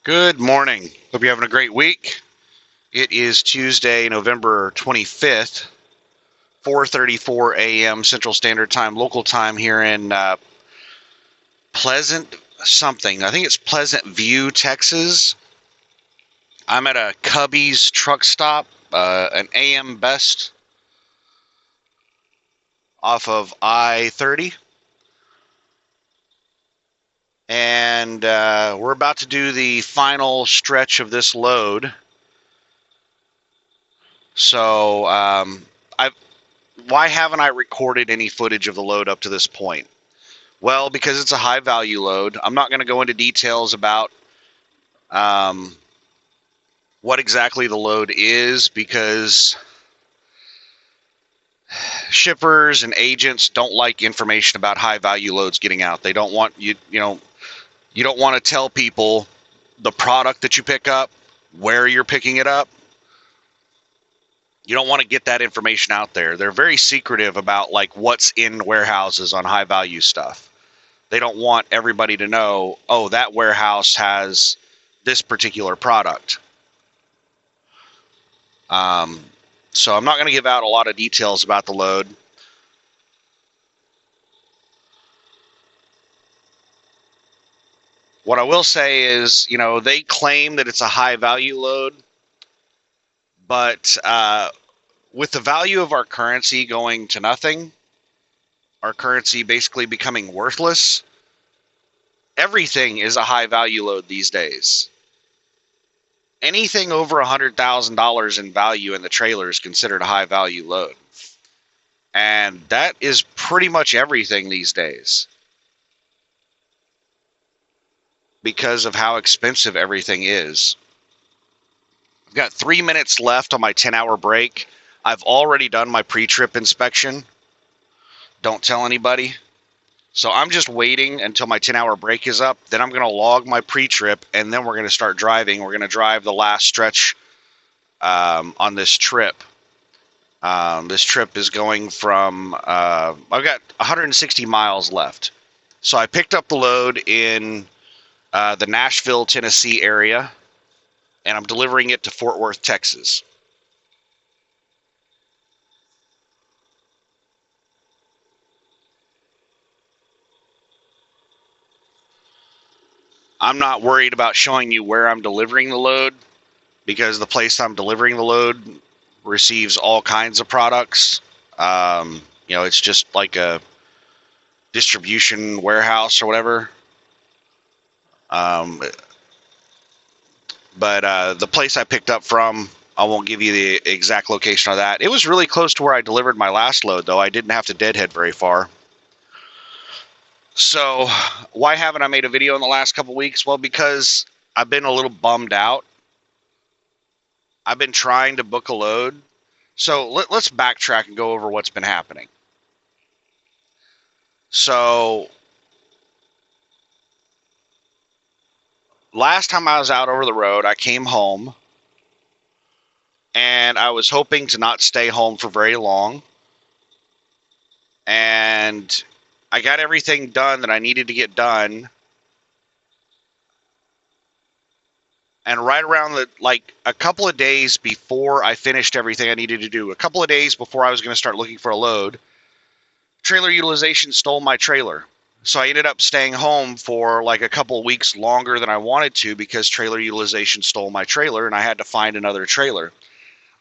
Good morning. Hope you're having a great week. It is Tuesday, November 25th, 4:34 a.m. Central Standard Time, local time here in Pleasant something. I think it's Pleasant View, Texas. I'm at a Cubby's truck stop, an AM Best off of I-30. And we're about to do the final stretch of this load. So why haven't I recorded any footage of the load up to this point? Well, because it's a high value load. I'm not going to go into details about what exactly the load is, because shippers and agents don't like information about high value loads getting out. They don't want you don't want to tell people the product that you pick up, where you're picking it up. You don't want to get that information out there. They're very secretive about like what's in warehouses on high value stuff. They don't want everybody to know, oh, that warehouse has this particular product. So I'm not going to give out a lot of details about the load. What I will say is, they claim that it's a high value load, but with the value of our currency going to nothing, our currency basically becoming worthless, everything is a high value load these days. Anything over $100,000 in value in the trailer is considered a high value load. And that is pretty much everything these days, because of how expensive everything is. I've got 3 minutes left on my 10-hour break. I've already done my pre-trip inspection. Don't tell anybody. So I'm just waiting until my 10-hour break is up. Then I'm going to log my pre-trip, and then we're going to start driving. We're going to drive the last stretch on this trip. This trip is going from, I've got 160 miles left. So I picked up the load in the Nashville, Tennessee area, and I'm delivering it to Fort Worth, Texas. I'm not worried about showing you where I'm delivering the load, because the place I'm delivering the load receives all kinds of products. It's just like a distribution warehouse or whatever. But the place I picked up from, I won't give you the exact location of that. It was really close to where I delivered my last load, though. I didn't have to deadhead very far. So why haven't I made a video in the last couple weeks? Well, because I've been a little bummed out. I've been trying to book a load. So let's backtrack and go over what's been happening. So last time I was out over the road, I came home, and I was hoping to not stay home for very long. And I got everything done that I needed to get done. And right around a couple of days before I finished everything I needed to do, a couple of days before I was going to start looking for a load, trailer utilization stole my trailer. So I ended up staying home for like a couple of weeks longer than I wanted to, because trailer utilization stole my trailer and I had to find another trailer.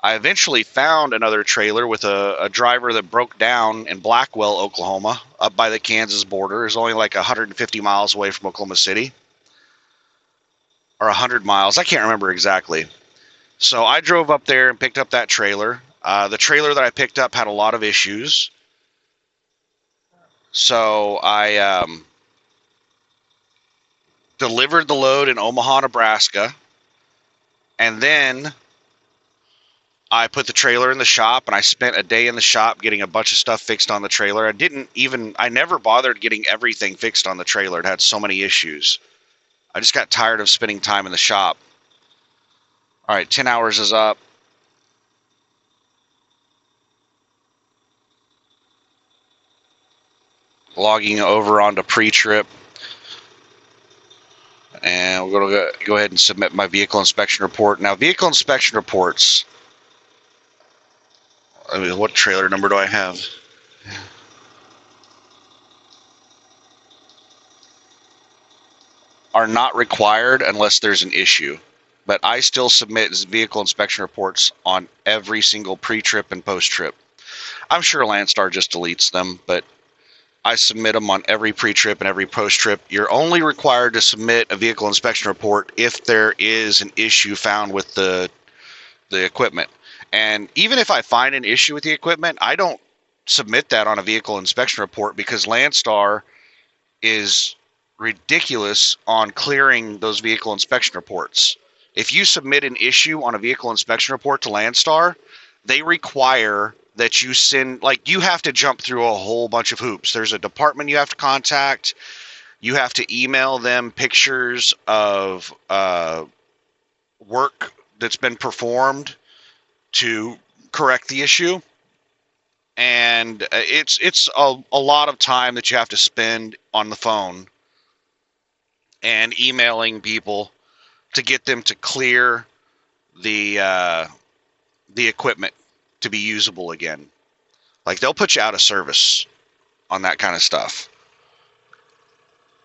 I eventually found another trailer with a driver that broke down in Blackwell, Oklahoma, up by the Kansas border. It's only like 150 miles away from Oklahoma City. Or 100 miles. I can't remember exactly. So I drove up there and picked up that trailer. The trailer that I picked up had a lot of issues. So I delivered the load in Omaha, Nebraska. And then I put the trailer in the shop, and I spent a day in the shop getting a bunch of stuff fixed on the trailer. I never bothered getting everything fixed on the trailer. It had so many issues. I just got tired of spending time in the shop. All right, 10 hours is up. Logging over onto pre-trip. And we're going to go ahead and submit my vehicle inspection report. Now, vehicle inspection reports, I mean, what trailer number do I have? Are not required unless there's an issue. But I still submit vehicle inspection reports on every single pre-trip and post-trip. I'm sure Landstar just deletes them, but I submit them on every pre-trip and every post-trip. You're only required to submit a vehicle inspection report if there is an issue found with the equipment. And even if I find an issue with the equipment, I don't submit that on a vehicle inspection report because Landstar is ridiculous on clearing those vehicle inspection reports. If you submit an issue on a vehicle inspection report to Landstar, they require that you send, like, you have to jump through a whole bunch of hoops. There's a department you have to contact. You have to email them pictures of work that's been performed to correct the issue. And it's a lot of time that you have to spend on the phone and emailing people to get them to clear the equipment to be usable again. Like, they'll put you out of service on that kind of stuff.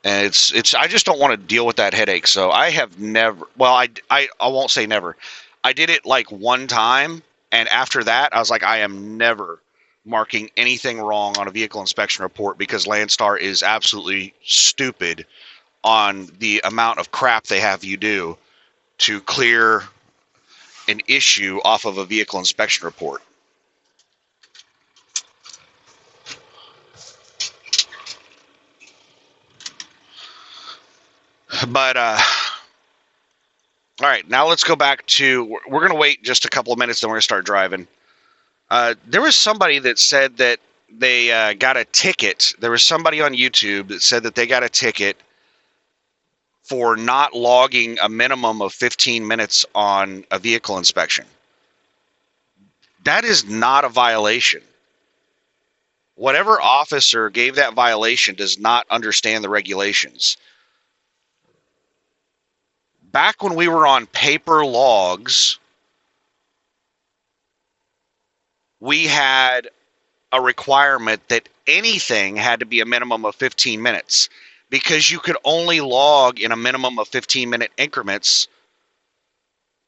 And it's I just don't want to deal with that headache. So I have never, well, I won't say never. I did it like one time, and after that, I was like, I am never marking anything wrong on a vehicle inspection report because Landstar is absolutely stupid on the amount of crap they have you do to clear an issue off of a vehicle inspection report. But all right, now let's go back to, we're going to wait just a couple of minutes, then we're going to start driving. There was somebody that said that they got a ticket. There was somebody on YouTube that said that they got a ticket for not logging a minimum of 15 minutes on a vehicle inspection. That is not a violation. Whatever officer gave that violation does not understand the regulations. Back when we were on paper logs, we had a requirement that anything had to be a minimum of 15 minutes because you could only log in a minimum of 15-minute increments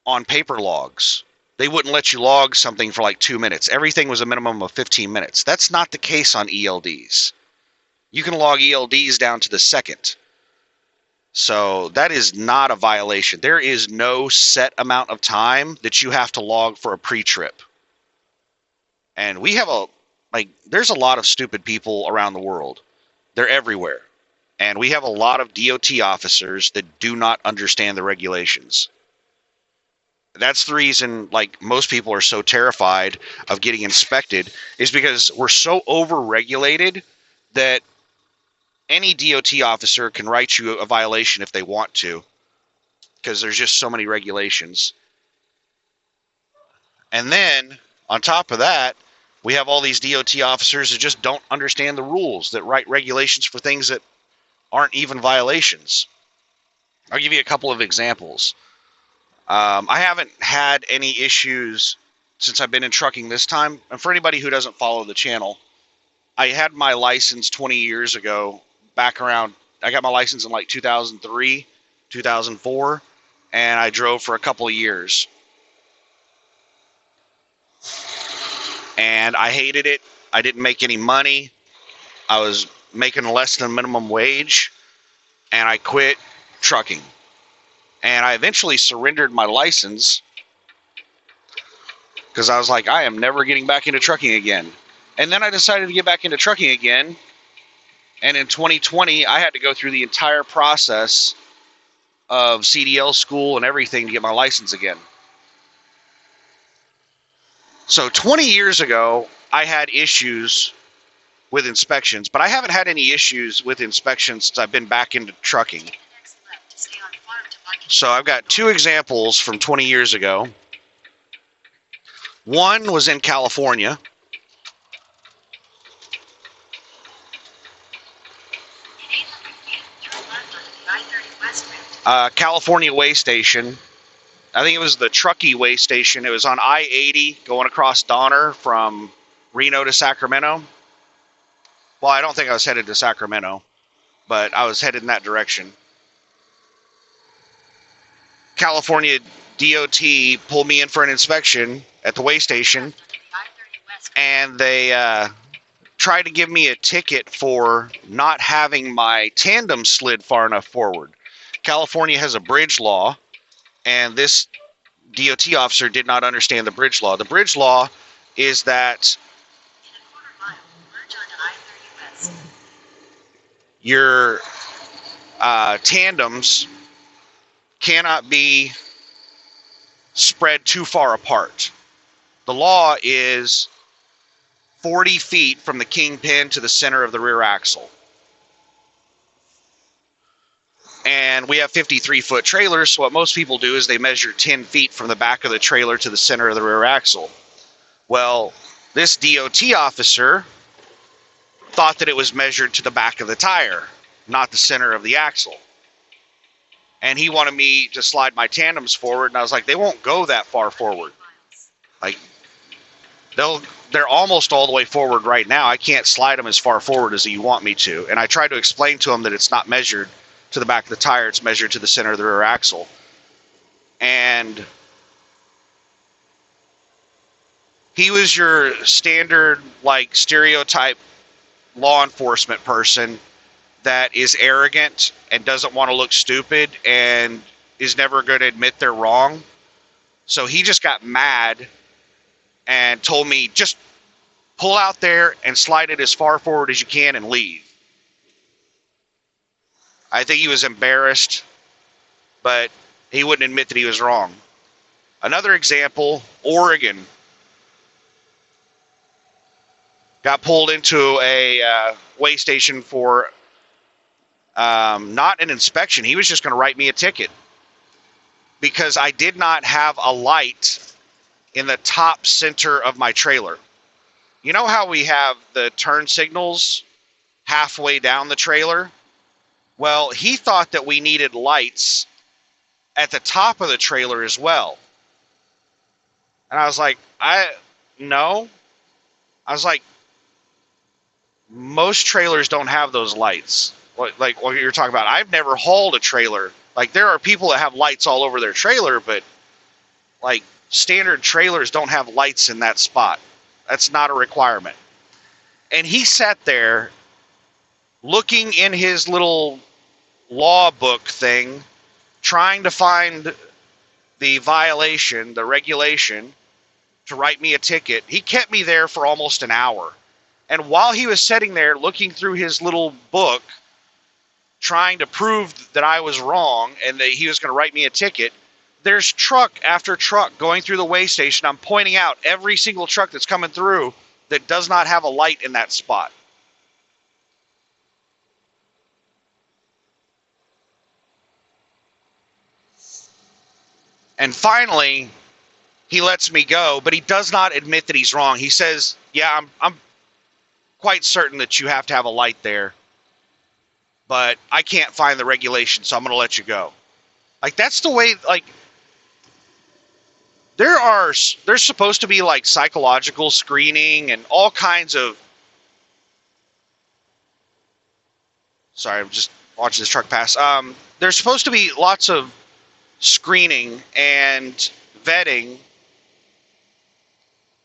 on paper logs. They wouldn't let you log something for like 2 minutes. Everything was a minimum of 15 minutes. That's not the case on ELDs. You can log ELDs down to the second. So that is not a violation. There is no set amount of time that you have to log for a pre-trip. And we have there's a lot of stupid people around the world. They're everywhere. And we have a lot of DOT officers that do not understand the regulations. That's the reason, like, most people are so terrified of getting inspected, is because we're so over-regulated that any DOT officer can write you a violation if they want to, because there's just so many regulations. And then, on top of that, we have all these DOT officers that just don't understand the rules, that write regulations for things that aren't even violations. I'll give you a couple of examples. I haven't had any issues since I've been in trucking this time. And for anybody who doesn't follow the channel, I had my license 20 years ago. Back around, I got my license in like 2003, 2004, and I drove for a couple of years. And I hated it. I didn't make any money. I was making less than minimum wage, and I quit trucking. And I eventually surrendered my license because I was like, I am never getting back into trucking again. And then I decided to get back into trucking again. And in 2020, I had to go through the entire process of CDL school and everything to get my license again. So 20 years ago, I had issues with inspections, but I haven't had any issues with inspections since I've been back into trucking. So I've got two examples from 20 years ago. One was in California. California Way Station. I think it was the Truckee Way Station. It was on I-80 going across Donner from Reno to Sacramento. Well, I don't think I was headed to Sacramento, but I was headed in that direction. California DOT pulled me in for an inspection at the way station, and they tried to give me a ticket for not having my tandem slid far enough forward. California has a bridge law, and this DOT officer did not understand the bridge law. The bridge law is that your tandems cannot be spread too far apart. The law is 40 feet from the kingpin to the center of the rear axle. And we have 53-foot trailers, so what most people do is they measure 10 feet from the back of the trailer to the center of the rear axle. Well, this DOT officer thought that it was measured to the back of the tire, not the center of the axle. And he wanted me to slide my tandems forward, and I was like, they won't go that far forward. Like, they're almost all the way forward right now. I can't slide them as far forward as you want me to. And I tried to explain to him that it's not measured to the back of the tire, it's measured to the center of the rear axle. And he was your standard, like, stereotype law enforcement person that is arrogant and doesn't want to look stupid and is never going to admit they're wrong. So he just got mad and told me, just pull out there and slide it as far forward as you can and leave. I think he was embarrassed, but he wouldn't admit that he was wrong. Another example, Oregon. Got pulled into a way station for not an inspection. He was just going to write me a ticket because I did not have a light in the top center of my trailer. You know how we have the turn signals halfway down the trailer? Well, he thought that we needed lights at the top of the trailer as well. And I was like, no. I was like, most trailers don't have those lights. Like what you're talking about. I've never hauled a trailer. Like, there are people that have lights all over their trailer, but like standard trailers don't have lights in that spot. That's not a requirement. And he sat there looking in his little law book thing, trying to find the violation, the regulation, to write me a ticket. He kept me there for almost an hour. And while he was sitting there looking through his little book, trying to prove that I was wrong and that he was going to write me a ticket, there's truck after truck going through the way station. I'm pointing out every single truck that's coming through that does not have a light in that spot. And finally, he lets me go, but he does not admit that he's wrong. He says, yeah, I'm quite certain that you have to have a light there, but I can't find the regulation, so I'm going to let you go. Like, that's the way, like, there's supposed to be, like, psychological screening and all kinds of... Sorry, I'm just watching this truck pass. There's supposed to be lots of screening and vetting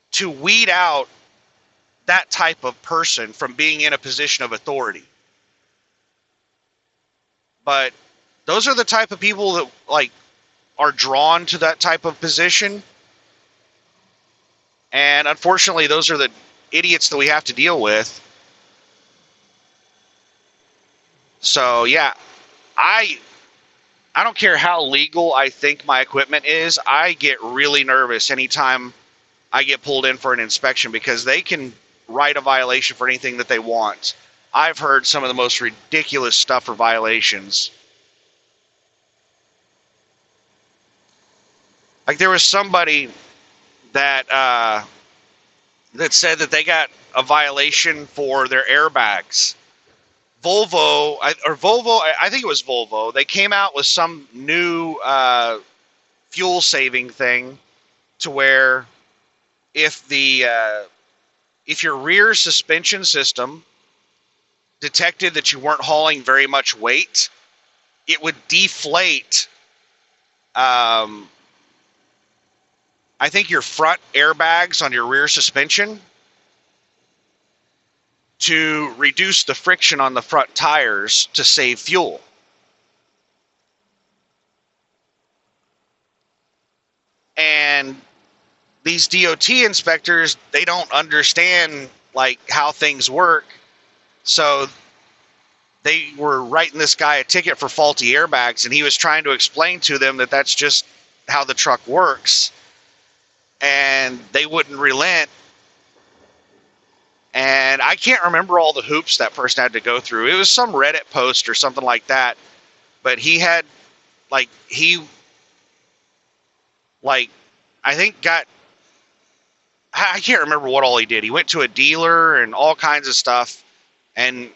to weed out that type of person from being in a position of authority. But those are the type of people that, like, are drawn to that type of position. And unfortunately, those are the idiots that we have to deal with. So, yeah, I don't care how legal I think my equipment is. I get really nervous anytime I get pulled in for an inspection because they can write a violation for anything that they want. I've heard some of the most ridiculous stuff for violations. Like, there was somebody that said that they got a violation for their airbags. Volvo, I think it was Volvo. They came out with some new fuel saving thing to where if if your rear suspension system detected that you weren't hauling very much weight, it would deflate. I think your front airbags on your rear suspension to reduce the friction on the front tires to save fuel. And these DOT inspectors, they don't understand like how things work. So they were writing this guy a ticket for faulty airbags, and he was trying to explain to them that that's just how the truck works. And they wouldn't relent. And I can't remember all the hoops that person had to go through. It was some Reddit post or something like that. But he had, like, I think I can't remember what all he did. He went to a dealer and all kinds of stuff and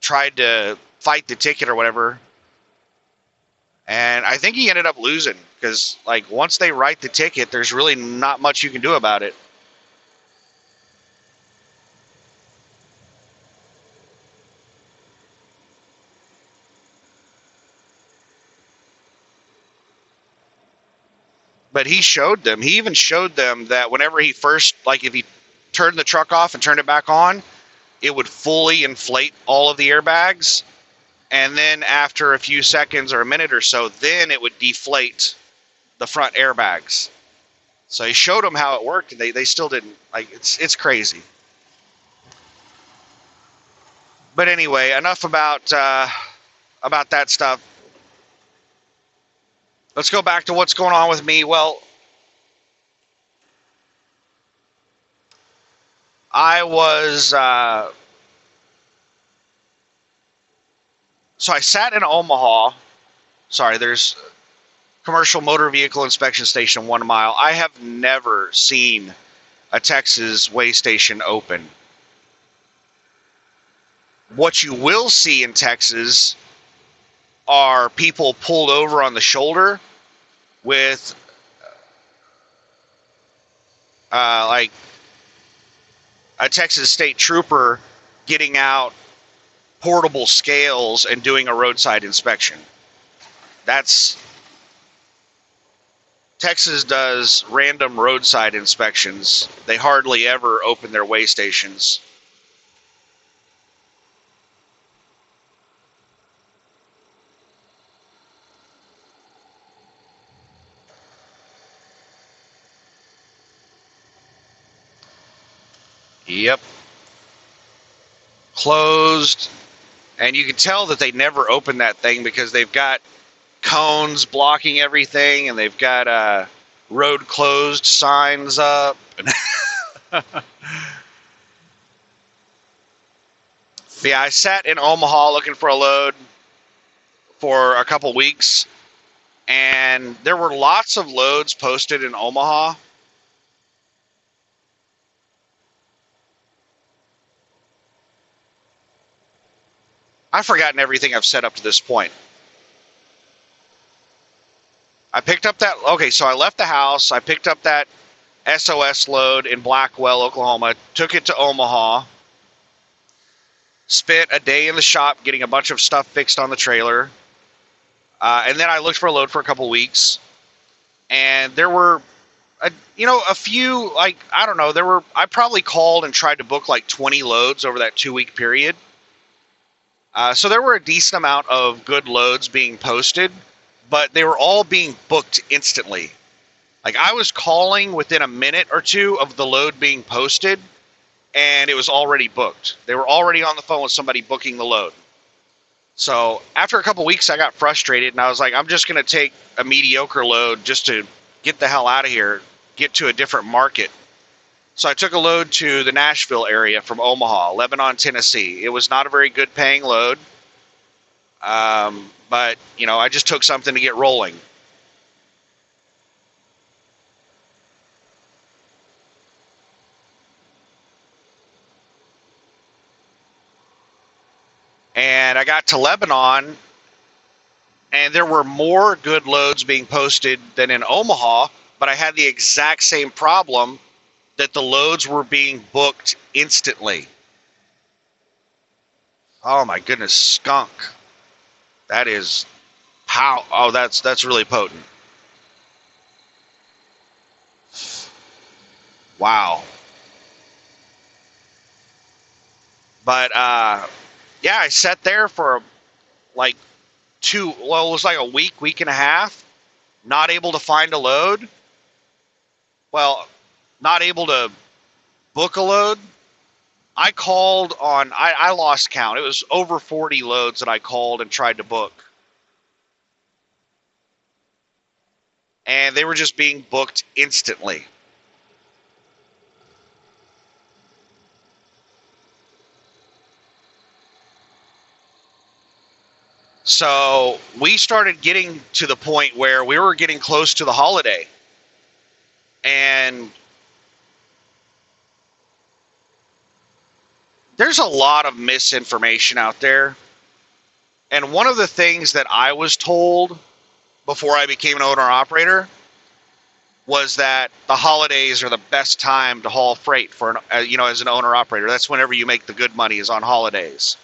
tried to fight the ticket or whatever. And I think he ended up losing because, like, once they write the ticket, there's really not much you can do about it. But he even showed them that whenever he first, like, if he turned the truck off and turned it back on, it would fully inflate all of the airbags. And then after a few seconds or a minute or so, then it would deflate the front airbags. So he showed them how it worked, and they still didn't. Like, it's crazy. But anyway, enough about that stuff. Let's go back to what's going on with me. Well, I was so I sat in Omaha. Sorry, there's commercial motor vehicle inspection station 1 mile. I have never seen a Texas weigh station open. What you will see in Texas are people pulled over on the shoulder with like a Texas state trooper getting out portable scales and doing a roadside inspection. Texas does random roadside inspections. They hardly ever open their weigh stations. Yep. Closed. And you can tell that they never open that thing because they've got cones blocking everything, and they've got road closed signs up. Yeah, I sat in Omaha looking for a load for a couple weeks, and there were lots of loads posted in Omaha. I've forgotten everything I've said up to this point. I picked up that, okay, so I left the house. I picked up that SOS load in Blackwell, Oklahoma, took it to Omaha, spent a day in the shop getting a bunch of stuff fixed on the trailer, and then I looked for a load for a couple weeks, and there were, a few, like, I don't know, I probably called and tried to book like 20 loads over that 2-week period. So there were a decent amount of good loads being posted, but they were all being booked instantly. Like, I was calling within a minute or two of the load being posted, and it was already booked. They were already on the phone with somebody booking the load. So after a couple weeks, I got frustrated, and I was like, I'm just going to take a mediocre load just to get the hell out of here, get to a different market. So I took a load to the Nashville area from Omaha, Lebanon, Tennessee. It was not a very good paying load, but, I just took something to get rolling. And I got to Lebanon, and there were more good loads being posted than in Omaha, but I had the exact same problem that the loads were being booked instantly. Oh my goodness, skunk. That is how. Oh, that's really potent. Wow. But yeah, I sat there for like it was like a week and a half, not able to find a load. Well, not able to book a load. I lost count. It was over 40 loads that I called and tried to book. And they were just being booked instantly. So we started getting to the point where we were getting close to the holiday. And there's a lot of misinformation out there. And one of the things that I was told before I became an owner operator was that the holidays are the best time to haul freight for as an owner operator. That's whenever you make the good money, is on holidays.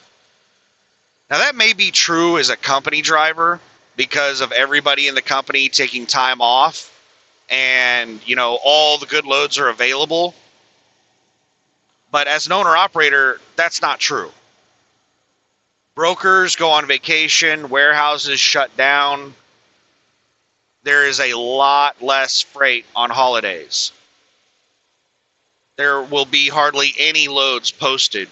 Now that may be true as a company driver because of everybody in the company taking time off and all the good loads are available. But as an owner operator, that's not true. Brokers go on vacation, warehouses shut down. There is a lot less freight on holidays. There will be hardly any loads posted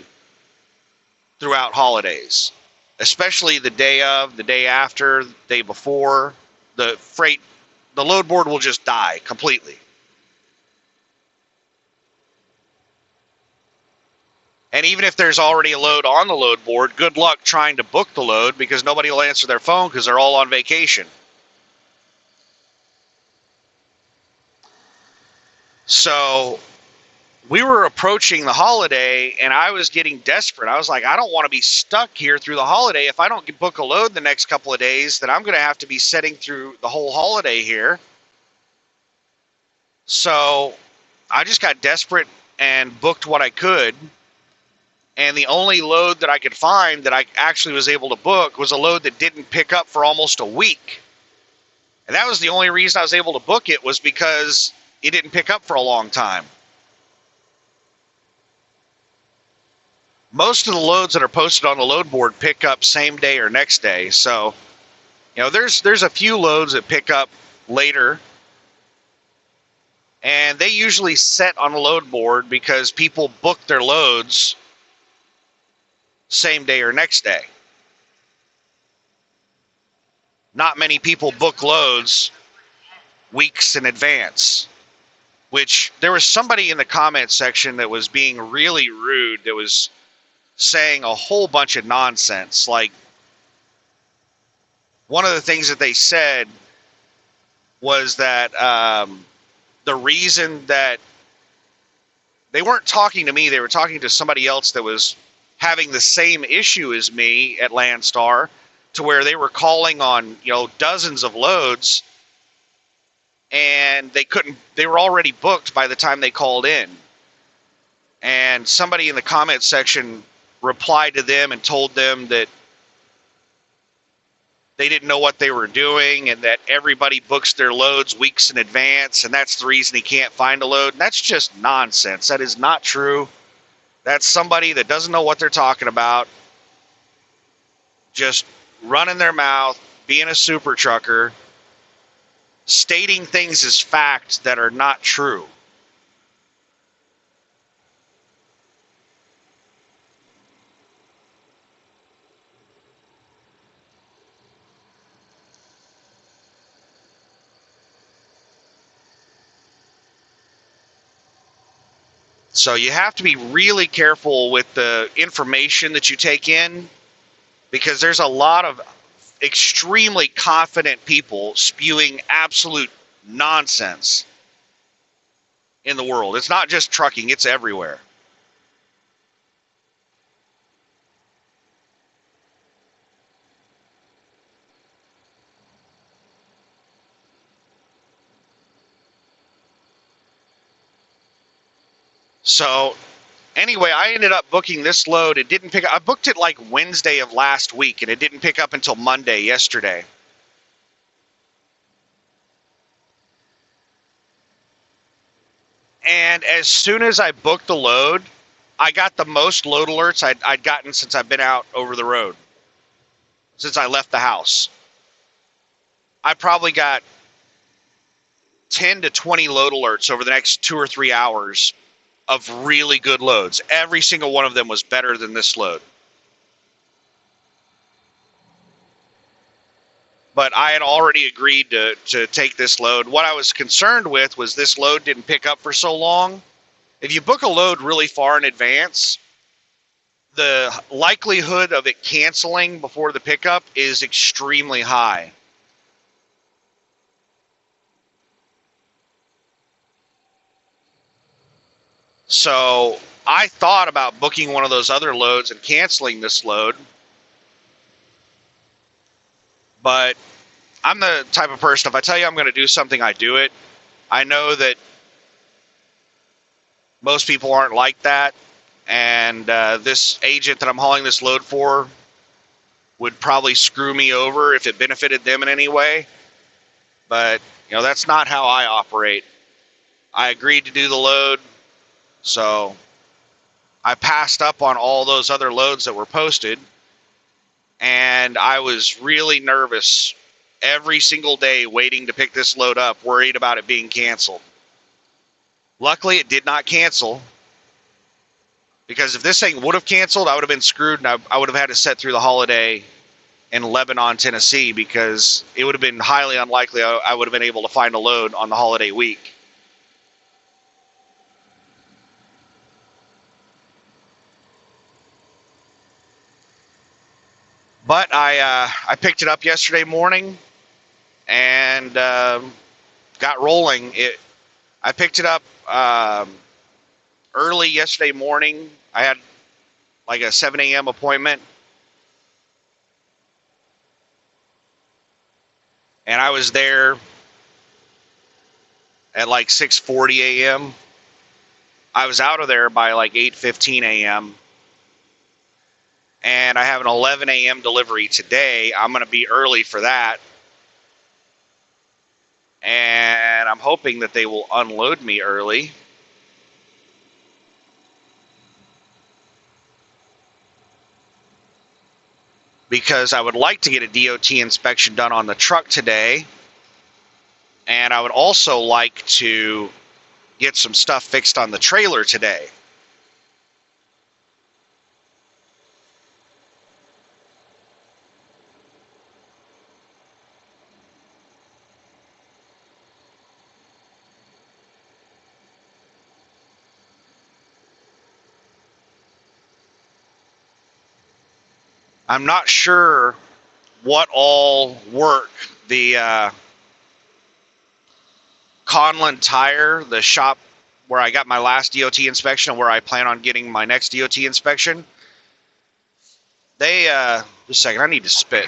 throughout holidays, especially the day of, the day after, the day before. The load board will just die completely. And even if there's already a load on the load board, good luck trying to book the load because nobody will answer their phone because they're all on vacation. So we were approaching the holiday and I was getting desperate. I was like, I don't want to be stuck here through the holiday. If I don't book a load the next couple of days, then I'm going to have to be sitting through the whole holiday here. So I just got desperate and booked what I could. And the only load that I could find that I actually was able to book was a load that didn't pick up for almost a week. And that was the only reason I was able to book it, was because it didn't pick up for a long time. Most of the loads that are posted on the load board pick up same day or next day. So, there's a few loads that pick up later. And they usually set on the load board because people book their loads same day or next day. Not many people book loads weeks in advance, which there was somebody in the comment section that was being really rude, that was saying a whole bunch of nonsense. Like, one of the things that they said was that the reason that they weren't talking to me, they were talking to somebody else that was having the same issue as me at Landstar, to where they were calling on dozens of loads and they were already booked by the time they called in. And somebody in the comment section replied to them and told them that they didn't know what they were doing and that everybody books their loads weeks in advance, and that's the reason he can't find a load. And that's just nonsense. That is not true. That's somebody that doesn't know what they're talking about, just running their mouth, being a super trucker, stating things as facts that are not true. So you have to be really careful with the information that you take in, because there's a lot of extremely confident people spewing absolute nonsense in the world. It's not just trucking, it's everywhere. So anyway, I ended up booking this load. It didn't pick up. I booked it like Wednesday of last week, and it didn't pick up until Monday yesterday. And as soon as I booked the load, I got the most load alerts I'd gotten since I've been out over the road, since I left the house. I probably got 10 to 20 load alerts over the next 2 or 3 hours of really good loads. Every single one of them was better than this load. But I had already agreed to take this load. What I was concerned with was this load didn't pick up for so long. If you book a load really far in advance, the likelihood of it canceling before the pickup is extremely high. So I thought about booking one of those other loads and canceling this load. But I'm the type of person, if I tell you I'm going to do something, I do it. I know that most people aren't like that. And this agent that I'm hauling this load for would probably screw me over if it benefited them in any way. But, that's not how I operate. I agreed to do the load, so I passed up on all those other loads that were posted. And I was really nervous every single day waiting to pick this load up, worried about it being canceled. Luckily, it did not cancel, because if this thing would have canceled, I would have been screwed, and I would have had to set through the holiday in Lebanon, Tennessee, because it would have been highly unlikely I would have been able to find a load on the holiday week. But I picked it up yesterday morning and got rolling. I picked it up early yesterday morning. I had like a 7 a.m. appointment. And I was there at like 6:40 a.m. I was out of there by like 8:15 a.m. And I have an 11 a.m. delivery today. I'm going to be early for that. And I'm hoping that they will unload me early. Because I would like to get a DOT inspection done on the truck today. And I would also like to get some stuff fixed on the trailer today. I'm not sure what all work the Conlon Tire, the shop where I got my last DOT inspection and where I plan on getting my next DOT inspection. They, just a second, I need to spit.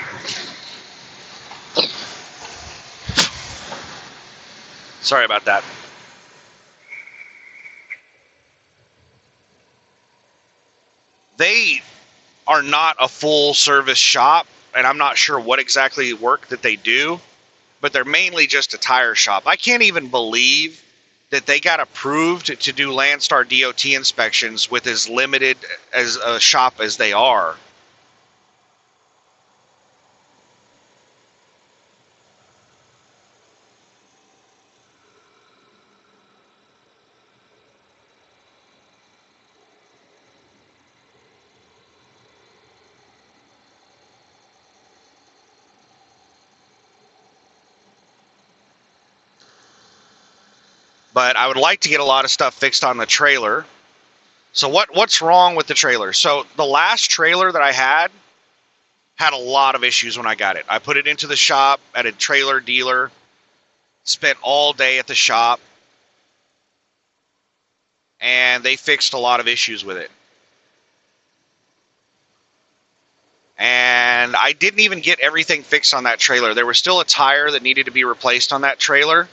Sorry about that. They are not a full service shop, and I'm not sure what exactly work that they do, but they're mainly just a tire shop. I can't even believe that they got approved to do Landstar DOT inspections with as limited as a shop as they are. But I would like to get a lot of stuff fixed on the trailer. So what's wrong with the trailer? So the last trailer that I had a lot of issues when I got it. I put it into the shop at a trailer dealer, spent all day at the shop, and they fixed a lot of issues with it. And I didn't even get everything fixed on that trailer. There was still a tire that needed to be replaced on that trailer.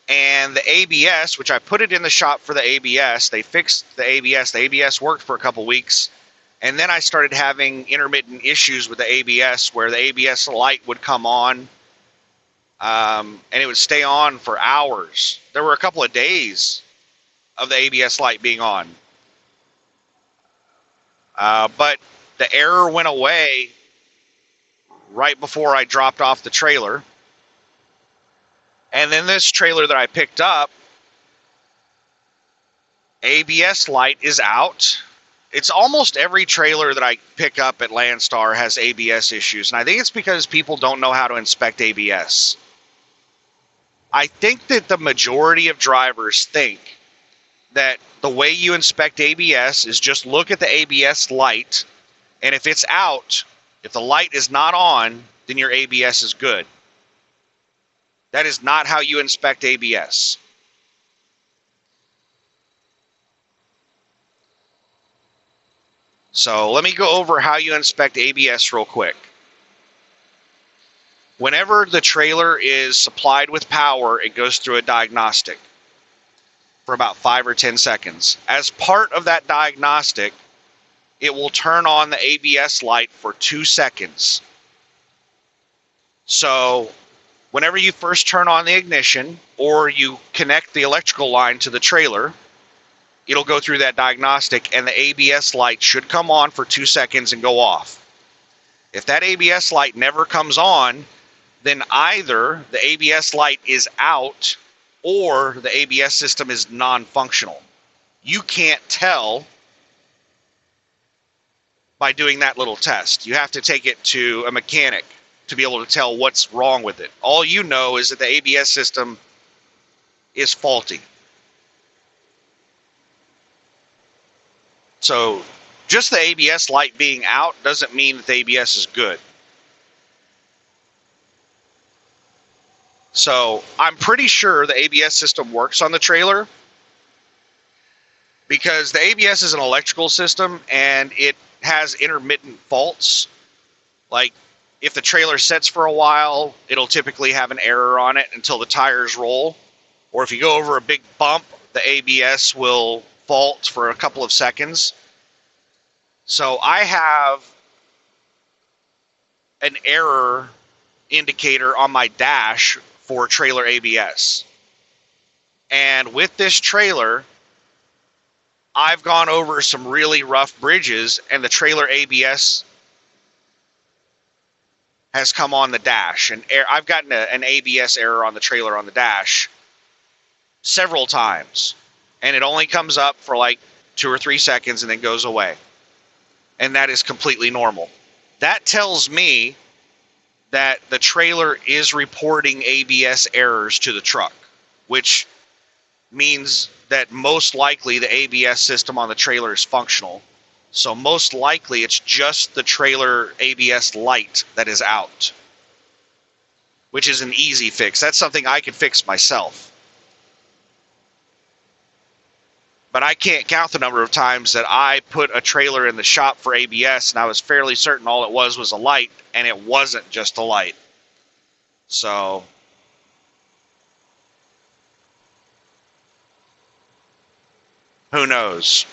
And the ABS, which I put it in the shop for the ABS, they fixed the ABS. The ABS worked for a couple weeks. And then I started having intermittent issues with the ABS where the ABS light would come on and it would stay on for hours. There were a couple of days of the ABS light being on. But the error went away right before I dropped off the trailer. And then this trailer that I picked up, ABS light is out. It's almost every trailer that I pick up at Landstar has ABS issues. And I think it's because people don't know how to inspect ABS. I think that the majority of drivers think that the way you inspect ABS is just look at the ABS light, and if it's out, if the light is not on, then your ABS is good. That is not how you inspect ABS. So let me go over how you inspect ABS real quick. Whenever the trailer is supplied with power, it goes through a diagnostic for about 5 or 10 seconds. As part of that diagnostic, it will turn on the ABS light for 2 seconds. So whenever you first turn on the ignition or you connect the electrical line to the trailer, it'll go through that diagnostic and the ABS light should come on for 2 seconds and go off. If that ABS light never comes on, then either the ABS light is out or the ABS system is non-functional. You can't tell by doing that little test. You have to take it to a mechanic to be able to tell what's wrong with it. All you know is that the ABS system is faulty. So just the ABS light being out doesn't mean that the ABS is good. So I'm pretty sure the ABS system works on the trailer because the ABS is an electrical system and it has intermittent faults. Like if the trailer sits for a while, it'll typically have an error on it until the tires roll. Or if you go over a big bump, the ABS will fault for a couple of seconds. So I have an error indicator on my dash for trailer ABS. And with this trailer, I've gone over some really rough bridges and the trailer ABS has come on the dash. And I've gotten an ABS error on the trailer on the dash several times. And it only comes up for like 2 or 3 seconds and then goes away. And that is completely normal. That tells me that the trailer is reporting ABS errors to the truck, which means that most likely the ABS system on the trailer is functional. So most likely it's just the trailer ABS light that is out, which is an easy fix. That's something I can fix myself. But I can't count the number of times that I put a trailer in the shop for ABS and I was fairly certain all it was a light, and it wasn't just a light. So who knows?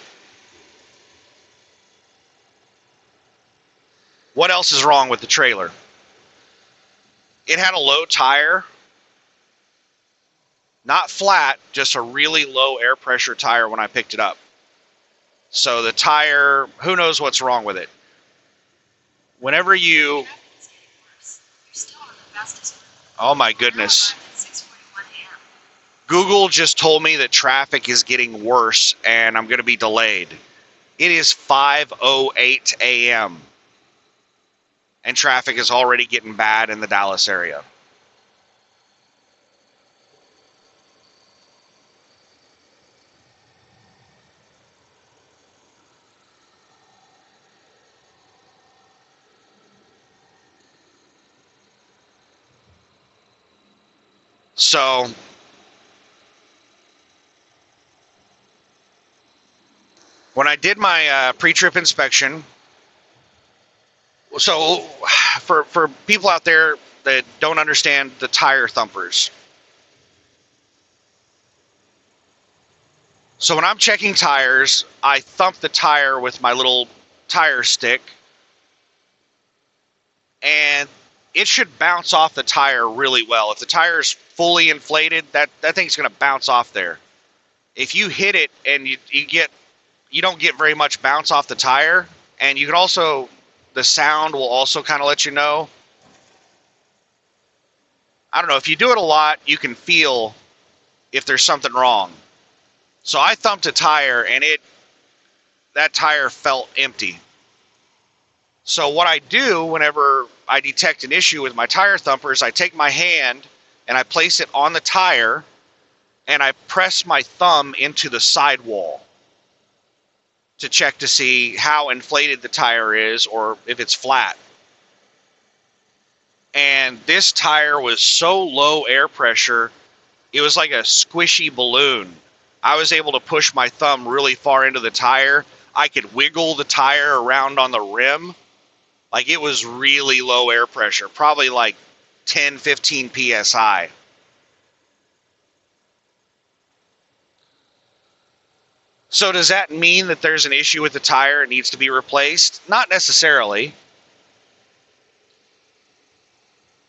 What else is wrong with the trailer? It had a low tire. Not flat, just a really low air pressure tire when I picked it up. So the tire, who knows what's wrong with it? Whenever you... Oh my goodness. Google just told me that traffic is getting worse and I'm going to be delayed. It is 5:08 a.m. and traffic is already getting bad in the Dallas area. So when I did my pre-trip inspection, so for people out there that don't understand the tire thumpers, So when I'm checking tires, I thump the tire with my little tire stick, and it should bounce off the tire really well. If the tire is fully inflated, that thing's going to bounce off there. If you hit it and you don't get very much bounce off the tire, and you can also, the sound will also kind of let you know. I don't know, if you do it a lot, you can feel if there's something wrong. So I thumped a tire, and that tire felt empty. So what I do whenever I detect an issue with my tire thumper is I take my hand and I place it on the tire, and I press my thumb into the sidewall to check to see how inflated the tire is or if it's flat. And this tire was so low air pressure, it was like a squishy balloon. I was able to push my thumb really far into the tire. I could wiggle the tire around on the rim. Like, it was really low air pressure, probably like 10, 15 PSI. So does that mean that there's an issue with the tire, it needs to be replaced? Not necessarily.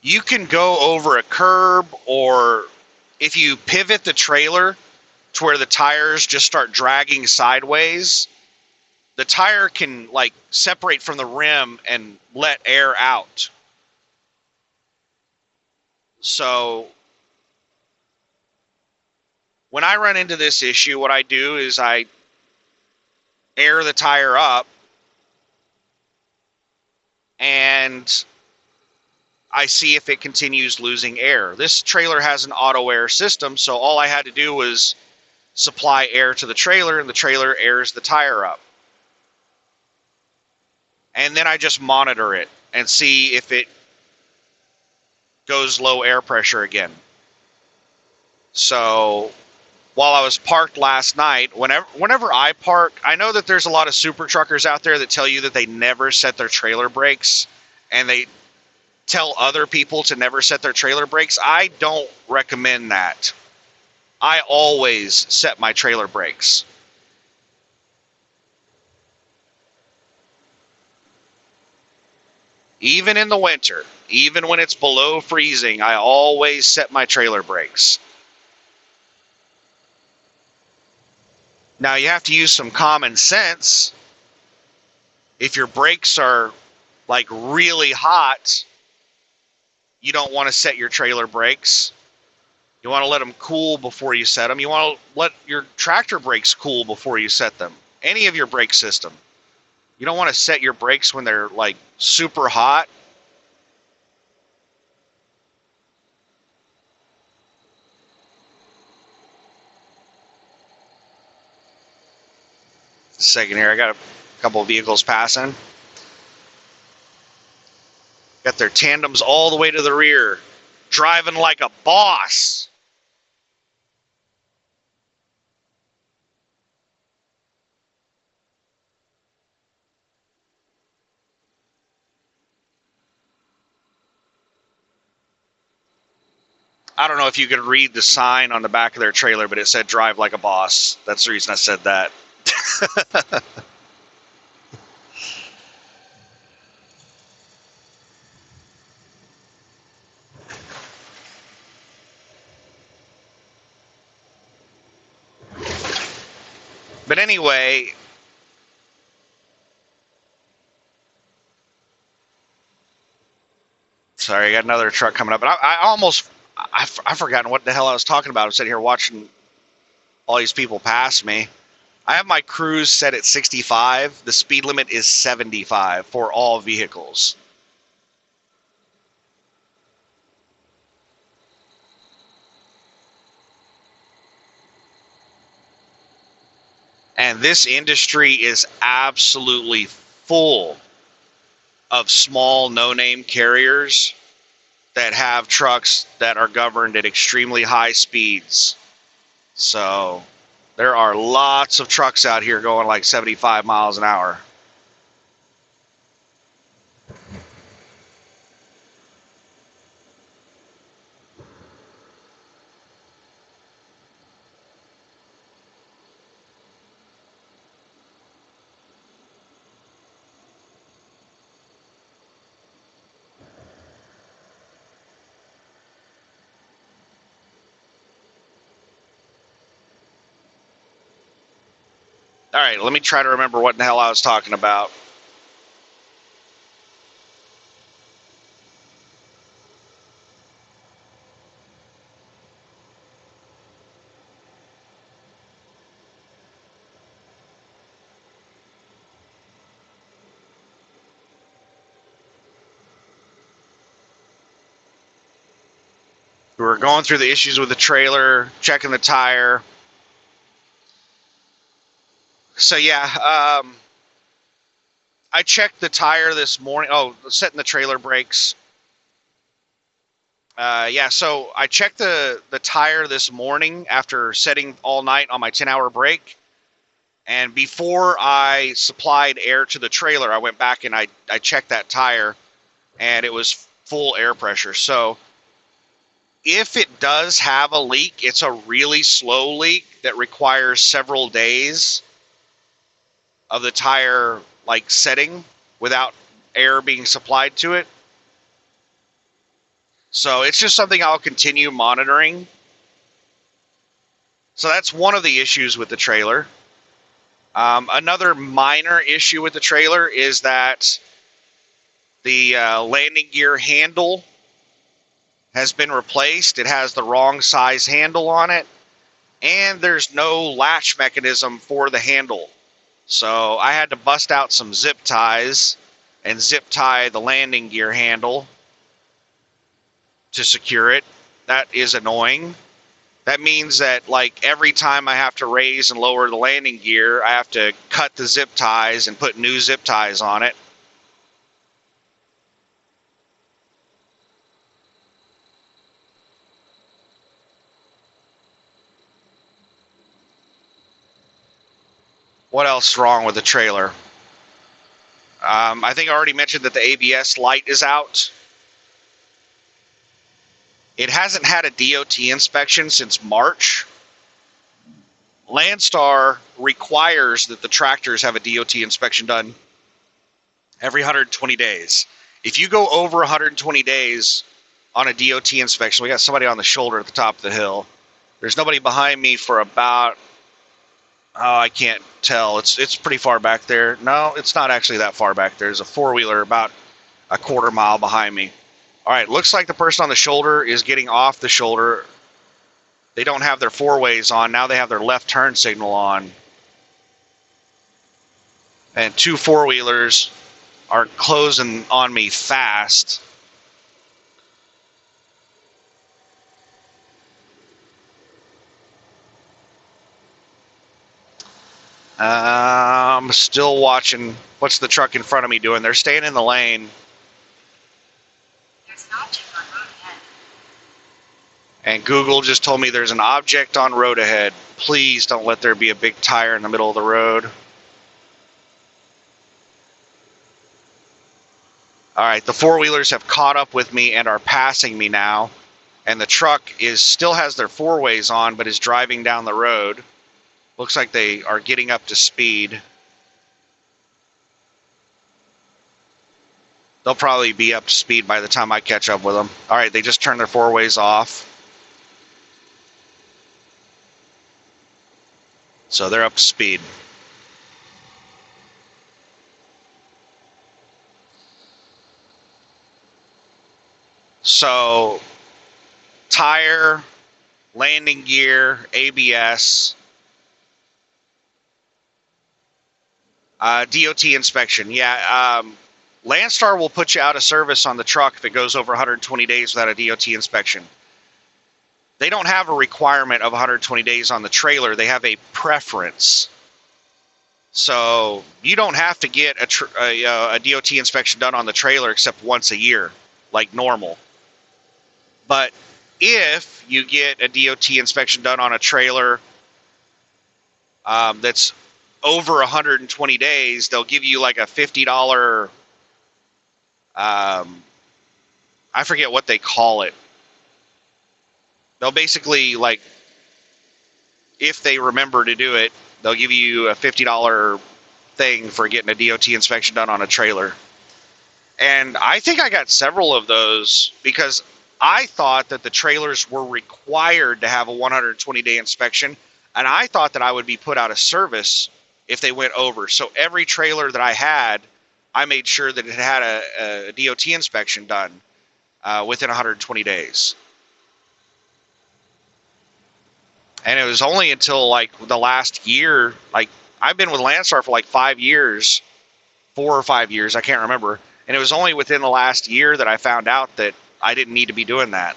You can go over a curb, or if you pivot the trailer to where the tires just start dragging sideways, the tire can like separate from the rim and let air out. So when I run into this issue, what I do is I air the tire up, and I see if it continues losing air. This trailer has an auto air system, so all I had to do was supply air to the trailer, and the trailer airs the tire up. And then I just monitor it and see if it goes low air pressure again. So while I was parked last night, whenever I park, I know that there's a lot of super truckers out there that tell you that they never set their trailer brakes, and they tell other people to never set their trailer brakes. I don't recommend that. I always set my trailer brakes. Even in the winter, even when it's below freezing, I always set my trailer brakes. Now, you have to use some common sense. If your brakes are like really hot, you don't want to set your trailer brakes. You want to let them cool before you set them. You want to let your tractor brakes cool before you set them. Any of your brake system. You don't want to set your brakes when they're like super hot. Second here, I got a couple of vehicles passing. Got their tandems all the way to the rear, driving like a boss. I don't know if you could read the sign on the back of their trailer, but it said drive like a boss. That's the reason I said that. But anyway, sorry, I got another truck coming up. But I've forgotten what the hell I was talking about. I'm sitting here watching all these people pass me. I have my cruise set at 65. The speed limit is 75 for all vehicles. And this industry is absolutely full of small no-name carriers that have trucks that are governed at extremely high speeds. So there are lots of trucks out here going like 75 miles an hour. All right, let me try to remember what the hell I was talking about. We were going through the issues with the trailer, checking the tire. So yeah, I checked the tire this morning. Oh, setting the trailer brakes. Yeah, so I checked the tire this morning after setting all night on my 10-hour break. And before I supplied air to the trailer, I went back and I checked that tire, and it was full air pressure. So if it does have a leak, it's a really slow leak that requires several days of the tire like setting without air being supplied to it. So it's just something I'll continue monitoring. So that's one of the issues with the trailer. Another minor issue with the trailer is that the landing gear handle has been replaced. It has the wrong size handle on it, and there's no latch mechanism for the handle. So I had to bust out some zip ties and zip tie the landing gear handle to secure it. That is annoying. That means that like every time I have to raise and lower the landing gear, I have to cut the zip ties and put new zip ties on it. What else is wrong with the trailer? I think I already mentioned that the ABS light is out. It hasn't had a DOT inspection since March. Landstar requires that the tractors have a DOT inspection done every 120 days. If you go over 120 days on a DOT inspection, we got somebody on the shoulder at the top of the hill. There's nobody behind me for about, I can't tell. It's pretty far back there. No, it's not actually that far back there. There's a four-wheeler about a quarter mile behind me. All right, looks like the person on the shoulder is getting off the shoulder. They don't have their four-ways on. Now they have their left turn signal on. And two four-wheelers are closing on me fast. I'm still watching. What's the truck in front of me doing? They're staying in the lane. There's an object on road ahead. And Google just told me there's an object on road ahead. Please don't let there be a big tire in the middle of the road. All right, the four-wheelers have caught up with me and are passing me now. And the truck still has their four-ways on, but is driving down the road. Looks like they are getting up to speed. They'll probably be up to speed by the time I catch up with them. All right, they just turned their four-ways off. So they're up to speed. So, tire, landing gear, ABS, DOT inspection. Yeah, Landstar will put you out of service on the truck if it goes over 120 days without a DOT inspection. They don't have a requirement of 120 days on the trailer. They have a preference. So you don't have to get a DOT inspection done on the trailer except once a year, like normal. But if you get a DOT inspection done on a trailer that's over 120 days, they'll give you like a $50, I forget what they call it. They'll basically, like, if they remember to do it, they'll give you a $50 thing for getting a DOT inspection done on a trailer. And I think I got several of those because I thought that the trailers were required to have a 120-day inspection, and I thought that I would be put out of service if they went over. So every trailer that I had, I made sure that it had a DOT inspection done within 120 days. And it was only until like the last year, like I've been with Landstar for like 5 years, 4 or 5 years, I can't remember. And it was only within the last year that I found out that I didn't need to be doing that.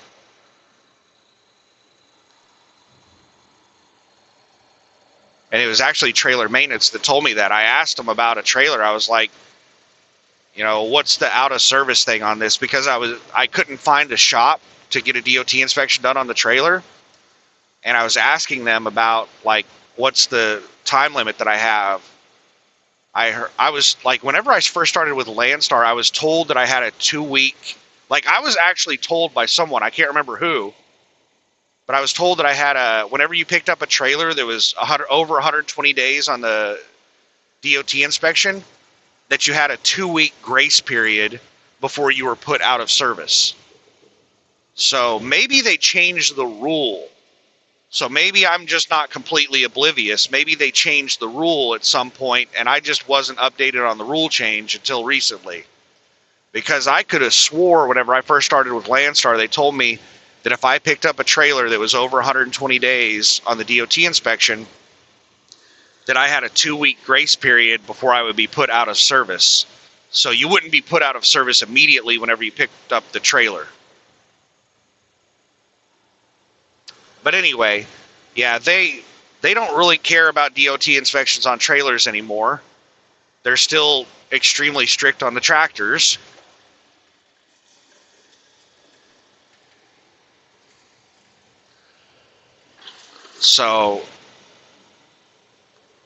And it was actually trailer maintenance that told me that. I asked them about a trailer. I was like, you know, what's the out of service thing on this? Because I couldn't find a shop to get a DOT inspection done on the trailer. And I was asking them about like, what's the time limit that I have? I was like, whenever I first started with Landstar, I was told that I had a 2-week, like I was actually told by someone, I can't remember who, but I was told that I had whenever you picked up a trailer that was over 120 days on the DOT inspection, that you had a 2-week grace period before you were put out of service. So maybe they changed the rule. So maybe I'm just not completely oblivious. Maybe they changed the rule at some point and I just wasn't updated on the rule change until recently. Because I could have swore whenever I first started with Landstar, they told me that if I picked up a trailer that was over 120 days on the DOT inspection, that I had a 2-week grace period before I would be put out of service. So you wouldn't be put out of service immediately whenever you picked up the trailer. But anyway, yeah, they don't really care about DOT inspections on trailers anymore. They're still extremely strict on the tractors. So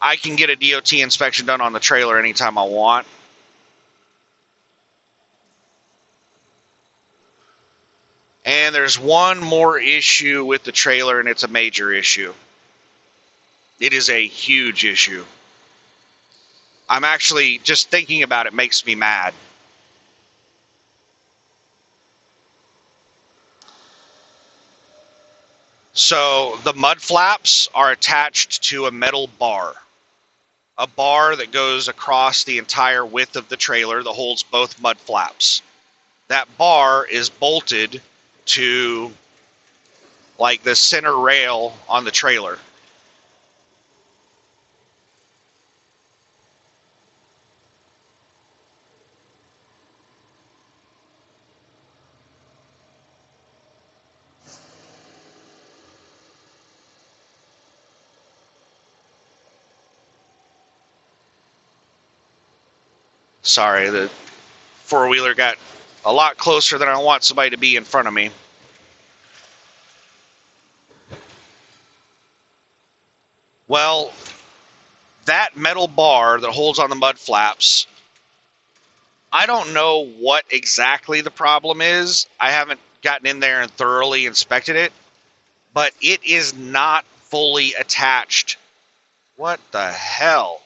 I can get a DOT inspection done on the trailer anytime I want. And there's one more issue with the trailer, and it's a major issue. It is a huge issue. I'm actually, just thinking about it makes me mad. So the mud flaps are attached to a metal bar. A bar that goes across the entire width of the trailer that holds both mud flaps. That bar is bolted to like the center rail on the trailer. Sorry, the four-wheeler got a lot closer than I want somebody to be in front of me. Well, that metal bar that holds on the mud flaps, I don't know what exactly the problem is. I haven't gotten in there and thoroughly inspected it, but it is not fully attached. What the hell?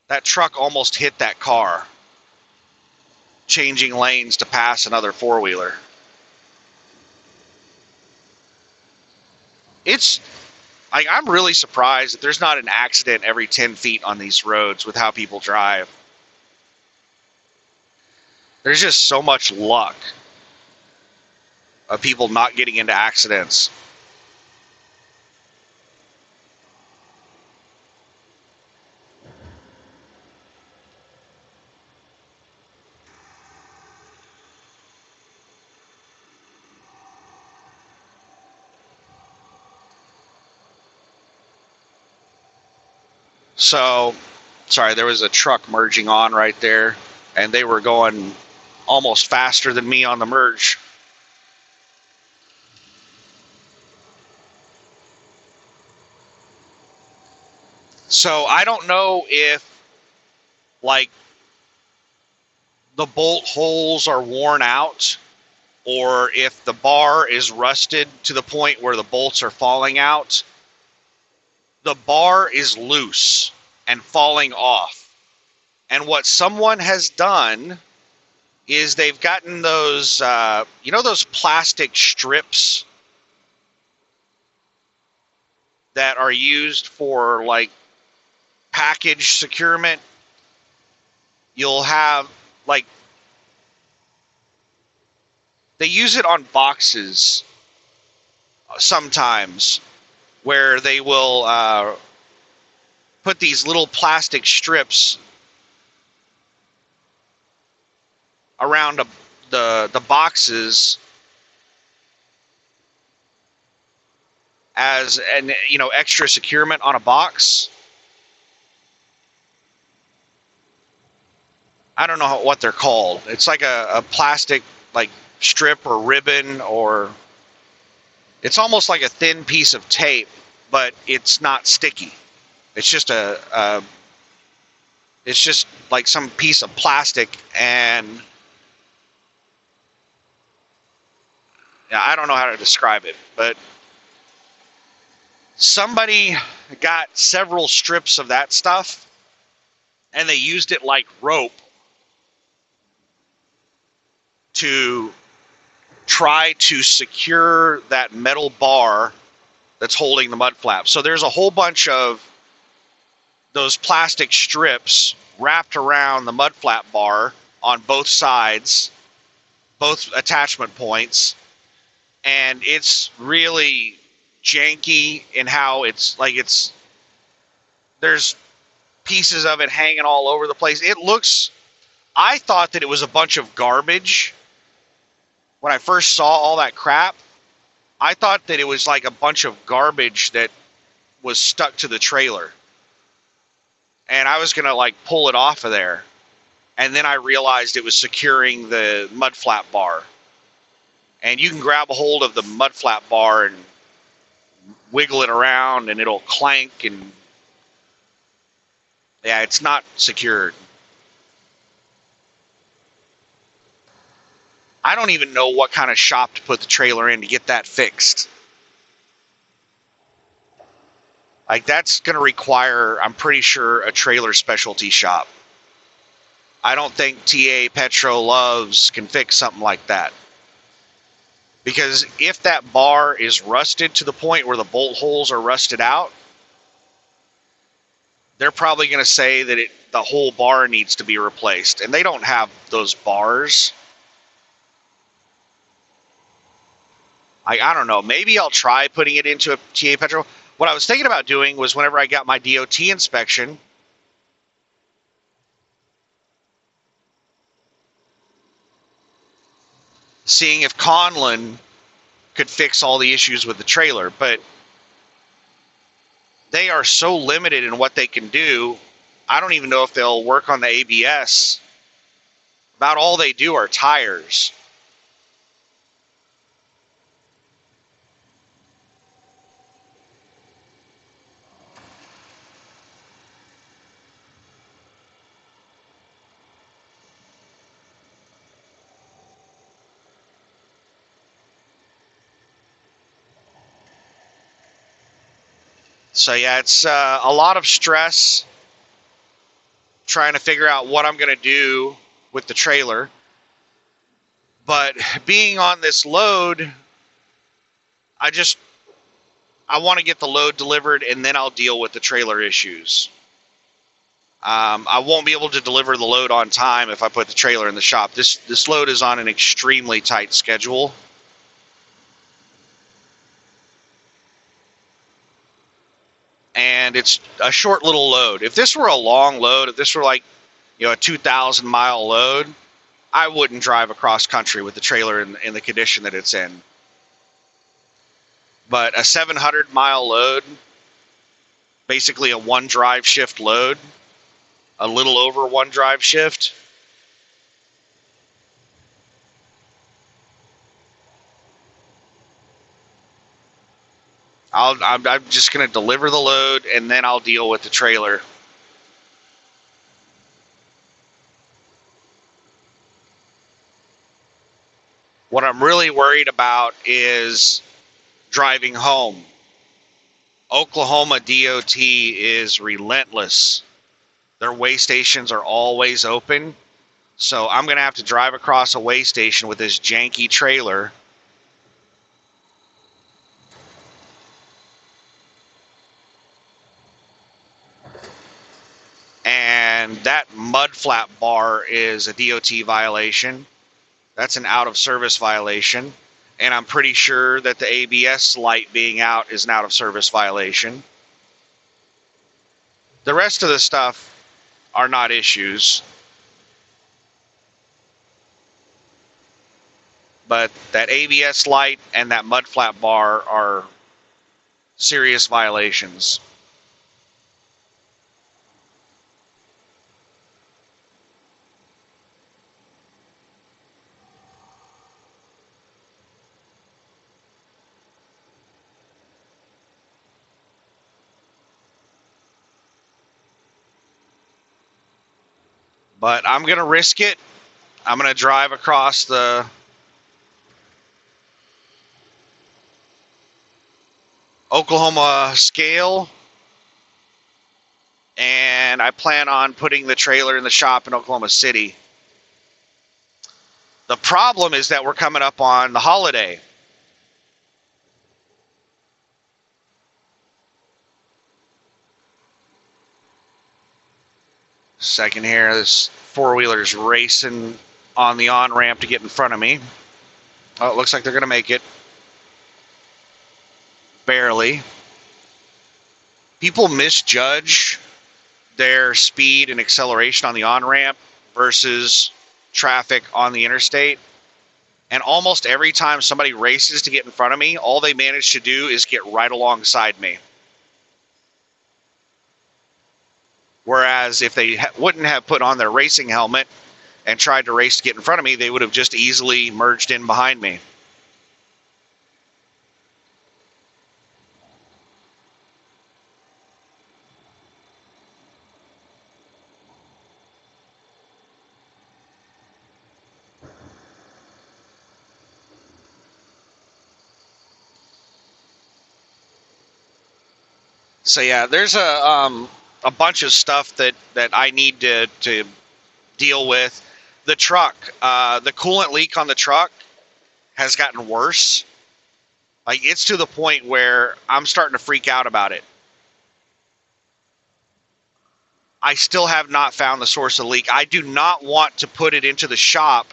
That truck almost hit that car, changing lanes to pass another four-wheeler. It's like, I'm really surprised that there's not an accident every 10 feet on these roads with how people drive. There's just so much luck of people not getting into accidents. So, sorry, there was a truck merging on right there, and they were going almost faster than me on the merge. So I don't know if, like, the bolt holes are worn out, or if the bar is rusted to the point where the bolts are falling out. The bar is loose and falling off. And what someone has done is they've gotten those, those plastic strips that are used for, like, package securement. You'll have, like, they use it on boxes sometimes, where they will put these little plastic strips around the boxes as an extra securement on a box. I don't know what they're called. It's like a plastic, like, strip or ribbon, or it's almost like a thin piece of tape, but it's not sticky. It's just it's just like some piece of plastic, and yeah, I don't know how to describe it, but somebody got several strips of that stuff and they used it like rope to try to secure that metal bar that's holding the mud flap. So there's a whole bunch of those plastic strips wrapped around the mud flap bar on both sides, both attachment points, and it's really janky in how there's pieces of it hanging all over the place. I thought that it was a bunch of garbage when I first saw all that crap. I thought that it was like a bunch of garbage that was stuck to the trailer, and I was gonna like pull it off of there, and then I realized it was securing the mud flap bar. And you can grab a hold of the mud flap bar and wiggle it around and it'll clank, and yeah, it's not secured. I don't even know what kind of shop to put the trailer in to get that fixed. Like, that's going to require, I'm pretty sure, a trailer specialty shop. I don't think TA Petro Loves can fix something like that. Because if that bar is rusted to the point where the bolt holes are rusted out, they're probably going to say that the whole bar needs to be replaced. And they don't have those bars. I don't know. Maybe I'll try putting it into a TA Petro. What I was thinking about doing was, whenever I got my DOT inspection, seeing if Conlon could fix all the issues with the trailer. But they are so limited in what they can do. I don't even know if they'll work on the ABS. About all they do are tires. So yeah, it's a lot of stress trying to figure out what I'm going to do with the trailer. But being on this load, I want to get the load delivered, and then I'll deal with the trailer issues. I won't be able to deliver the load on time if I put the trailer in the shop. This load is on an extremely tight schedule. And it's a short little load. If this were a long load, if this were like, a 2,000-mile load, I wouldn't drive across country with the trailer in the condition that it's in. But a 700-mile load, basically a one drive shift load, a little over one drive shift, I'm just going to deliver the load, and then I'll deal with the trailer. What I'm really worried about is driving home. Oklahoma DOT is relentless. Their weigh stations are always open. So I'm going to have to drive across a weigh station with this janky trailer. And that mud flap bar is a DOT violation. That's an out of service violation. And I'm pretty sure that the ABS light being out is an out of service violation. The rest of the stuff are not issues. But that ABS light and that mud flap bar are serious violations. But I'm going to risk it. I'm going to drive across the Oklahoma scale, and I plan on putting the trailer in the shop in Oklahoma City. The problem is that we're coming up on the holiday. Second here, this four-wheeler's racing on the on-ramp to get in front of me. Oh, it looks like they're going to make it. Barely. People misjudge their speed and acceleration on the on-ramp versus traffic on the interstate. And almost every time somebody races to get in front of me, all they manage to do is get right alongside me. Whereas if they wouldn't have put on their racing helmet and tried to race to get in front of me, they would have just easily merged in behind me. So yeah, there's a bunch of stuff that I need to deal with. The truck, the coolant leak on the truck has gotten worse. Like, it's to the point where I'm starting to freak out about it. I still have not found the source of the leak. I do not want to put it into the shop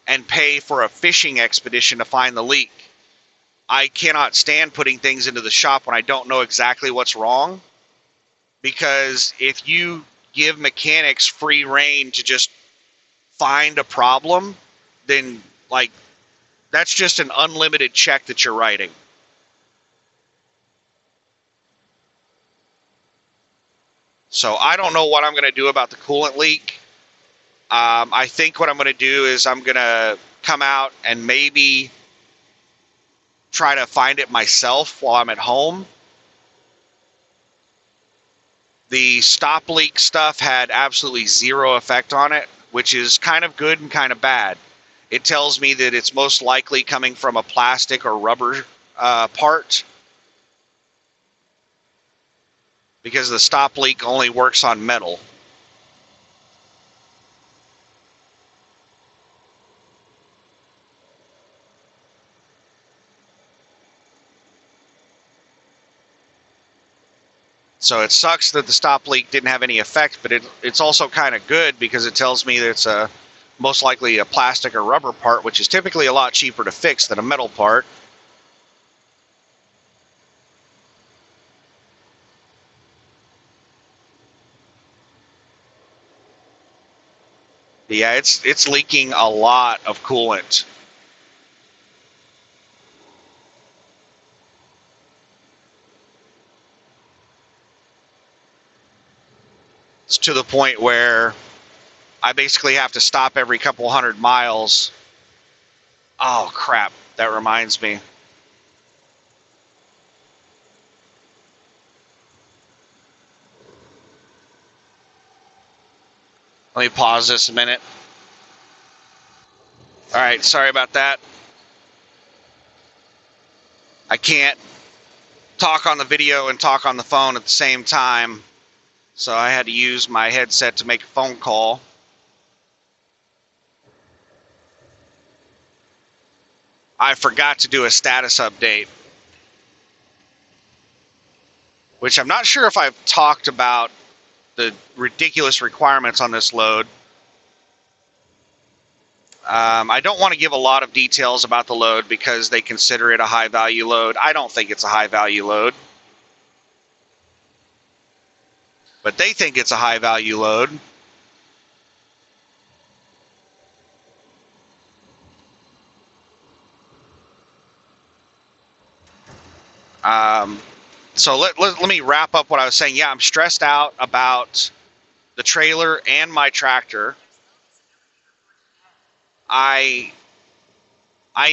and pay for a fishing expedition to find the leak. I cannot stand putting things into the shop when I don't know exactly what's wrong. Because if you give mechanics free rein to just find a problem, then, like, that's just an unlimited check that you're writing. So I don't know what I'm going to do about the coolant leak. I think what I'm going to do is I'm going to come out and maybe try to find it myself while I'm at home. The stop leak stuff had absolutely zero effect on it, which is kind of good and kind of bad. It tells me that it's most likely coming from a plastic or rubber part, because the stop leak only works on metal. So it sucks that the stop leak didn't have any effect, but it's also kind of good because it tells me that it's most likely a plastic or rubber part, which is typically a lot cheaper to fix than a metal part. Yeah, it's leaking a lot of coolant. It's to the point where I basically have to stop every couple 100 miles. Oh, crap. That reminds me. Let me pause this a minute. All right, sorry about that. I can't talk on the video and talk on the phone at the same time, so I had to use my headset to make a phone call. I forgot to do a status update, which I'm not sure if I've talked about the ridiculous requirements on this load. I don't want to give a lot of details about the load because they consider it a high value load. I don't think it's a high value load, but they think it's a high value load. So let me wrap up what I was saying. Yeah, I'm stressed out about the trailer and my tractor. I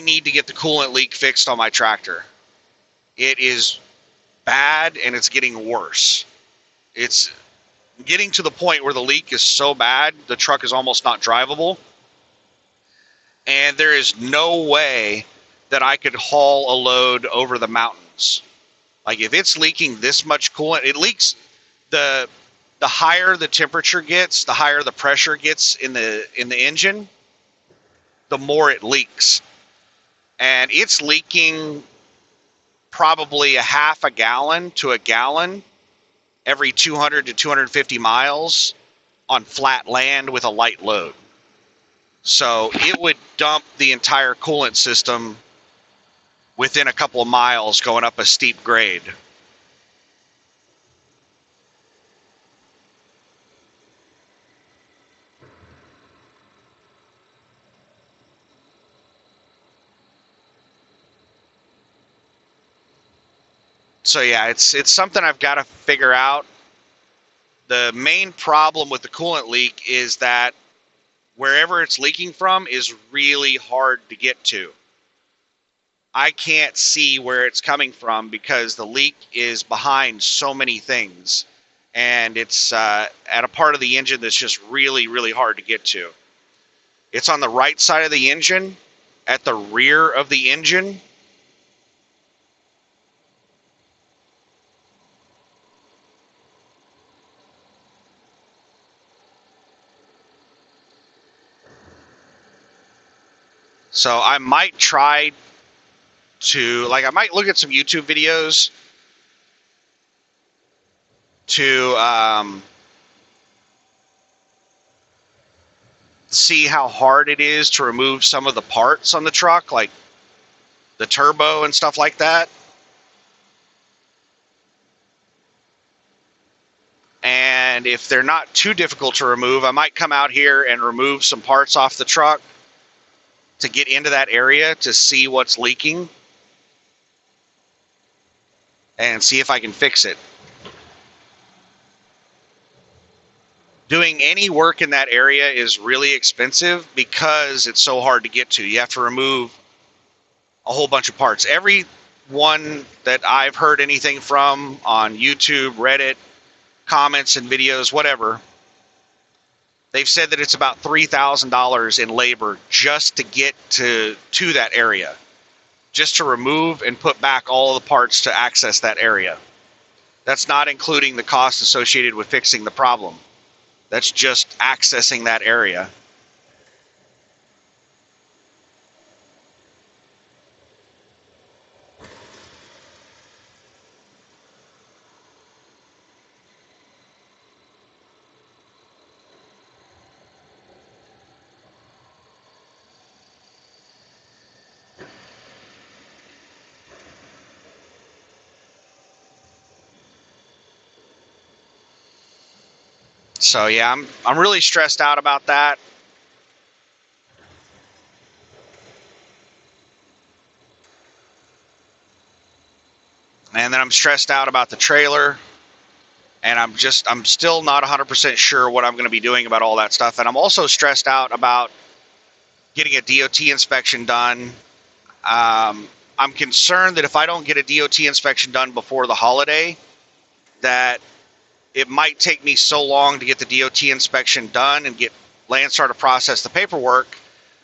need to get the coolant leak fixed on my tractor. It is bad and it's getting worse. It's getting to the point where the leak is so bad, the truck is almost not drivable. And there is no way that I could haul a load over the mountains. Like if it's leaking this much coolant, it leaks. The higher the temperature gets, the higher the pressure gets in the engine, the more it leaks. And it's leaking probably a half a gallon to a gallon every 200 to 250 miles on flat land with a light load. So it would dump the entire coolant system within a couple of miles going up a steep grade. So yeah, it's something I've got to figure out. The main problem with the coolant leak is that wherever it's leaking from is really hard to get to. I can't see where it's coming from because the leak is behind so many things. And it's at a part of the engine that's just really, really hard to get to. It's on the right side of the engine, at the rear of the engine. So I might try to, I might look at some YouTube videos to see how hard it is to remove some of the parts on the truck, like the turbo and stuff like that. And if they're not too difficult to remove, I might come out here and remove some parts off the truck to get into that area to see what's leaking and see if I can fix it. Doing any work in that area is really expensive because it's so hard to get to. You have to remove a whole bunch of parts. Every one that I've heard anything from on YouTube, Reddit, comments and videos, whatever, they've said that it's about $3,000 in labor just to get to that area, just to remove and put back all the parts to access that area. That's not including the cost associated with fixing the problem. That's just accessing that area. So yeah, I'm really stressed out about that. And then I'm stressed out about the trailer. And I'm still not 100% sure what I'm going to be doing about all that stuff. And I'm also stressed out about getting a DOT inspection done. I'm concerned that if I don't get a DOT inspection done before the holiday, that it might take me so long to get the DOT inspection done and get Landstar to process the paperwork,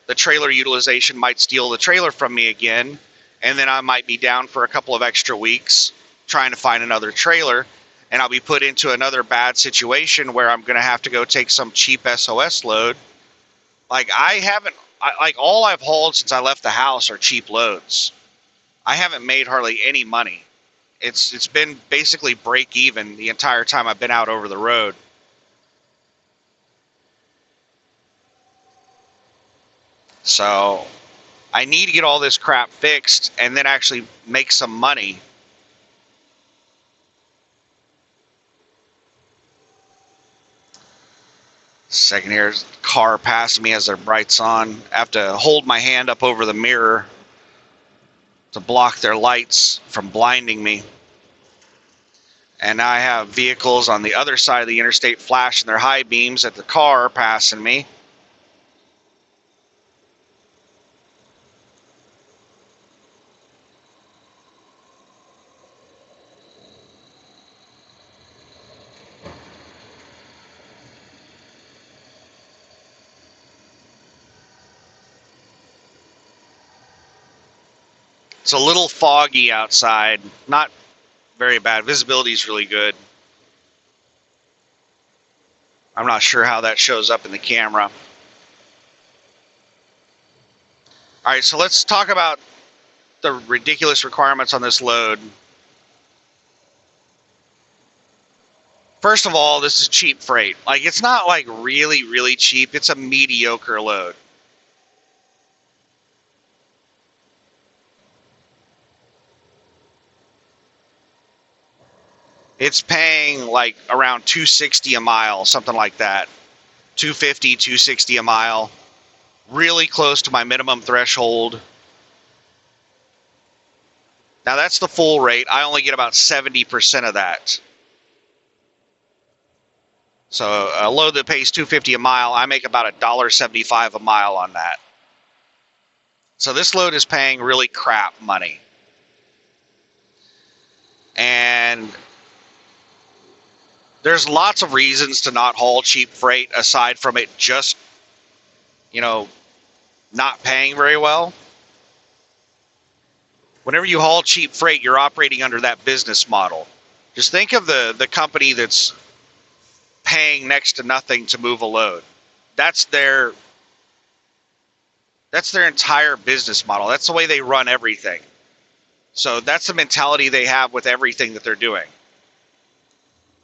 the trailer utilization might steal the trailer from me again, and then I might be down for a couple of extra weeks trying to find another trailer, and I'll be put into another bad situation where I'm going to have to go take some cheap SOS load. Like all I've hauled since I left the house are cheap loads. I haven't made hardly any money. It's been basically break even the entire time I've been out over the road. So I need to get all this crap fixed and then actually make some money. Second here, car passing me as their brights on. I have to hold my hand up over the mirror to block their lights from blinding me. And now I have vehicles on the other side of the interstate flashing their high beams at the car passing me. It's a little foggy outside, not very bad. Visibility is really good. I'm not sure how that shows up in the camera. All right, so let's talk about the ridiculous requirements on this load. First of all, this is cheap freight. Like, it's not like really, really cheap. It's a mediocre load. It's paying like around $260 a mile, something like that. $250, $260 a mile. Really close to my minimum threshold. Now that's the full rate. I only get about 70% of that. So a load that pays $250 a mile, I make about $1.75 a mile on that. So this load is paying really crap money. And there's lots of reasons to not haul cheap freight aside from it just, not paying very well. Whenever you haul cheap freight, you're operating under that business model. Just think of the company that's paying next to nothing to move a load. That's their entire business model. That's the way they run everything. So that's the mentality they have with everything that they're doing.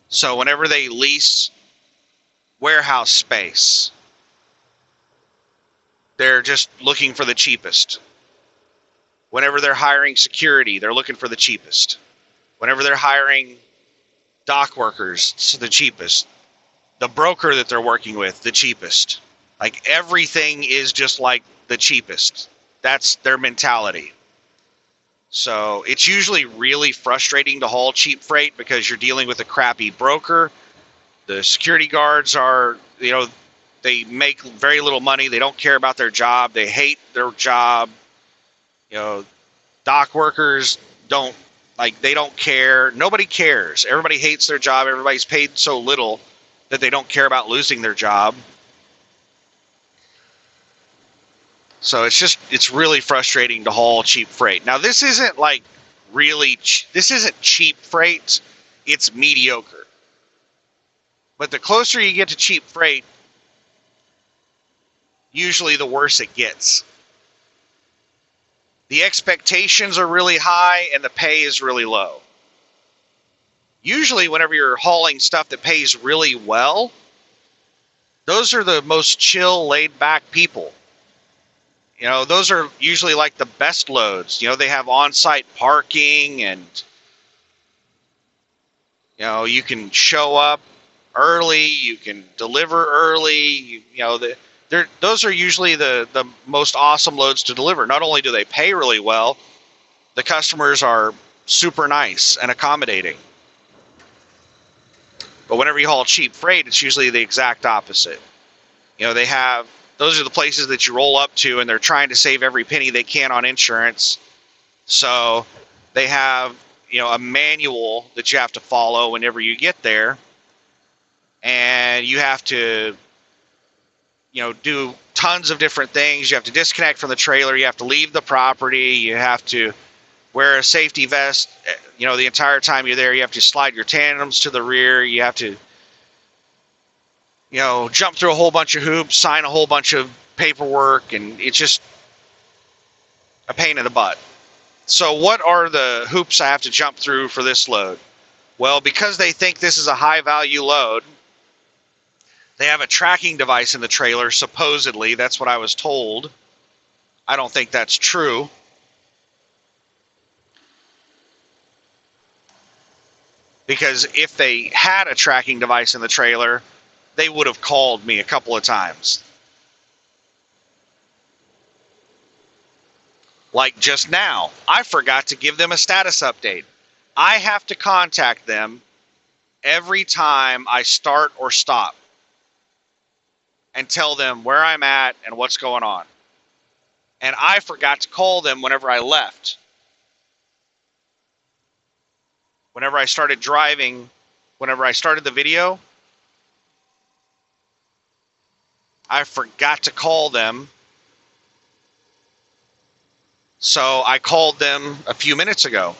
So whenever they lease warehouse space, they're just looking for the cheapest. Whenever they're hiring security, they're looking for the cheapest. Whenever they're hiring dock workers, it's the cheapest. The broker that they're working with, the cheapest. Like, everything is just like the cheapest. That's their mentality. So it's usually really frustrating to haul cheap freight because you're dealing with a crappy broker. The security guards are, they make very little money. They don't care about their job. They hate their job. Dock workers they don't care. Nobody cares. Everybody hates their job. Everybody's paid so little that they don't care about losing their job. So it's really frustrating to haul cheap freight. Now, this isn't like this isn't cheap freight. It's mediocre. But the closer you get to cheap freight, usually the worse it gets. The expectations are really high and the pay is really low. Usually whenever you're hauling stuff that pays really well, those are the most chill, laid-back people. Those are usually like the best loads. They have on-site parking and, you can show up early, you can deliver early. Those are usually the most awesome loads to deliver. Not only do they pay really well, the customers are super nice and accommodating. But whenever you haul cheap freight, it's usually the exact opposite. Those are the places that you roll up to, and they're trying to save every penny they can on insurance. So they have, a manual that you have to follow whenever you get there. And you have to, do tons of different things. You have to disconnect from the trailer. You have to leave the property. You have to wear a safety vest, the entire time you're there. You have to slide your tandems to the rear. You have to jump through a whole bunch of hoops, sign a whole bunch of paperwork, and it's just a pain in the butt. So what are the hoops I have to jump through for this load? Well, because they think this is a high-value load, they have a tracking device in the trailer, supposedly. That's what I was told. I don't think that's true. Because if they had a tracking device in the trailer, they would have called me a couple of times. Like just now, I forgot to give them a status update. I have to contact them every time I start or stop and tell them where I'm at and what's going on. And I forgot to call them whenever I left. Whenever I started driving, whenever I started the video, I forgot to call them. So I called them a few minutes ago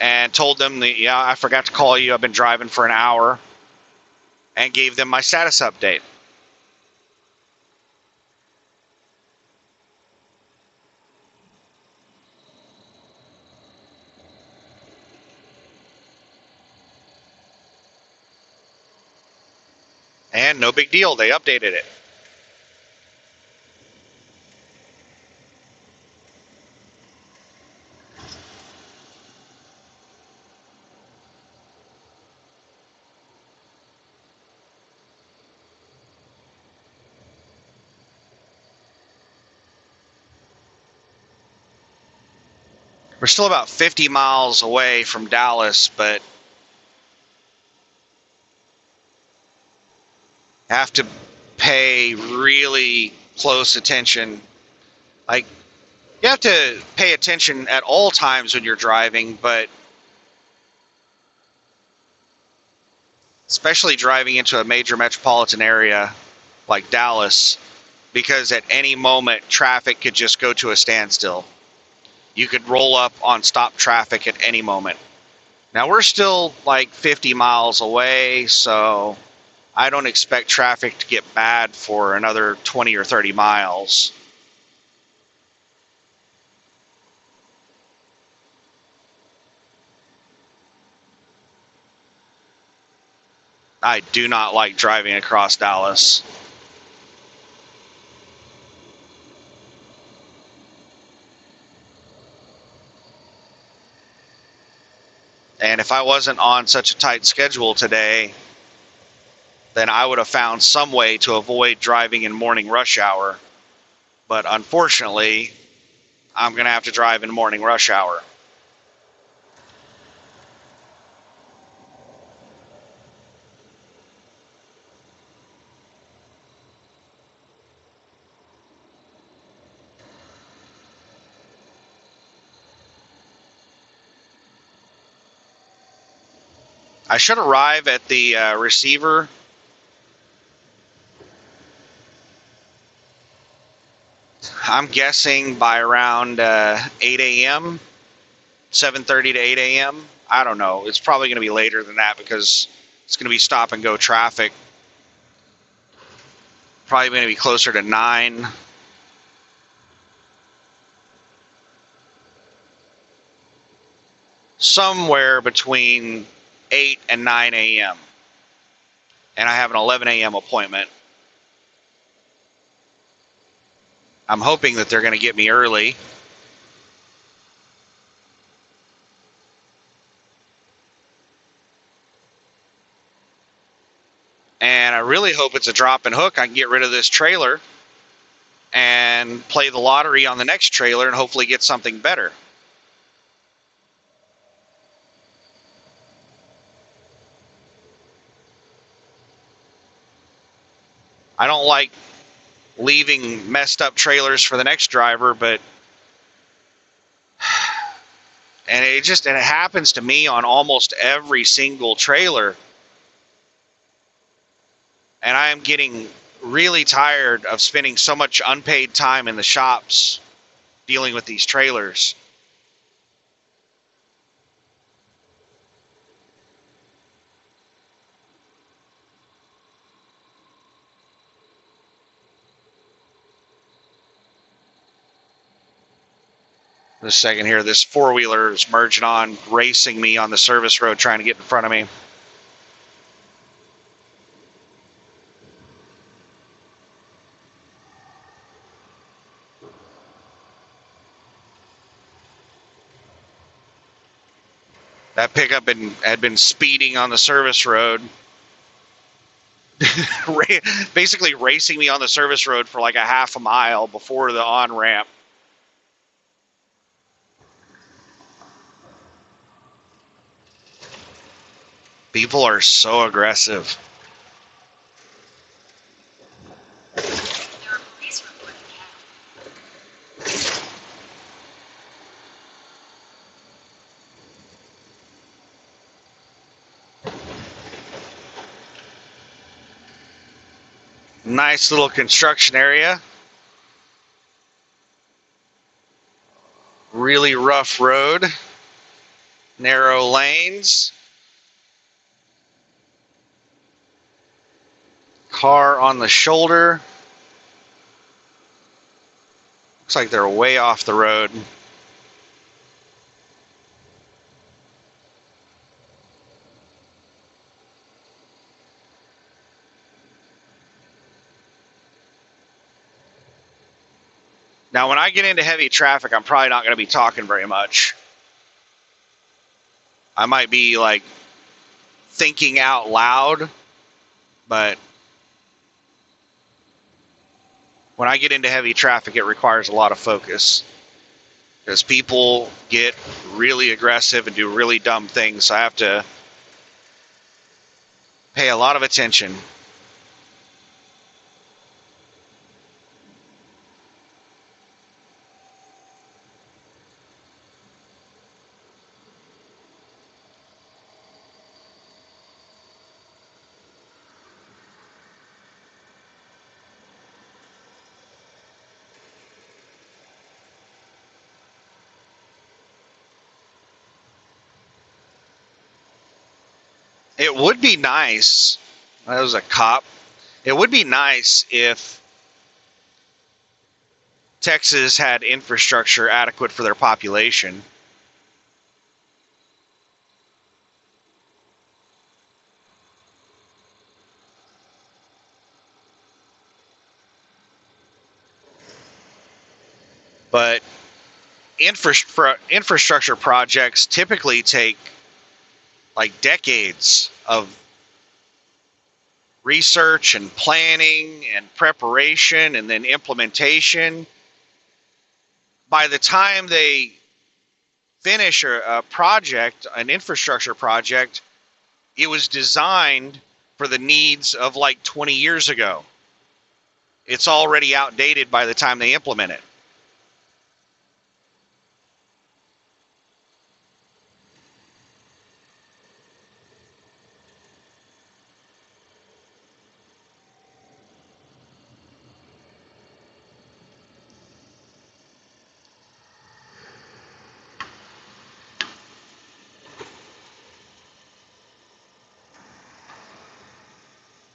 and told them that, yeah, I forgot to call you. I've been driving for an hour, and gave them my status update. And no big deal. They updated it. We're still about 50 miles away from Dallas, but have to pay really close attention. Like, you have to pay attention at all times when you're driving, but especially driving into a major metropolitan area like Dallas, because at any moment traffic could just go to a standstill. You could roll up on stop traffic at any moment. Now we're still like 50 miles away, so I don't expect traffic to get bad for another 20 or 30 miles. I do not like driving across Dallas. And if I wasn't on such a tight schedule today, then I would have found some way to avoid driving in morning rush hour. But unfortunately, I'm going to have to drive in morning rush hour. I should arrive at the receiver I'm guessing by around 8 a.m., 7:30 to 8 a.m. I don't know. It's probably going to be later than that because it's going to be stop and go traffic. Probably going to be closer to 9. Somewhere between 8 and 9 a.m. And I have an 11 a.m. appointment. I'm hoping that they're going to get me early. And I really hope it's a drop and hook. I can get rid of this trailer and play the lottery on the next trailer and hopefully get something better. I don't like leaving messed up trailers for the next driver, but and it happens to me on almost every single trailer. And I am getting really tired of spending so much unpaid time in the shops dealing with these trailers. In a second here, this four-wheeler is merging on, racing me on the service road, trying to get in front of me. pickup had been speeding on the service road, basically racing me on the service road for like a half a mile before the on-ramp. People are so aggressive. Nice little construction area. Really rough road. Narrow lanes. Car on the shoulder. Looks like they're way off the road. Now, when I get into heavy traffic, I'm probably not going to be talking very much. I might be like thinking out loud, but when I get into heavy traffic, it requires a lot of focus because people get really aggressive and do really dumb things. So I have to pay a lot of attention. It would be nice. That was a cop. It would be nice if Texas had infrastructure adequate for their population. But infrastructure projects typically take like decades of research and planning and preparation and then implementation. By the time they finish a project, an infrastructure project, it was designed for the needs of like 20 years ago. It's already outdated by the time they implement it.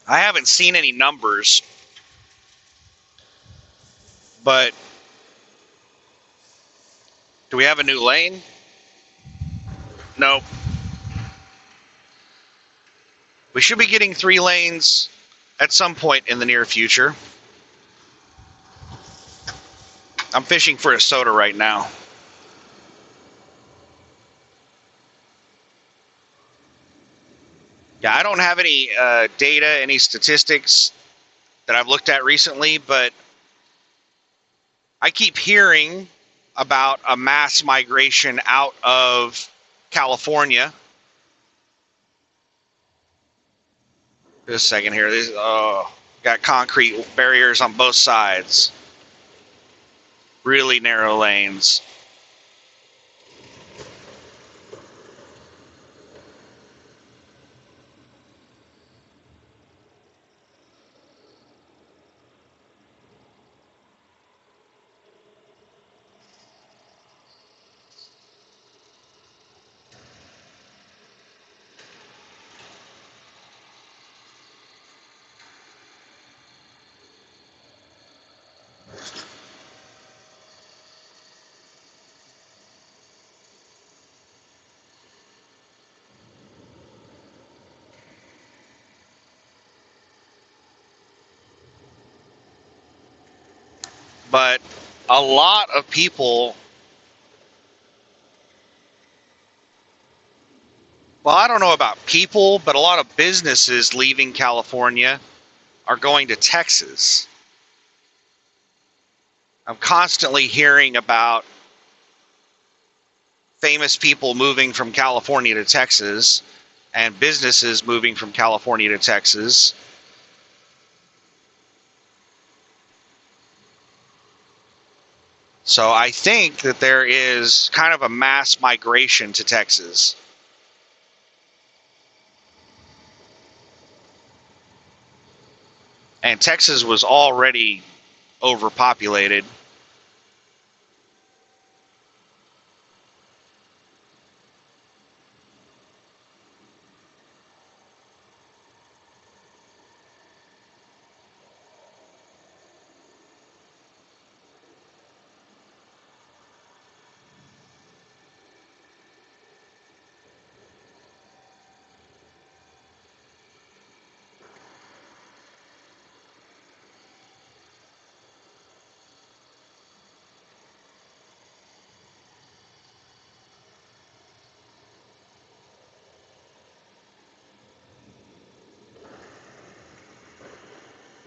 I haven't seen any numbers, but do we have a new lane? Nope. We should be getting 3 lanes at some point in the near future. I'm fishing for a soda right now. Yeah, I don't have any data, any statistics that I've looked at recently, but I keep hearing about a mass migration out of California. Just a second here. This got concrete barriers on both sides. Really narrow lanes. But a lot of people Well, I don't know about people, but a lot of businesses leaving California are going to Texas. I'm constantly hearing about famous people moving from California to Texas and businesses moving from California to Texas. So I think that there is kind of a mass migration to Texas. And Texas was already overpopulated.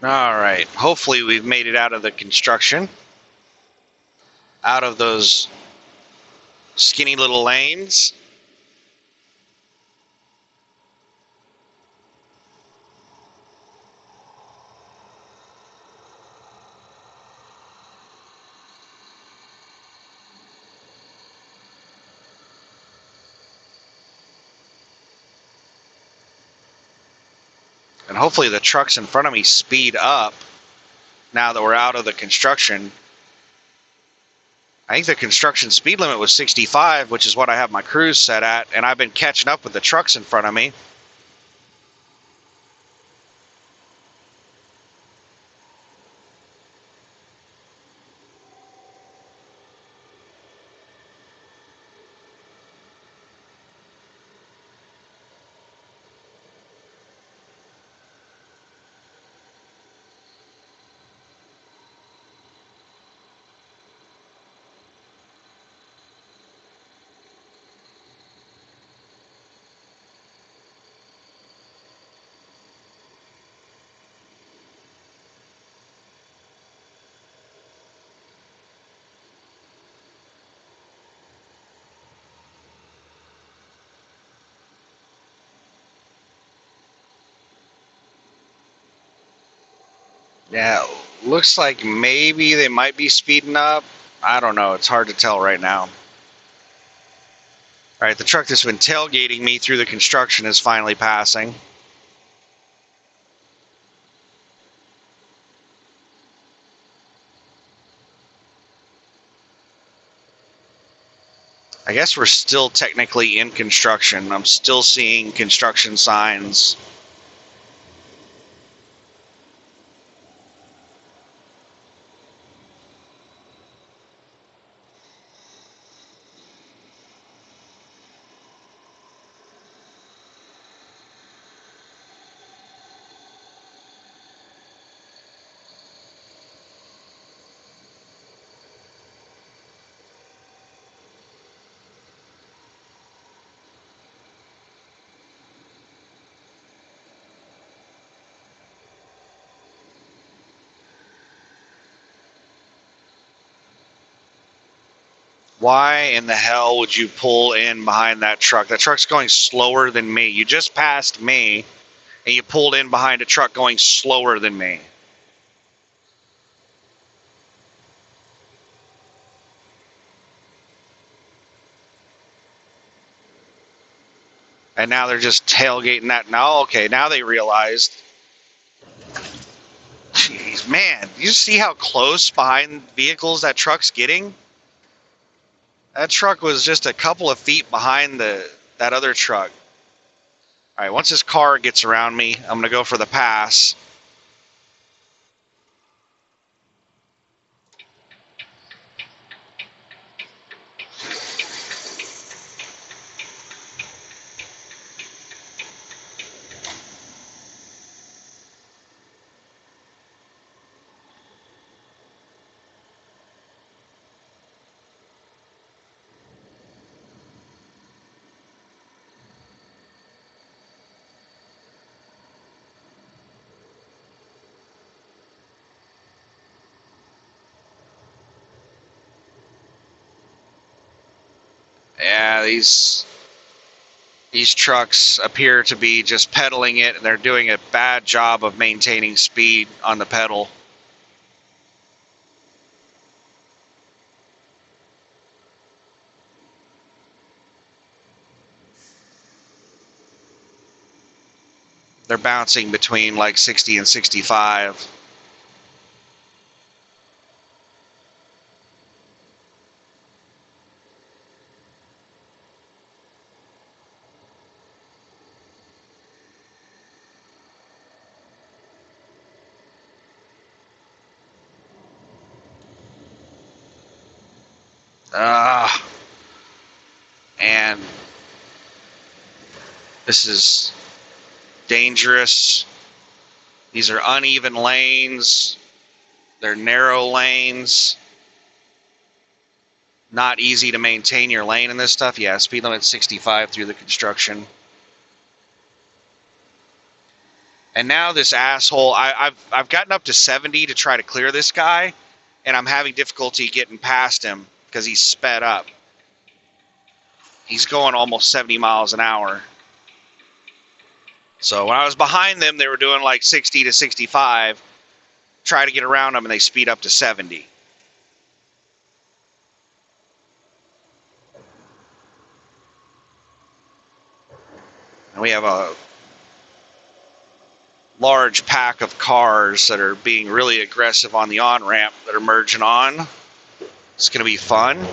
All right. Hopefully we've made it out of the construction, out of those skinny little lanes. And hopefully the trucks in front of me speed up now that we're out of the construction. I think the construction speed limit was 65, which is what I have my cruise set at, and I've been catching up with the trucks in front of me. Yeah, looks like maybe they might be speeding up. I don't know. It's hard to tell right now. All right, the truck that's been tailgating me through the construction is finally passing. I guess we're still technically in construction. I'm still seeing construction signs. Why in the hell would you pull in behind that truck? That truck's going slower than me. You just passed me, and you pulled in behind a truck going slower than me. And now they're just tailgating that. Now, okay, now they realized. Jeez, man, you see how close behind vehicles that truck's getting? That truck was just a couple of feet behind that other truck. All right, once this car gets around me, I'm going to go for the pass. these trucks appear to be just pedaling it, and they're doing a bad job of maintaining speed on the pedal. They're bouncing between like 60 and 65. And this is dangerous. These are uneven lanes. They're narrow lanes. Not easy to maintain your lane in this stuff. Yeah, speed limit 65 through the construction. And now this asshole, I've gotten up to 70 to try to clear this guy, and I'm having difficulty getting past him because he's sped up. He's going almost 70 miles an hour. So when I was behind them, they were doing like 60 to 65. Try to get around them, and they speed up to 70. And we have a large pack of cars that are being really aggressive on the on-ramp that are merging on. It's going to be fun.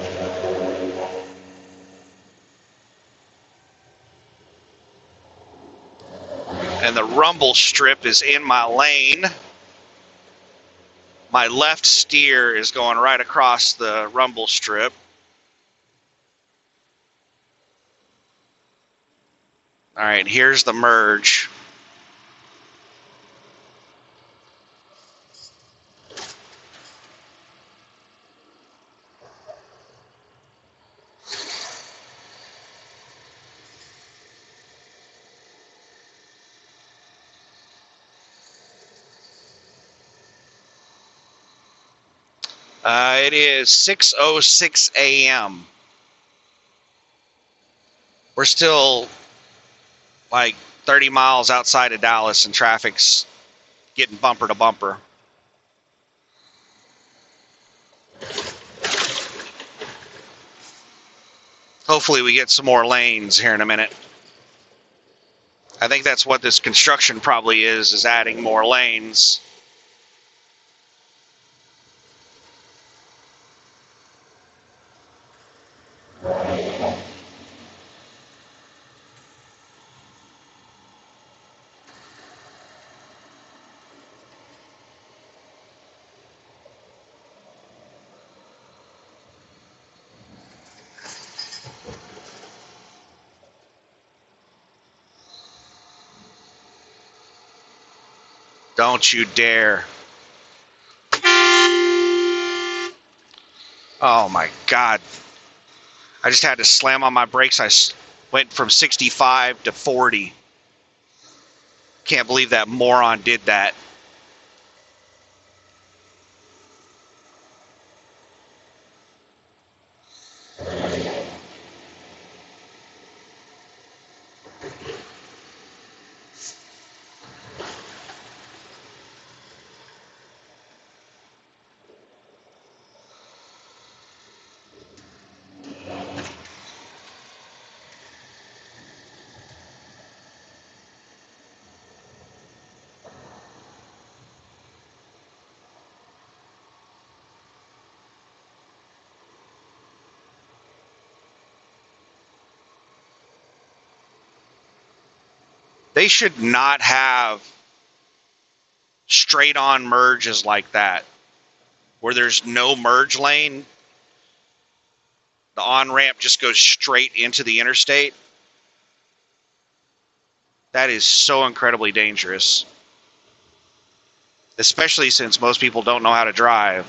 And the rumble strip is in my lane. My left steer is going right across the rumble strip. All right, here's the merge. It is 6:06 a.m. We're still like 30 miles outside of Dallas, and traffic's getting bumper to bumper. Hopefully we get some more lanes here in a minute. I think that's what this construction probably is adding more lanes. Don't you dare. Oh my God. I just had to slam on my brakes. I went from 65 to 40. Can't believe that moron did that. They should not have straight on merges like that, where there's no merge lane. The on-ramp just goes straight into the interstate. That is so incredibly dangerous. Especially since most people don't know how to drive.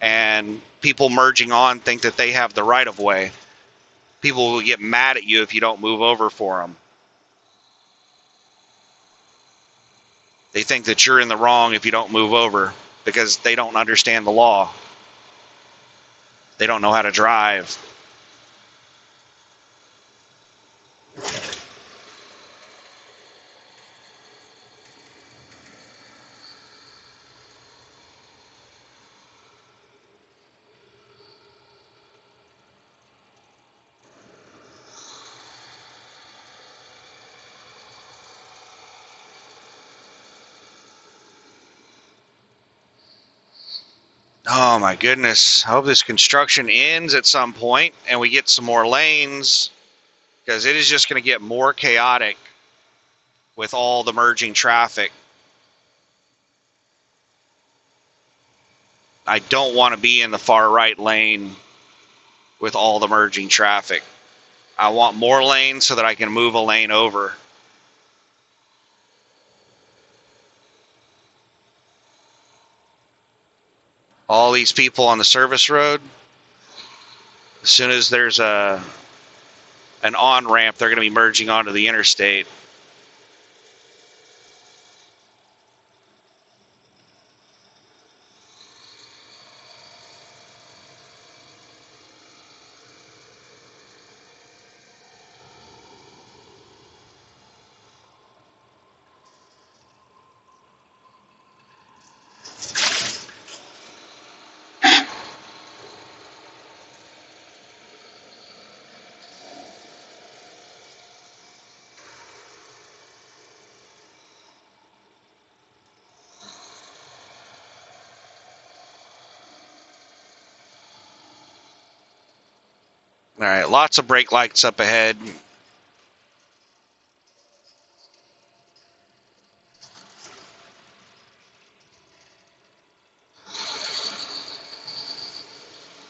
And people merging on think that they have the right of way. People will get mad at you if you don't move over for them. They think that you're in the wrong if you don't move over because they don't understand the law. They don't know how to drive. Oh my goodness. I hope this construction ends at some point and we get some more lanes, because it is just going to get more chaotic with all the merging traffic. I don't want to be in the far right lane with all the merging traffic. I want more lanes so that I can move a lane over. All these people on the service road, as soon as there's an on-ramp, they're going to be merging onto the interstate. All right, lots of brake lights up ahead.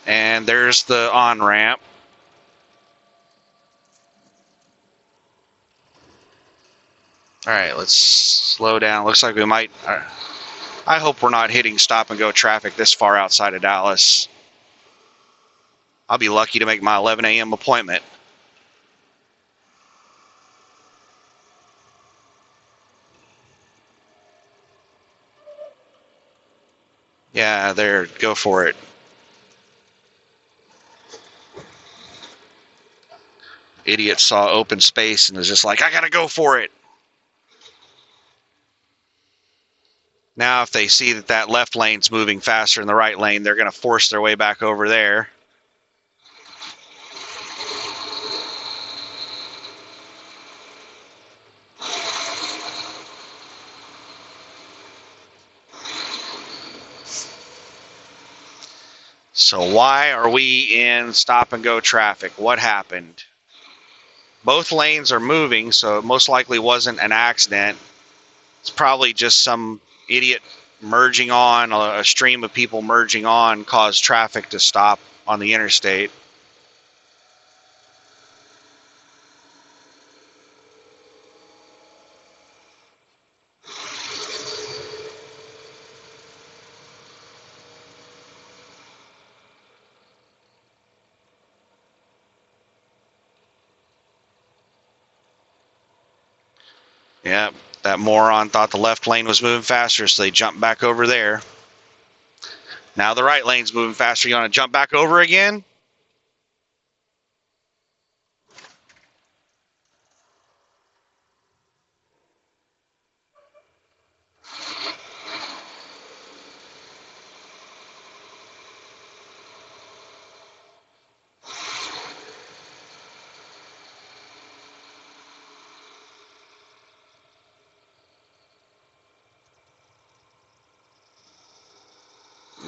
And there's the on-ramp. All right, let's slow down. Looks like we might. I hope we're not hitting stop and go traffic this far outside of Dallas. I'll be lucky to make my 11 a.m. appointment. Yeah, there, go for it. Idiot saw open space and was just like, I gotta go for it. Now, if they see that that left lane's moving faster than the right lane, they're gonna force their way back over there. So why are we in stop and go traffic? What happened? Both lanes are moving, so it most likely wasn't an accident. It's probably just some idiot merging on, a stream of people merging on caused traffic to stop on the interstate. Yeah, that moron thought the left lane was moving faster, so they jumped back over there. Now the right lane's moving faster. You want to jump back over again?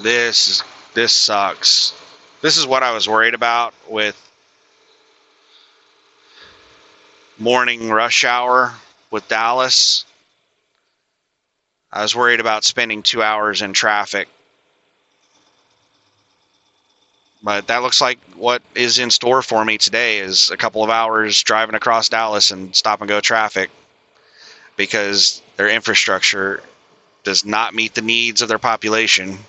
This sucks. This is what I was worried about with morning rush hour with Dallas. I was worried about spending 2 hours in traffic. But that looks like what is in store for me today is a couple of hours driving across Dallas and stop and go traffic, because their infrastructure does not meet the needs of their population.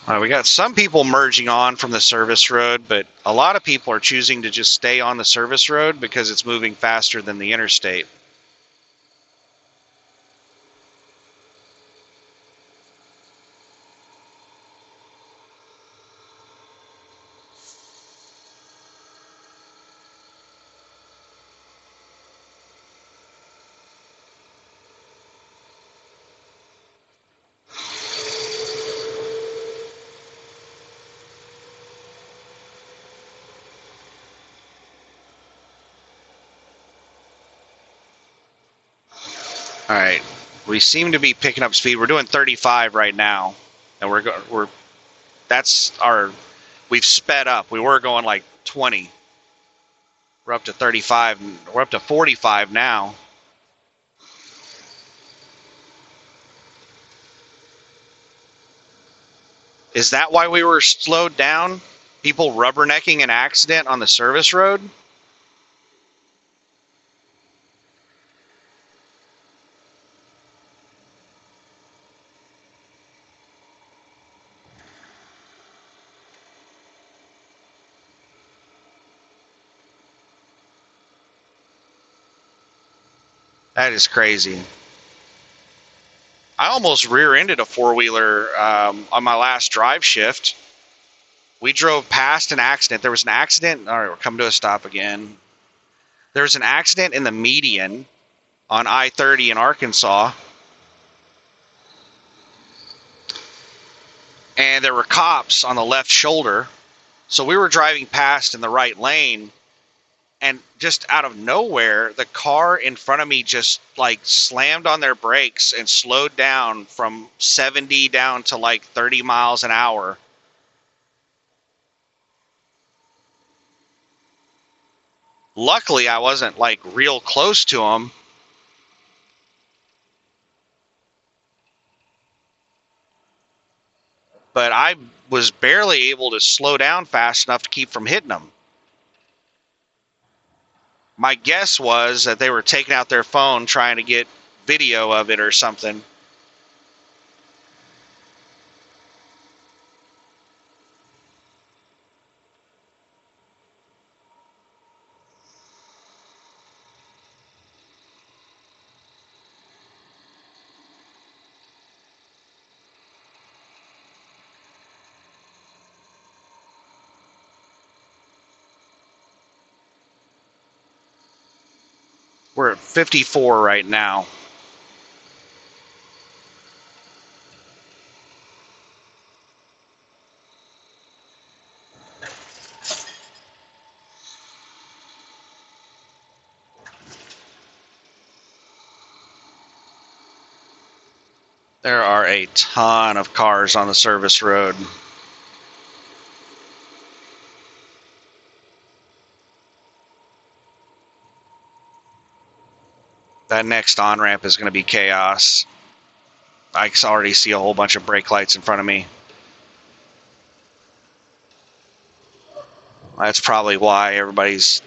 We got some people merging on from the service road, but a lot of people are choosing to just stay on the service road because it's moving faster than the interstate. All right, we seem to be picking up speed. We're doing 35 right now, and we've sped up. We were going like 20. We're up to 35. We're up to 45 now. Is that why we were slowed down? People rubbernecking an accident on the service road? That is crazy. I almost rear-ended a four-wheeler on my last drive shift. We drove past an accident. There was an accident. All right, we're coming to a stop again. There was an accident in the median on I-30 in Arkansas. And there were cops on the left shoulder. So we were driving past in the right lane. And just out of nowhere, the car in front of me just like slammed on their brakes and slowed down from 70 down to like 30 miles an hour. Luckily, I wasn't like real close to them. But I was barely able to slow down fast enough to keep from hitting them. My guess was that they were taking out their phone trying to get video of it or something. We're at 54 right now. There are a ton of cars on the service road. That next on-ramp is going to be chaos. I can already see a whole bunch of brake lights in front of me. That's probably why everybody's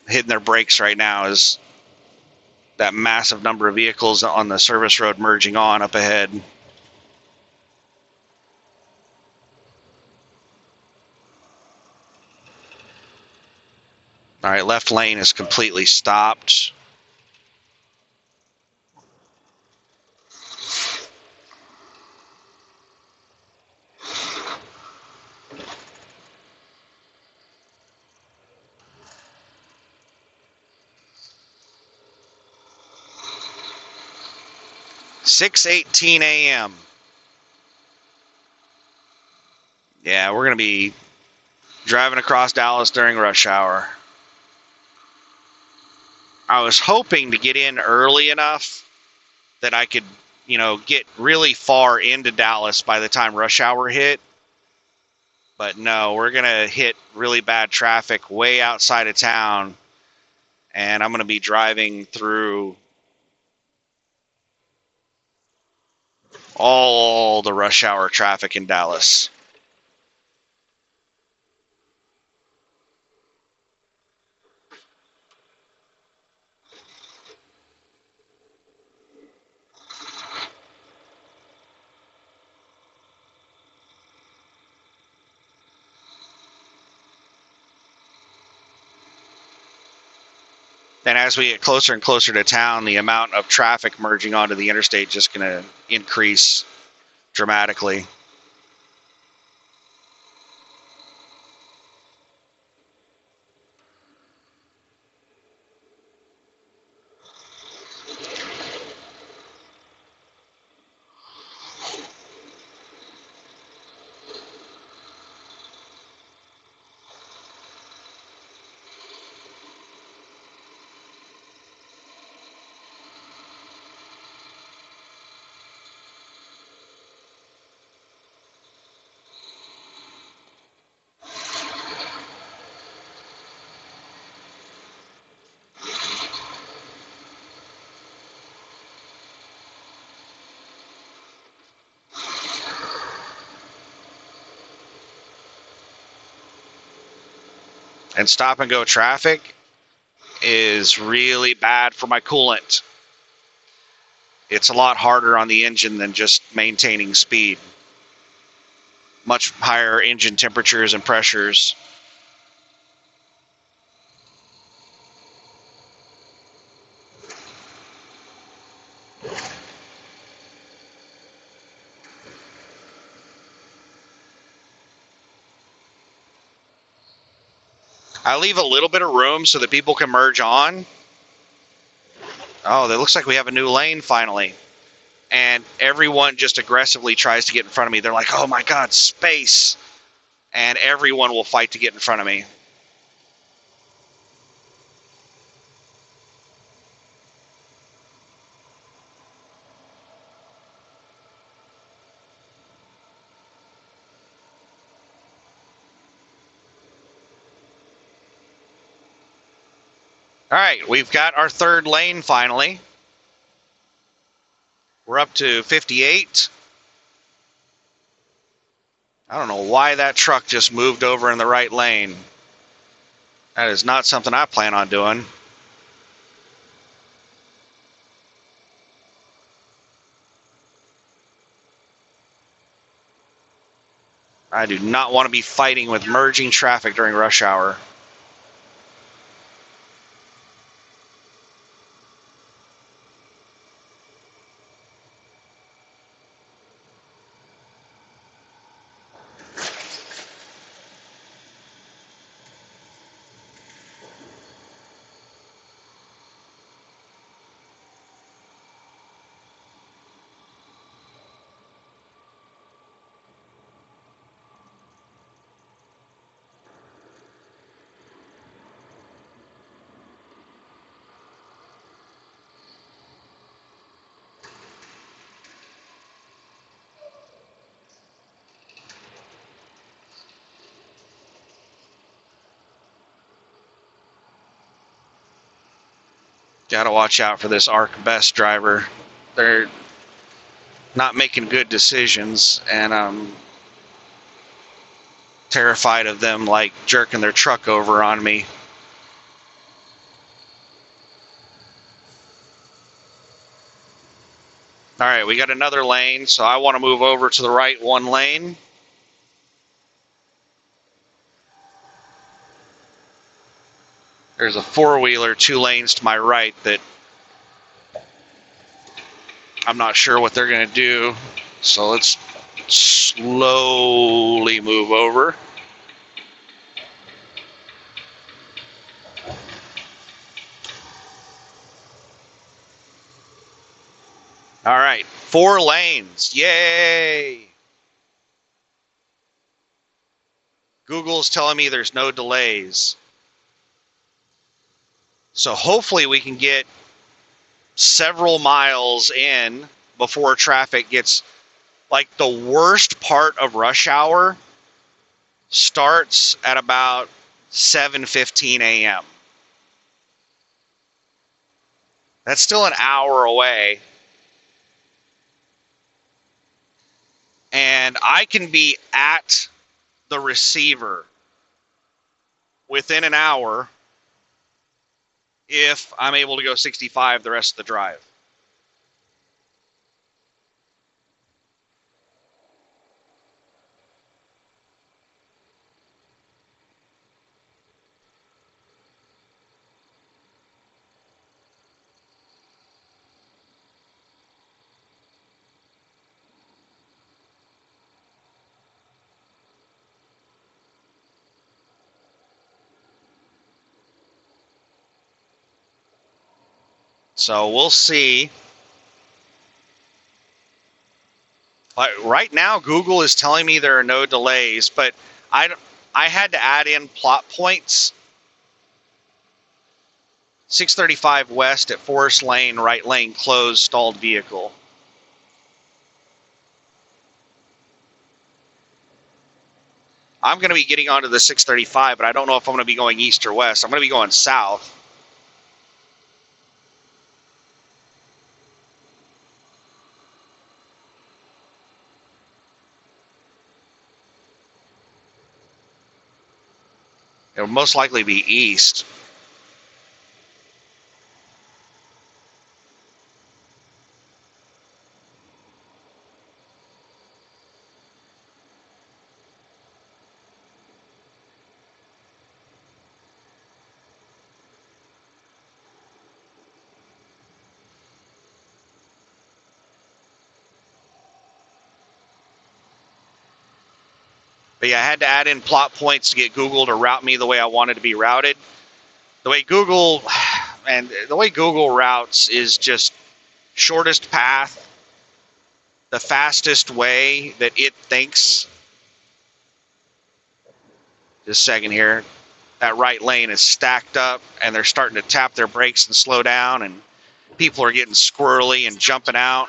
hitting their brakes right now, is that massive number of vehicles on the service road merging on up ahead. All right, left lane is completely stopped. (6:18 a.m.) Yeah, we're going to be driving across Dallas during rush hour. I was hoping to get in early enough that I could, get really far into Dallas by the time rush hour hit. But no, we're going to hit really bad traffic way outside of town. And I'm going to be driving through all the rush hour traffic in Dallas. And as we get closer and closer to town, the amount of traffic merging onto the interstate is just going to increase dramatically. And stop and go traffic is really bad for my coolant. It's a lot harder on the engine than just maintaining speed. Much higher engine temperatures and pressures. I leave a little bit of room so that people can merge on. Oh, it looks like we have a new lane finally. And everyone just aggressively tries to get in front of me. They're like, oh my God, space. And everyone will fight to get in front of me. All right, we've got our third lane finally. We're up to 58. I don't know why that truck just moved over in the right lane. That is not something I plan on doing. I do not want to be fighting with merging traffic during rush hour. Got to watch out for this ArcBest driver. They're not making good decisions, and I'm terrified of them like jerking their truck over on me. All right, we got another lane, so I want to move over to the right one lane. There's a four-wheeler 2 lanes to my right that I'm not sure what they're going to do. So let's slowly move over. All right, 4 lanes. Yay! Google's telling me there's no delays. So hopefully we can get several miles in before traffic gets, like, the worst part of rush hour starts at about 7:15 a.m. That's still an hour away. And I can be at the receiver within an hour if I'm able to go 65 the rest of the drive. So we'll see. Right now, Google is telling me there are no delays, but I had to add in plot points. 635 west at Forest Lane, right lane closed, stalled vehicle. I'm going to be getting onto the 635, but I don't know if I'm going to be going east or west. I'm going to be going south. It'll most likely be east. But yeah, I had to add in plot points to get Google to route me the way I wanted to be routed. The way Google routes is just shortest path, the fastest way that it thinks. Just a second here. That right lane is stacked up and they're starting to tap their brakes and slow down, and people are getting squirrely and jumping out.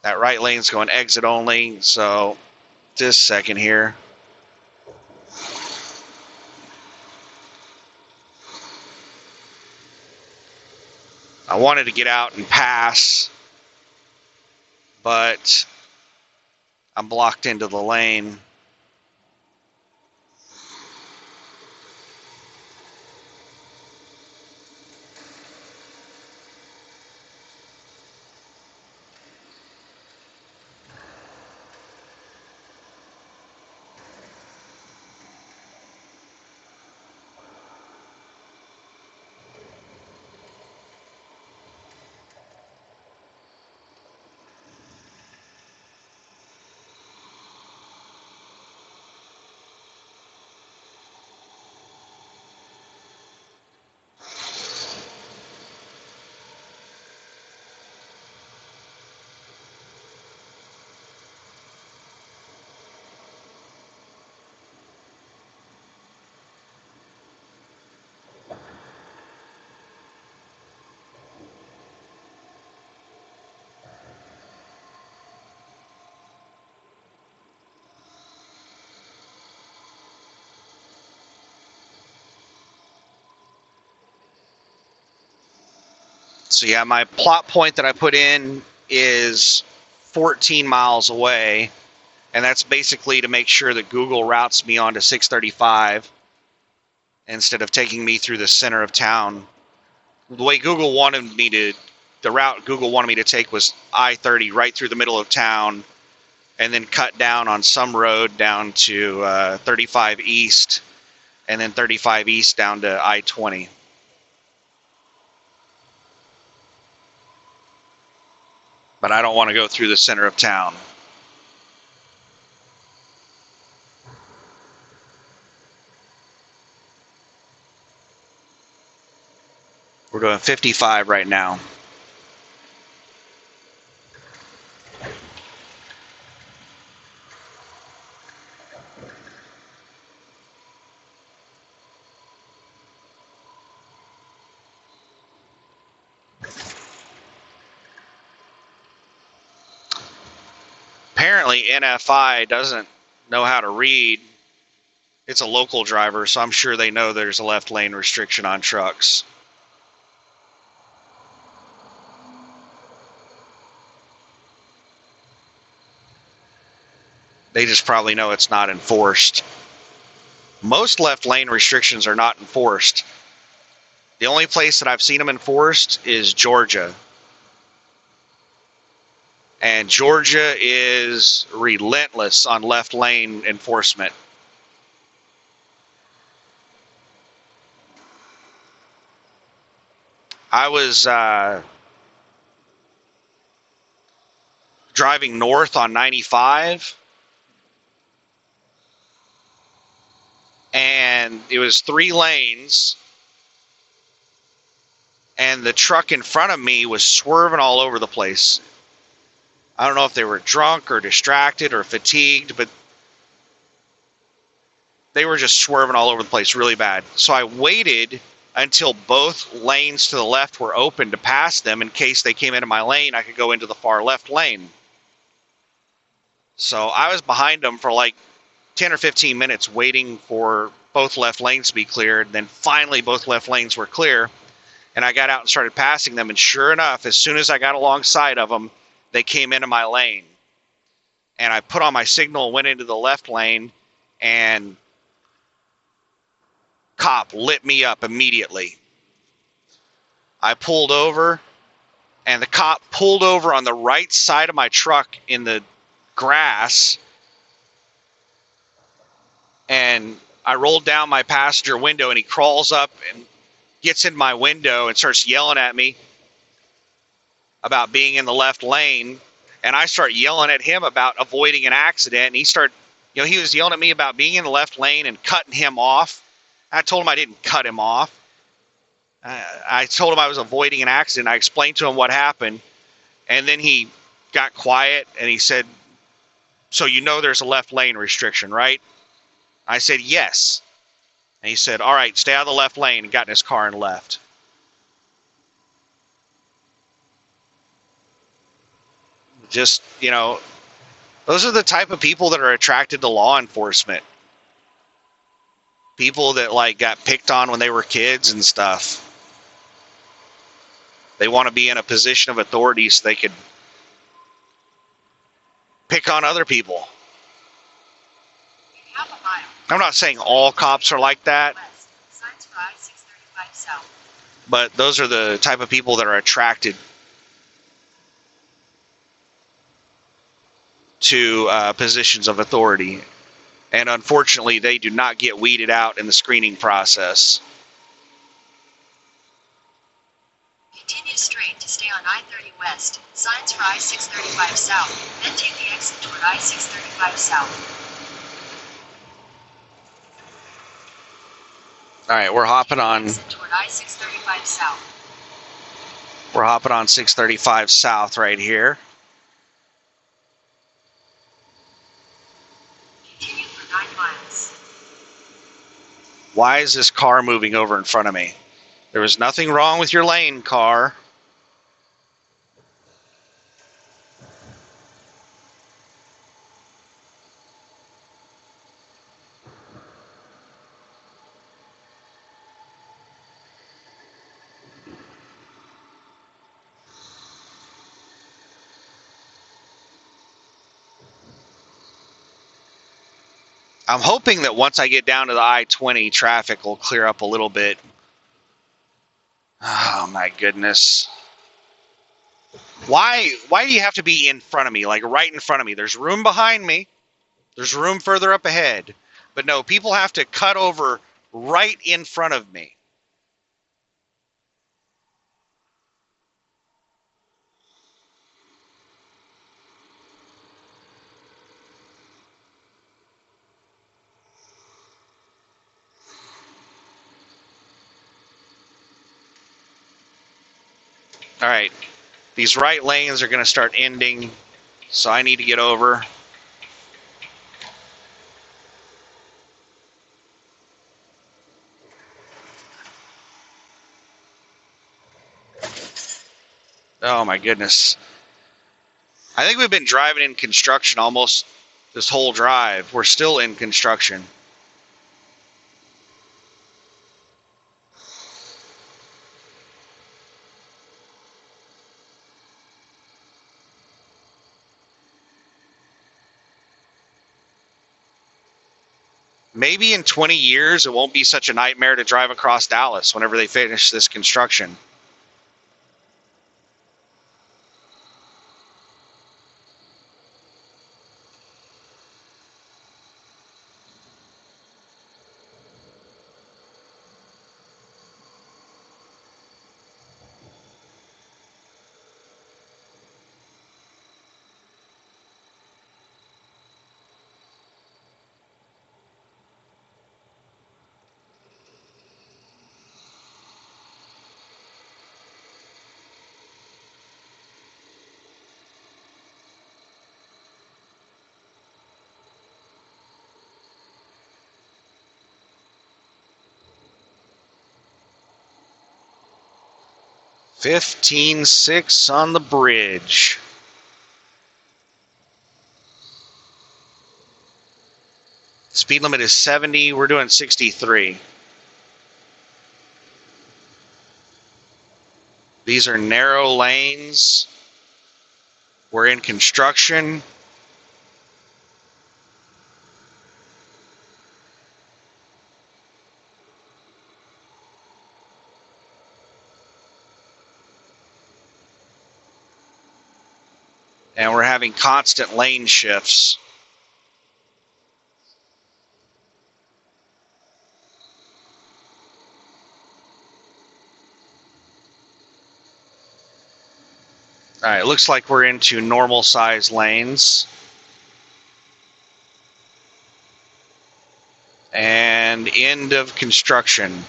That right lane's going exit only, so just a second here. I wanted to get out and pass, but I'm blocked into the lane. So yeah, my plot point that I put in is 14 miles away, and that's basically to make sure that Google routes me onto 635 instead of taking me through the center of town. The way Google wanted me to, the route Google wanted me to take was I-30 right through the middle of town, and then cut down on some road down to 35 East, and then 35 East down to I-20. But I don't want to go through the center of town. We're doing 55 right now. Apparently NFI doesn't know how to read. It's a local driver, so I'm sure they know there's a left lane restriction on trucks. They just probably know it's not enforced. Most left lane restrictions are not enforced. The only place that I've seen them enforced is Georgia. And Georgia is relentless on left lane enforcement. I was driving north on 95, and it was 3 lanes, and the truck in front of me was swerving all over the place. I don't know if they were drunk or distracted or fatigued, but they were just swerving all over the place really bad. So I waited until both lanes to the left were open to pass them in case they came into my lane. I could go into the far left lane. So I was behind them for like 10 or 15 minutes waiting for both left lanes to be cleared. And then finally both left lanes were clear. And I got out and started passing them. And sure enough, as soon as I got alongside of them, they came into my lane. And I put on my signal and went into the left lane. And cop lit me up immediately. I pulled over. And the cop pulled over on the right side of my truck in the grass. And I rolled down my passenger window, and he crawls up and gets in my window and starts yelling at me about being in the left lane. And I start yelling at him about avoiding an accident. And he was yelling at me about being in the left lane and cutting him off. I told him I didn't cut him off. I told him I was avoiding an accident. I explained to him what happened. And then he got quiet and he said, "So you know there's a left lane restriction, right?" I said, "Yes." And he said, "All right, stay out of the left lane," and got in his car and left. Just, those are the type of people that are attracted to law enforcement. People that got picked on when they were kids and stuff. They want to be in a position of authority so they could pick on other people. I'm not saying all cops are like that, but those are the type of people that are attracted to positions of authority. And unfortunately, they do not get weeded out in the screening process. Continue straight to stay on I-30 West, signs for I-635 South, then take the exit toward I-635 South. All right, we're hopping on. Toward I-635 South. We're hopping on 635 South right here. Continue for 9 miles. Why is this car moving over in front of me? There was nothing wrong with your lane, car. I'm hoping that once I get down to the I-20, traffic will clear up a little bit. Oh my goodness. Why do you have to be in front of me, like right in front of me? There's room behind me. There's room further up ahead. But no, people have to cut over right in front of me. All right, these right lanes are going to start ending, so I need to get over. Oh my goodness. I think we've been driving in construction almost this whole drive. We're still in construction. Maybe in 20 years, it won't be such a nightmare to drive across Dallas whenever they finish this construction. 15.6 on the bridge. Speed limit is 70. We're doing 63. These are narrow lanes. We're in construction. And we're having constant lane shifts. All right, looks like we're into normal size lanes. And end of construction.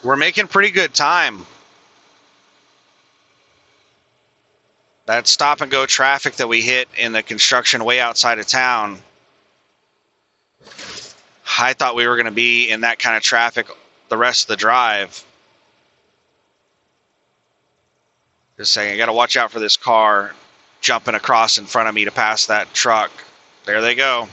We're making pretty good time. That stop and go traffic that we hit in the construction way outside of town, I thought we were going to be in that kind of traffic the rest of the drive. Just saying, I got to watch out for this car jumping across in front of me to pass that truck. There they go.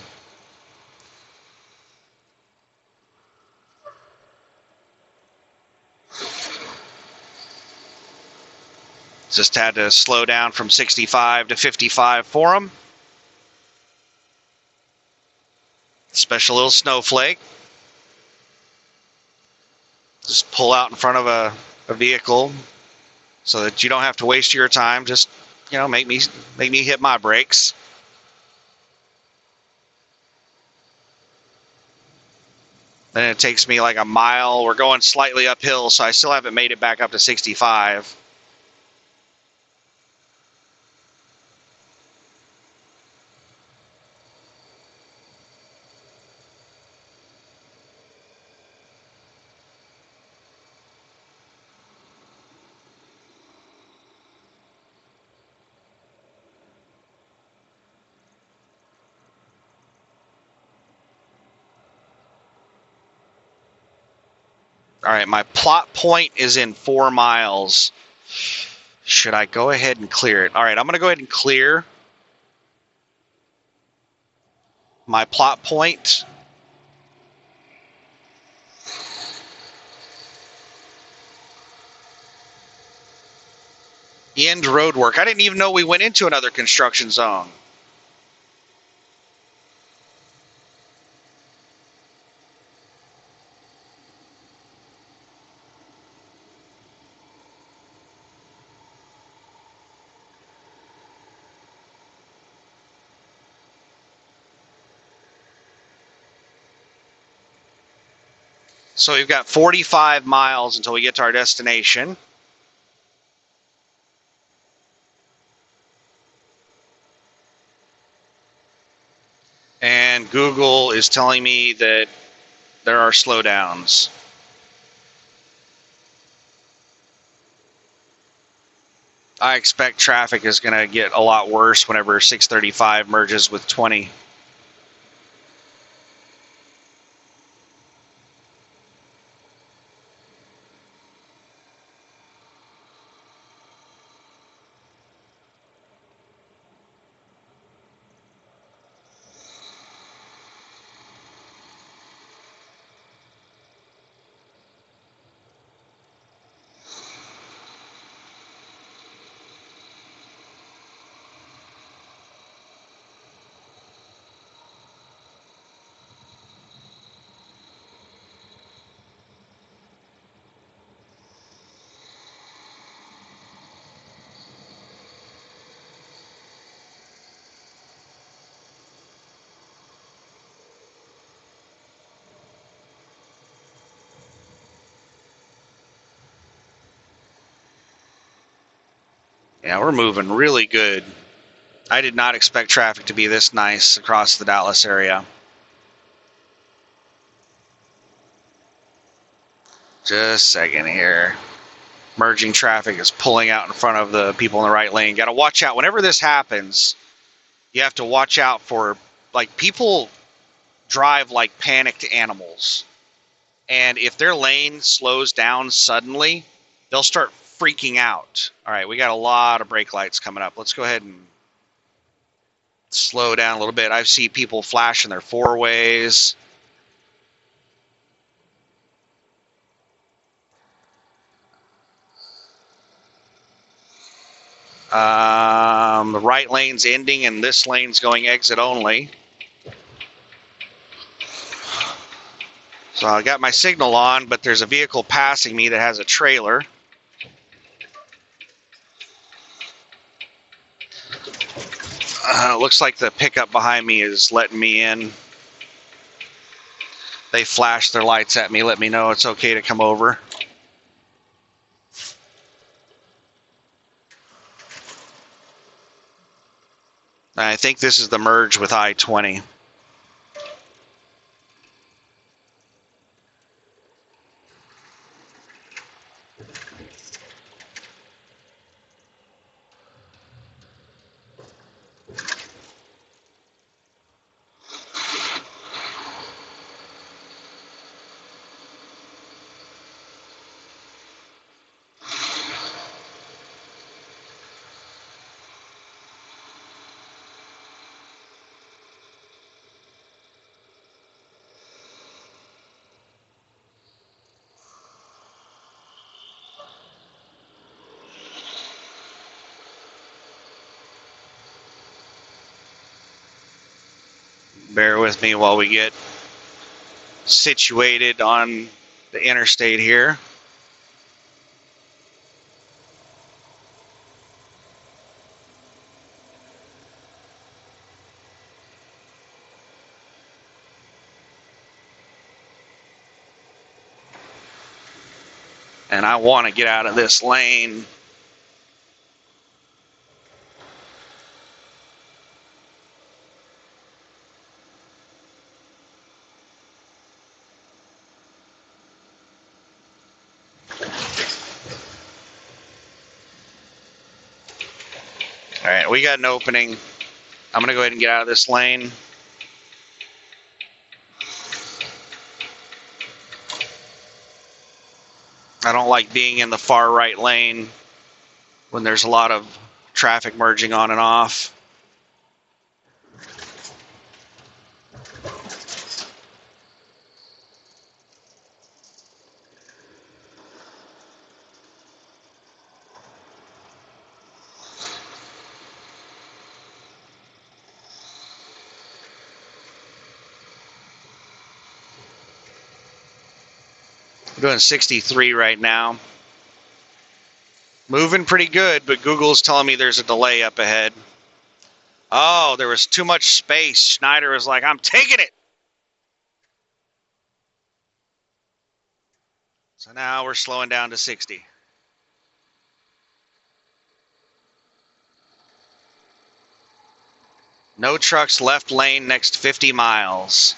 Just had to slow down from 65 to 55 for them. Special little snowflake. Just pull out in front of a vehicle so that you don't have to waste your time. Just, you know, make me hit my brakes. Then it takes me like a mile. We're going slightly uphill, so I still haven't made it back up to 65. All right, my plot point is in 4 miles. Should I go ahead and clear it? All right, I'm going to go ahead and clear my plot point. End road work. I didn't even know we went into another construction zone. So we've got 45 miles until we get to our destination. And Google is telling me that there are slowdowns. I expect traffic is going to get a lot worse whenever 635 merges with 20. Yeah, we're moving really good. I did not expect traffic to be this nice across the Dallas area. Just a second here. Merging traffic is pulling out in front of the people in the right lane. Got to watch out. Whenever this happens, you have to watch out for, like, people drive like panicked animals. And if their lane slows down suddenly, they'll start freaking out. All right, we got a lot of brake lights coming up. Let's go ahead and slow down a little bit. I see people flashing their four ways. The right lane's ending and this lane's going exit only. So I got my signal on, but there's a vehicle passing me that has a trailer. Looks like the pickup behind me is letting me in. They flash their lights at me, let me know it's okay to come over. I think this is the merge with I-20. Bear with me while we get situated on the interstate here. And I want to get out of this lane. All right, we got an opening. I'm going to go ahead and get out of this lane. I don't like being in the far right lane when there's a lot of traffic merging on and off. We're doing 63 right now. Moving pretty good, but Google's telling me there's a delay up ahead. Oh, there was too much space. Schneider was like, I'm taking it. So now we're slowing down to 60. No trucks left lane next 50 miles.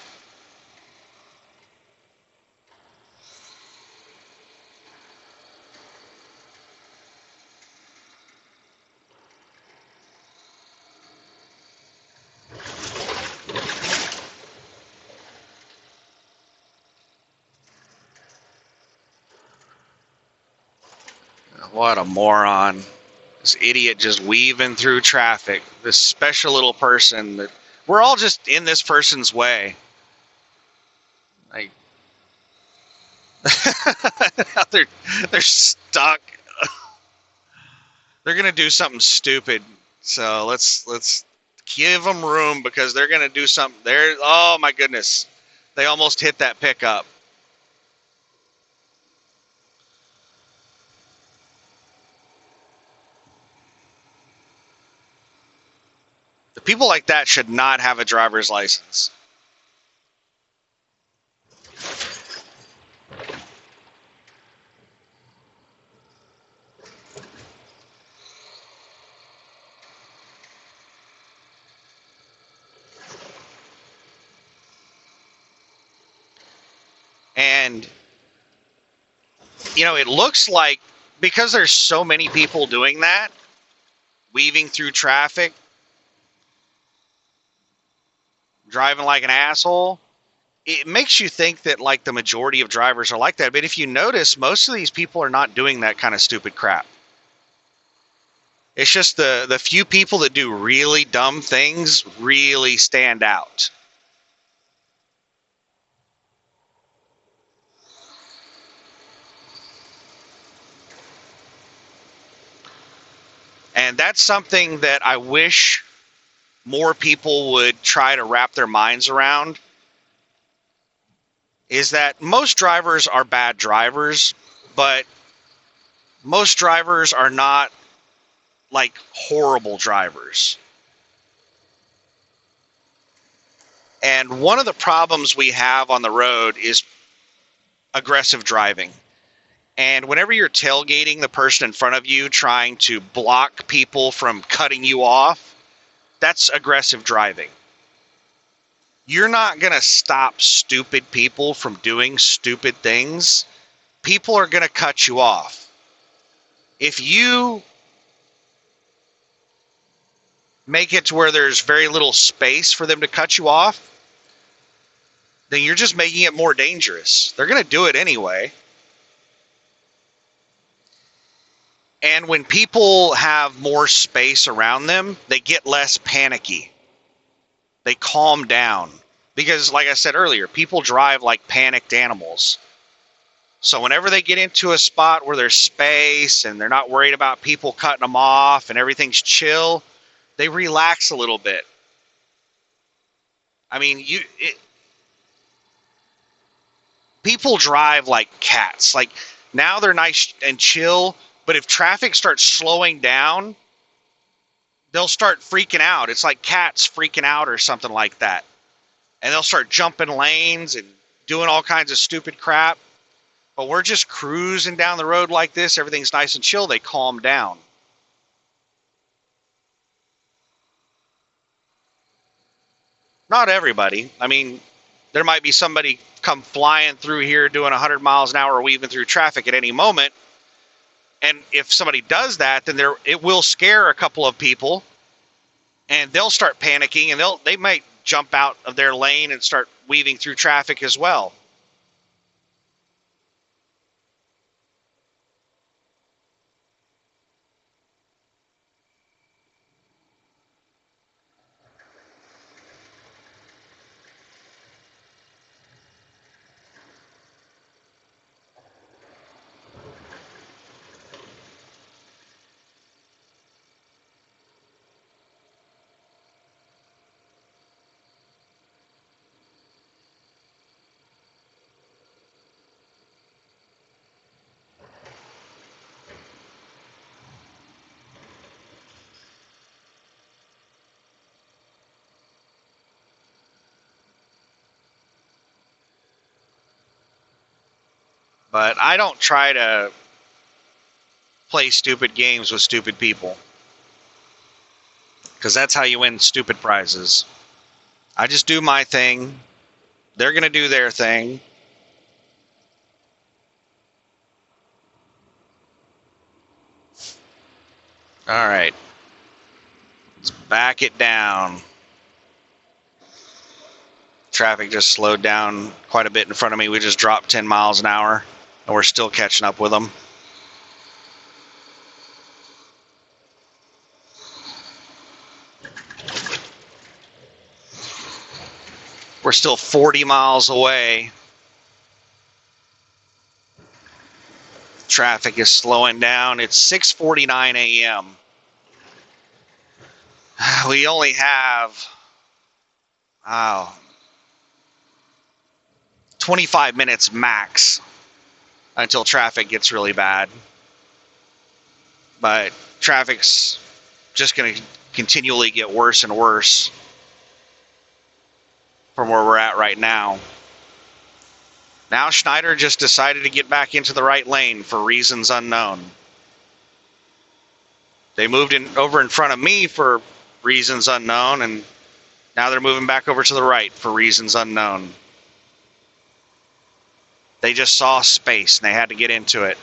What a moron. This idiot just weaving through traffic. This special little person that we're all just in this person's way. Like they're stuck. They're gonna do something stupid. So let's give them room because they're gonna do something. Oh my goodness, they almost hit that pickup. The people like that should not have a driver's license. And, it looks like because there's so many people doing that, weaving through traffic, driving like an asshole, it makes you think that like the majority of drivers are like that. But if you notice, most of these people are not doing that kind of stupid crap. It's just the few people that do really dumb things really stand out. And that's something that I wish more people would try to wrap their minds around, is that most drivers are bad drivers, but most drivers are not like horrible drivers. And one of the problems we have on the road is aggressive driving. And whenever you're tailgating the person in front of you, trying to block people from cutting you off, that's aggressive driving. You're not going to stop stupid people from doing stupid things. People are going to cut you off. If you make it to where there's very little space for them to cut you off, then you're just making it more dangerous. They're going to do it anyway. And when people have more space around them, they get less panicky. They calm down. Because, like I said earlier, people drive like panicked animals. So whenever they get into a spot where there's space and they're not worried about people cutting them off and everything's chill, they relax a little bit. I mean, people drive like cats. Like, now they're nice and chill, but if traffic starts slowing down, they'll start freaking out. It's like cats freaking out or something like that. And they'll start jumping lanes and doing all kinds of stupid crap. But we're just cruising down the road like this. Everything's nice and chill. They calm down. Not everybody. I mean, there might be somebody come flying through here doing 100 miles an hour weaving through traffic at any moment. And if somebody does that, then it will scare a couple of people. And they'll start panicking, and they might jump out of their lane and start weaving through traffic as well. But I don't try to play stupid games with stupid people, because that's how you win stupid prizes. I just do my thing. They're going to do their thing. All right. Let's back it down. Traffic just slowed down quite a bit in front of me. We just dropped 10 miles an hour, and we're still catching up with them. We're still 40 miles away. Traffic is slowing down. It's 6:49 a.m. We only have 25 minutes max until traffic gets really bad. But traffic's just going to continually get worse and worse from where we're at right now. Now Schneider just decided to get back into the right lane for reasons unknown. They moved over in front of me for reasons unknown, and now they're moving back over to the right for reasons unknown. They just saw space and they had to get into it.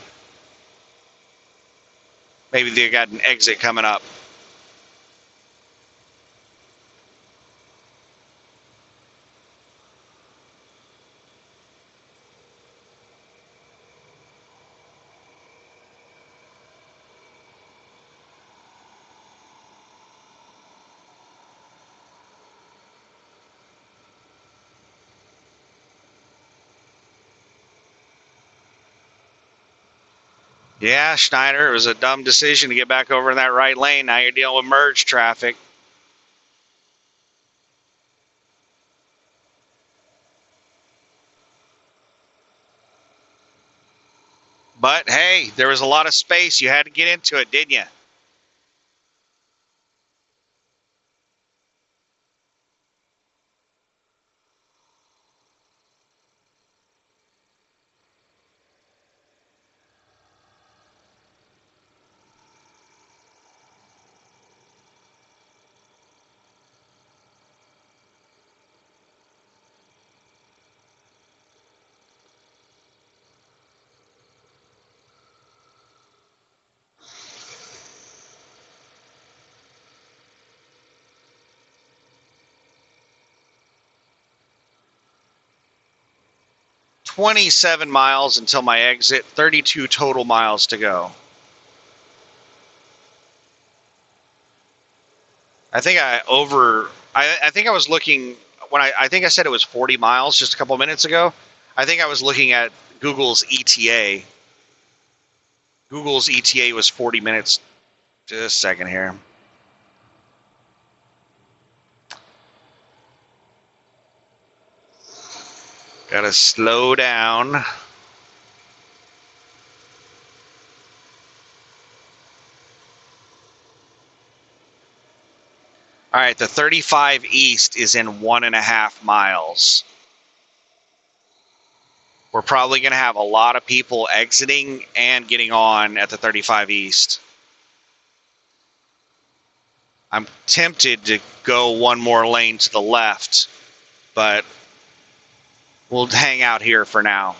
Maybe they got an exit coming up. Yeah, Schneider, it was a dumb decision to get back over in that right lane. Now you're dealing with merge traffic. But hey, there was a lot of space. You had to get into it, didn't you? "27 miles until my exit, 32 total miles to go." I think I think I was looking when I think I said it was 40 miles just a couple minutes ago. I think I was looking at Google's ETA. Google's ETA was 40 minutes. Just a second here. Gotta slow down. All right, the 35 East is in 1.5 miles. We're probably going to have a lot of people exiting and getting on at the 35 East. I'm tempted to go one more lane to the left, but we'll hang out here for now.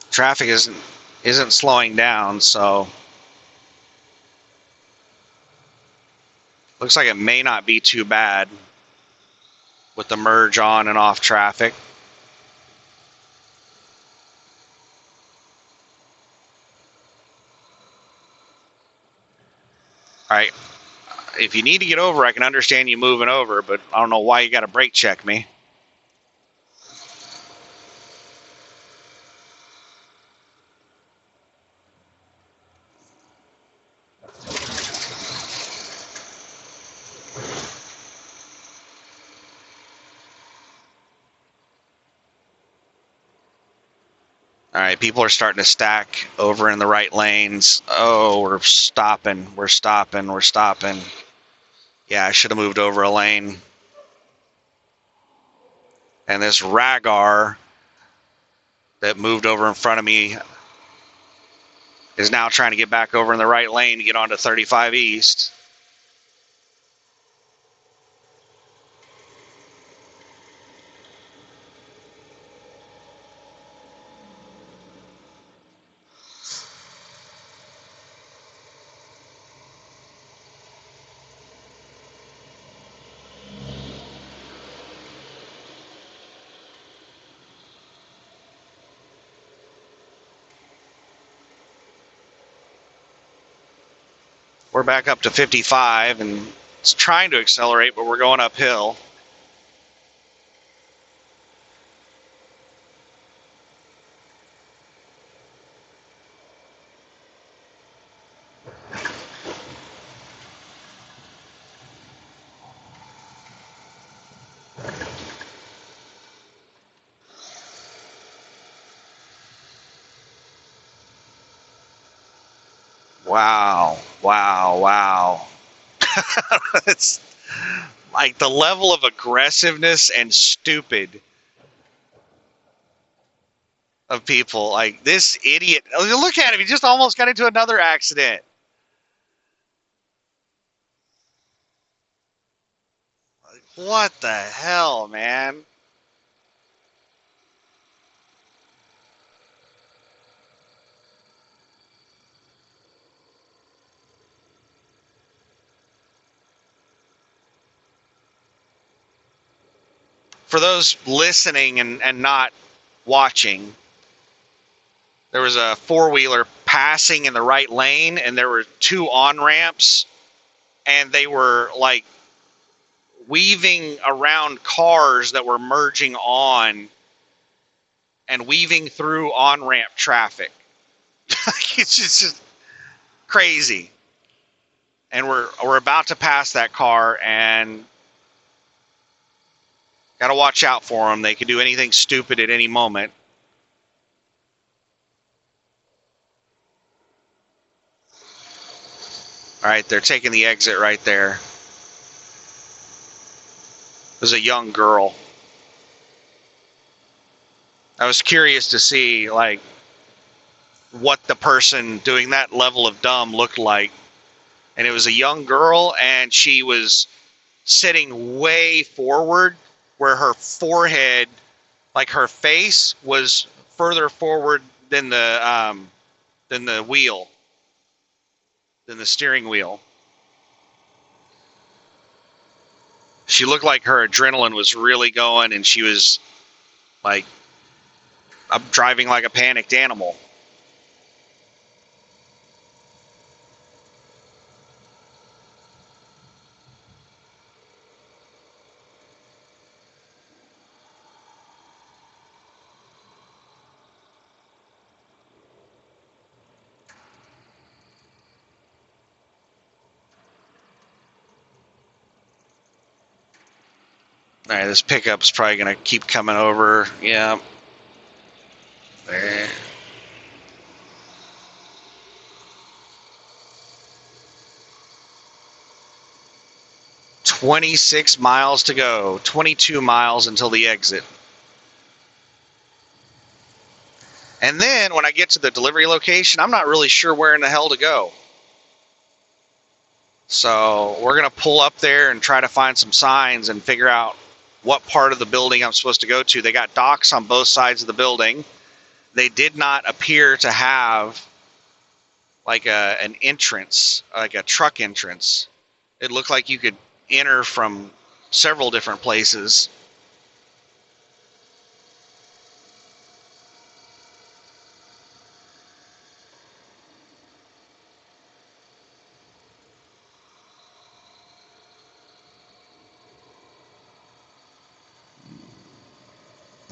Traffic isn't slowing down, so looks like it may not be too bad with the merge on and off traffic. All right, if you need to get over, I can understand you moving over, but I don't know why you got to brake check me. All right, people are starting to stack over in the right lanes. Oh, we're stopping. Yeah, I should have moved over a lane. And this Ragar that moved over in front of me is now trying to get back over in the right lane to get onto 35 East. We're back up to 55 and it's trying to accelerate, but we're going uphill. Wow. It's like the level of aggressiveness and stupid of people. Like this idiot. Look at him. He just almost got into another accident. What the hell, man? For those listening and not watching, there was a four-wheeler passing in the right lane, and there were two on-ramps, and they were like weaving around cars that were merging on and weaving through on-ramp traffic. It's just crazy. And we're about to pass that car, and got to watch out for them. They could do anything stupid at any moment. All right, they're taking the exit right there. There's a young girl. I was curious to see like what the person doing that level of dumb looked like. And it was a young girl, and she was sitting way forward where her forehead, like her face, was further forward than the wheel, than the steering wheel. She looked like her adrenaline was really going, and she was like, I'm driving like a panicked animal. All right, this pickup's probably going to keep coming over. Yeah. There. "26 miles to go, 22 miles until the exit." And then when I get to the delivery location, I'm not really sure where in the hell to go. So we're going to pull up there and try to find some signs and figure out what part of the building I'm supposed to go to. They got docks on both sides of the building. They did not appear to have like an entrance, like a truck entrance. It looked like you could enter from several different places.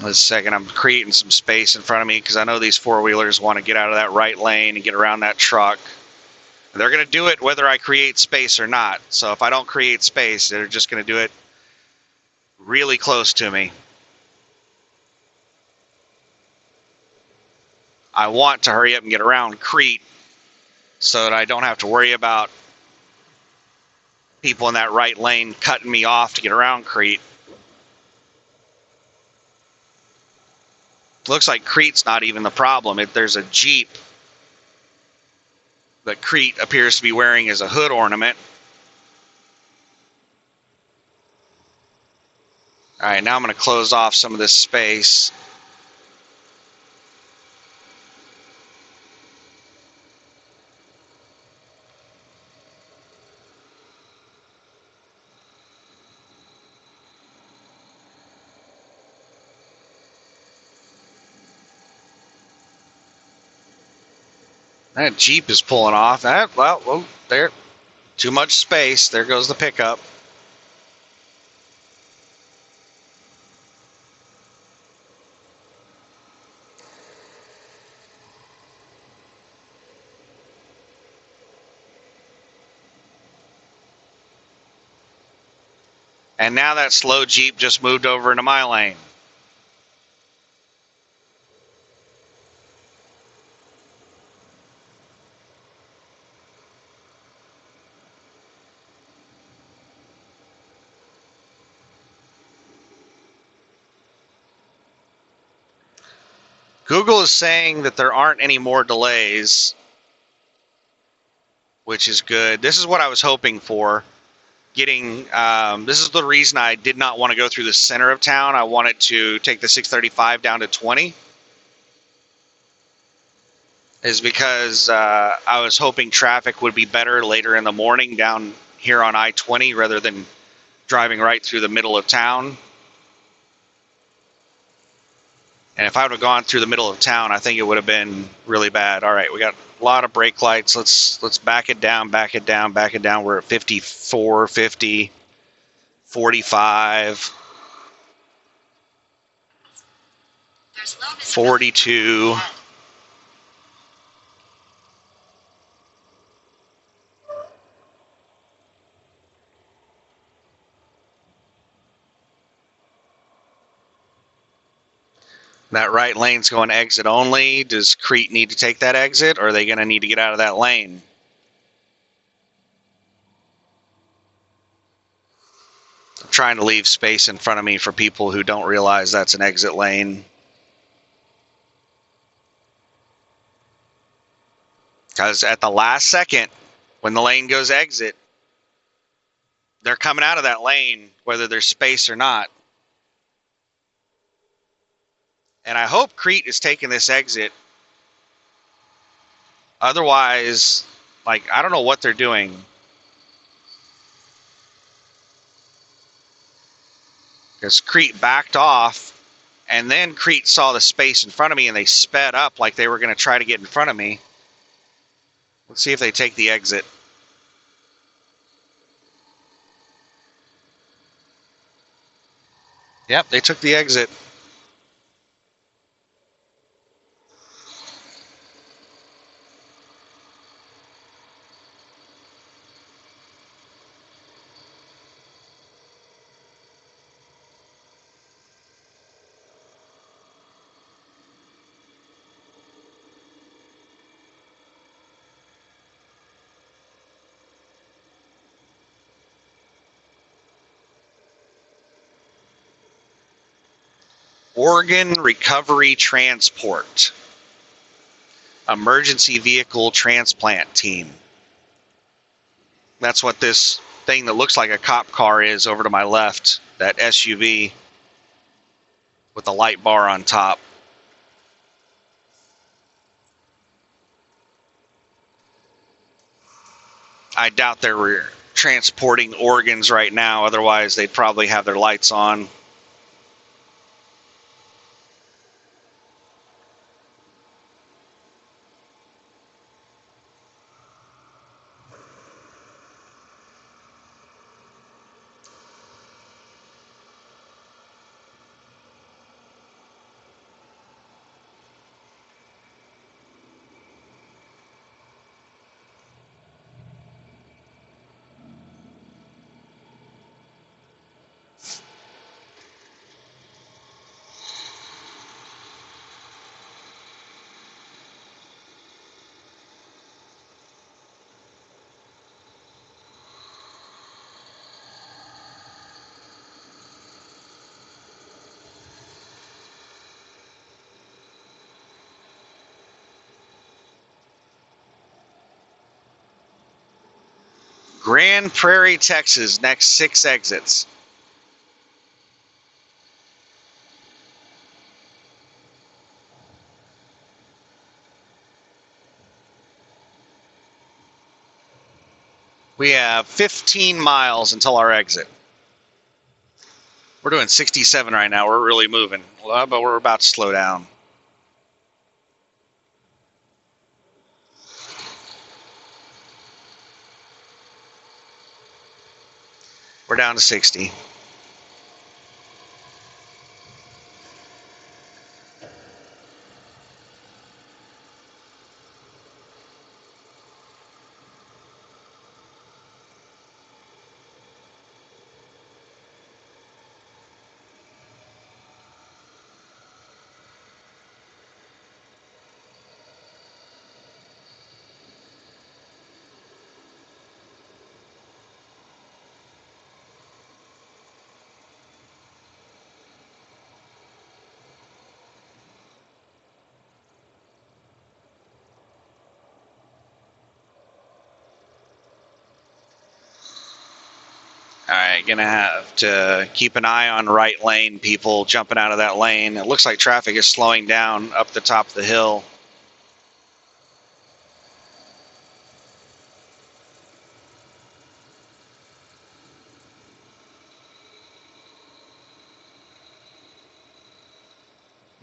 A second, I'm creating some space in front of me because I know these four-wheelers want to get out of that right lane and get around that truck. They're going to do it whether I create space or not. So if I don't create space, they're just going to do it really close to me. I want to hurry up and get around Crete so that I don't have to worry about people in that right lane cutting me off to get around Crete. Looks like Crete's not even the problem. There's a Jeep that Crete appears to be wearing as a hood ornament. All right, now I'm going to close off some of this space. That Jeep is pulling off. Well, there, too much space. There goes the pickup. And now that slow Jeep just moved over into my lane. Google is saying that there aren't any more delays, which is good. This is what I was hoping for. getting. This is the reason I did not want to go through the center of town. I wanted to take the 635 down to 20. Is because I was hoping traffic would be better later in the morning down here on I-20 rather than driving right through the middle of town. And if I would have gone through the middle of town, I think it would have been really bad. All right, we got a lot of brake lights. Let's back it down, back it down, back it down. We're at 54, 50, 45, There's low visibility 42. ahead. That right lane's going exit only. Does Crete need to take that exit, or are they going to need to get out of that lane? I'm trying to leave space in front of me for people who don't realize that's an exit lane. Because at the last second, when the lane goes exit, they're coming out of that lane, whether there's space or not. And I hope Crete is taking this exit. Otherwise, like, I don't know what they're doing. Because Crete backed off, and then Crete saw the space in front of me, and they sped up like they were going to try to get in front of me. Let's see if they take the exit. Yep, they took the exit. Oregon Recovery Transport. Emergency Vehicle Transplant Team. That's what this thing that looks like a cop car is over to my left. That SUV with the light bar on top. I doubt they're transporting organs right now. Otherwise, they'd probably have their lights on. Grand Prairie, Texas, next 6 exits. We have 15 miles until our exit. We're doing 67 right now. We're really moving, but we're about to slow down. We're down to 60. Alright, gonna have to keep an eye on right lane people jumping out of that lane. It looks like traffic is slowing down up the top of the hill.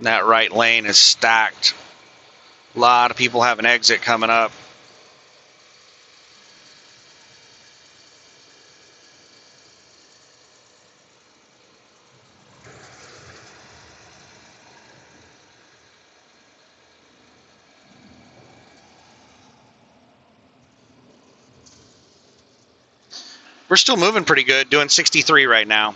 That right lane is stacked. A lot of people have an exit coming up. We're still moving pretty good, doing 63 right now.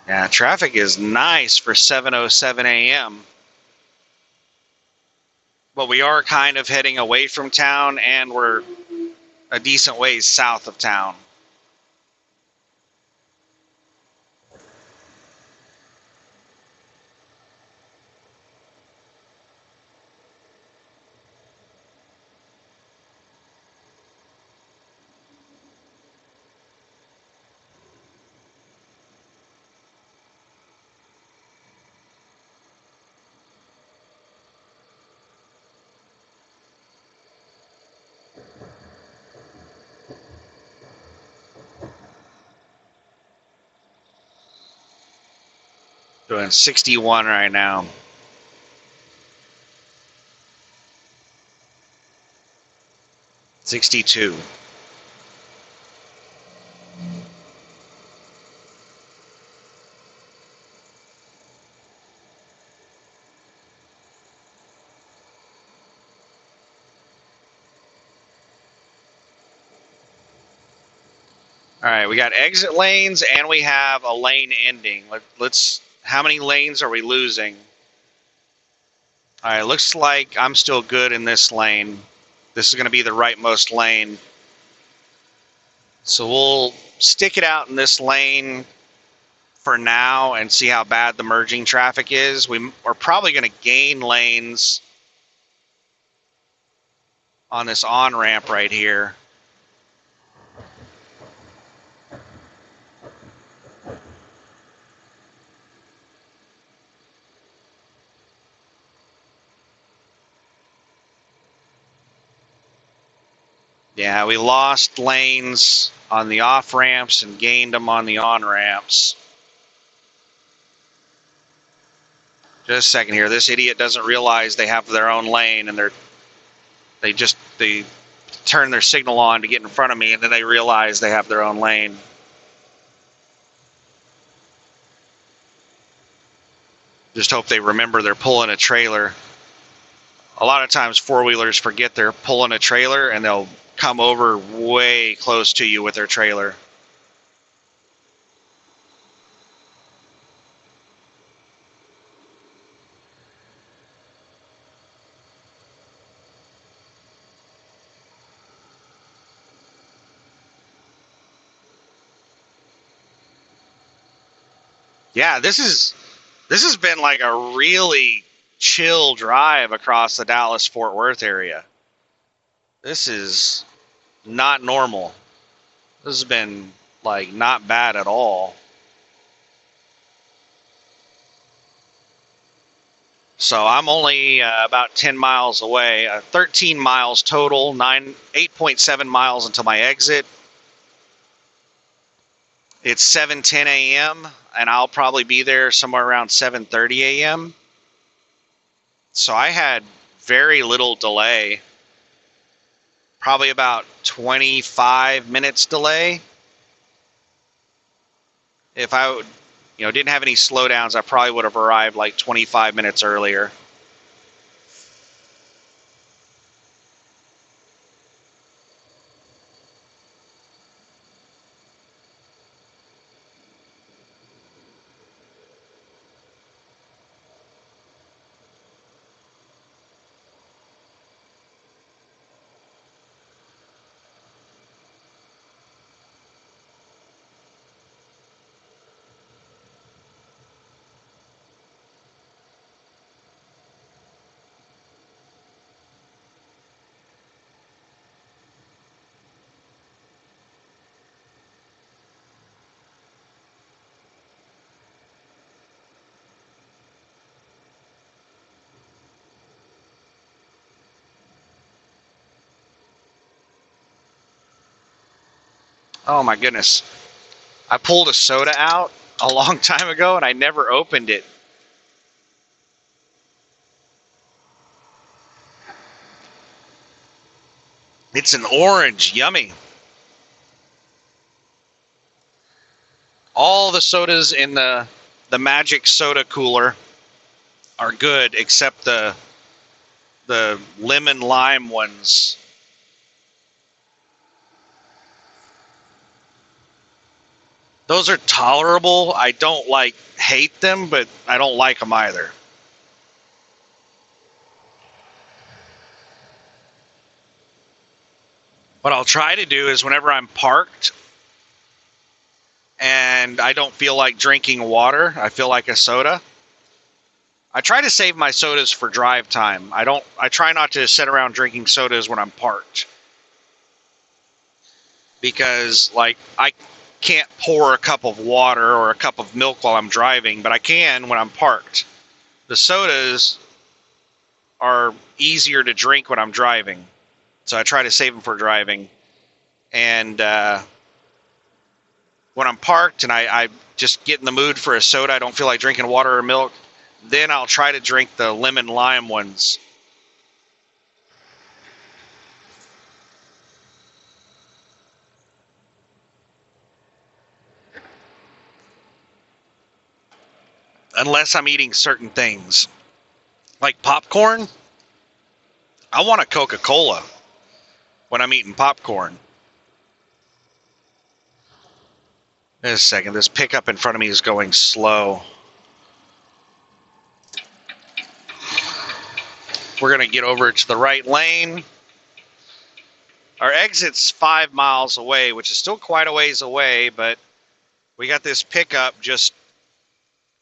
Yeah, traffic is nice for 7:07 a.m. But we are kind of heading away from town, and we're a decent ways south of town. Doing 61 right now. '62. All right, we got exit lanes and we have a lane ending. Let's. How many lanes are we losing? All right, looks like I'm still good in this lane. This is going to be the rightmost lane. So we'll stick it out in this lane for now and see how bad the merging traffic is. We're probably going to gain lanes on this on-ramp right here. Yeah, we lost lanes on the off-ramps and gained them on the on-ramps. Just a second here. This idiot doesn't realize they have their own lane, and they turn their signal on to get in front of me, and then they realize they have their own lane. Just hope they remember they're pulling a trailer. A lot of times four-wheelers forget they're pulling a trailer, and they'll come over way close to you with their trailer. Yeah, this has been like a really chill drive across the Dallas-Fort Worth area. This is not normal. This has been like not bad at all. So I'm only about 10 miles away, 13 miles total, 8.7 miles until my exit. It's 7:10 a.m. and I'll probably be there somewhere around 7:30 a.m. So I had very little delay, probably about 25 minutes delay. If I didn't have any slowdowns, I probably would have arrived like 25 minutes earlier. Oh my goodness. I pulled a soda out a long time ago and I never opened it. It's an orange, yummy. All the sodas in the Magic Soda cooler are good except the lemon lime ones. Those are tolerable. I don't hate them, but I don't like them either. What I'll try to do is whenever I'm parked and I don't feel like drinking water, I feel like a soda. I try to save my sodas for drive time. I try not to sit around drinking sodas when I'm parked. Because I can't pour a cup of water or a cup of milk while I'm driving, but I can when I'm parked. The sodas are easier to drink when I'm driving. So I try to save them for driving. And when I'm parked and I just get in the mood for a soda, I don't feel like drinking water or milk, then I'll try to drink the lemon lime ones. Unless I'm eating certain things. Like popcorn, I want a Coca-Cola when I'm eating popcorn. Wait a second, this pickup in front of me is going slow. We're going to get over to the right lane. Our exit's 5 miles away, which is still quite a ways away, but we got this pickup just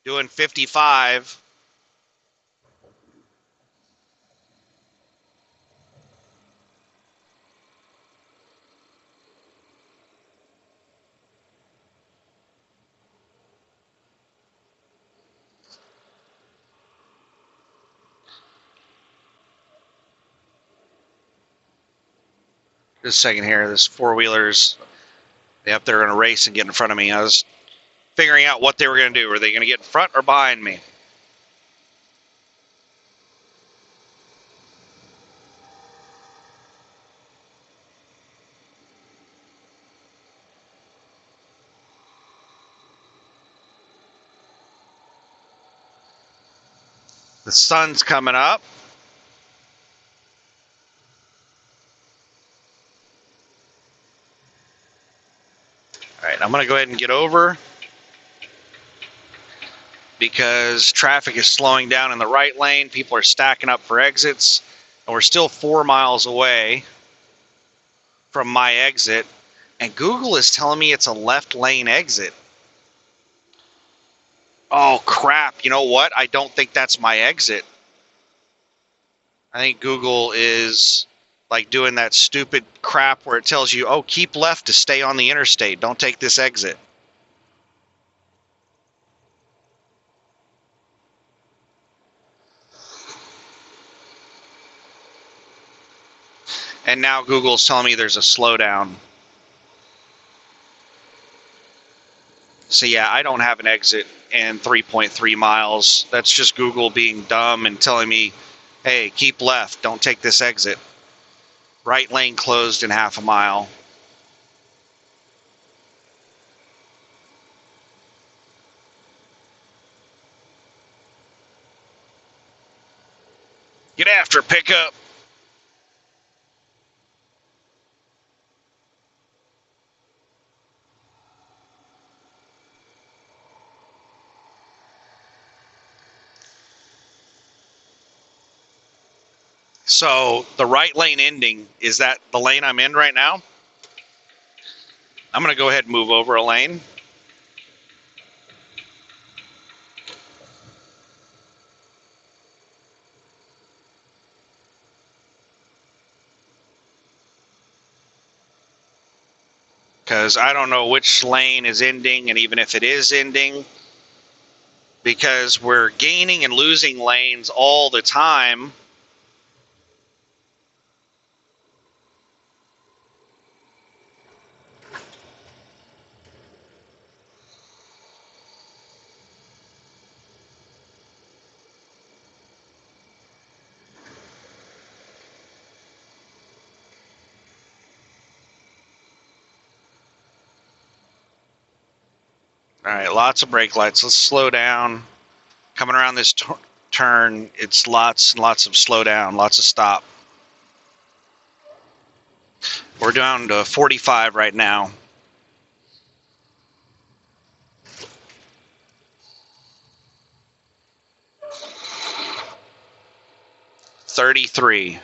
doing 55. Just a second here, this four-wheelers, they're going to race and get in front of me. I was figuring out what they were going to do. Were they going to get in front or behind me? The sun's coming up. All right, I'm going to go ahead and get over because traffic is slowing down in the right lane. People are stacking up for exits, and we're still 4 miles away from my exit, and Google is telling me it's a left lane exit. Oh, crap. You know what? I don't think that's my exit. I think Google is doing that stupid crap where it tells you, oh, keep left to stay on the interstate. Don't take this exit. And now Google's telling me there's a slowdown. So yeah, I don't have an exit in 3.3 miles. That's just Google being dumb and telling me, hey, keep left, don't take this exit. Right lane closed in half a mile. Get after pickup. So the right lane ending, is that the lane I'm in right now? I'm going to go ahead and move over a lane. Because I don't know which lane is ending, and even if it is ending, because we're gaining and losing lanes all the time. All right, lots of brake lights. Let's slow down. Coming around this turn, it's lots and lots of slow down, lots of stop. We're down to 45 right now. 33.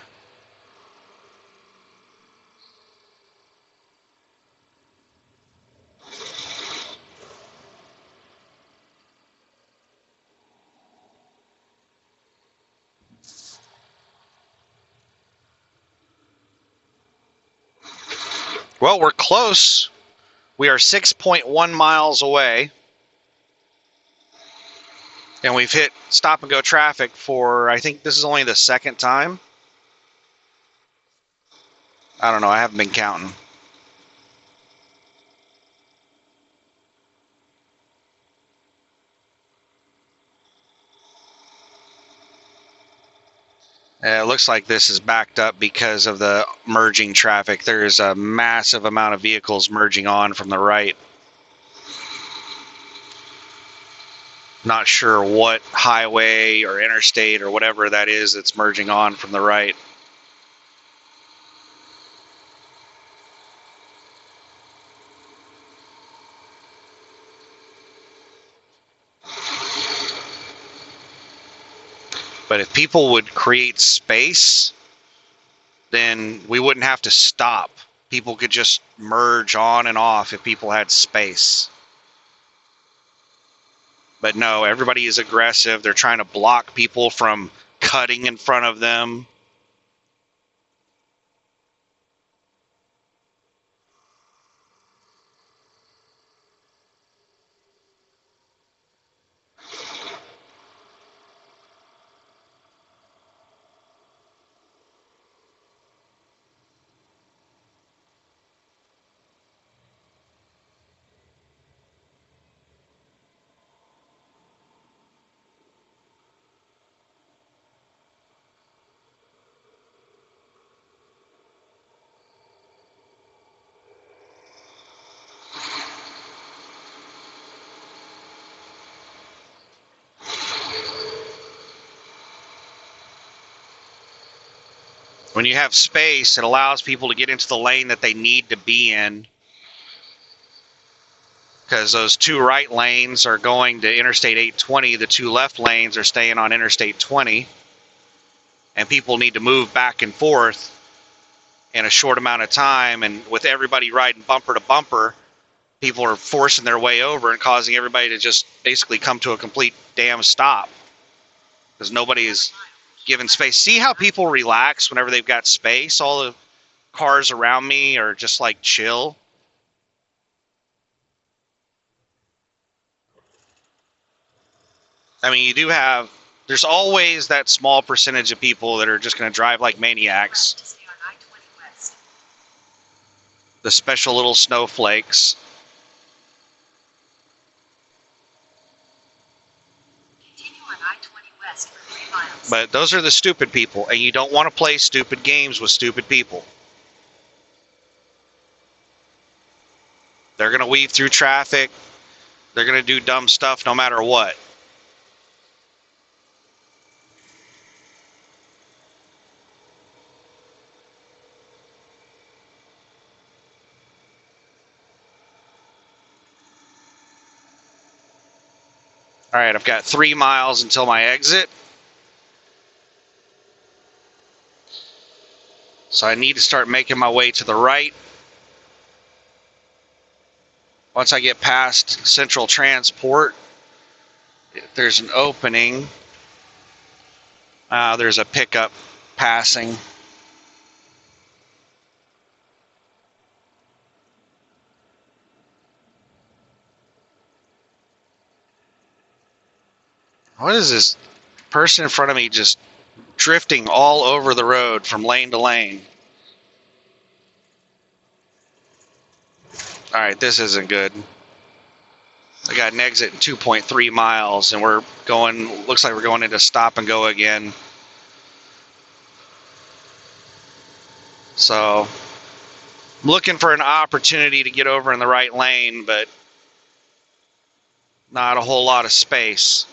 Well, we're close. We are 6.1 miles away. And we've hit stop and go traffic for, I think this is only the second time. I don't know, I haven't been counting. It looks like this is backed up because of the merging traffic. There's a massive amount of vehicles merging on from the right. Not sure what highway or interstate or whatever that is that's merging on from the right. But if people would create space, then we wouldn't have to stop. People could just merge on and off if people had space. But no, everybody is aggressive. They're trying to block people from cutting in front of them. When you have space, it allows people to get into the lane that they need to be in. Because those two right lanes are going to Interstate 820. The two left lanes are staying on Interstate 20. And people need to move back and forth in a short amount of time. And with everybody riding bumper to bumper, people are forcing their way over and causing everybody to just basically come to a complete damn stop. Because nobody is given space. See how people relax whenever they've got space? All the cars around me are just like chill. I mean, you do have, there's always that small percentage of people that are just going to drive like maniacs. the special little snowflakes. Continue on I-20 West for 3 miles. But those are the stupid people, and you don't want to play stupid games with stupid people. They're going to weave through traffic. They're going to do dumb stuff no matter what. All right, I've got 3 miles until my exit. So I need to start making my way to the right. Once I get past Central Transport, there's an opening. There's a pickup passing. What is this person in front of me just drifting all over the road from lane to lane? All right, this isn't good. I got an exit in 2.3 miles, and we're going, looks like we're going into stop and go again. So, I'm looking for an opportunity to get over in the right lane, but not a whole lot of space.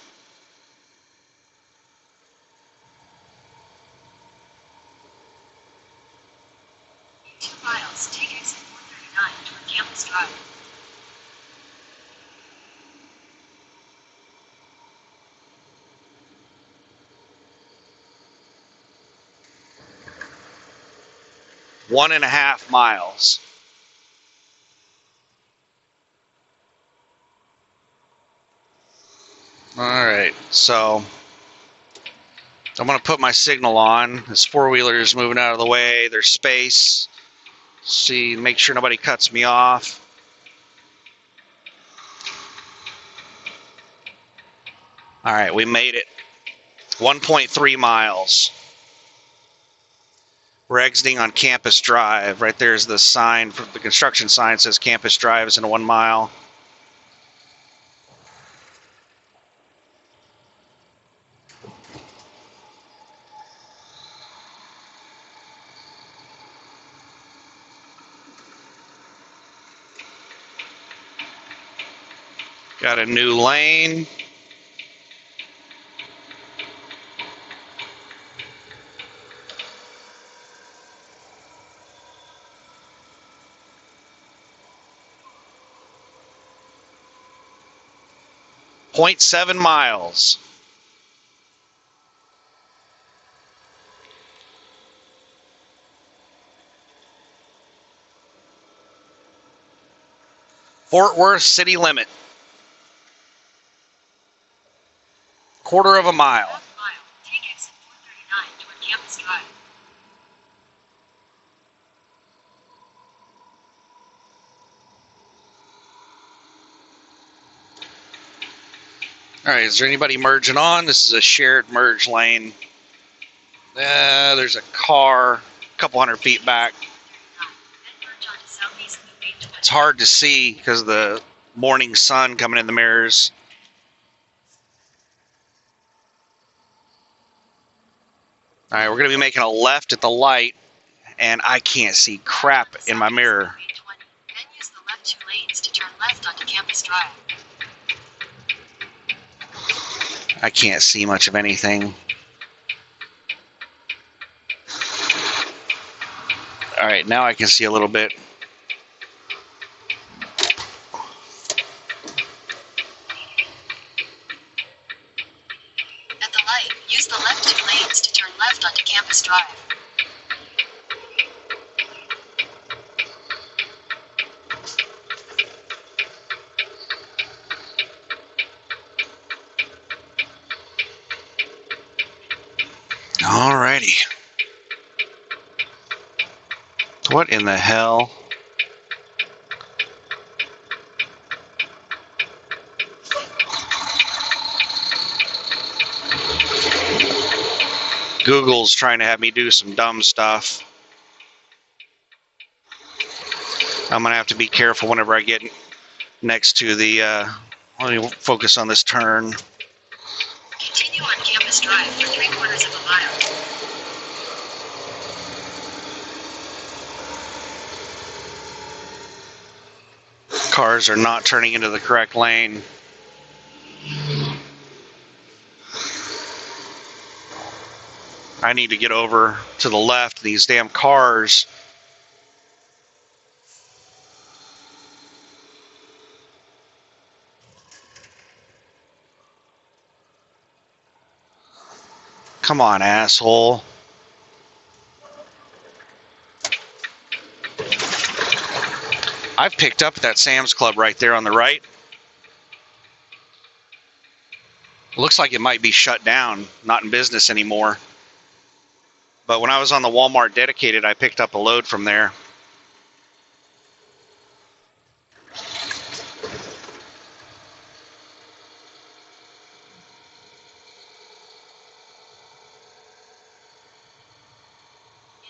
In 2 miles, take exit 439 toward Campus Drive. One and a half miles. All right, so I'm going to put my signal on. This four-wheeler is moving out of the way. There's space. See, make sure nobody cuts me off. All right, we made it. 1.3 miles. We're exiting on Campus Drive. Right there's the sign, for the construction sign says Campus Drive is in 1 mile. Got a new lane. .7 miles. Fort Worth city limit. Quarter of a mile. Half mile, take exit 439 toward Campus Drive. All right, is there anybody merging on? This is a shared merge lane. There's a car a couple hundred feet back. Then merge onto Southeast Loop 820. It's hard to see because of the morning sun coming in the mirrors. All right, we're going to be making a left at the light, and I can't see crap in my mirror. Southeast Loop 820. Then use the left 2 lanes to turn left onto Campus Drive. I can't see much of anything. All right, now I can see a little bit. At the light, use the left 2 lanes to turn left onto Campus Drive. Alrighty. What in the hell? Google's trying to have me do some dumb stuff. I'm going to have to be careful whenever I get next to the, let me focus on this turn. Continue on Campus Drive for 3/4 of a mile. Cars are not turning into the correct lane. I need to get over to the left. These damn cars. Come on, asshole. I've picked up that Sam's Club right there on the right. Looks like it might be shut down, not in business anymore. But when I was on the Walmart dedicated, I picked up a load from there. In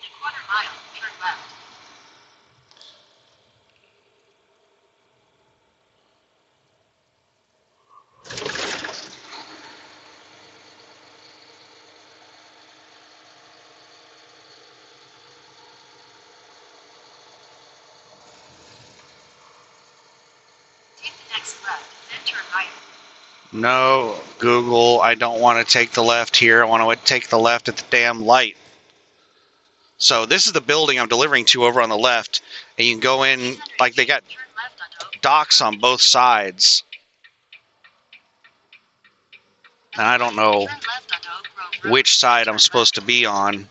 a 1/4 mile, turn left. Take the next left, then turn right. No, Google, I don't want to take the left here. I want to take the left at the damn light. So this is the building I'm delivering to over on the left. And you can go in, like they got Turn left onto Oak docks on both sides. And I don't know Turn left onto Oak Grove Road. which side I'm Turn supposed to left. be on.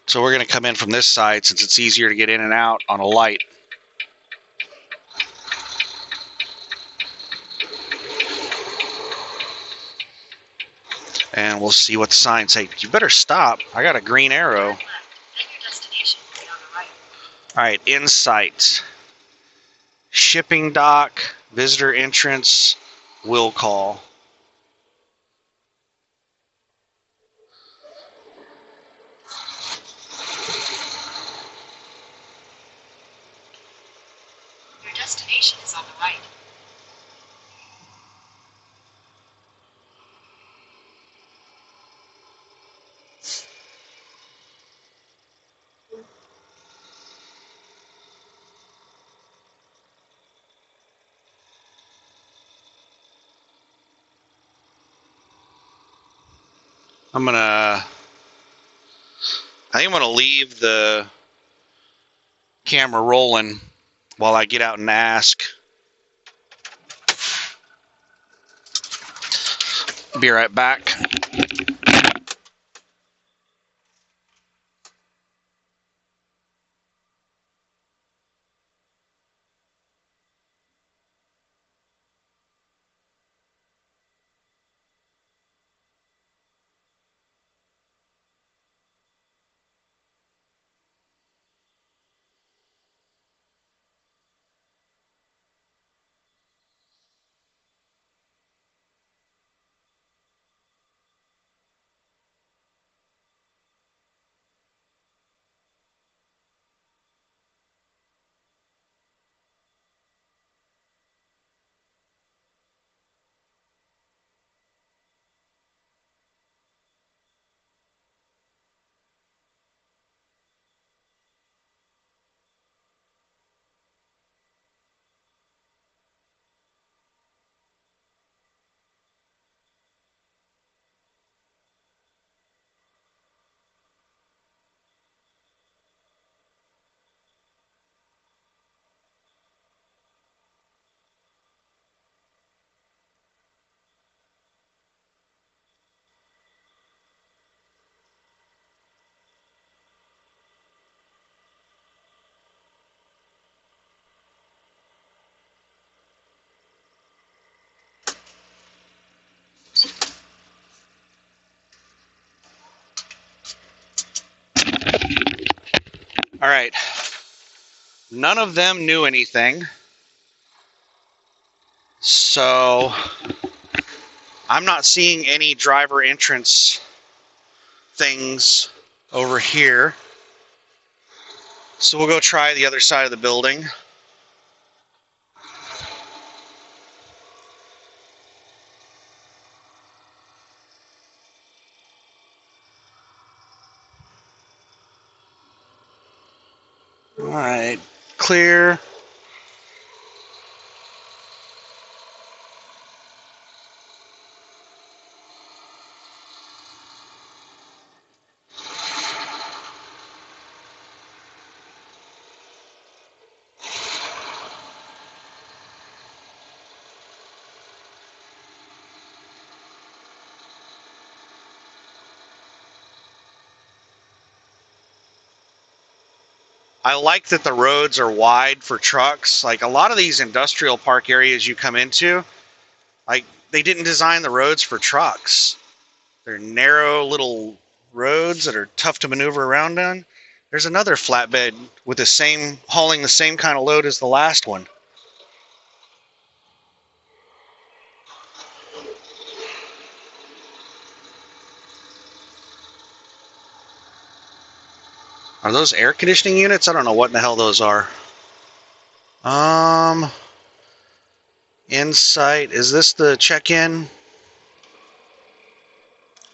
So we're going to come in from this side since it's easier to get in and out on a light. And we'll see what the signs say. You better stop. I got a green arrow. Turn left, then your destination will be on the right. All right, in sight. Shipping dock, visitor entrance, will call. Your destination is on the right. I think I'm gonna leave the camera rolling while I get out and ask. Be right back. All right. None of them knew anything. So I'm not seeing any driver entrance things over here. So we'll go try the other side of the building. All right, clear. I like that the roads are wide for trucks. Like a lot of these industrial park areas you come into, like they didn't design the roads for trucks. They're narrow little roads that are tough to maneuver around on. There's another flatbed with the same, hauling the same kind of load as the last one. Are those air conditioning units? I don't know what in the hell those are. Insight. Is this the check-in?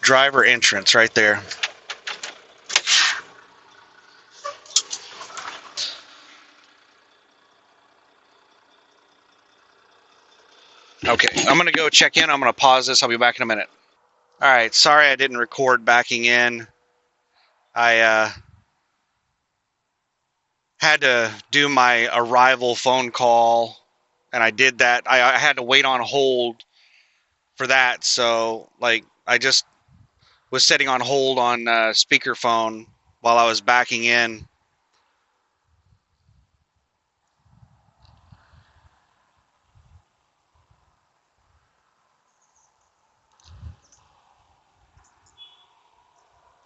Driver entrance right there. Okay, I'm going to go check in. I'm going to pause this. I'll be back in a minute. All right, sorry I didn't record backing in. I had to do my arrival phone call, and I did that. I had to wait on hold for that, so like I just was setting on hold on speakerphone while I was backing in.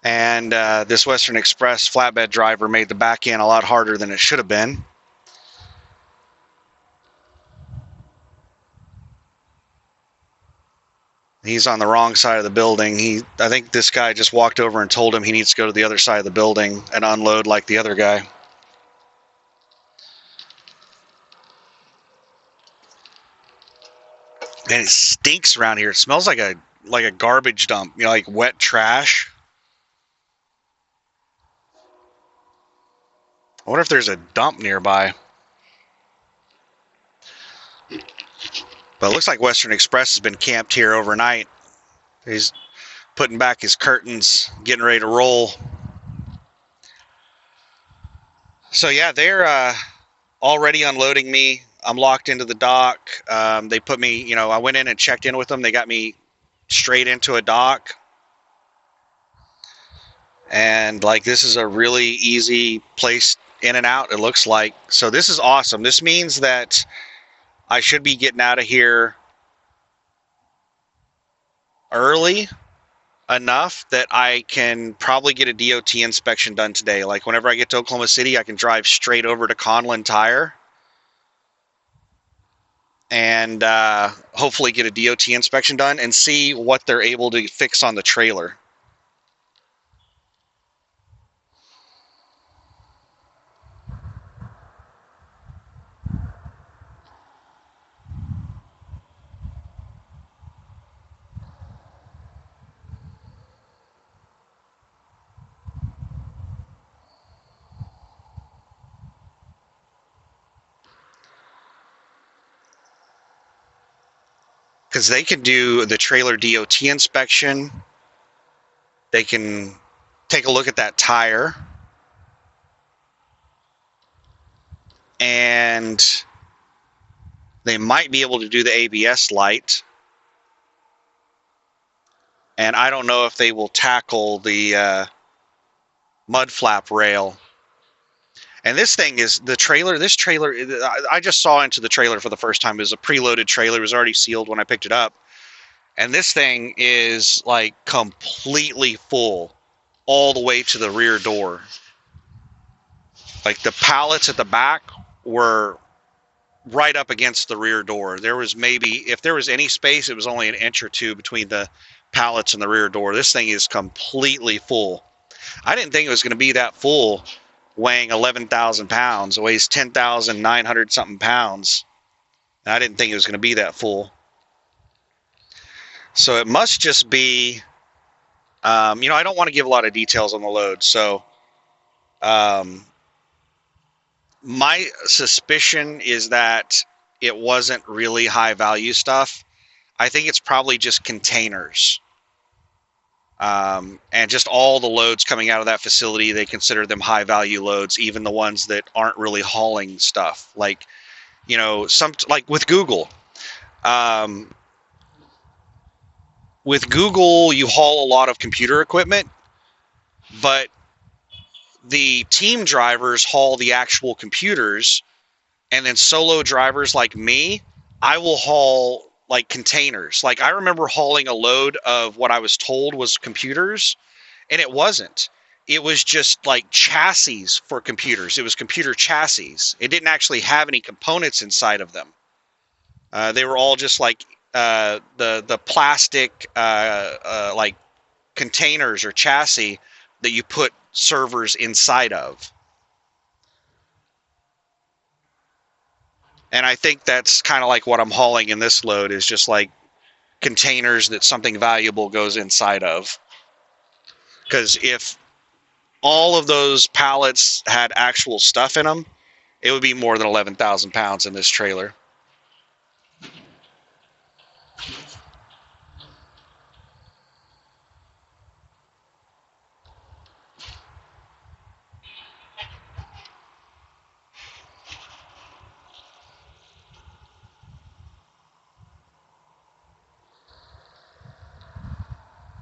And this Western Express flatbed driver made the back end a lot harder than it should have been. He's on the wrong side of the building. I think this guy just walked over and told him he needs to go to the other side of the building and unload like the other guy. And it stinks around here. It smells like a garbage dump, you know, like wet trash. I wonder if there's a dump nearby. But it looks like Western Express has been camped here overnight. He's putting back his curtains, getting ready to roll. So yeah, they're already unloading me. I'm locked into the dock. They put me, you know, I went in and checked in with them. They got me straight into a dock. And like, this is a really easy place in and out, it looks like. So this is awesome. This means that I should be getting out of here early enough that I can probably get a DOT inspection done today. Like whenever I get to Oklahoma City, I can drive straight over to Conlin Tire and hopefully get a DOT inspection done and see what they're able to fix on the trailer. Because they can do the trailer DOT inspection. They can take a look at that tire. And they might be able to do the ABS light. And I don't know if they will tackle the mud flap rail. And this thing is the trailer. This trailer, I just saw into the trailer for the first time. It was a preloaded trailer. It was already sealed when I picked it up. And this thing is like completely full all the way to the rear door. Like the pallets at the back were right up against the rear door. There was maybe, if there was any space, it was only an inch or two between the pallets and the rear door. This thing is completely full. I didn't think it was going to be that full, weighing 11,000 pounds. It weighs 10,900 something pounds. I didn't think it was going to be that full. So it must just be, I don't want to give a lot of details on the load. So my suspicion is that it wasn't really high value stuff. I think it's probably just containers. And just all the loads coming out of that facility, they consider them high value loads, even the ones that aren't really hauling stuff. Like, like with Google. With Google, you haul a lot of computer equipment, but the team drivers haul the actual computers, and then solo drivers like me, I will haul like containers. Like I remember hauling a load of what I was told was computers, and it wasn't. It was just like chassis for computers. It was computer chassis. It didn't actually have any components inside of them. They were all just like the plastic like containers or chassis that you put servers inside of. And I think that's kind of like what I'm hauling in this load, is just like containers that something valuable goes inside of. Because if all of those pallets had actual stuff in them, it would be more than 11,000 pounds in this trailer.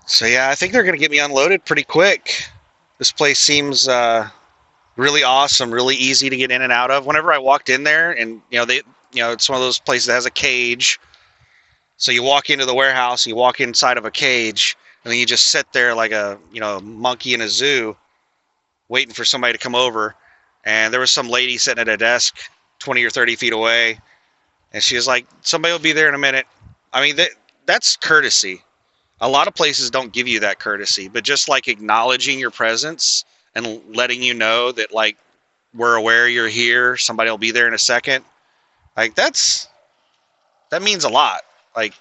So yeah, I think they're going to get me unloaded pretty quick. This place seems really awesome, really easy to get in and out of. Whenever I walked in there, and it's one of those places that has a cage. So you walk into the warehouse, you walk inside of a cage, and then you just sit there like a monkey in a zoo, waiting for somebody to come over. And there was some lady sitting at a desk 20 or 30 feet away, and she was like, "Somebody will be there in a minute." I mean, that's courtesy. A lot of places don't give you that courtesy, but just like acknowledging your presence and letting you know that like we're aware you're here, somebody will be there in a second. Like that means a lot. Like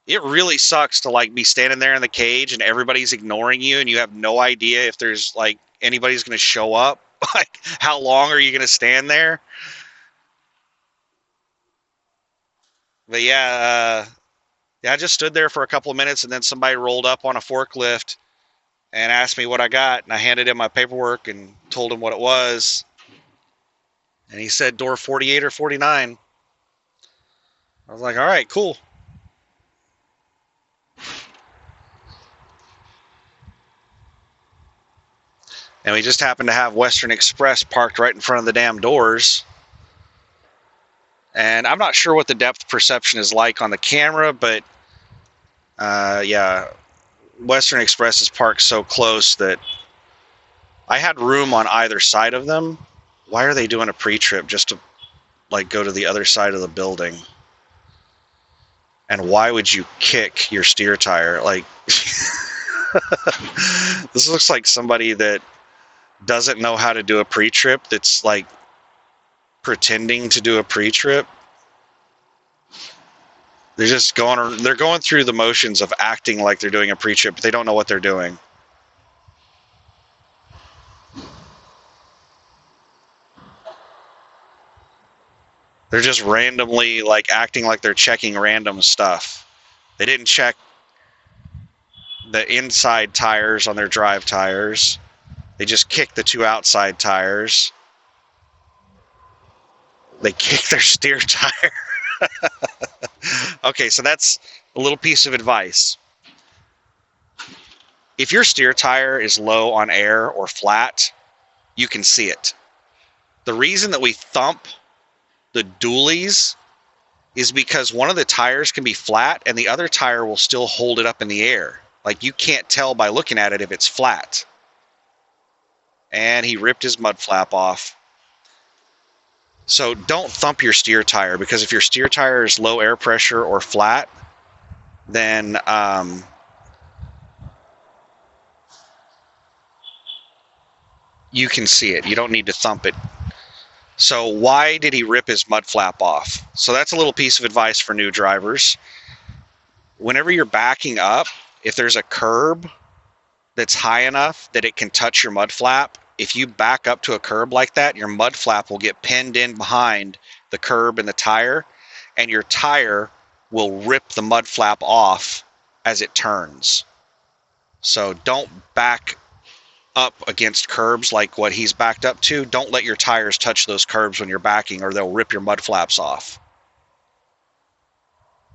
it really sucks to like be standing there in the cage and everybody's ignoring you and you have no idea if there's like anybody's going to show up. Like how long are you going to stand there? But yeah, I just stood there for a couple of minutes, and then somebody rolled up on a forklift and asked me what I got, and I handed him my paperwork and told him what it was. And he said door 48 or 49. I was like, all right, cool. And we just happened to have Western Express parked right in front of the damn doors. And I'm not sure what the depth perception is like on the camera, but yeah, Western Express is parked so close that I had room on either side of them. Why are they doing a pre-trip just to like go to the other side of the building? And why would you kick your steer tire? Like this looks like somebody that doesn't know how to do a pre-trip that's like pretending to do a pre-trip. They're going through the motions of acting like they're doing a pre-trip, but they don't know what they're doing. They're just randomly like acting like they're checking random stuff. They didn't check the inside tires on their drive tires. They just kicked the two outside tires. They kicked their steer tire. Okay, so that's a little piece of advice. If your steer tire is low on air or flat, you can see it. The reason that we thump the dualies is because one of the tires can be flat and the other tire will still hold it up in the air. Like you can't tell by looking at it if it's flat. And he ripped his mud flap off. So don't thump your steer tire, because if your steer tire is low air pressure or flat, then you can see it. You don't need to thump it. So why did he rip his mud flap off? So that's a little piece of advice for new drivers. Whenever you're backing up, if there's a curb that's high enough that it can touch your mud flap, if you back up to a curb like that, your mud flap will get pinned in behind the curb and the tire, and your tire will rip the mud flap off as it turns. So don't back up against curbs like what he's backed up to. Don't let your tires touch those curbs when you're backing, or they'll rip your mud flaps off.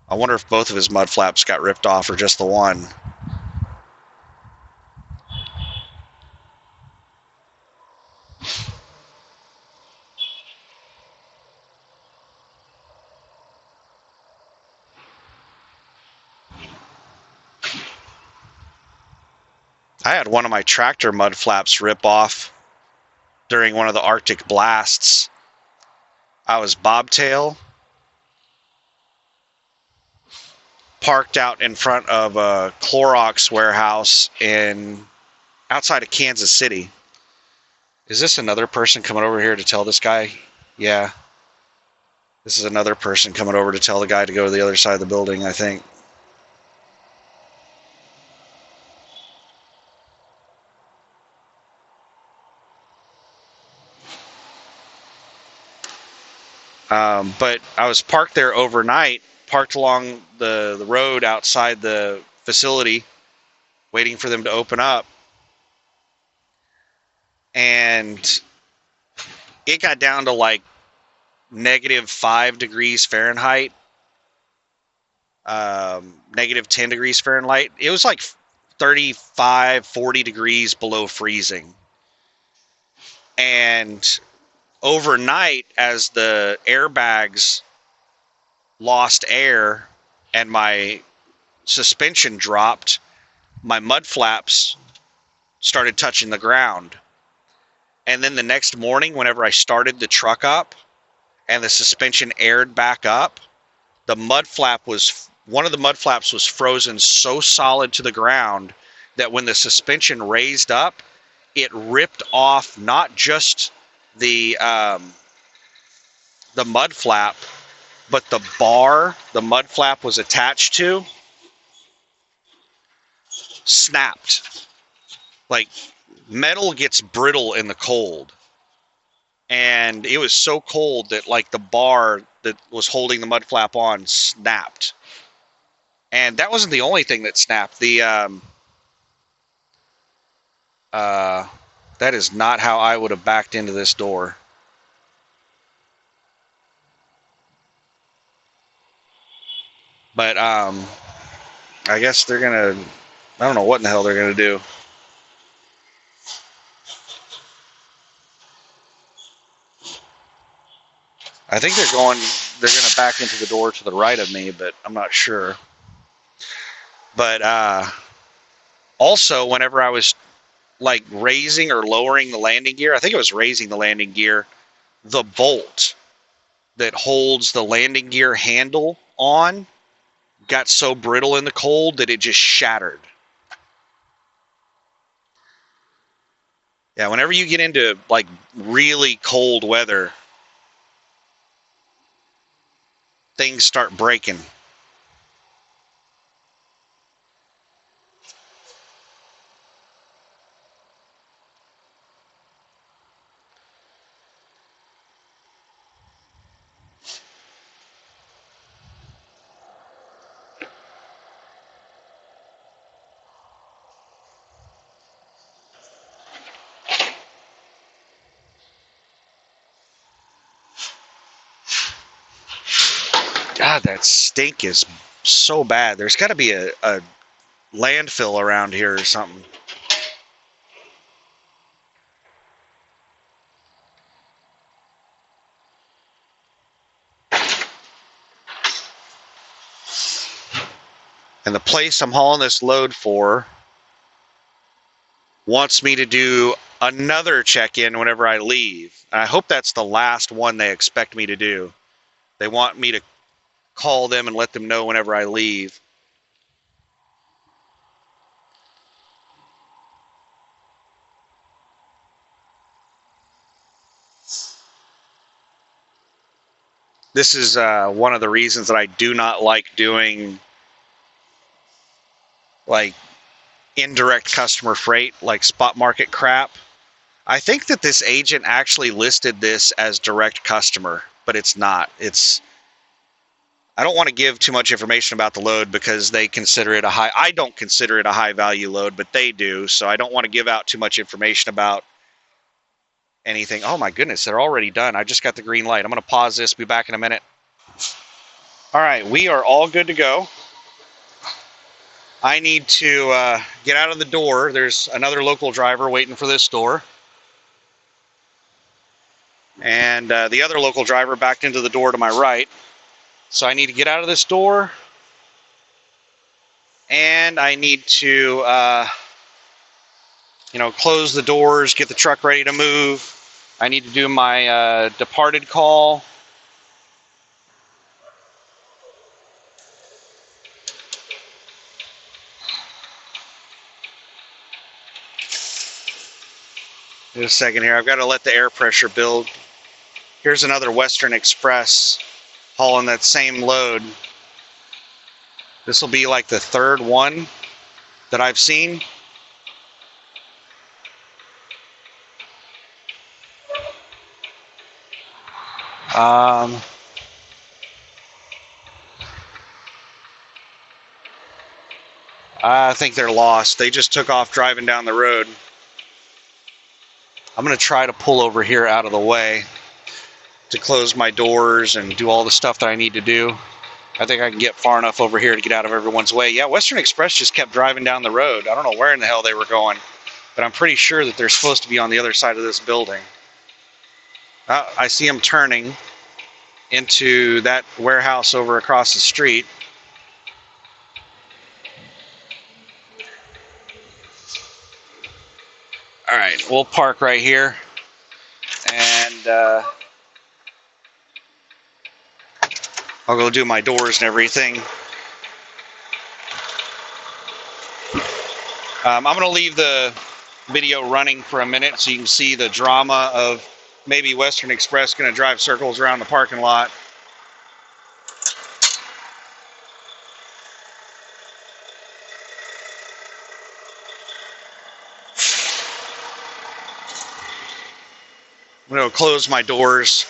I wonder if both of his mud flaps got ripped off or just the one. I had one of my tractor mud flaps rip off during one of the Arctic blasts. I was bobtail, parked out in front of a Clorox warehouse outside of Kansas City. Is this another person coming over here to tell this guy? Yeah. This is another person coming over to tell the guy to go to the other side of the building, I think. But I was parked there overnight, parked along the road outside the facility, waiting for them to open up. And it got down to like -5 degrees Fahrenheit, -10 degrees Fahrenheit. It was like 35, 40 degrees below freezing. And overnight, as the airbags lost air and my suspension dropped, my mud flaps started touching the ground. And then the next morning, whenever I started the truck up and the suspension aired back up, one of the mud flaps was frozen so solid to the ground that when the suspension raised up, it ripped off not just the mud flap, but the bar the mud flap was attached to snapped. Like, metal gets brittle in the cold, and it was so cold that like the bar that was holding the mud flap on snapped. And that wasn't the only thing that snapped. That is not how I would have backed into this door. But I guess they're gonna, I don't know what in the hell they're gonna do. I think they're gonna back into the door to the right of me, but I'm not sure. But also, whenever I was like raising or lowering the landing gear, I think it was raising the landing gear, the bolt that holds the landing gear handle on got so brittle in the cold that it just shattered. Yeah, whenever you get into like really cold weather, things start breaking. God, that stink is so bad. There's got to be a landfill around here or something. And the place I'm hauling this load for wants me to do another check-in whenever I leave. And I hope that's the last one they expect me to do. They want me to call them and let them know whenever I leave. This is one of the reasons that I do not like doing like indirect customer freight, like spot market crap. I think that this agent actually listed this as direct customer, but it's not. I don't want to give too much information about the load because they consider it a high. I don't consider it a high value load, but they do. So I don't want to give out too much information about anything. Oh my goodness, they're already done. I just got the green light. I'm going to pause this, be back in a minute. All right, we are all good to go. I need to get out of the door. There's another local driver waiting for this door. And the other local driver backed into the door to my right. So I need to get out of this door, and I need to, close the doors, get the truck ready to move. I need to do my departed call. In a second here, I've got to let the air pressure build. Here's another Western Express hauling that same load. This will be like the third one that I've seen. I think they're lost. They just took off driving down the road. I'm going to try to pull over here out of the way to close my doors and do all the stuff that I need to do. I think I can get far enough over here to get out of everyone's way. Yeah, Western Express just kept driving down the road. I don't know where in the hell they were going, but I'm pretty sure that they're supposed to be on the other side of this building. I see them turning into that warehouse over across the street. All right, we'll park right here, and I'll go do my doors and everything. I'm going to leave the video running for a minute so you can see the drama of maybe Western Express going to drive circles around the parking lot. I'm going to close my doors.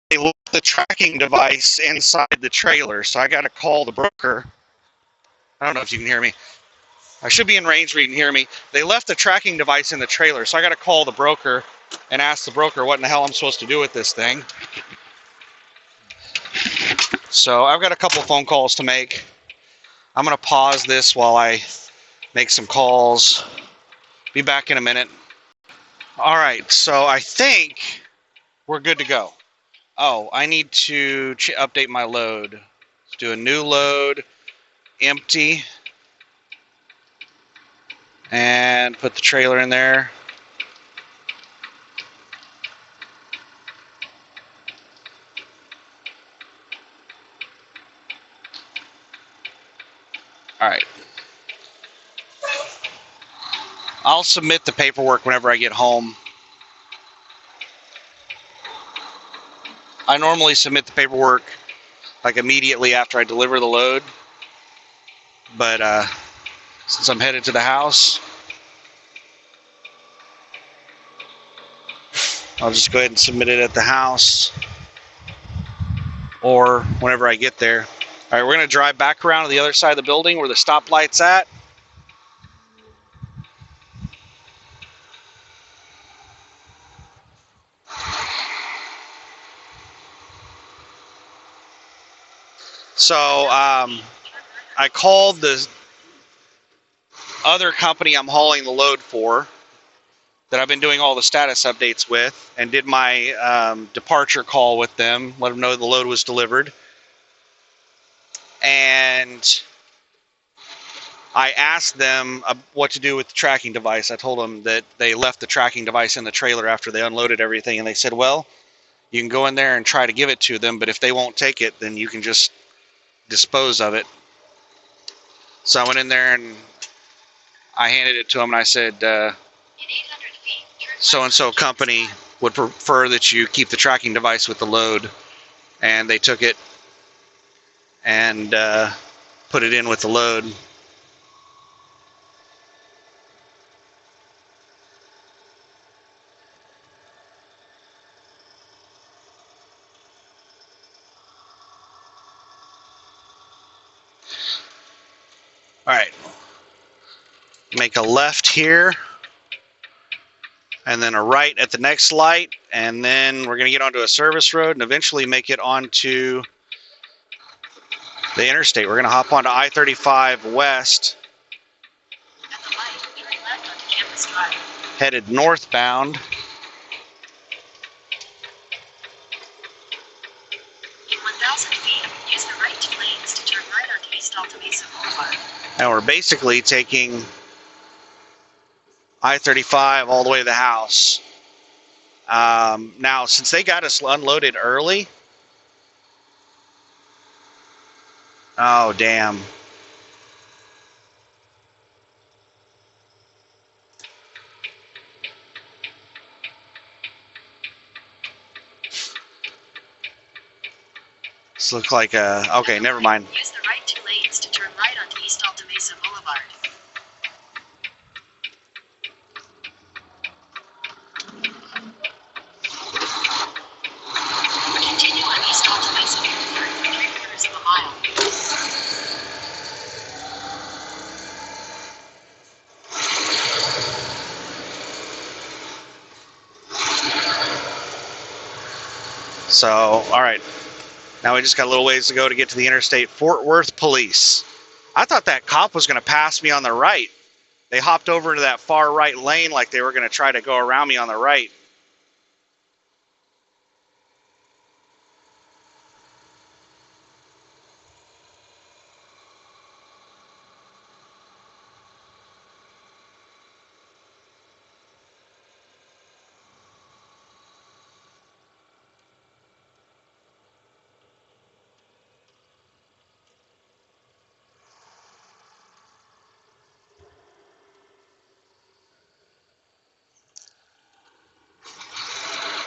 They left the tracking device inside the trailer, so I got to call the broker. I don't know if you can hear me. I should be in range where you can hear me. They left the tracking device in the trailer, so I got to call the broker and ask the broker what in the hell I'm supposed to do with this thing. So I've got a couple phone calls to make. I'm going to pause this while I make some calls. Be back in a minute. All right, so I think we're good to go. Oh, I need to update my load. Let's do a new load, empty, and put the trailer in there. All right. I'll submit the paperwork whenever I get home. I normally submit the paperwork like immediately after I deliver the load. But since I'm headed to the house, I'll just go ahead and submit it at the house or whenever I get there. All right, we're going to drive back around to the other side of the building where the stoplight's at. So I called the other company I'm hauling the load for that I've been doing all the status updates with, and did my departure call with them, let them know the load was delivered. And I asked them what to do with the tracking device. I told them that they left the tracking device in the trailer after they unloaded everything, and they said, well, you can go in there and try to give it to them, but if they won't take it, then you can just dispose of it. So I went in there and I handed it to them, and I said, so-and-so company would prefer that you keep the tracking device with the load. And they took it and put it in with the load. All right, make a left here, and then a right at the next light, and then we're going to get onto a service road and eventually make it onto the interstate. We're going to hop onto I-35 West, At the light, turn left onto Campus Drive. headed northbound. In 1,000 feet, use the right two lanes to turn right onto East Alta Mesa Boulevard. And we're basically taking I-35 all the way to the house. Now, since they got us unloaded early, oh, damn. This looks like a, okay, never mind. Use the right two lanes to turn right onto East Alta Mesa Boulevard. Continue on East Alta Mesa Boulevard for 3/4 of a mile. So, all right. Now we just got a little ways to go to get to the interstate. Fort Worth Police. I thought that cop was going to pass me on the right. They hopped over to that far right lane like they were going to try to go around me on the right.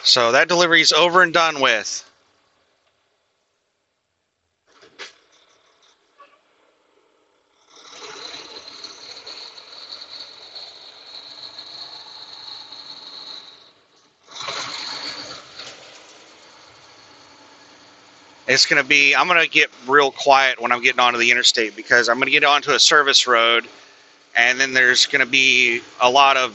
So that delivery's over and done with. It's going to be, I'm going to get real quiet when I'm getting onto the interstate because I'm going to get onto a service road, and then there's going to be a lot of,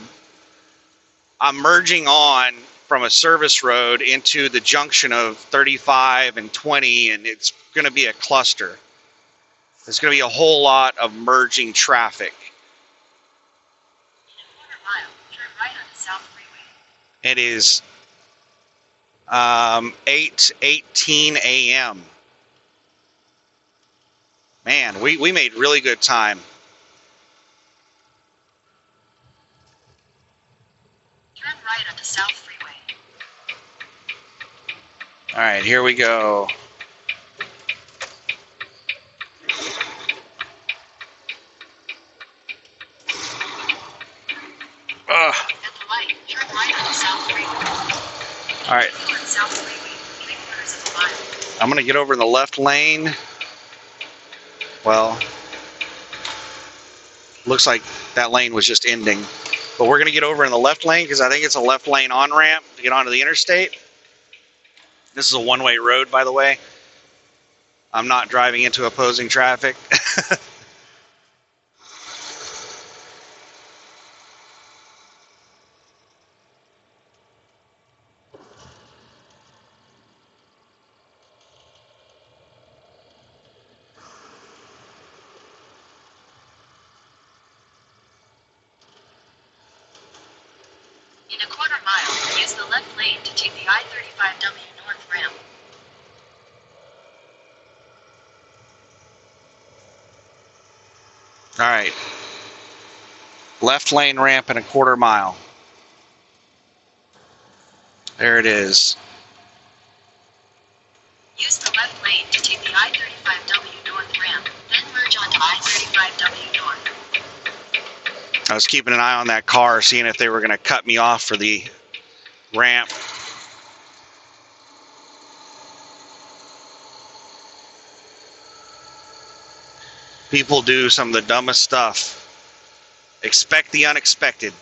I'm merging on from a service road into the junction of 35 and 20, and it's going to be a cluster. There's going to be a whole lot of merging traffic. In a 1/4 mile, turn right onto South Freeway. It is 8:18 a.m. Man, we made really good time. Turn right onto South Freeway. All right, here we go. At the light, turn right onto South Freeway. All right, On South Freeway, 3/4 of a mile. I'm going to get over in the left lane. Well, looks like that lane was just ending. But we're going to get over in the left lane because I think it's a left lane on-ramp to get onto the interstate. This is a one-way road, by the way. I'm not driving into opposing traffic. In a quarter mile, use the left lane to take the I-35W north ramp. All right. Left lane ramp in a quarter mile. There it is. Use the left lane to take the I-35W north ramp, then merge onto I-35W north. I was keeping an eye on that car, seeing if they were going to cut me off for the ramp. People do some of the dumbest stuff. Expect the unexpected.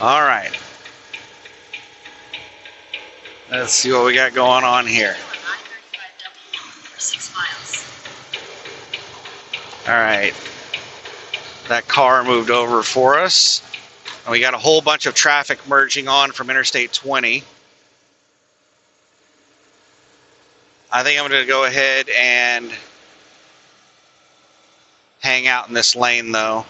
All right. Let's see what we got going on here. I-35W for 6 miles. All right. That car moved over for us. And we got a whole bunch of traffic merging on from Interstate 20. I think I'm going to go ahead and hang out in this lane, though,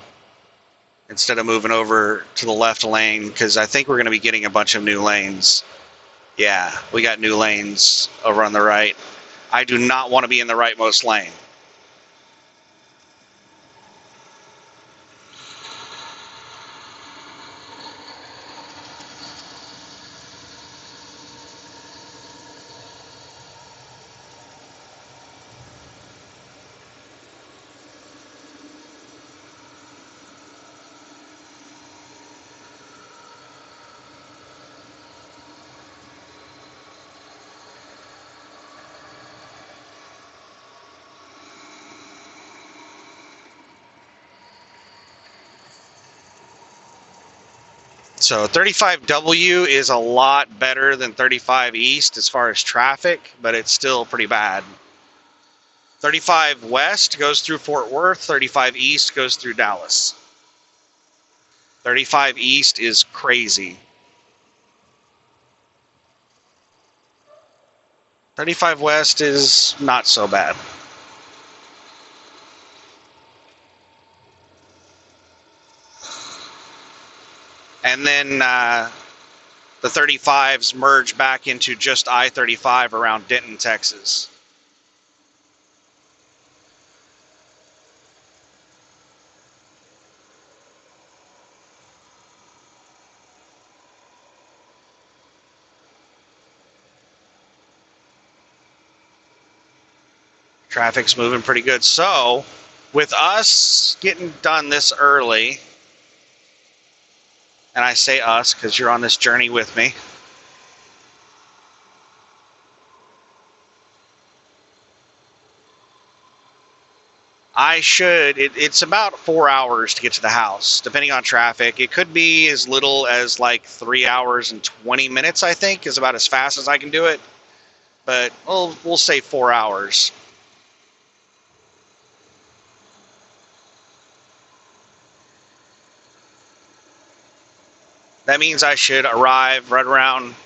instead of moving over to the left lane, because I think we're going to be getting a bunch of new lanes. Yeah, we got new lanes over on the right. I do not want to be in the rightmost lane. So 35W is a lot better than 35 East as far as traffic, but it's still pretty bad. 35 West goes through Fort Worth, 35 East goes through Dallas. 35 East is crazy. 35 West is not so bad. And then the 35s merge back into just I-35 around Denton, Texas. Traffic's moving pretty good. So, with us getting done this early, and I say us because you're on this journey with me, it's about 4 hours to get to the house, depending on traffic. It could be as little as like 3 hours and 20 minutes, I think, is about as fast as I can do it. But we'll say 4 hours. That means I should arrive right around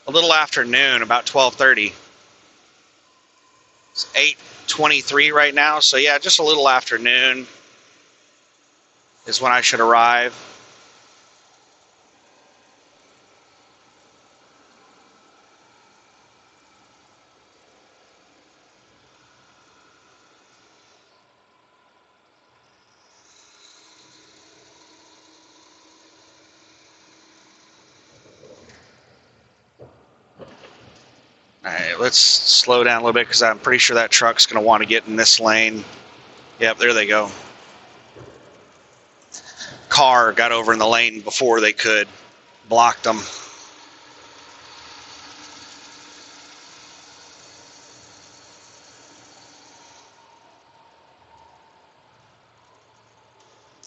a little after noon, about 12:30. It's 8:23 right now, so yeah, just a little after noon is when I should arrive. Alright, let's slow down a little bit because I'm pretty sure that truck's going to want to get in this lane. Yep, there they go. Car got over in the lane before they could. Blocked them.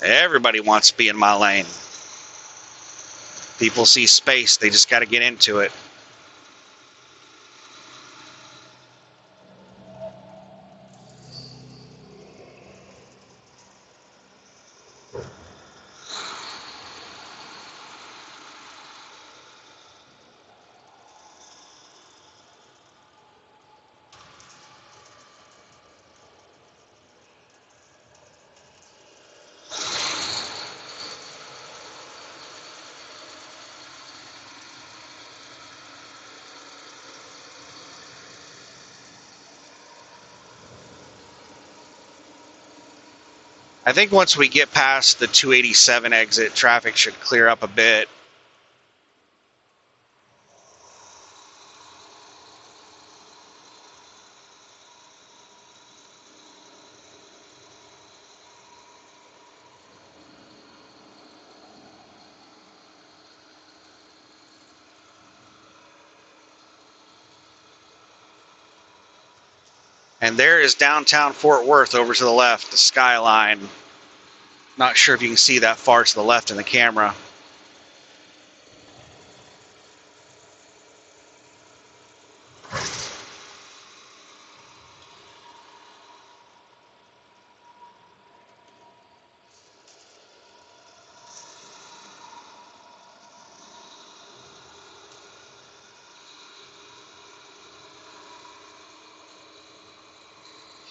Everybody wants to be in my lane. People see space, they just got to get into it. I think once we get past the 287 exit, traffic should clear up a bit. And there is downtown Fort Worth over to the left, the skyline. Not sure if you can see that far to the left in the camera.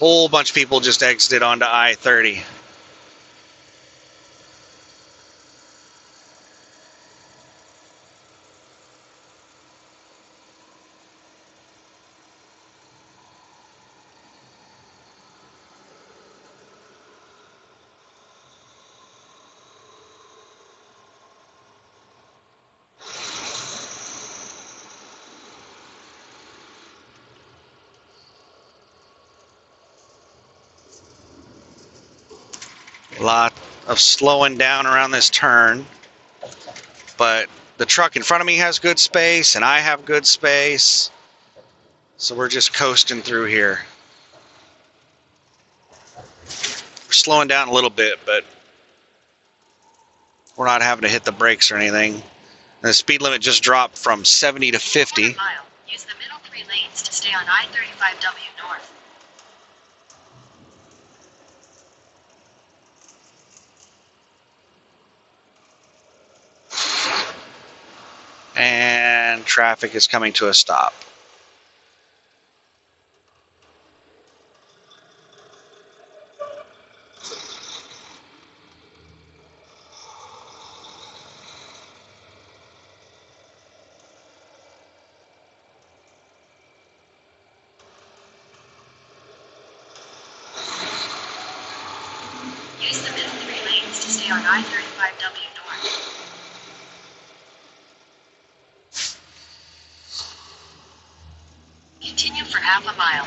Whole bunch of people just exited onto I-30. A lot of slowing down around this turn, but the truck in front of me has good space and I have good space, so we're just coasting through here. We're slowing down a little bit, but we're not having to hit the brakes or anything. And the speed limit just dropped from 70 to 50. Mile. Use the middle 3 lanes to stay on I-35W north. And traffic is coming to a stop. Use the middle 3 lanes to stay on I-35W north. Continue for half a mile.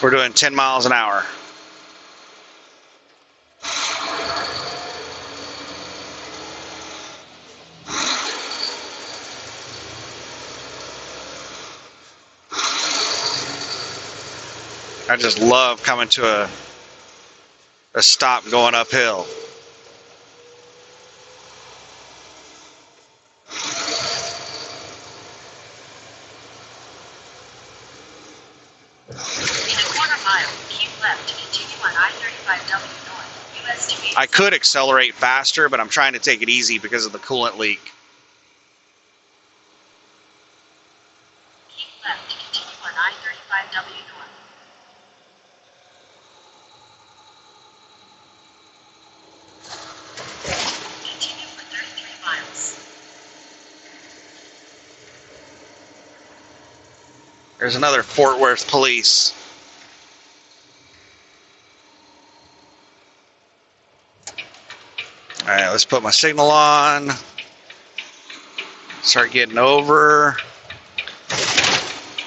We're doing 10 miles an hour. I just love coming to a stop going uphill. In a quarter mile, keep left to continue on I-35W north, US 280. I could accelerate faster, but I'm trying to take it easy because of the coolant leak. Keep left to continue on I-35W north. Continue for 33 miles. There's another Fort Worth police. All right, Let's put my signal on. Start getting over.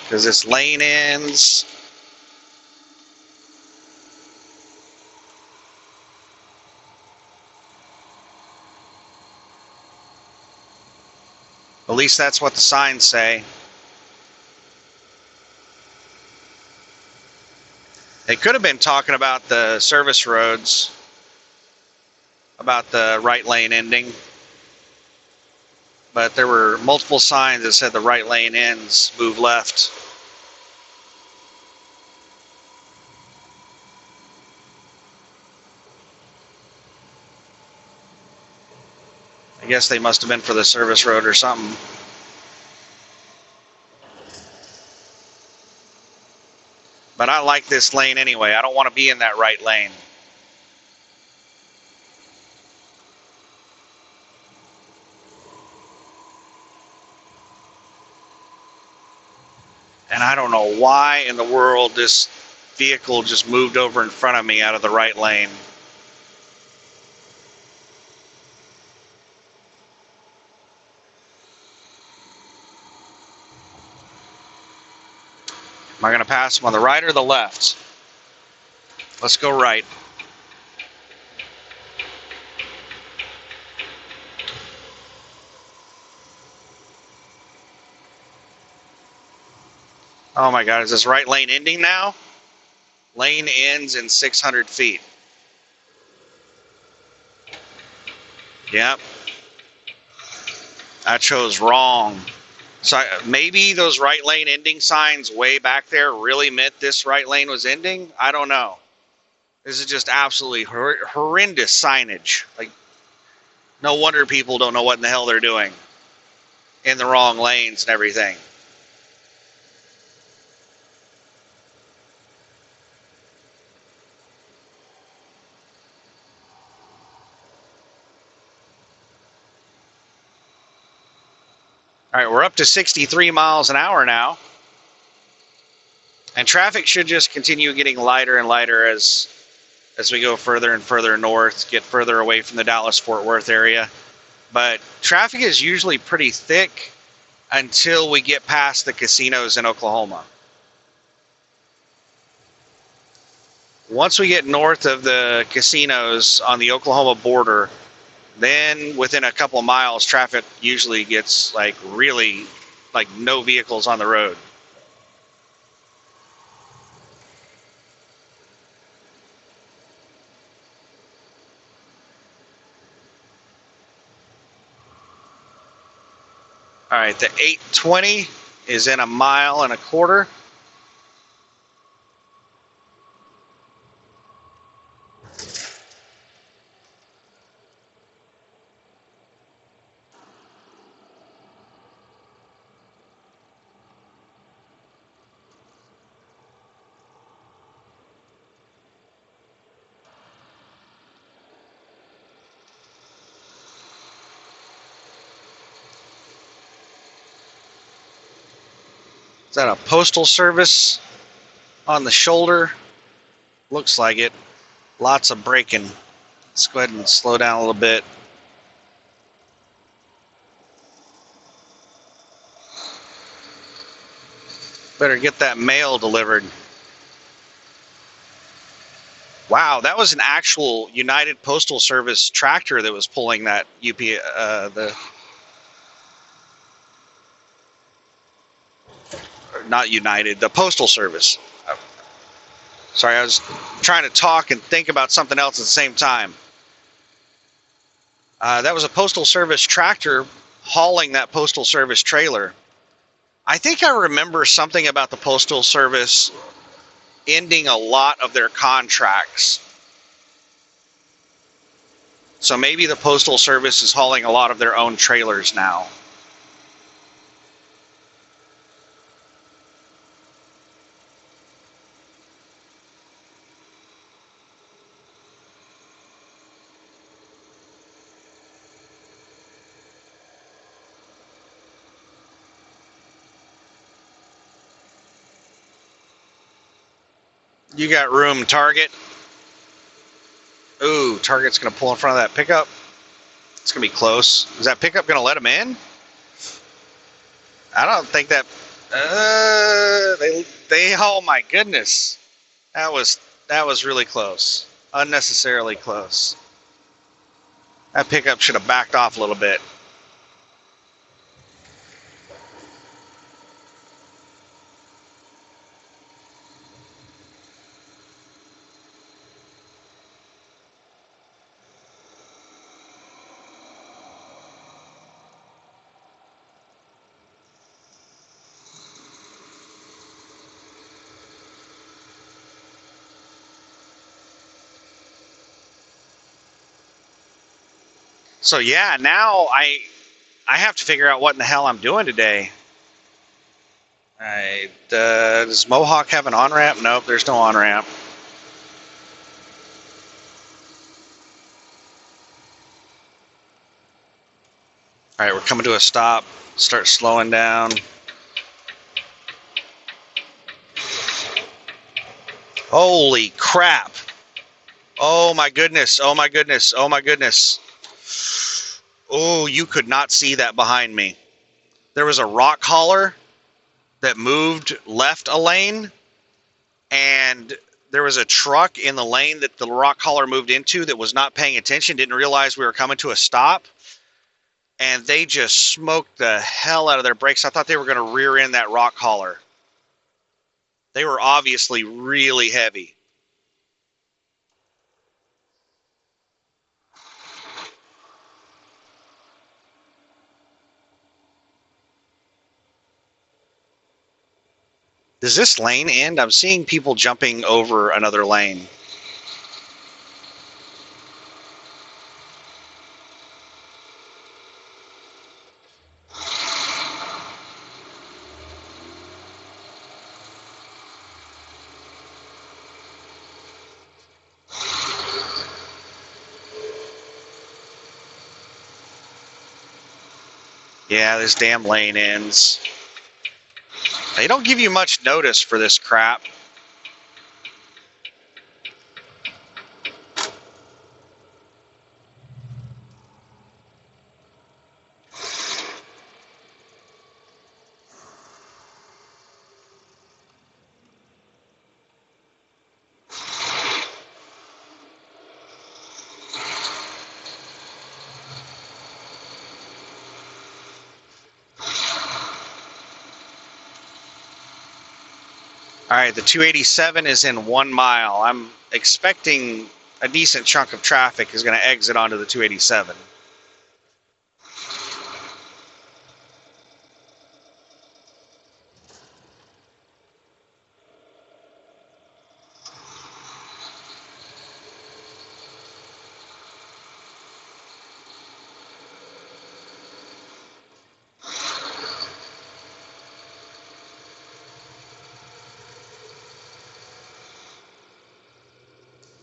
Because this lane ends. At least that's what the signs say. They could have been talking about the service roads, about the right lane ending. But there were multiple signs that said the right lane ends, move left. I guess they must have been for the service road or something. But I like this lane anyway. I don't want to be in that right lane. And I don't know why in the world this vehicle just moved over in front of me out of the right lane. Am I going to pass him on the right or the left? Let's go right. Oh my God, is this right lane ending now? Lane ends in 600 feet. Yep. I chose wrong. So maybe those right lane ending signs way back there really meant this right lane was ending? I don't know. This is just absolutely horrendous signage. Like, no wonder people don't know what in the hell they're doing in the wrong lanes and everything. All right, we're up to 63 miles an hour now. And traffic should just continue getting lighter and lighter as we go further and further north, get further away from the Dallas-Fort Worth area. But traffic is usually pretty thick until we get past the casinos in Oklahoma. Once we get north of the casinos on the Oklahoma border, then within a couple of miles, traffic usually gets like really like no vehicles on the road. All right, the 820 is in 1.25 miles. Is that a postal service on the shoulder? Looks like it. Lots of braking. Let's go ahead and slow down a little bit. Better get that mail delivered. Wow, that was an actual United Postal Service tractor that was pulling that not United, the Postal Service. Sorry, I was trying to talk and think about something else at the same time. That was a Postal Service tractor hauling that Postal Service trailer. I think I remember something about the Postal Service ending a lot of their contracts. So maybe the Postal Service is hauling a lot of their own trailers now. You got room, Target. Ooh, Target's going to pull in front of that pickup. It's going to be close. Is that pickup going to let him in? I don't think that... oh my goodness. That was really close. Unnecessarily close. That pickup should have backed off a little bit. So yeah, now I have to figure out what in the hell I'm doing today. Does Mohawk have an on-ramp? Nope, there's no on-ramp. All right, we're coming to a stop. Start slowing down. Holy crap. Oh my goodness, oh my goodness, oh my goodness. Oh, you could not see that behind me. There was a rock hauler that moved left a lane, and there was a truck in the lane that the rock hauler moved into that was not paying attention, didn't realize we were coming to a stop, and they just smoked the hell out of their brakes. I thought they were going to rear end that rock hauler. They were obviously really heavy. Does this lane end? I'm seeing people jumping over another lane. Yeah, this damn lane ends. They don't give you much notice for this crap. All right, the 287 is in 1 mile. I'm expecting a decent chunk of traffic is going to exit onto the 287.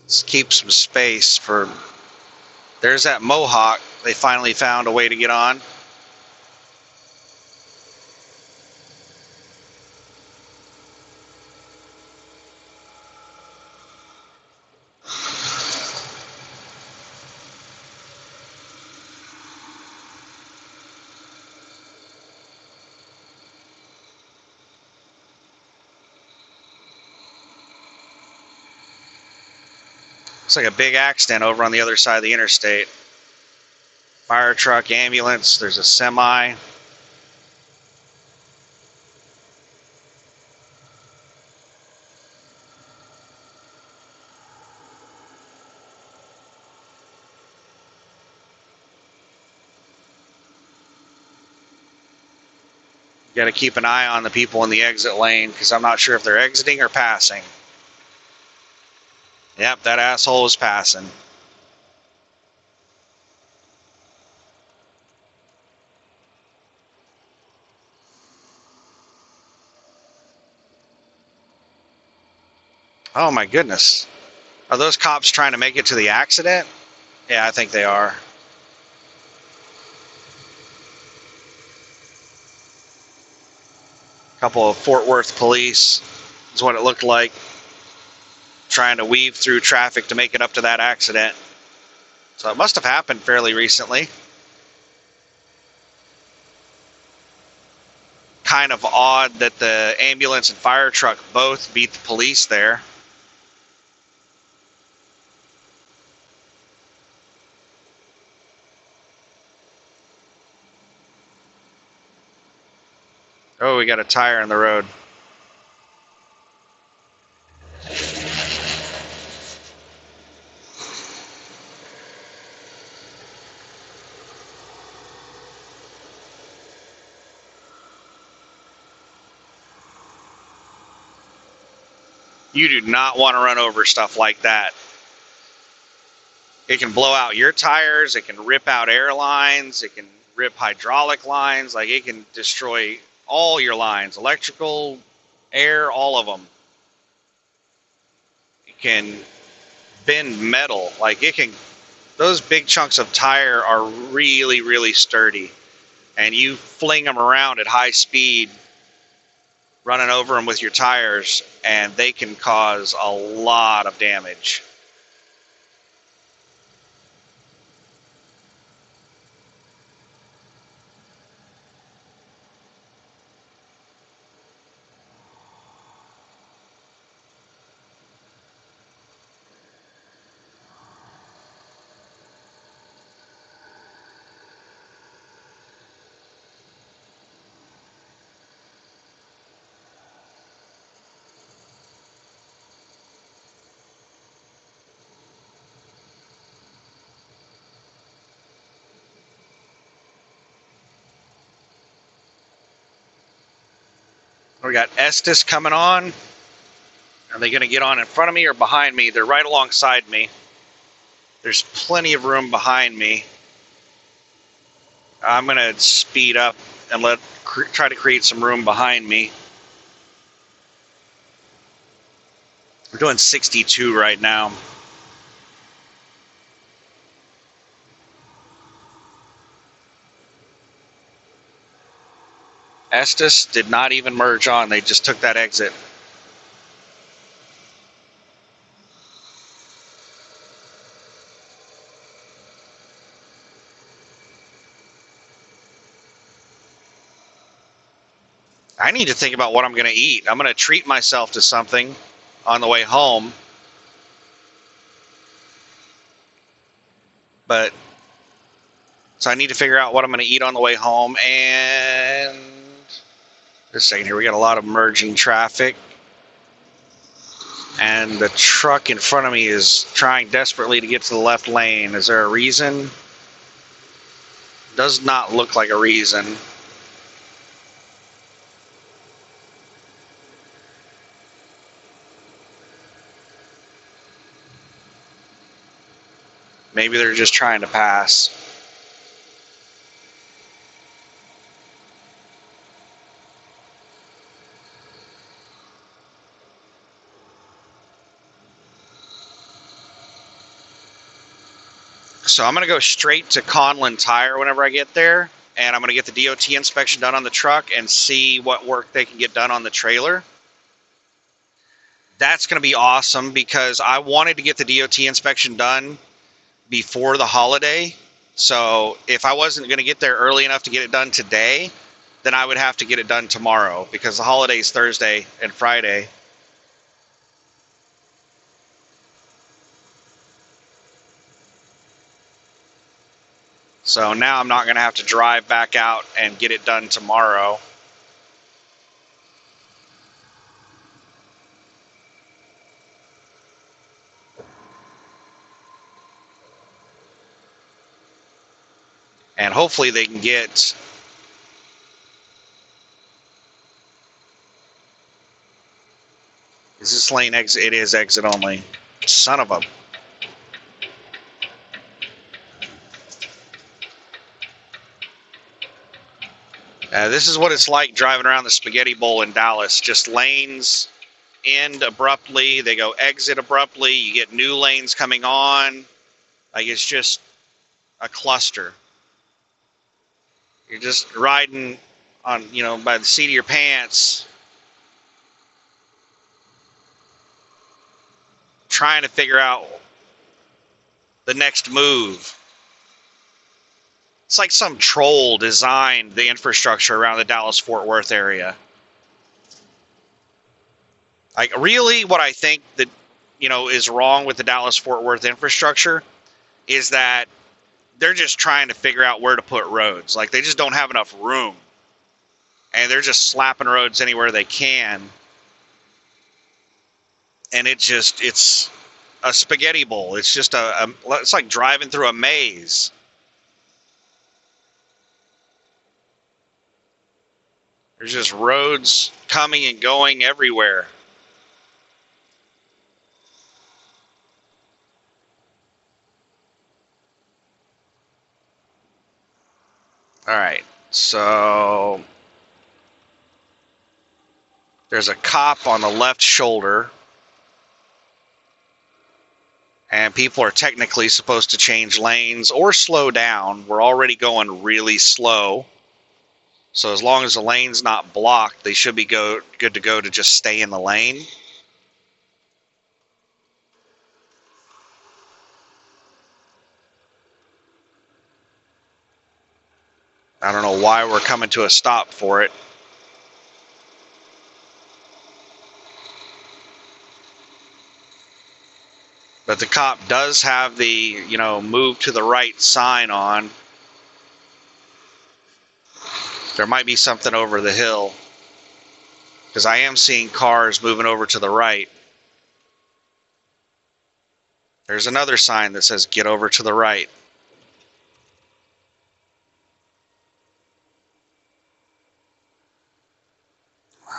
Let's keep some space for... There's that Mohawk. They finally found a way to get on. Looks like a big accident over on the other side of the interstate. Fire truck, ambulance, there's a semi. Got to keep an eye on the people in the exit lane because I'm not sure if they're exiting or passing. Yep, that asshole is passing. Oh my goodness. Are those cops trying to make it to the accident? Yeah, I think they are. A couple of Fort Worth police is what it looked like. Trying to weave through traffic to make it up to that accident. So it must have happened fairly recently. kind of odd that the ambulance and fire truck both beat the police there. Oh, we got a tire in the road. You do not want to run over stuff like that. It can blow out your tires, it can rip out air lines, it can rip hydraulic lines, like it can destroy all your lines, electrical, air, all of them. It can bend metal, like it can, those big chunks of tire are really, really sturdy. And you fling them around at high speed, running over them with your tires, and they can cause a lot of damage. We got Estes coming on. Are they going to get on in front of me or behind me? They're right alongside me. There's plenty of room behind me. I'm going to speed up and try to create some room behind me. We're doing 62 right now. Estes did not even merge on. They just took that exit. I need to think about what I'm going to eat. I'm going to treat myself to something on the way home. But, so I need to figure out what I'm going to eat on the way home. And, just a second here, we got a lot of merging traffic. And the truck in front of me is trying desperately to get to the left lane. Is there a reason? Does not look like a reason. Maybe they're just trying to pass. So I'm going to go straight to Conlin Tire whenever I get there, and I'm going to get the DOT inspection done on the truck and see what work they can get done on the trailer. That's going to be awesome because I wanted to get the DOT inspection done before the holiday. So if I wasn't going to get there early enough to get it done today, then I would have to get it done tomorrow because the holiday is Thursday and Friday. So now I'm not going to have to drive back out and get it done tomorrow. And hopefully they can get... Is this lane exit? It is exit only. Son of a... this is what it's like driving around the Spaghetti Bowl in Dallas. Just lanes end abruptly. They go exit abruptly. You get new lanes coming on. Like, it's just a cluster. You're just riding on, you know, by the seat of your pants, trying to figure out the next move. It's like some troll designed the infrastructure around the Dallas-Fort Worth area. Like, really, what I think that, is wrong with the Dallas-Fort Worth infrastructure is that they're just trying to figure out where to put roads. Like, they just don't have enough room. And they're just slapping roads anywhere they can. And it's a spaghetti bowl. It's just it's like driving through a maze. There's just roads coming and going everywhere. All right, so there's a cop on the left shoulder, and people are technically supposed to change lanes or slow down. We're already going really slow. So as long as the lane's not blocked, they should be good to go to just stay in the lane. I don't know why we're coming to a stop for it. But the cop does have the, move to the right sign on. There might be something over the hill, because I am seeing cars moving over to the right. There's another sign that says get over to the right.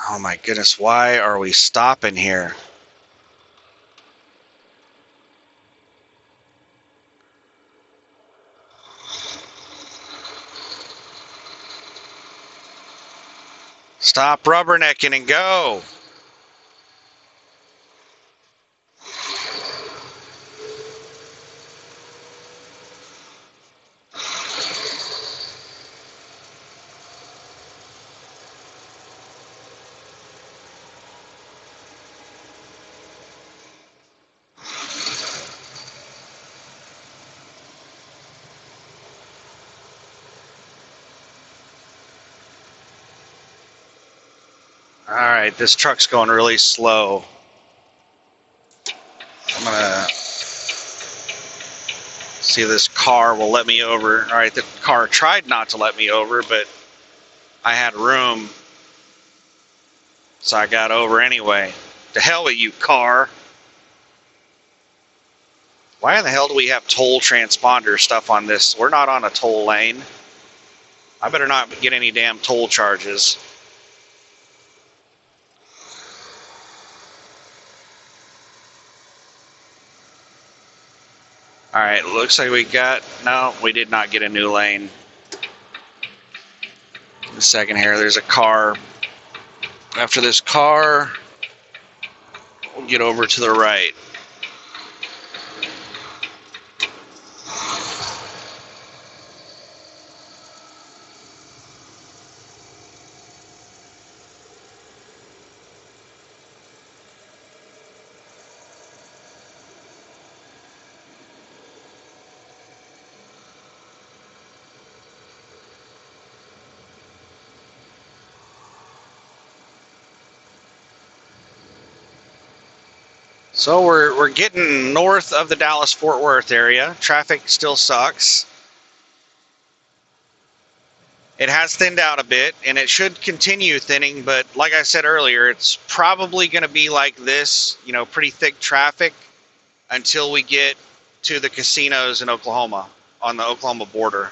Oh my goodness, why are we stopping here? Stop rubbernecking and go. All right, this truck's going really slow. I'm gonna see if this car will let me over. All right, the car tried not to let me over, but I had room, so I got over anyway. To hell with you, car. Why in the hell do we have toll transponder stuff on this? We're not on a toll lane. I better not get any damn toll charges. All right, looks like we got, no, we did not get a new lane. A second here, there's a car. After this car, we'll get over to the right. So we're getting north of the Dallas-Fort Worth area. Traffic still sucks. It has thinned out a bit, and it should continue thinning, but like I said earlier, it's probably going to be like this, pretty thick traffic until we get to the casinos in Oklahoma, on the Oklahoma border.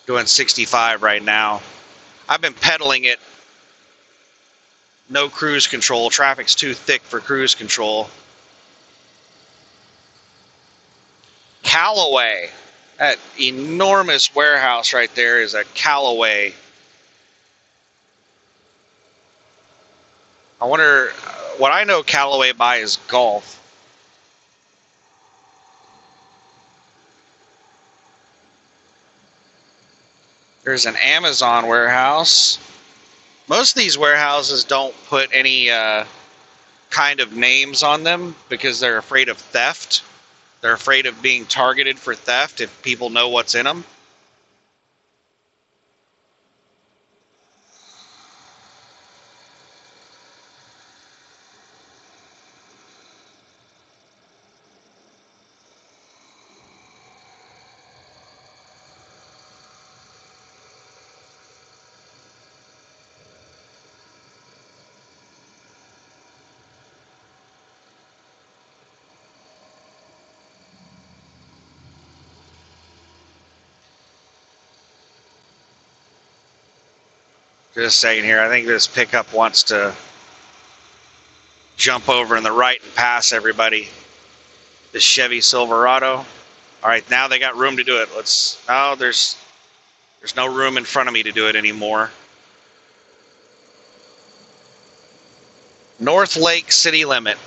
Doing 65 right now. I've been pedaling it. No cruise control. Traffic's too thick for cruise control. Callaway. That enormous warehouse right there is a Callaway. I wonder, what I know Callaway by is golf. There's an Amazon warehouse. Most of these warehouses don't put any kind of names on them because they're afraid of theft. They're afraid of being targeted for theft if people know what's in them. Just saying here, I think this pickup wants to jump over in the right and pass everybody. This Chevy Silverado. All right, now they got room to do it. Oh, there's no room in front of me to do it anymore. North Lake city limit.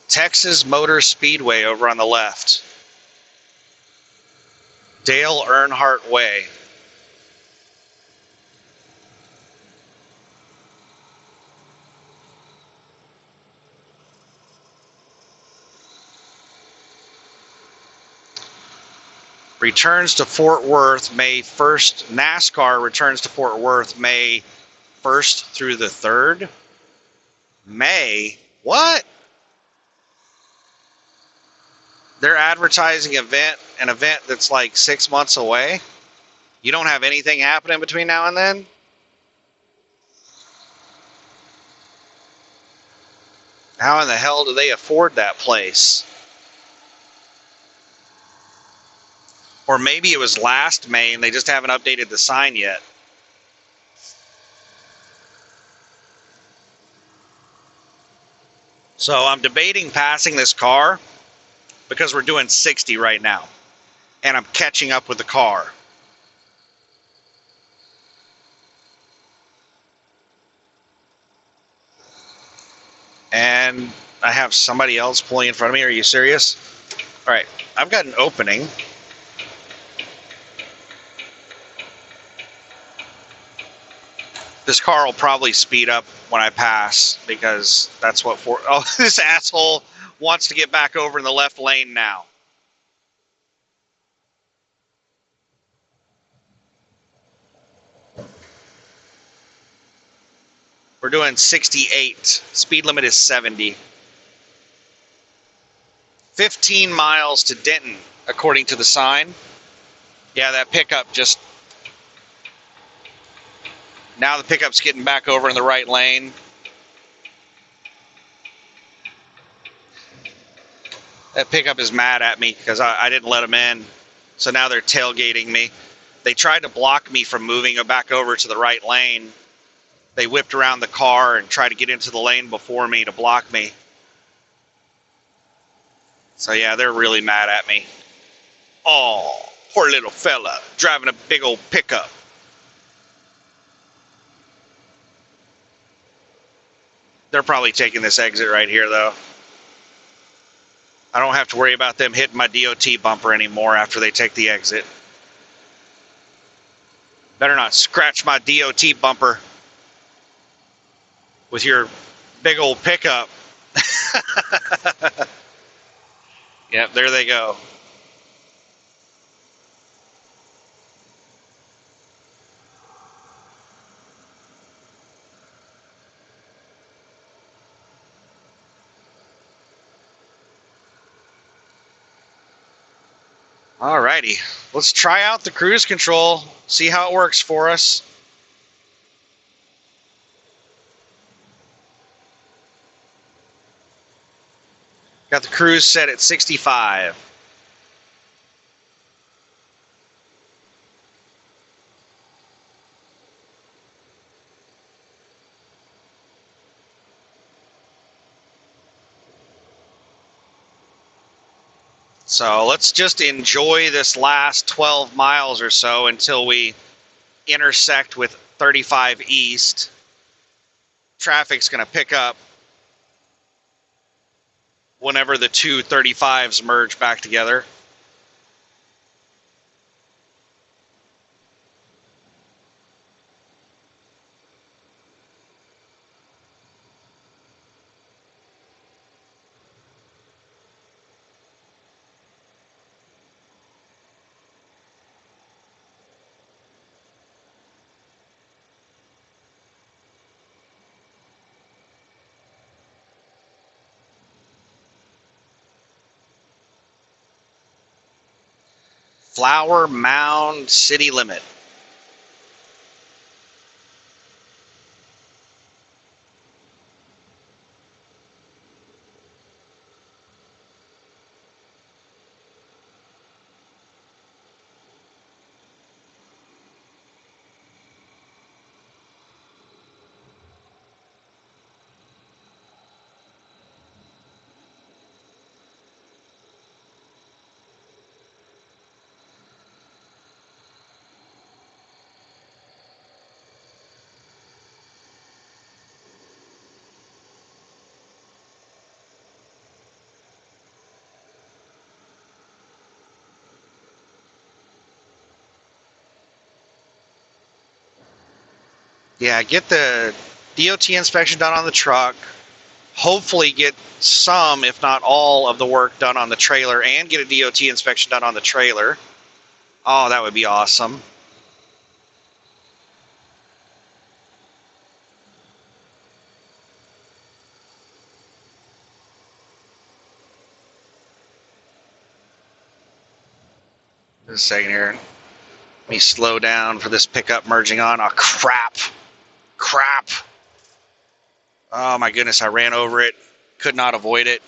Texas Motor Speedway over on the left. Dale Earnhardt Way. Returns to Fort Worth May 1st. NASCAR returns to Fort Worth May 1st through the 3rd. May? What? They're advertising an event that's like 6 months away. You don't have anything happening between now and then? How in the hell do they afford that place? Or maybe it was last May and they just haven't updated the sign yet. So I'm debating passing this car because we're doing 60 right now. And I'm catching up with the car. And I have somebody else pulling in front of me. Are you serious? All right, I've got an opening. This car will probably speed up when I pass because that's what oh, this asshole wants to get back over in the left lane now. We're doing 68. Speed limit is 70. 15 miles to Denton, according to the sign. Yeah, that pickup just... Now the pickup's getting back over in the right lane. That pickup is mad at me because I didn't let them in. So now they're tailgating me. They tried to block me from moving back over to the right lane. They whipped around the car and tried to get into the lane before me to block me. So yeah, they're really mad at me. Oh, poor little fella driving a big old pickup. They're probably taking this exit right here, though. I don't have to worry about them hitting my DOT bumper anymore after they take the exit. Better not scratch my DOT bumper with your big old pickup. Yep, there they go. Alrighty, let's try out the cruise control, see how it works for us. Got the cruise set at 65. So let's just enjoy this last 12 miles or so until we intersect with 35 East. Traffic's going to pick up. whenever the two 35s merge back together. Flower Mound city limit. Yeah, get the DOT inspection done on the truck. Hopefully get some, if not all, of the work done on the trailer and get a DOT inspection done on the trailer. Oh, that would be awesome. Just a second here. Let me slow down for this pickup merging on. Oh, crap. Crap. Oh, my goodness. I ran over it. Could not avoid it.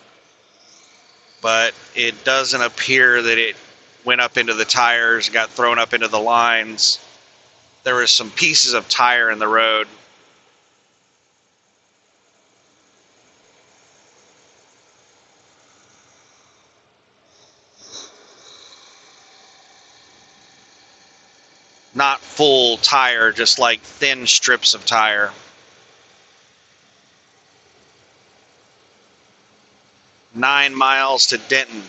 But it doesn't appear that it went up into the tires, got thrown up into the lines. There were some pieces of tire in the road. Not full tire, just like thin strips of tire. 9 miles to Denton.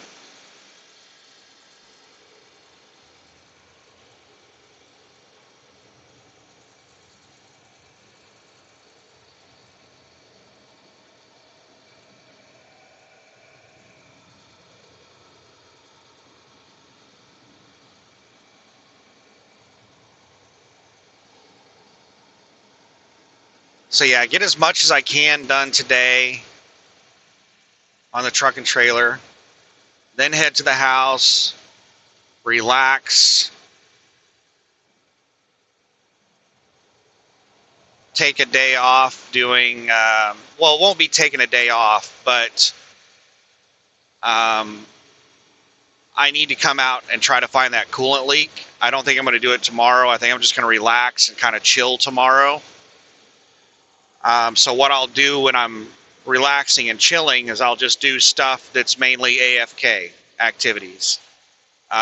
So yeah, get as much as I can done today on the truck and trailer. Then head to the house, relax, take a day off doing, well, it won't be taking a day off, but I need to come out and try to find that coolant leak. I don't think I'm going to do it tomorrow. I think I'm just going to relax and kind of chill tomorrow. So what I'll do when I'm relaxing and chilling is I'll just do stuff that's mainly AFK activities. You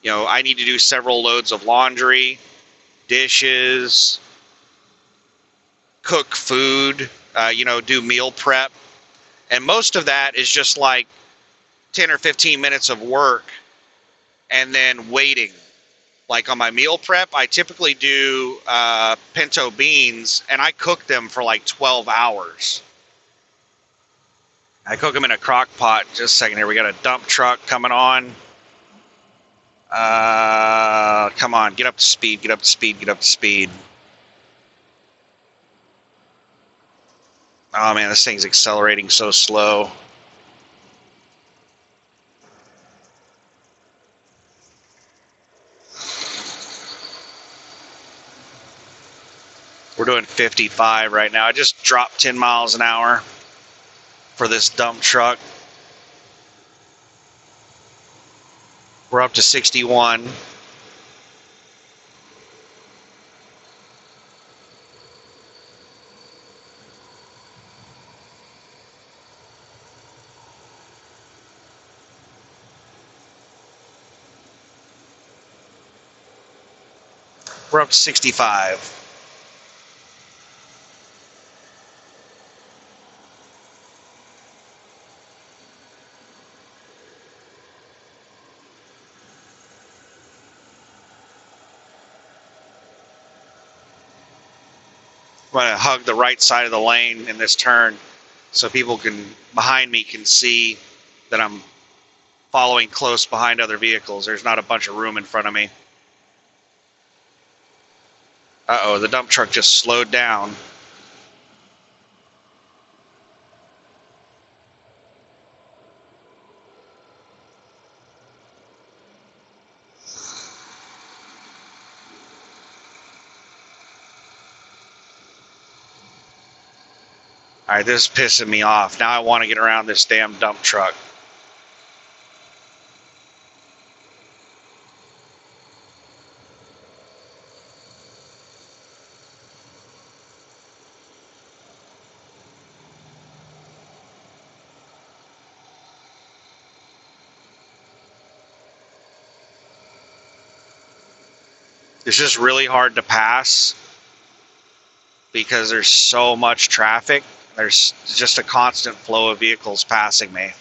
know, I need to do several loads of laundry, dishes, cook food, you know, do meal prep. And most of that is just like 10 or 15 minutes of work and then waiting. Like on my meal prep, I typically do pinto beans, and I cook them for like 12 hours. I cook them in a crock pot. Just a second here. We got a dump truck coming on. Come on, get up to speed, get up to speed, get up to speed. Oh man, this thing's accelerating so slow. We're doing 55 right now. I just dropped 10 miles an hour for this dump truck. We're up to 61. We're up to 65. I'm going to hug the right side of the lane in this turn so people behind me can see that I'm following close behind other vehicles. There's not a bunch of room in front of me. Uh-oh, the dump truck just slowed down. All right, this is pissing me off. Now I want to get around this damn dump truck. It's just really hard to pass because there's so much traffic. There's just a constant flow of vehicles passing me.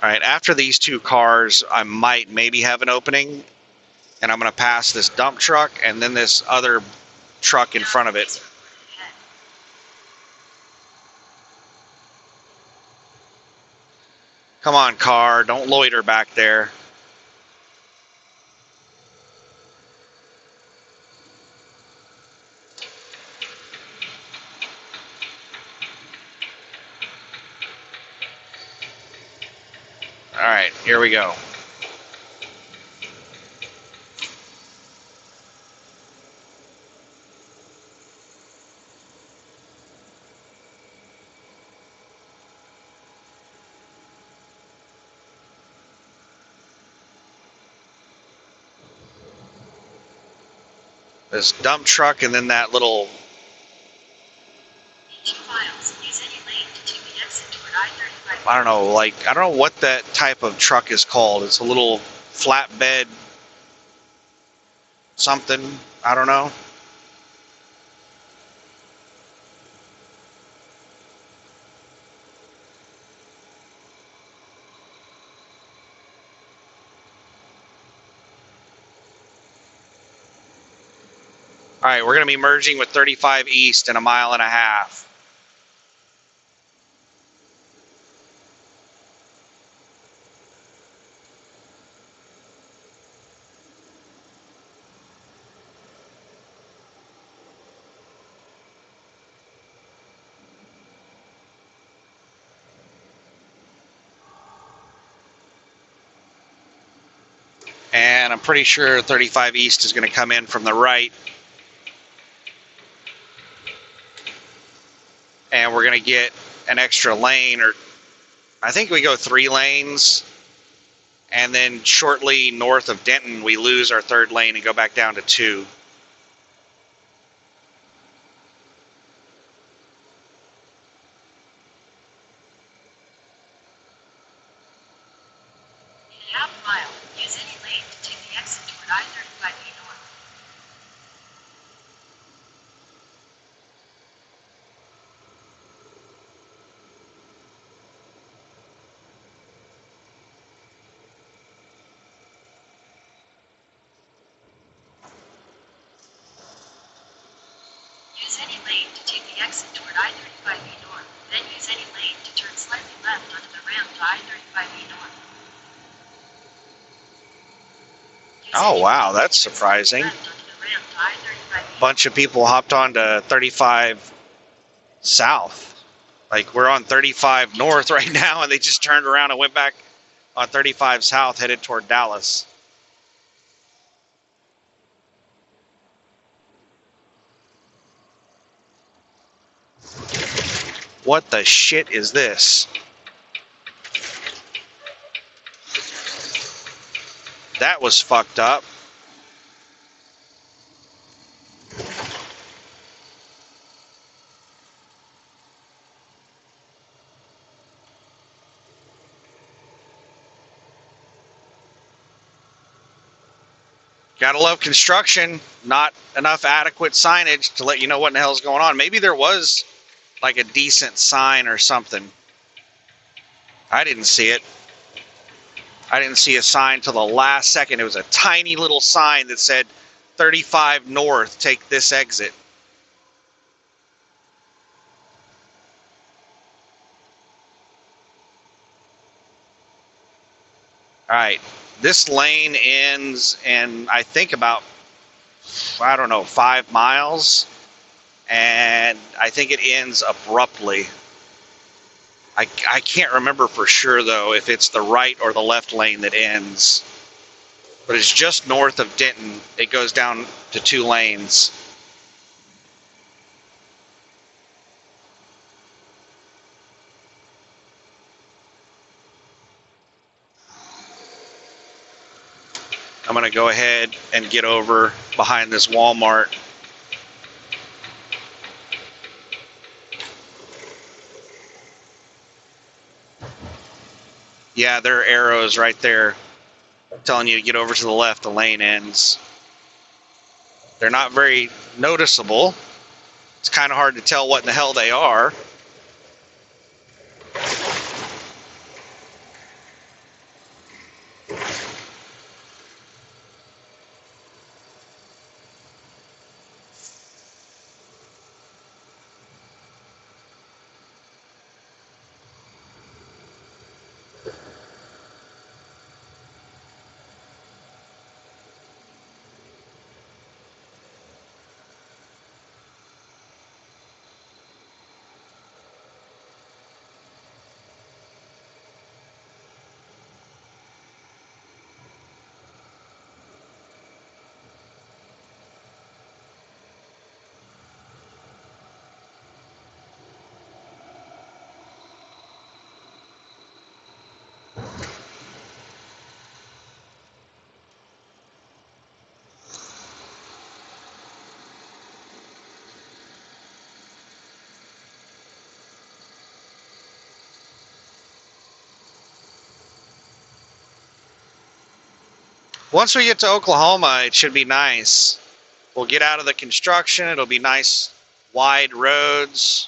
All right, after these two cars, I might maybe have an opening, and I'm going to pass this dump truck and then this other truck in front of it. Come on, car, don't loiter back there. All right, here we go. This dump truck and then that little... I don't know, I don't know what that type of truck is called. It's a little flatbed something. I don't know. All right, we're going to be merging with 35 East in a mile and a half. And I'm pretty sure 35 East is going to come in from the right. And we're going to get an extra lane, or I think we go 3 lanes. And then shortly north of Denton, we lose our 3rd lane and go back down to 2. Use any lane to take the exit toward I-35E north. Then use any lane to turn slightly left onto the ramp to I-35E north. Oh, wow, that's surprising. Bunch of people hopped onto 35 south. Like, we're on 35 north right now, and they just turned around and went back on 35 south, headed toward Dallas. What the shit is this? That was fucked up. Gotta love construction. Not enough adequate signage to let you know what the hell's going on. Maybe there was like a decent sign or something. I didn't see it. I didn't see a sign till the last second. It was a tiny little sign that said 35 north, take this exit. All right, this lane ends in, I think, about, I don't know, 5 miles. And I think it ends abruptly. I can't remember for sure, though, if it's the right or the left lane that ends. But it's just north of Denton. It goes down to 2 lanes. I'm going to go ahead and get over behind this Walmart. Yeah, there are arrows right there telling you to get over to the left. The lane ends. They're not very noticeable. It's kind of hard to tell what in the hell they are. Once we get to Oklahoma, it should be nice. We'll get out of the construction. It'll be nice, wide roads.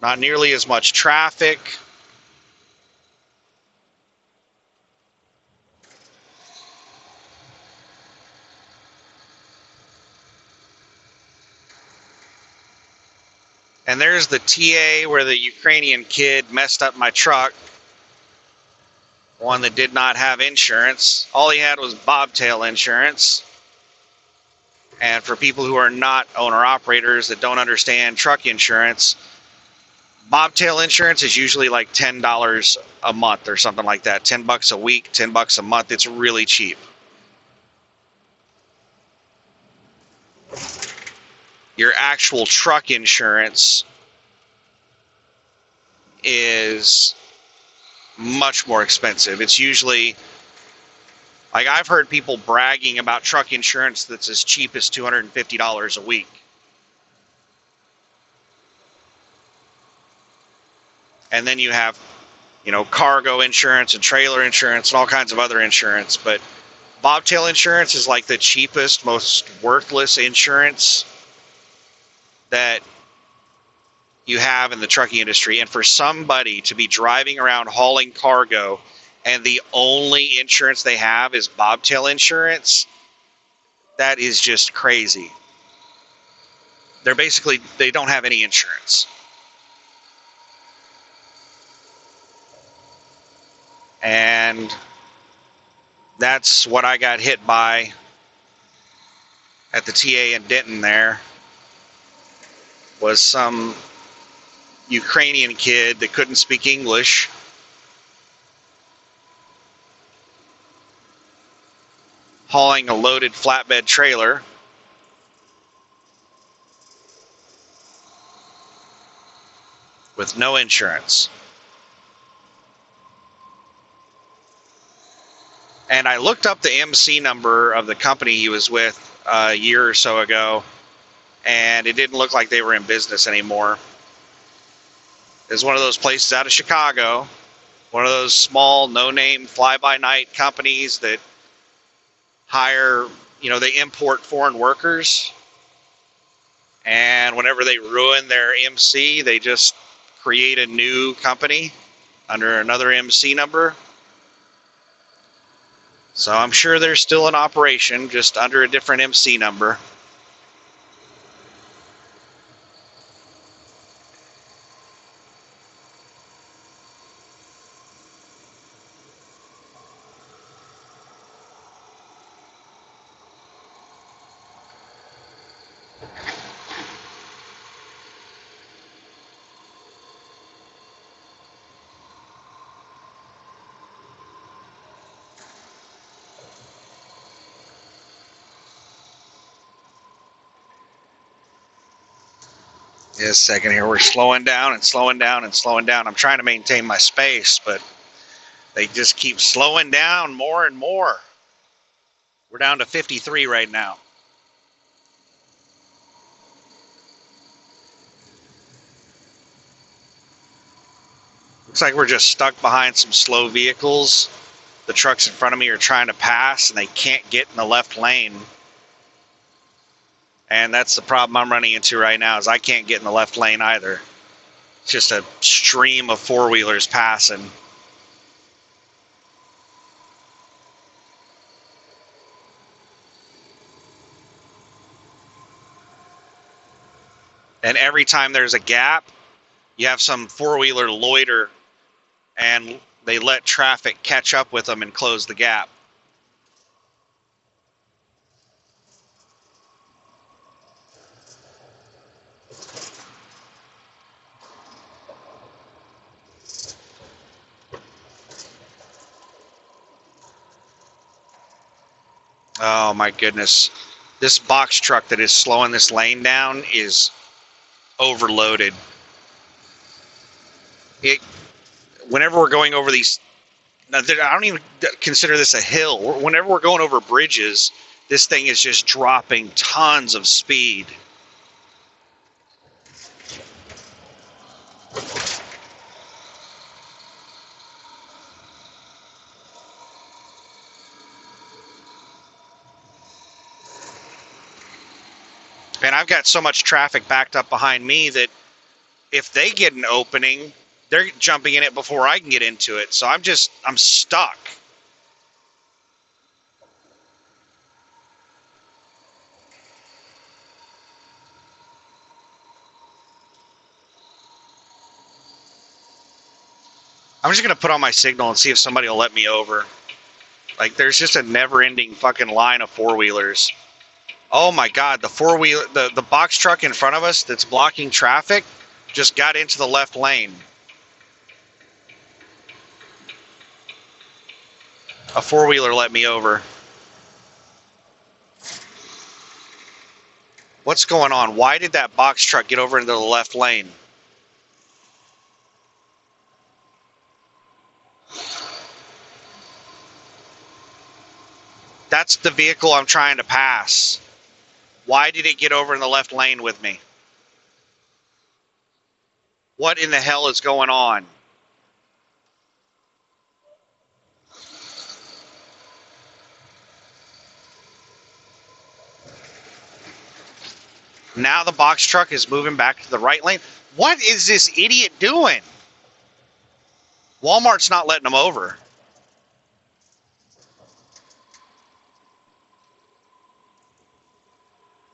Not nearly as much traffic. And there's the TA where the Ukrainian kid messed up my truck. One that did not have insurance. All he had was bobtail insurance. And for people who are not owner-operators that don't understand truck insurance, bobtail insurance is usually like $10 a month or something like that. $10 a week, $10 a month. It's really cheap. Your actual truck insurance is much more expensive. It's usually, like, I've heard people bragging about truck insurance that's as cheap as $250 a week. And then you have, cargo insurance and trailer insurance and all kinds of other insurance. But bobtail insurance is like the cheapest, most worthless insurance that you have in the trucking industry. And for somebody to be driving around hauling cargo and the only insurance they have is bobtail insurance, that is just crazy. They don't have any insurance. And that's what I got hit by at the TA in Denton there, was some Ukrainian kid that couldn't speak English. Hauling a loaded flatbed trailer. With no insurance. And I looked up the MC number of the company he was with a year or so ago, and it didn't look like they were in business anymore. It's one of those places out of Chicago, one of those small, no-name, fly-by-night companies that hire, they import foreign workers. And whenever they ruin their MC, they just create a new company under another MC number. So I'm sure they're still in operation, just under a different MC number. Just a second here, we're slowing down and slowing down and slowing down. I'm trying to maintain my space, but they just keep slowing down more and more. We're down to 53 right now. Looks like we're just stuck behind some slow vehicles. The trucks in front of me are trying to pass and they can't get in the left lane. And that's the problem I'm running into right now, is I can't get in the left lane either. It's just a stream of four-wheelers passing. And every time there's a gap, you have some four-wheeler loiter and they let traffic catch up with them and close the gap. Oh my goodness. This box truck that is slowing this lane down is overloaded. Whenever we're going over these, I don't even consider this a hill. Whenever we're going over bridges, this thing is just dropping tons of speed. And I've got so much traffic backed up behind me that if they get an opening, they're jumping in it before I can get into it. So I'm stuck. I'm just going to put on my signal and see if somebody will let me over. Like, there's just a never-ending fucking line of four-wheelers. Oh my God, the box truck in front of us that's blocking traffic just got into the left lane. A four-wheeler let me over. What's going on? Why did that box truck get over into the left lane? That's the vehicle I'm trying to pass. Why did it get over in the left lane with me? What in the hell is going on? Now the box truck is moving back to the right lane. What is this idiot doing? Walmart's not letting them over.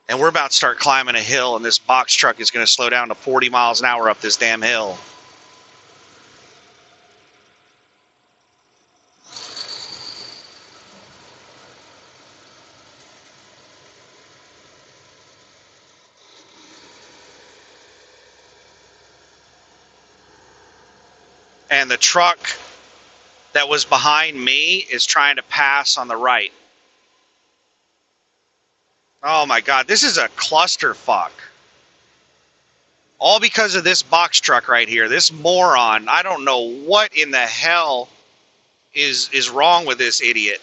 And we're about to start climbing a hill, and this box truck is going to slow down to 40 miles an hour up this damn hill. And the truck that was behind me is trying to pass on the right. Oh my God, this is a clusterfuck. All because of this box truck right here, this moron. I don't know what in the hell is wrong with this idiot.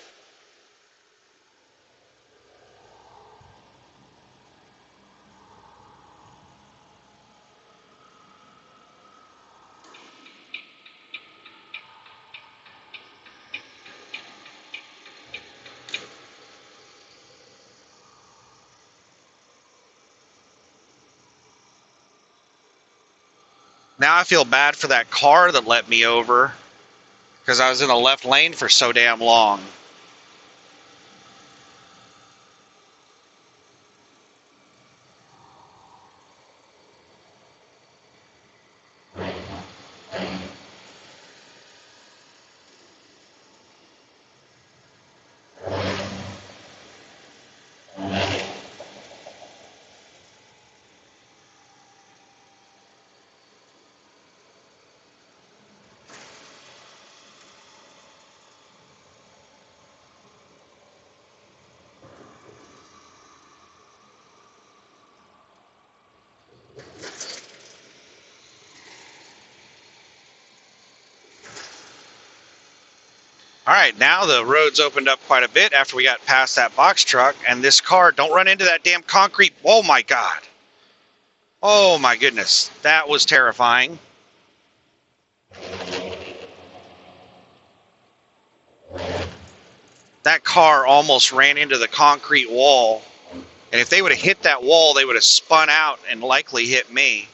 Now I feel bad for that car that let me over because I was in the left lane for so damn long. All right, now the road's opened up quite a bit after we got past that box truck, and this car, don't run into that damn concrete. Oh my God. Oh my goodness. That was terrifying. That car almost ran into the concrete wall, and if they would have hit that wall, they would have spun out and likely hit me.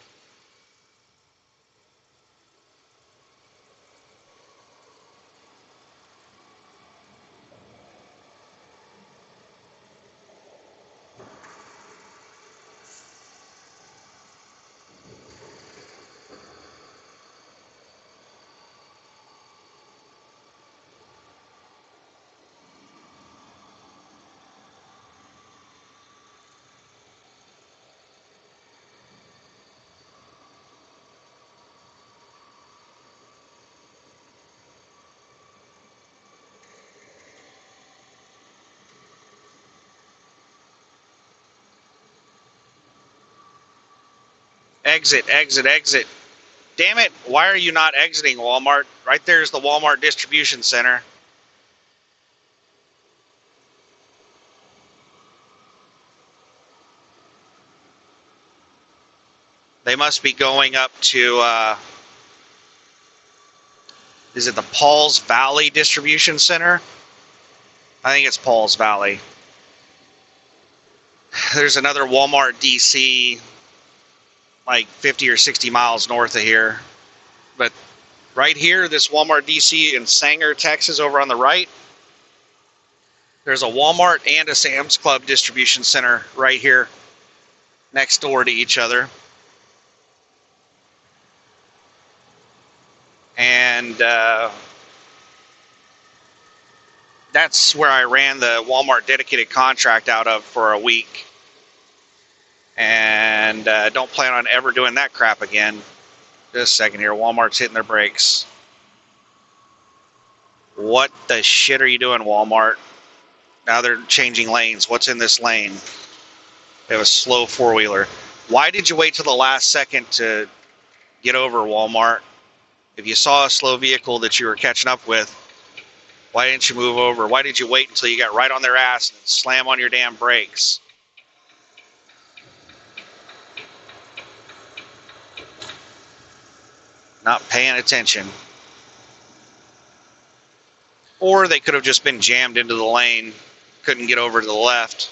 Exit, exit, exit. Damn it, why are you not exiting, Walmart? Right there's the Walmart distribution center. They must be going up to, is it the Pauls Valley distribution center? I think it's Pauls Valley. There's another Walmart DC like 50 or 60 miles north of here. But right here, this Walmart DC in Sanger, Texas, over on the right, there's a Walmart and a Sam's Club distribution center right here next door to each other. And that's where I ran the Walmart dedicated contract out of for a week. And don't plan on ever doing that crap again. Just a second here. Walmart's hitting their brakes. What the shit are you doing, Walmart? Now they're changing lanes. What's in this lane? They have a slow four-wheeler. Why did you wait till the last second to get over, Walmart? If you saw a slow vehicle that you were catching up with, why didn't you move over? Why did you wait until you got right on their ass and slam on your damn brakes? Not paying attention. Or they could have just been jammed into the lane, couldn't get over to the left.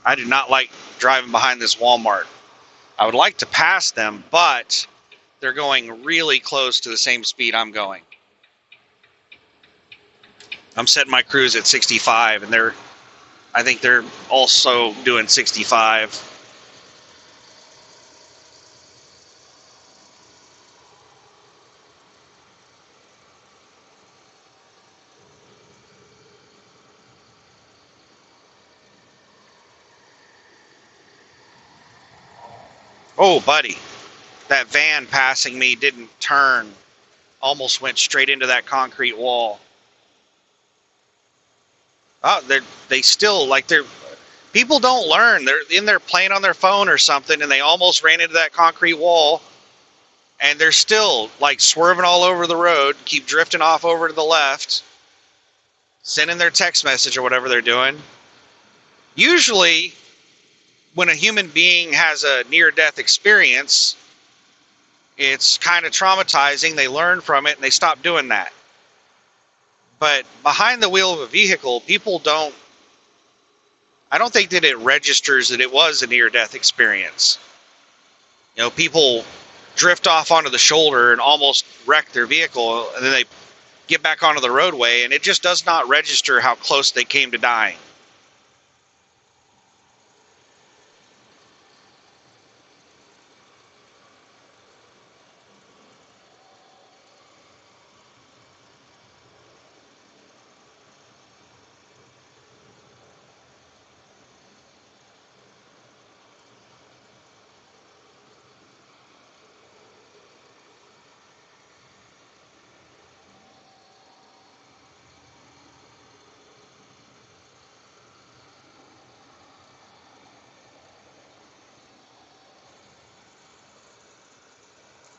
I do not like driving behind this Walmart. I would like to pass them, but they're going really close to the same speed I'm going. I'm setting my cruise at 65, and I think they're also doing 65. Oh, buddy, that van passing me didn't turn. Almost went straight into that concrete wall. Oh, they still, like, people don't learn. They're in there playing on their phone or something, and they almost ran into that concrete wall, and they're still, like, swerving all over the road, keep drifting off over to the left, sending their text message or whatever they're doing. Usually, when a human being has a near-death experience, it's kind of traumatizing. They learn from it, and they stop doing that. But behind the wheel of a vehicle, I don't think that it registers that it was a near-death experience. People drift off onto the shoulder and almost wreck their vehicle, and then they get back onto the roadway, and it just does not register how close they came to dying.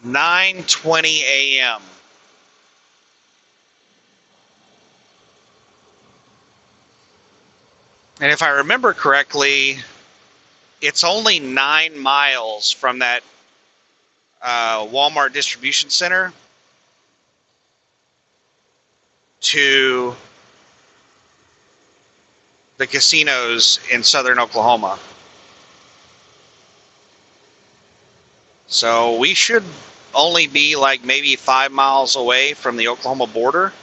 "9:20 a.m. And if I remember correctly, it's only 9 miles from that Walmart distribution center to the casinos in southern Oklahoma. So we should only be like maybe 5 miles away from the Oklahoma border.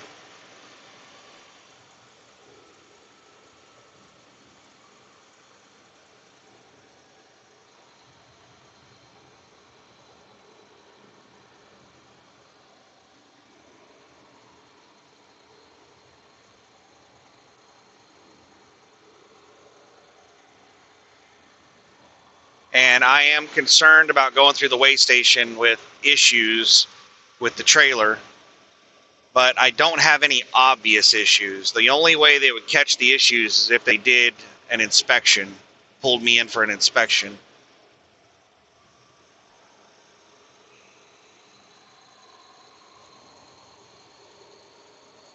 And I am concerned about going through the weigh station with issues with the trailer, but I don't have any obvious issues. The only way they would catch the issues is if they did an inspection, pulled me in for an inspection.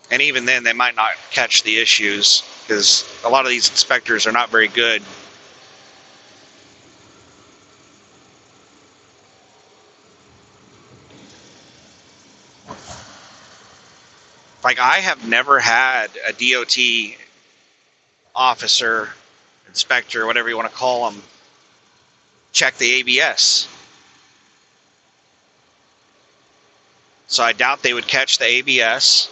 And even then, they might not catch the issues because a lot of these inspectors are not very good. Like, I have never had a DOT officer, inspector, whatever you want to call them, check the ABS. So I doubt they would catch the ABS.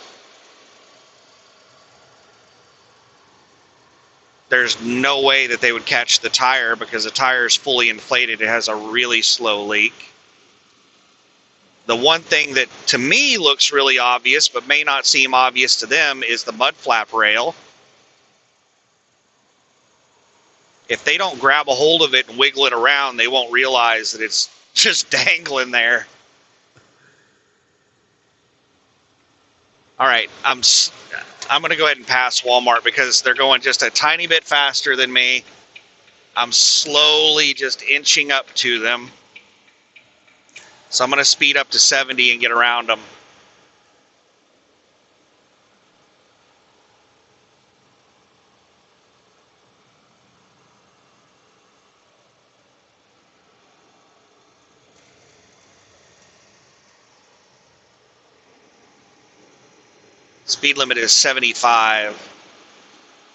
There's no way that they would catch the tire because the tire is fully inflated. It has a really slow leak. The one thing that to me looks really obvious but may not seem obvious to them is the mud flap rail. If they don't grab a hold of it and wiggle it around, they won't realize that it's just dangling there. All right, I'm going to go ahead and pass Walmart because they're going just a tiny bit faster than me. I'm slowly just inching up to them. So I'm going to speed up to 70 and get around them. Speed limit is 75.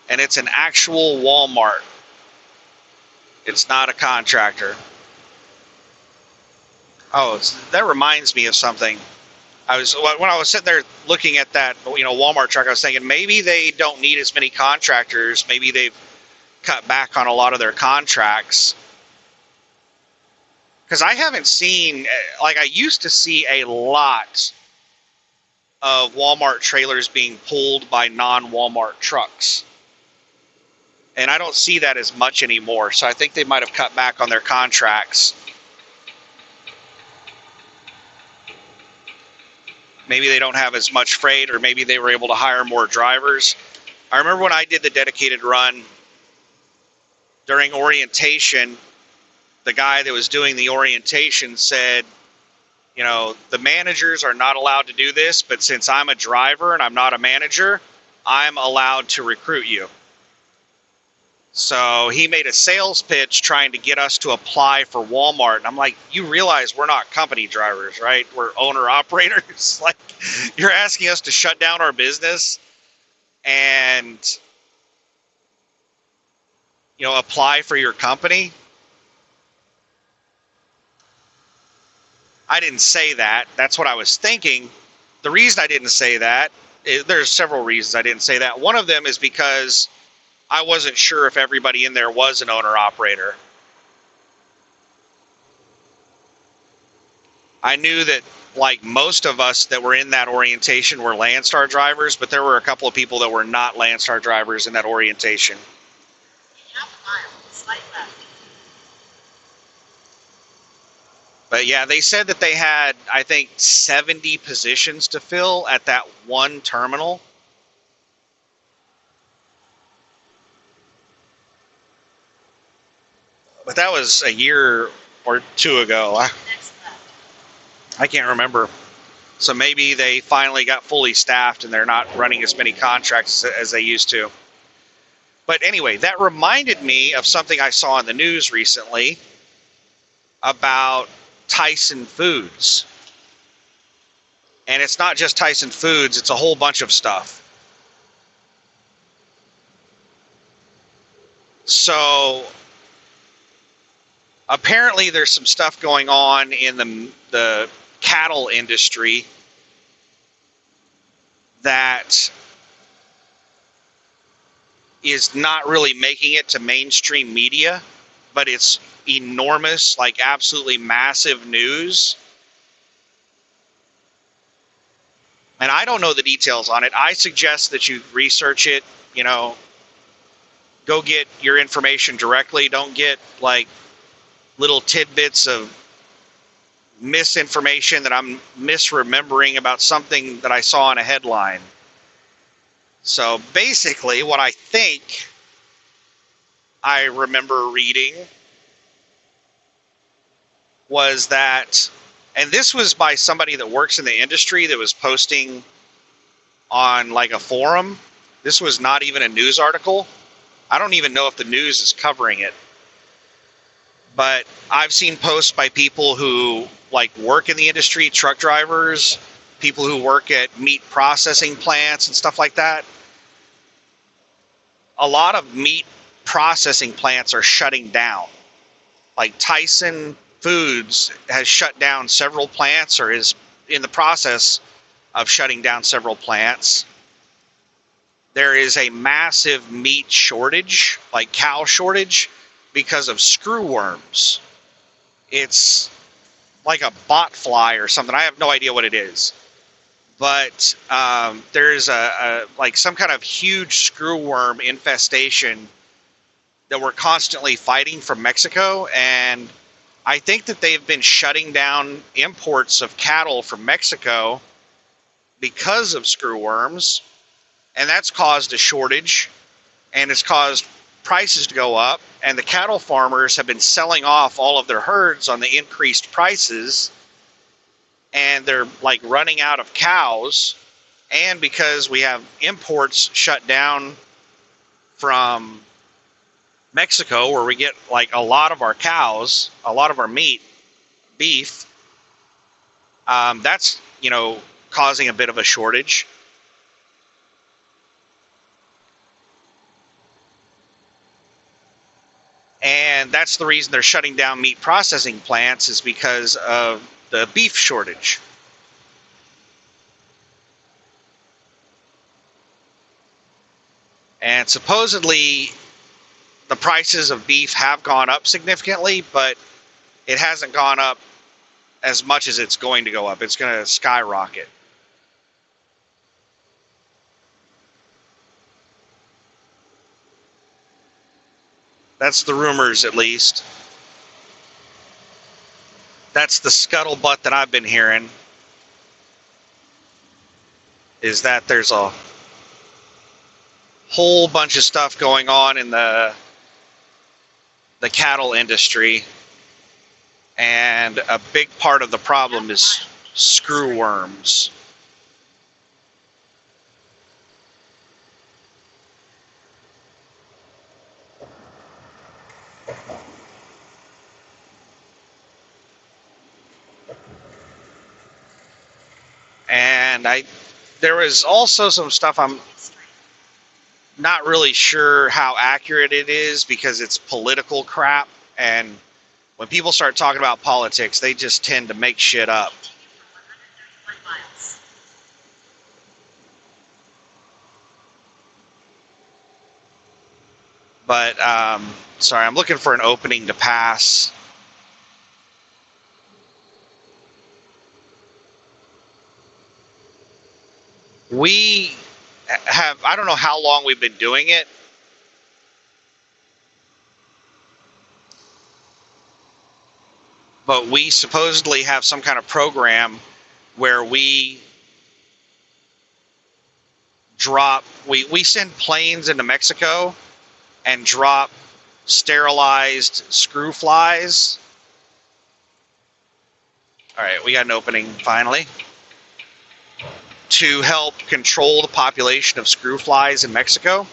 And it's an actual Walmart. It's not a contractor. Oh, that reminds me of something. When I was sitting there looking at that, Walmart truck, I was thinking maybe they don't need as many contractors. Maybe they've cut back on a lot of their contracts. Because I haven't seen, like I used to see a lot of Walmart trailers being pulled by non-Walmart trucks. And I don't see that as much anymore. So I think they might have cut back on their contracts. Maybe they don't have as much freight, or maybe they were able to hire more drivers. I remember when I did the dedicated run during orientation, the guy that was doing the orientation said, the managers are not allowed to do this, but since I'm a driver and I'm not a manager, I'm allowed to recruit you. So he made a sales pitch trying to get us to apply for Walmart. And I'm like, you realize we're not company drivers, right? We're owner operators. Like, you're asking us to shut down our business and apply for your company. I didn't say that. That's what I was thinking. The reason I didn't say that, there's several reasons I didn't say that. One of them is because I wasn't sure if everybody in there was an owner-operator. I knew that, like, most of us that were in that orientation were Landstar drivers, but there were a couple of people that were not Landstar drivers in that orientation. In half a mile, slight left. But yeah, they said that they had, I think, 70 positions to fill at that one terminal. But that was a year or two ago. Next left. I can't remember. So maybe they finally got fully staffed and they're not running as many contracts as they used to. But anyway, that reminded me of something I saw in the news recently about Tyson Foods. And it's not just Tyson Foods, it's a whole bunch of stuff. So apparently there's some stuff going on in the cattle industry that is not really making it to mainstream media, but it's enormous, like absolutely massive news. And I don't know the details on it. I suggest that you research it, go get your information directly. Don't get like little tidbits of misinformation that I'm misremembering about something that I saw in a headline. So basically, what I think I remember reading was that, and this was by somebody that works in the industry that was posting on like a forum. This was not even a news article. I don't even know if the news is covering it. But I've seen posts by people who like work in the industry, truck drivers, people who work at meat processing plants and stuff like that. A lot of meat processing plants are shutting down. Like Tyson Foods has shut down several plants or is in the process of shutting down several plants. There is a massive meat shortage, like cow shortage, because of screw worms. It's like a bot fly or something. I have no idea what it is. But there's like some kind of huge screw worm infestation that we're constantly fighting from Mexico. And I think that they've been shutting down imports of cattle from Mexico because of screw worms. And that's caused a shortage. And it's caused prices to go up. And the cattle farmers have been selling off all of their herds on the increased prices. And they're like running out of cows. And because we have imports shut down from Mexico, where we get like a lot of our cows, a lot of our meat, beef, that's, causing a bit of a shortage. And that's the reason they're shutting down meat processing plants, is because of the beef shortage. And supposedly the prices of beef have gone up significantly, but it hasn't gone up as much as it's going to go up. It's going to skyrocket. That's the rumors, at least. That's the scuttlebutt that I've been hearing, is that there's a whole bunch of stuff going on in the cattle industry, and a big part of the problem is screw worms. And there was also some stuff not really sure how accurate it is because it's political crap, and when people start talking about politics, they just tend to make shit up. Continue for 131 miles. But sorry, I'm looking for an opening to pass. We have, I don't know how long we've been doing it, but we supposedly have some kind of program where we send planes into Mexico and drop sterilized screw flies. All right, we got an opening finally to help control the population of screw flies in Mexico.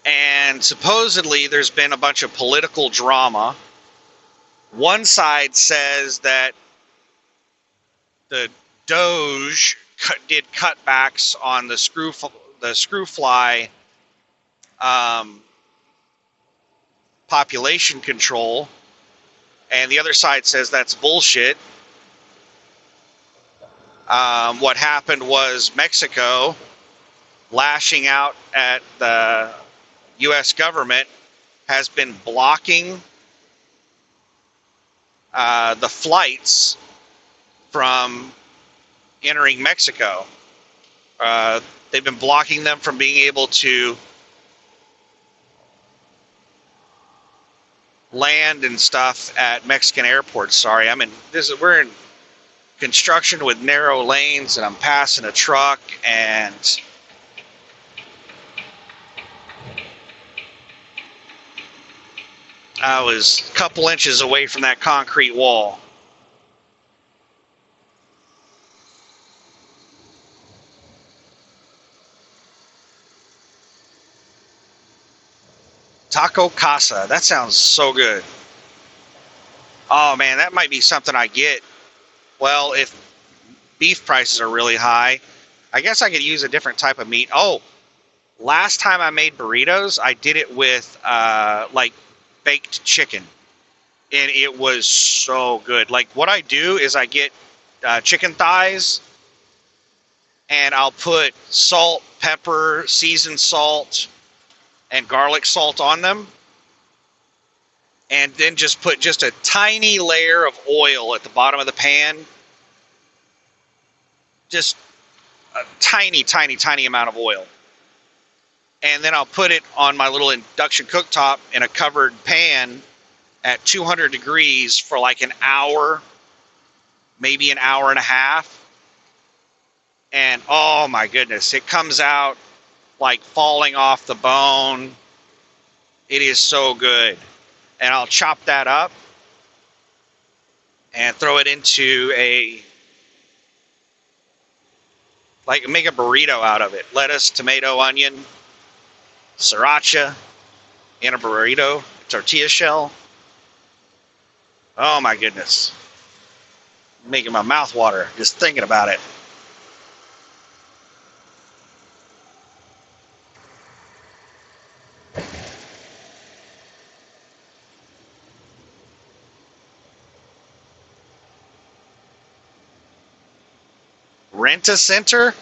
And supposedly there's been a bunch of political drama. One side says that the Doge did cutbacks on the screw fly population control, and the other side says that's bullshit. What happened was Mexico, lashing out at the U.S. government, has been blocking the flights from entering Mexico. They've been blocking them from being able to land and stuff at Mexican airports. Sorry, we're in construction with narrow lanes, and I'm passing a truck, and I was a couple inches away from that concrete wall. Taco Casa. That sounds so good. Oh man, that might be something I get. Well, if beef prices are really high, I guess I could use a different type of meat. Oh, last time I made burritos, I did it with like baked chicken, and it was so good. Like, what I do is I get chicken thighs, and I'll put salt, pepper, seasoned salt, and garlic salt on them, and then just put just a tiny layer of oil at the bottom of the pan. Just a tiny, tiny, tiny amount of oil. And then I'll put it on my little induction cooktop in a covered pan at 200 degrees for like an hour, maybe an hour and a half. And oh my goodness, it comes out like falling off the bone. It is so good. And I'll chop that up and throw it into make a burrito out of it. Lettuce, tomato, onion, sriracha in a burrito, tortilla shell. Oh my goodness. Making my mouth water just thinking about it. Rent-A-Center?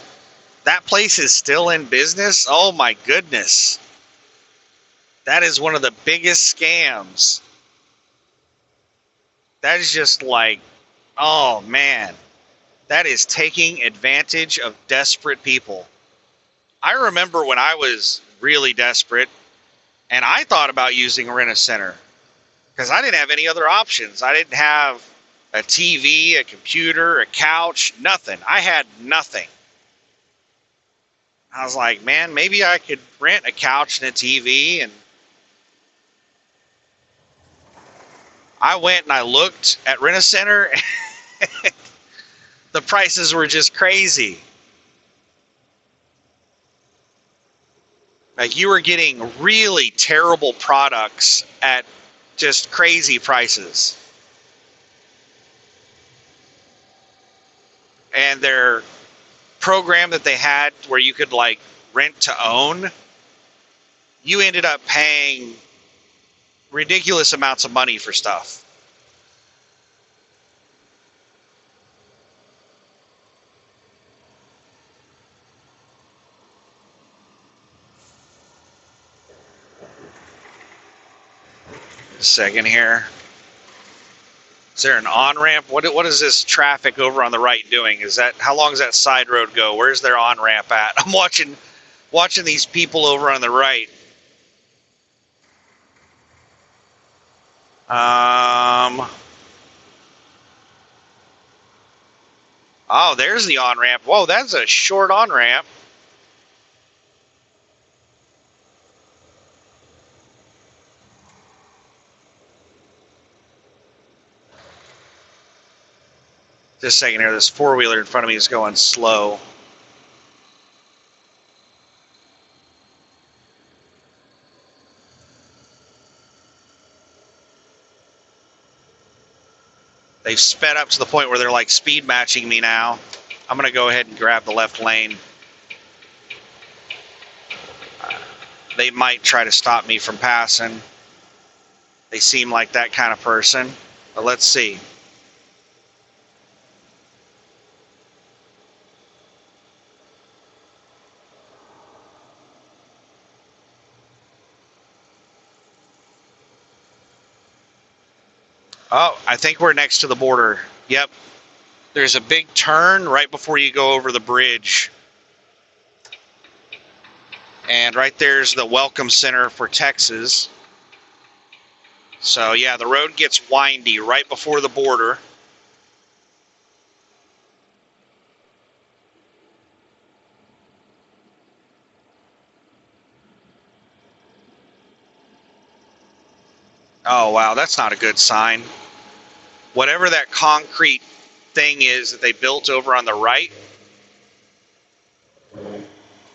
That place is still in business? Oh my goodness. That is one of the biggest scams. That is just like, oh man. That is taking advantage of desperate people. I remember when I was really desperate, and I thought about using Rent-A-Center because I didn't have any other options. I didn't have a TV, a computer, a couch, nothing. I had nothing. I was like, man, maybe I could rent a couch and a TV. And I went and I looked at Rent-A-Center. The prices were just crazy. Like, you were getting really terrible products at just crazy prices. And their program that they had where you could like rent to own, you ended up paying ridiculous amounts of money for stuff. A second here. Is there an on-ramp? What is this traffic over on the right doing? Is that, how long does that side road go? Where's their on-ramp at? I'm watching these people over on the right. Oh, there's the on-ramp. Whoa, that's a short on-ramp. Just a second here. This four-wheeler in front of me is going slow. They've sped up to the point where they're like speed matching me now. I'm going to go ahead and grab the left lane. They might try to stop me from passing. They seem like that kind of person. But let's see. Oh, I think we're next to the border. Yep. There's a big turn right before you go over the bridge. And right there's the Welcome Center for Texas. So yeah, the road gets windy right before the border. Oh wow, that's not a good sign. Whatever that concrete thing is that they built over on the right,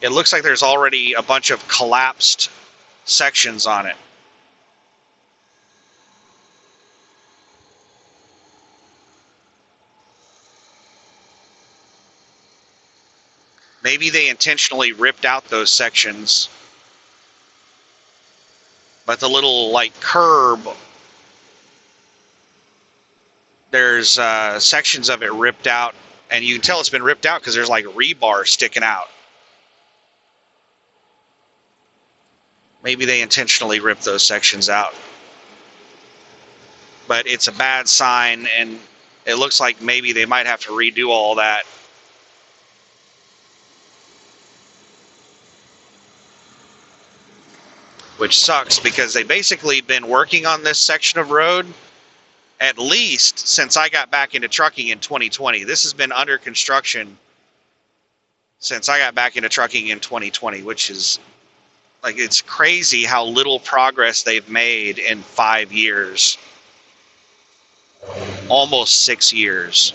it looks like there's already a bunch of collapsed sections on it. Maybe they intentionally ripped out those sections. But the little like curb, there's sections of it ripped out, and you can tell it's been ripped out because there's like rebar sticking out. Maybe they intentionally ripped those sections out. But it's a bad sign, and it looks like maybe they might have to redo all that. Which sucks because they basically been working on this section of road at least since I got back into trucking in 2020. This has been under construction since I got back into trucking in 2020, which is like, it's crazy how little progress they've made in 5 years. Almost 6 years.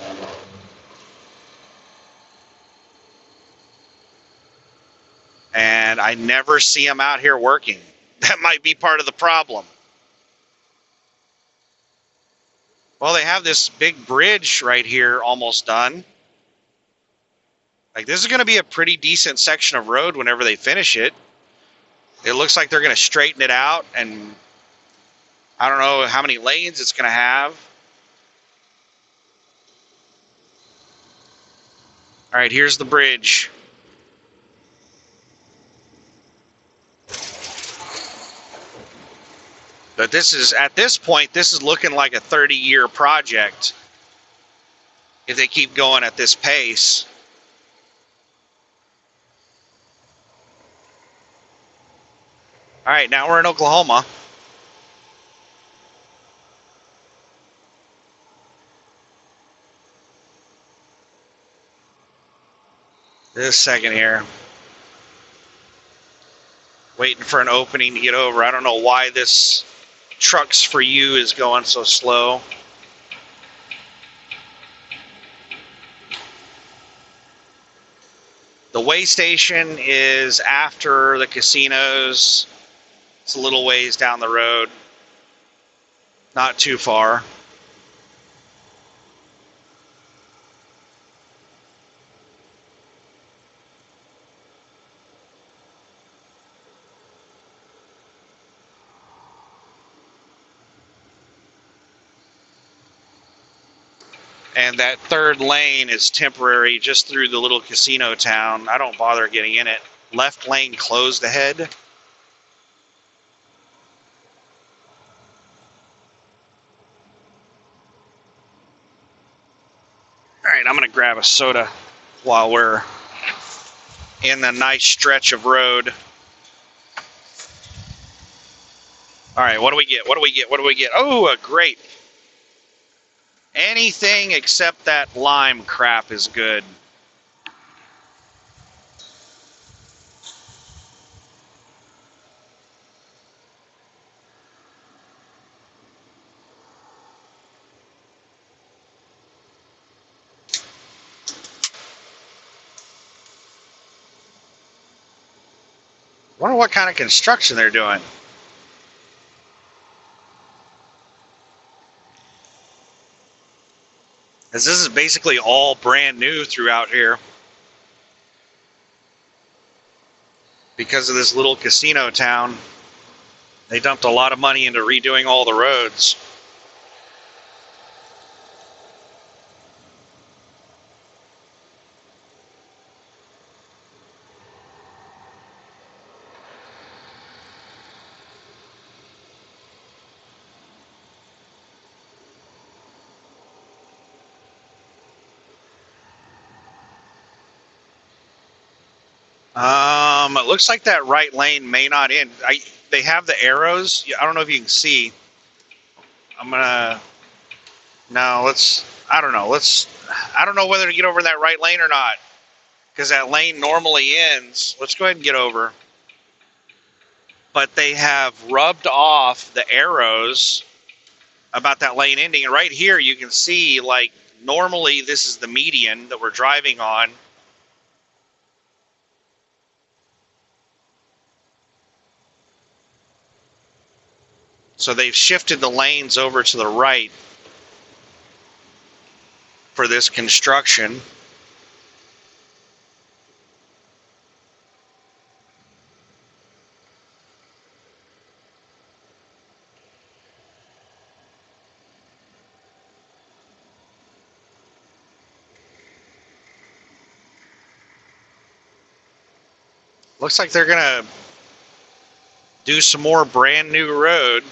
And I never see them out here working. That might be part of the problem. Well, they have this big bridge right here almost done. Like, this is going to be a pretty decent section of road whenever they finish it. It looks like they're going to straighten it out, and I don't know how many lanes it's going to have. All right, here's the bridge. But this is, at this point, this is looking like a 30-year project if they keep going at this pace. All right, now we're in Oklahoma. This second here. Waiting for an opening to get over. I don't know why this Trucks for You is going so slow. The way station is after the casinos. It's a little ways down the road. Not too far. And that third lane is temporary just through the little casino town. I don't bother getting in it. Left lane closed ahead. All right, I'm going to grab a soda while we're in the nice stretch of road. All right, what do we get? What do we get? What do we get? Oh, a grape. Anything except that lime crap is good. Wonder what kind of construction they're doing. As this is basically all brand new throughout here. Because of this little casino town, they dumped a lot of money into redoing all the roads. It looks like that right lane may not end. They have the arrows. I don't know if you can see. I don't know. I don't know whether to get over that right lane or not. Because that lane normally ends. Let's go ahead and get over. But they have rubbed off the arrows about that lane ending. And right here you can see, like, normally this is the median that we're driving on. So they've shifted the lanes over to the right for this construction. Looks like they're gonna do some more brand new road.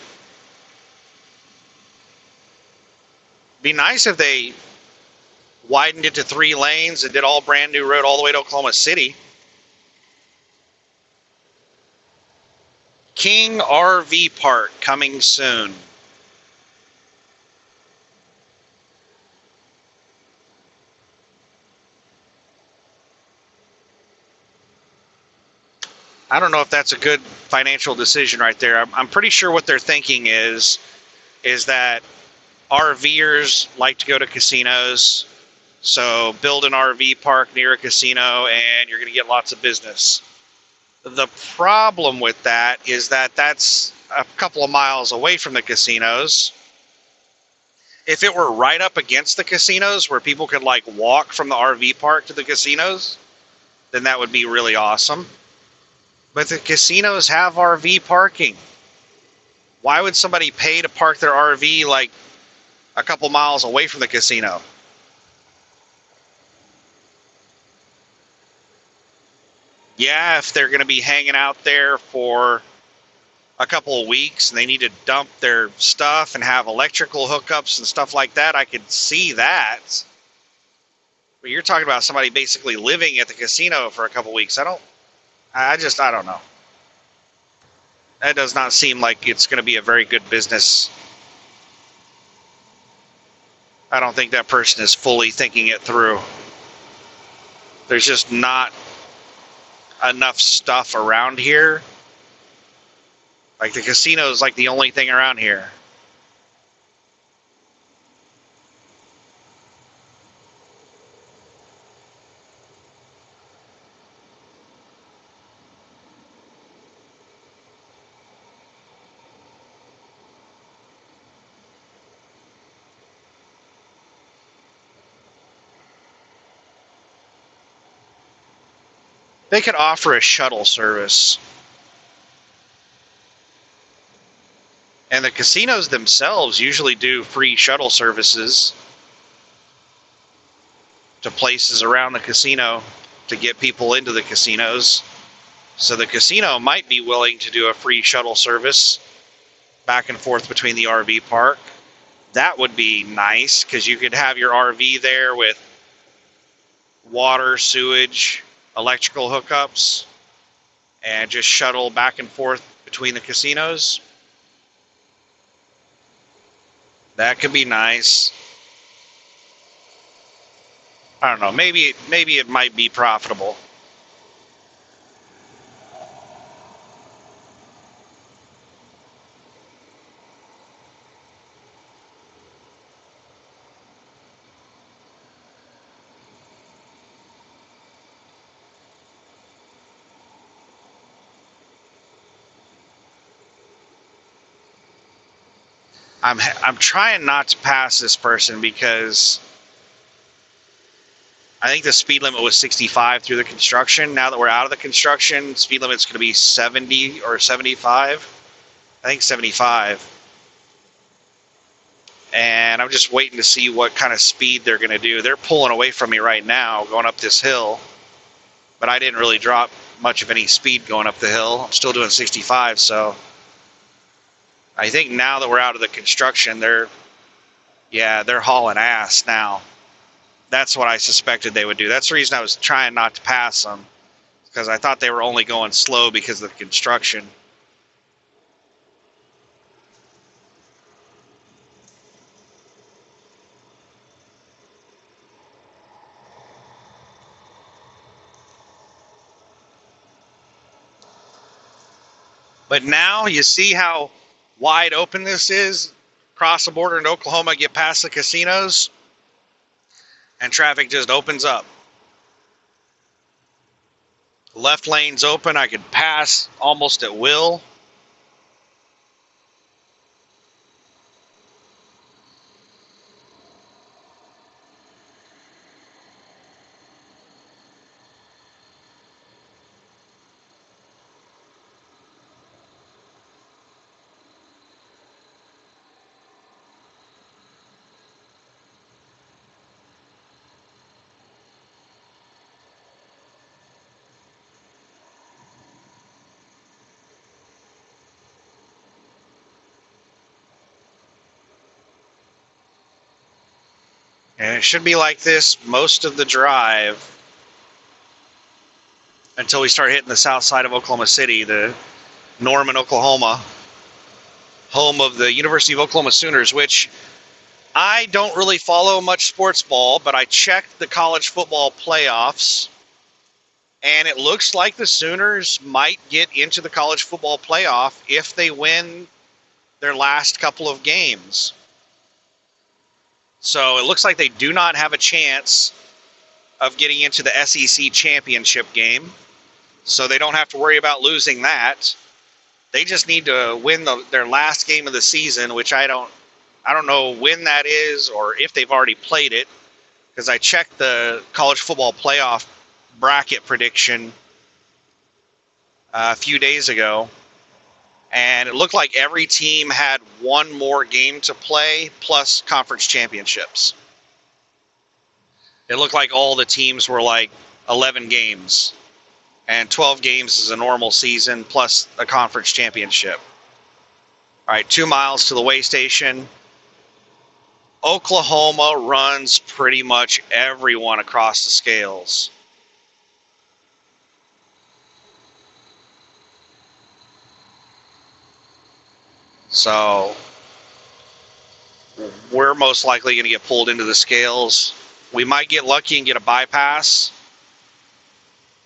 Be nice if they widened it to 3 lanes and did all brand new road all the way to Oklahoma City. King RV Park coming soon. I don't know if that's a good financial decision right there. I'm pretty sure what they're thinking is that RVers like to go to casinos, so build an RV park near a casino and you're going to get lots of business. The problem with that is that that's a couple of miles away from the casinos. If it were right up against the casinos where people could like walk from the RV park to the casinos, then that would be really awesome. But the casinos have RV parking. Why would somebody pay to park their RV like a couple miles away from the casino? Yeah, if they're going to be hanging out there for a couple of weeks and they need to dump their stuff and have electrical hookups and stuff like that, I could see that. But you're talking about somebody basically living at the casino for a couple of weeks. I don't know. That does not seem like it's going to be a very good business. I don't think that person is fully thinking it through. There's just not enough stuff around here. Like the casino is like the only thing around here. They could offer a shuttle service. And the casinos themselves usually do free shuttle services. to places around the casino to get people into the casinos. So the casino might be willing to do a free shuttle service back and forth between the RV park. That would be nice because you could have your RV there with water, sewage, electrical hookups, and just shuttle back and forth between the casinos. That could be nice. I don't know. Maybe it might be profitable. I'm trying not to pass this person because I think the speed limit was 65 through the construction. Now that we're out of the construction, speed limit's going to be 70 or 75. I think 75. And I'm just waiting to see what kind of speed they're going to do. They're pulling away from me right now going up this hill. But I didn't really drop much of any speed going up the hill. I'm still doing 65, so I think now that we're out of the construction, they're hauling ass now. That's what I suspected they would do. That's the reason I was trying not to pass them, because I thought they were only going slow because of the construction. But now you see how wide open this is. Cross the border in Oklahoma, get past the casinos, and traffic just opens up. Left lane's open. I could pass almost at will. And it should be like this most of the drive until we start hitting the south side of Oklahoma City, the Norman, Oklahoma, home of the University of Oklahoma Sooners, which I don't really follow much sports ball, but I checked the college football playoffs, and it looks like the Sooners might get into the college football playoff if they win their last couple of games. So it looks like they do not have a chance of getting into the SEC championship game. So they don't have to worry about losing that. They just need to win their last game of the season, which I don't know when that is or if they've already played it, because I checked the college football playoff bracket prediction a few days ago, and it looked like every team had one more game to play plus conference championships. It looked like all the teams were like 11 games, and 12 games is a normal season plus a conference championship. All right, 2 miles to the way station. Oklahoma runs pretty much everyone across the scales. So we're most likely going to get pulled into the scales. We might get lucky and get a bypass.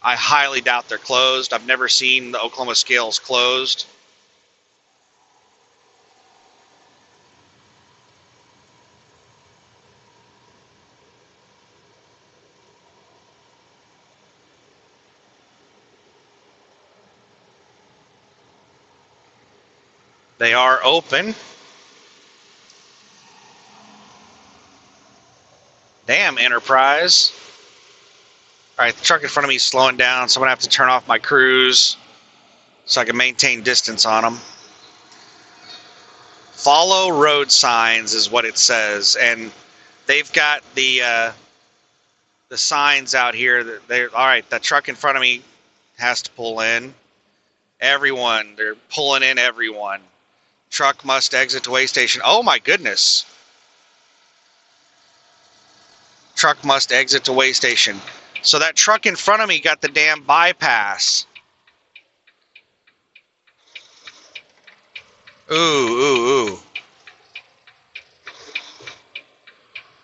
I highly doubt they're closed. I've never seen the Oklahoma scales closed. They are open. Damn, Enterprise. All right, the truck in front of me is slowing down, so I'm going to have to turn off my cruise so I can maintain distance on them. Follow road signs is what it says, and they've got the the signs out here that they're all right. The truck in front of me has to pull in. Everyone, they're pulling in everyone. Truck must exit to way station. Oh my goodness. Truck must exit to way station. So that truck in front of me got the damn bypass. Ooh, ooh, ooh.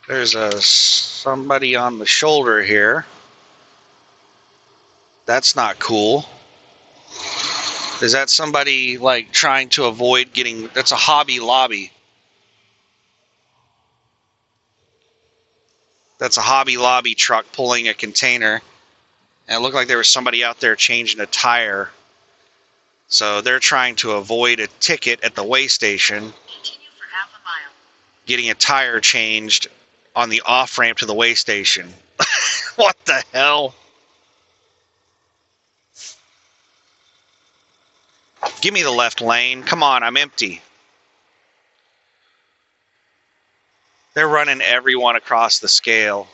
There's somebody on the shoulder here. That's not cool. Is that somebody like trying to avoid getting? That's a Hobby Lobby. That's a Hobby Lobby truck pulling a container. And it looked like there was somebody out there changing a tire. So they're trying to avoid a ticket at the way station. Continue for half a mile. Getting a tire changed on the off-ramp to the way station. What the hell? Give me the left lane. Come on, I'm empty. They're running everyone across the scale.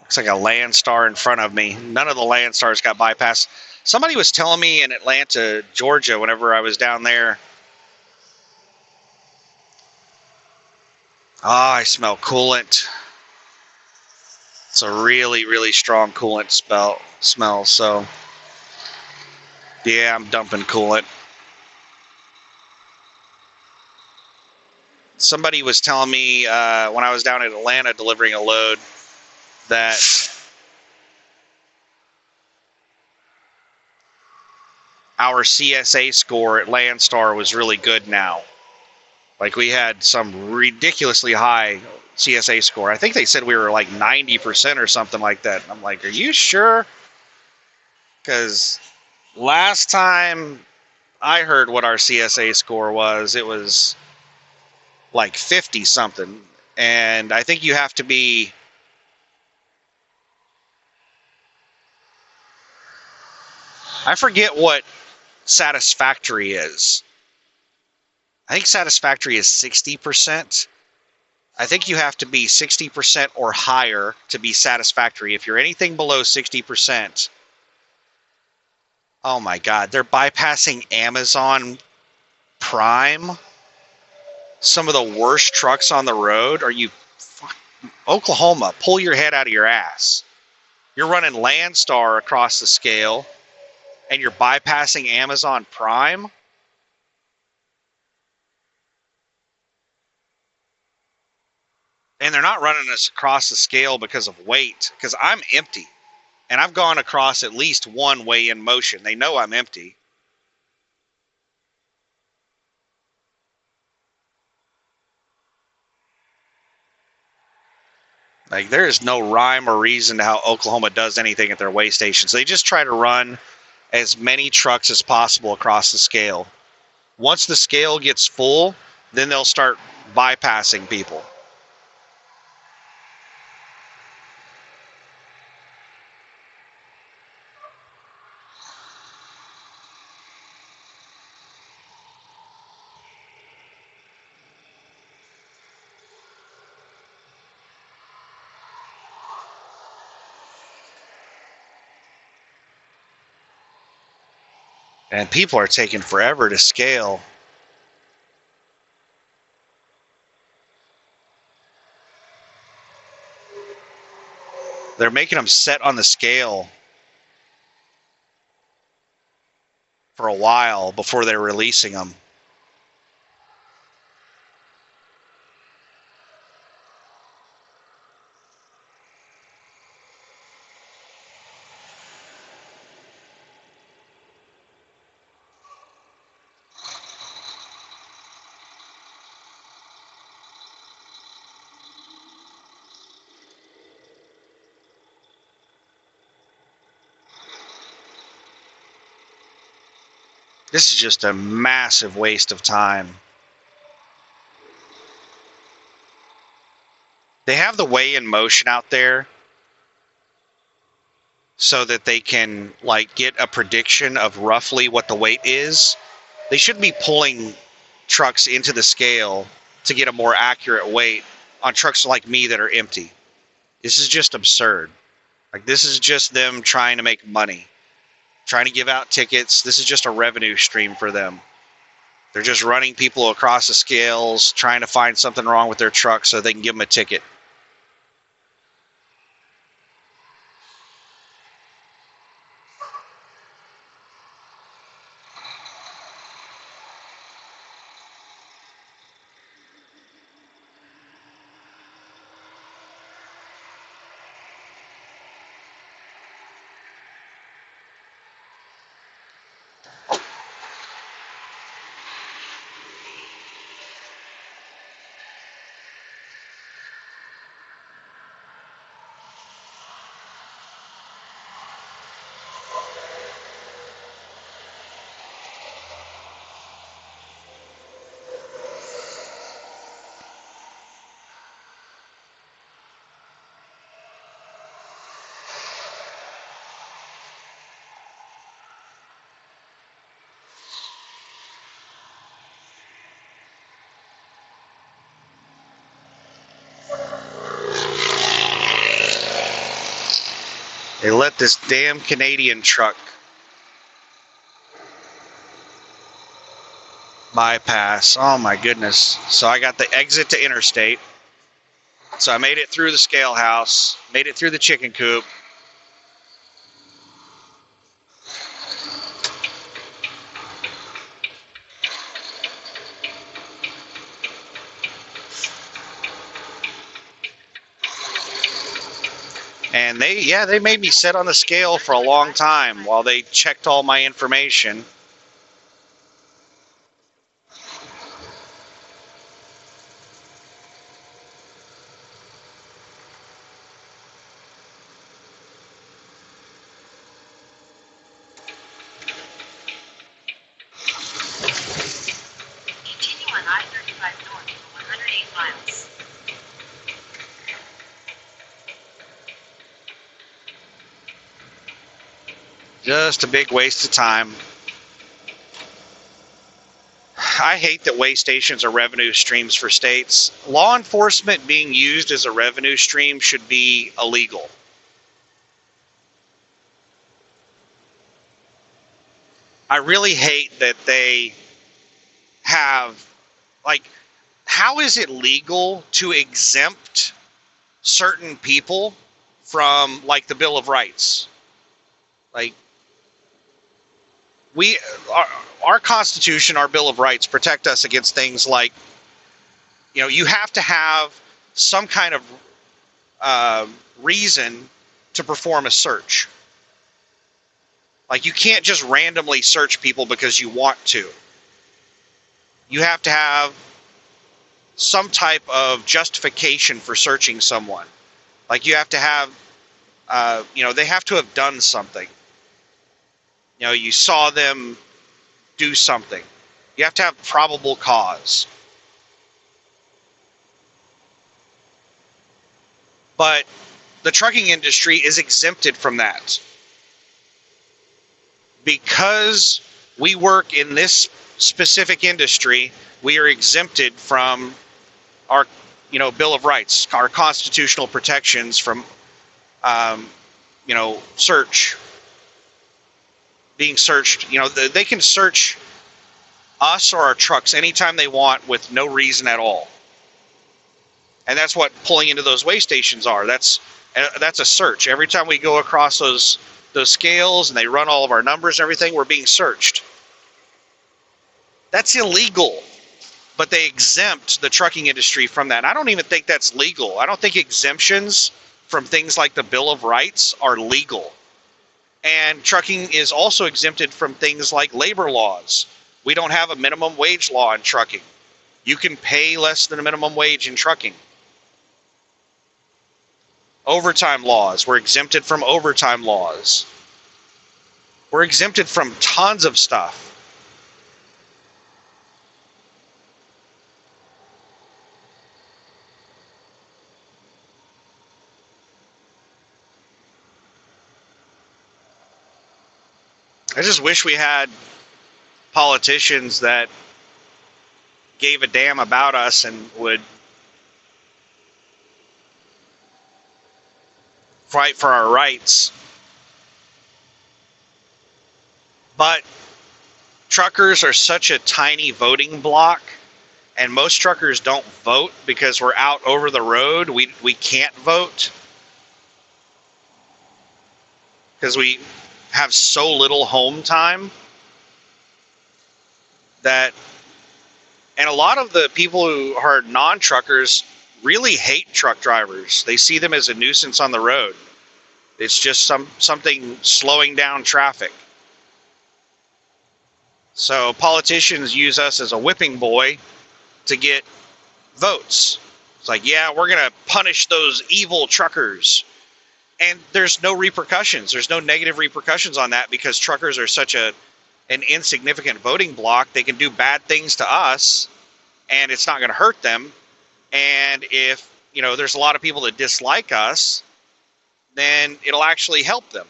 Looks like a Landstar in front of me. None of the Landstars got bypassed. Somebody was telling me in Atlanta, Georgia, whenever I was down there. Ah, I smell coolant. It's a really, really strong coolant smell. So, yeah, I'm dumping coolant. Somebody was telling me when I was down in Atlanta delivering a load that our CSA score at Landstar was really good now. Like we had some ridiculously high CSA score. I think they said we were like 90% or something like that. And I'm like, are you sure? Because last time I heard what our CSA score was, it was like 50 something. And I think you have to be... I forget what satisfactory is. I think satisfactory is 60%. I think you have to be 60% or higher to be satisfactory. If you're anything below 60%, oh my God, they're bypassing Amazon Prime. Some of the worst trucks on the road. Are you... Oklahoma, pull your head out of your ass. You're running Landstar across the scale, and you're bypassing Amazon Prime? And they're not running us across the scale because of weight, because I'm empty. And I've gone across at least one weigh-in motion. They know I'm empty. Like, there is no rhyme or reason to how Oklahoma does anything at their weigh stations. They just try to run as many trucks as possible across the scale. Once the scale gets full, then they'll start bypassing people. And people are taking forever to scale. They're making them set on the scale for a while before they're releasing them. This is just a massive waste of time. They have the weigh-in motion out there. so that they can like get a prediction of roughly what the weight is. They shouldn't be pulling trucks into the scale to get a more accurate weight on trucks like me that are empty. This is just absurd. Like, this is just them trying to make money, trying to give out tickets. This is just a revenue stream for them. They're just running people across the scales, trying to find something wrong with their truck so they can give them a ticket. They let this damn Canadian truck bypass. Oh my goodness. So I got the exit to interstate. So I made it through the scale house, made it through the chicken coop. And they made me sit on the scale for a long time while they checked all my information. Continue on I-35 north for 108 miles. Just a big waste of time. I hate that way stations are revenue streams for states. Law enforcement being used as a revenue stream should be illegal. I really hate that they have, like, how is it legal to exempt certain people from, like, the Bill of Rights? Like, we, our Constitution, our Bill of Rights protect us against things like, you have to have some kind of reason to perform a search. Like, you can't just randomly search people because you want to. You have to have some type of justification for searching someone. Like, you have to have, they have to have done something. You saw them do something. You have to have probable cause. But the trucking industry is exempted from that. Because we work in this specific industry, we are exempted from our, Bill of Rights, our constitutional protections from, being searched. They can search us or our trucks anytime they want with no reason at all. And that's what pulling into those way stations are. That's a search. Every time we go across those scales and they run all of our numbers and everything, we're being searched. That's illegal. But they exempt the trucking industry from that. I don't even think that's legal. I don't think exemptions from things like the Bill of Rights are legal. And trucking is also exempted from things like labor laws. We don't have a minimum wage law in trucking. You can pay less than a minimum wage in trucking. Overtime laws. We're exempted from overtime laws. We're exempted from tons of stuff. just wish we had politicians that gave a damn about us and would fight for our rights. But truckers are such a tiny voting bloc, and most truckers don't vote because we're out over the road. We can't vote because we have so little home time that, and a lot of the people who are non-truckers really hate truck drivers. They see them as a nuisance on the road. It's just something slowing down traffic. So politicians use us as a whipping boy to get votes. It's like, yeah, we're going to punish those evil truckers. And there's no repercussions. There's no negative repercussions on that because truckers are such an insignificant voting bloc. They can do bad things to us, and it's not going to hurt them. And if, there's a lot of people that dislike us, then it'll actually help them.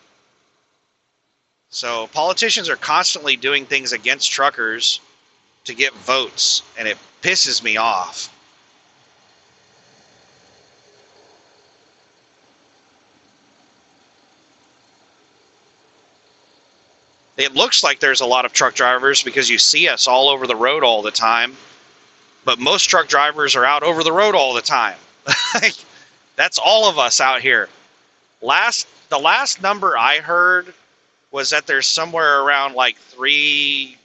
So politicians are constantly doing things against truckers to get votes, and it pisses me off. It looks like there's a lot of truck drivers because you see us all over the road all the time, but most truck drivers are out over the road all the time. That's all of us out here. The last number I heard was that there's somewhere around like 3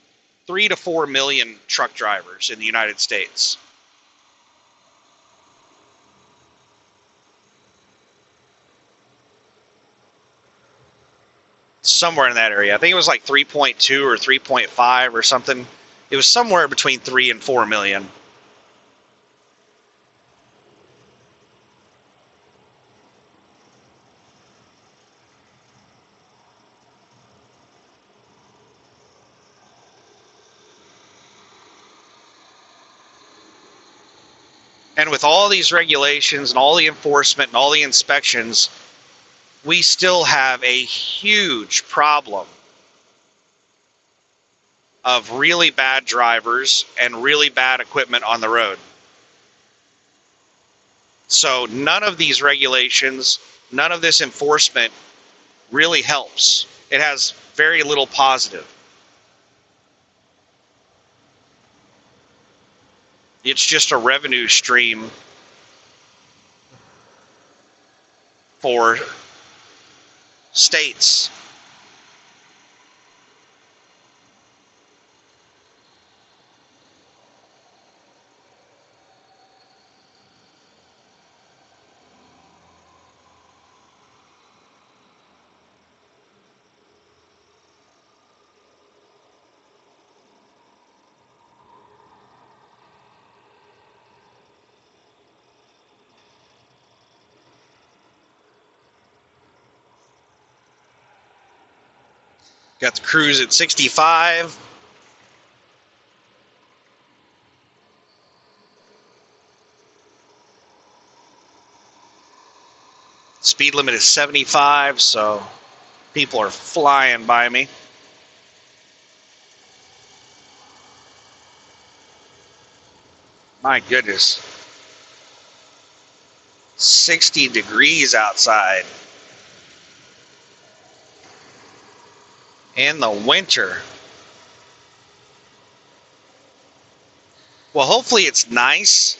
to 4 million truck drivers in the United States. Somewhere in that area. I think it was like 3.2 or 3.5 or something. It was somewhere between 3 and 4 million. And with all these regulations and all the enforcement and all the inspections, we still have a huge problem of really bad drivers and really bad equipment on the road. So none of these regulations, none of this enforcement really helps. It has very little positive. It's just a revenue stream for states. Got the cruise at 65. Speed limit is 75, so people are flying by me. My goodness. 60 degrees outside. In the winter. Well, hopefully it's nice.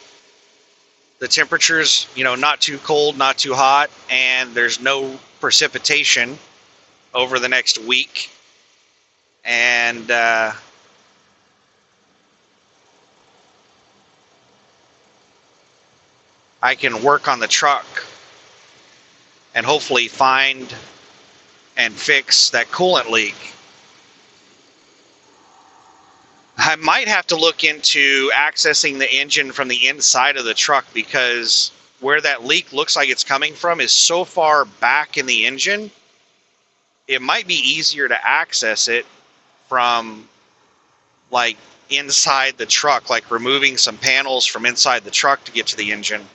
The temperature's, not too cold, not too hot, and there's no precipitation over the next week. And I can work on the truck and hopefully find and fix that coolant leak. I might have to look into accessing the engine from the inside of the truck because where that leak looks like it's coming from is so far back in the engine. It might be easier to access it from like inside the truck, like removing some panels from inside the truck to get to the engine.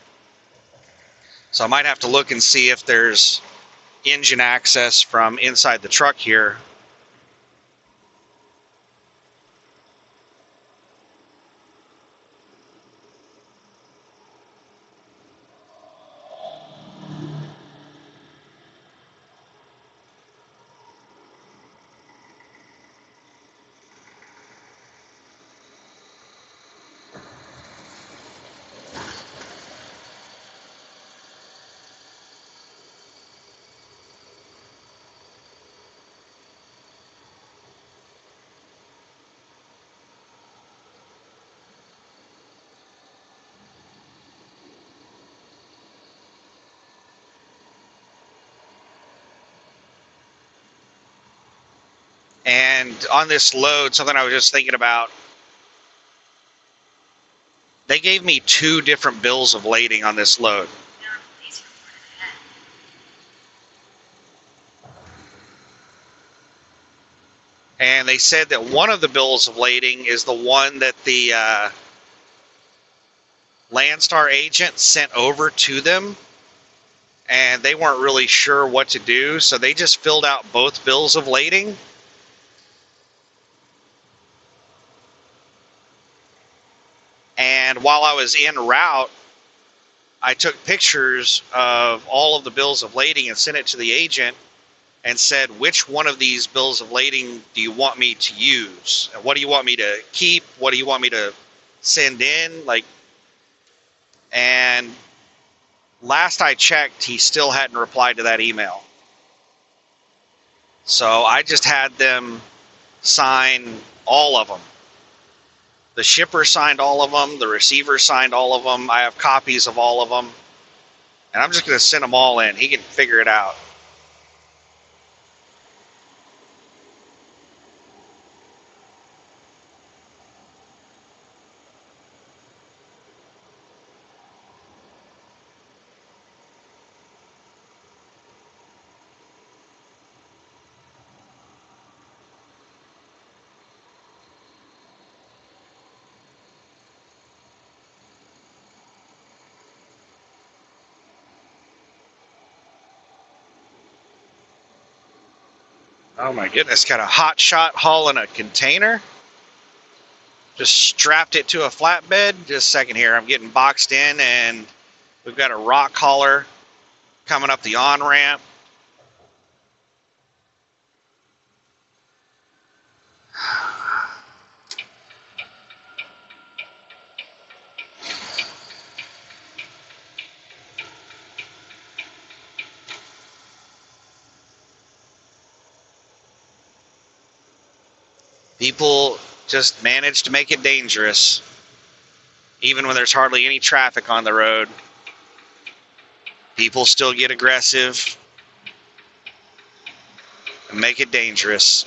So I might have to look and see if there's engine access from inside the truck here. And on this load, something I was just thinking about, they gave me 2 different bills of lading on this load. There are police reported ahead. And they said that one of the bills of lading is the one that the Landstar agent sent over to them, and they weren't really sure what to do, so they just filled out both bills of lading. And while I was en route, I took pictures of all of the bills of lading and sent it to the agent and said, which one of these bills of lading do you want me to use? And what do you want me to keep? What do you want me to send in? And last I checked, he still hadn't replied to that email. So I just had them sign all of them. The shipper signed all of them. The receiver signed all of them. I have copies of all of them. And I'm just going to send them all in. He can figure it out. Oh my goodness, got a hot shot haul in a container. Just strapped it to a flatbed. Just a second here, I'm getting boxed in, and we've got a rock hauler coming up the on-ramp. People just manage to make it dangerous, even when there's hardly any traffic on the road. People still get aggressive and make it dangerous.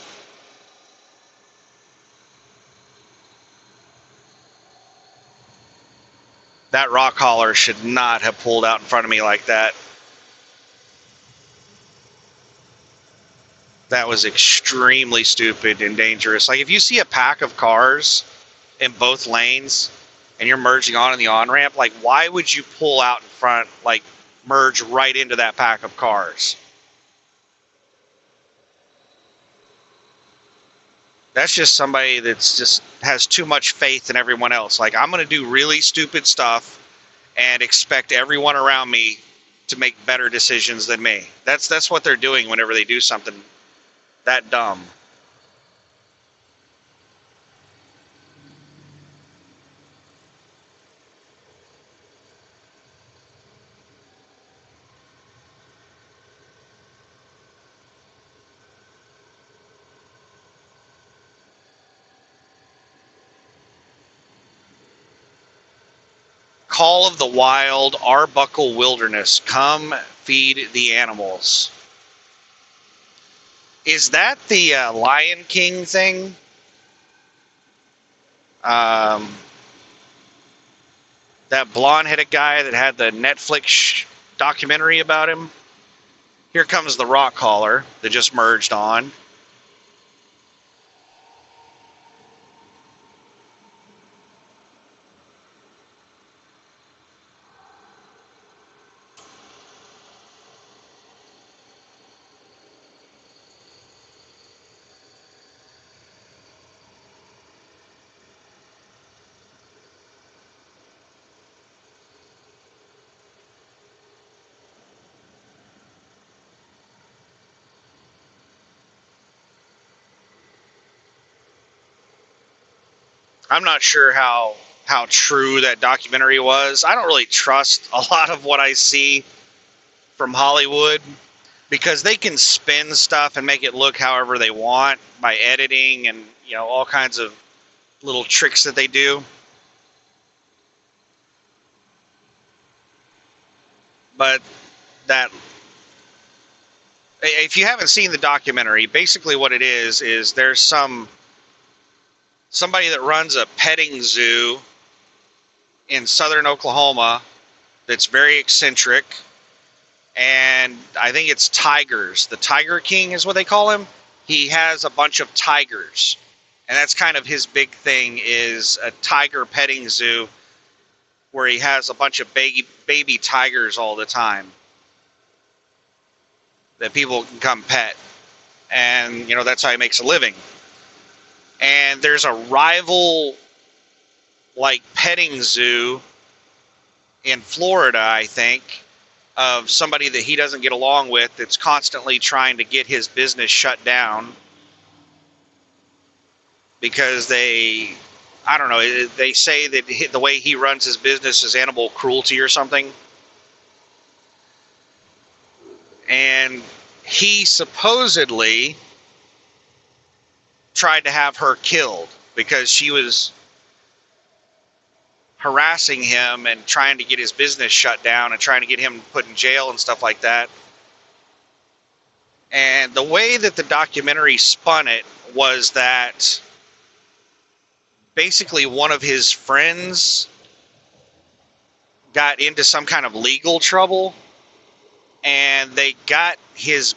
That rock hauler should not have pulled out in front of me like that. That was extremely stupid and dangerous. Like, if you see a pack of cars in both lanes and you're merging on in the on-ramp, like, why would you pull out in front, like, merge right into that pack of cars? That's just somebody that's just has too much faith in everyone else. Like, I'm going to do really stupid stuff and expect everyone around me to make better decisions than me. That's what they're doing whenever they do something that dumb. Call of the Wild, Arbuckle Wilderness. Come feed the animals. Is that the Lion King thing? That blonde-headed guy that had the Netflix documentary about him? Here comes the rock hauler that just merged on. I'm not sure how true that documentary was. I don't really trust a lot of what I see from Hollywood because they can spin stuff and make it look however they want by editing and, you know, all kinds of little tricks that they do. But that If you haven't seen the documentary, basically what it is there's somebody that runs a petting zoo in southern Oklahoma that's very eccentric, and I think it's tigers. The Tiger King is what they call him. He has a bunch of tigers, and that's kind of his big thing, is a tiger petting zoo where he has a bunch of baby tigers all the time that people can come pet, and that's how he makes a living. And there's a rival like petting zoo in Florida, I think, of somebody that he doesn't get along with that's constantly trying to get his business shut down because I don't know, they say that the way he runs his business is animal cruelty or something. And he supposedly tried to have her killed because she was harassing him and trying to get his business shut down and trying to get him put in jail and stuff like that. And the way that the documentary spun it was that basically one of his friends got into some kind of legal trouble, and they got his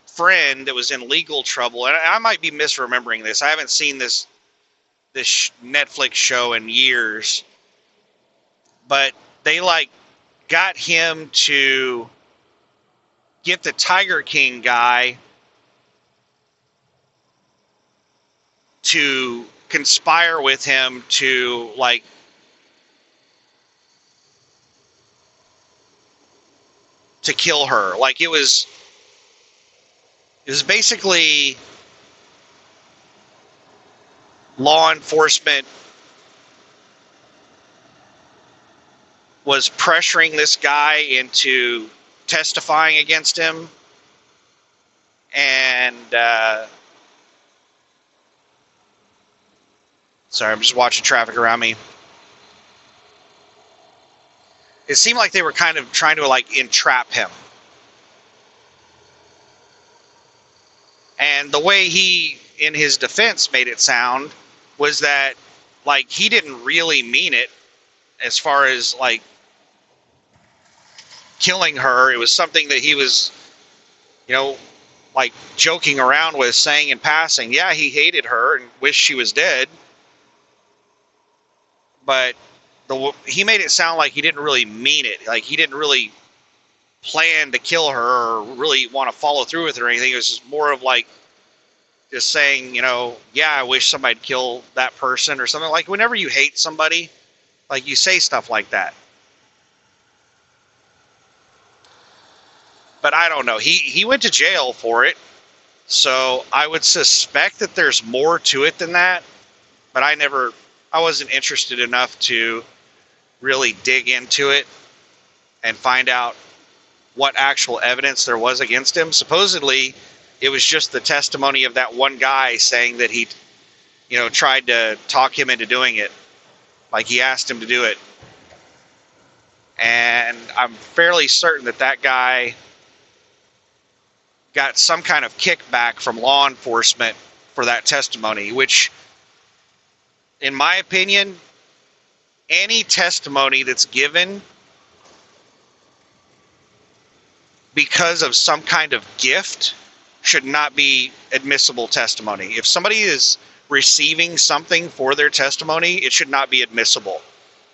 friend that was in legal trouble. And I might be misremembering this. I haven't seen this Netflix show in years, but they got him to get the Tiger King guy to conspire with him to to kill her. It was basically law enforcement was pressuring this guy into testifying against him, and sorry, I'm just watching traffic around me. It seemed like they were kind of trying to entrap him. And the way he, in his defense, made it sound was that he didn't really mean it as far as killing her. It was something that he was, joking around with, saying in passing, yeah, he hated her and wished she was dead. But he made it sound like he didn't really mean it. He didn't really plan to kill her or really want to follow through with her or anything. It was just more of just saying, yeah, I wish somebody'd kill that person or something. Whenever you hate somebody, you say stuff like that. But I don't know. He went to jail for it. So I would suspect that there's more to it than that. But I wasn't interested enough to really dig into it and find out what actual evidence there was against him. Supposedly, it was just the testimony of that one guy saying that he, tried to talk him into doing it. He asked him to do it. And I'm fairly certain that guy got some kind of kickback from law enforcement for that testimony, which, in my opinion, any testimony that's given because of some kind of gift should not be admissible testimony. If somebody is receiving something for their testimony, it should not be admissible.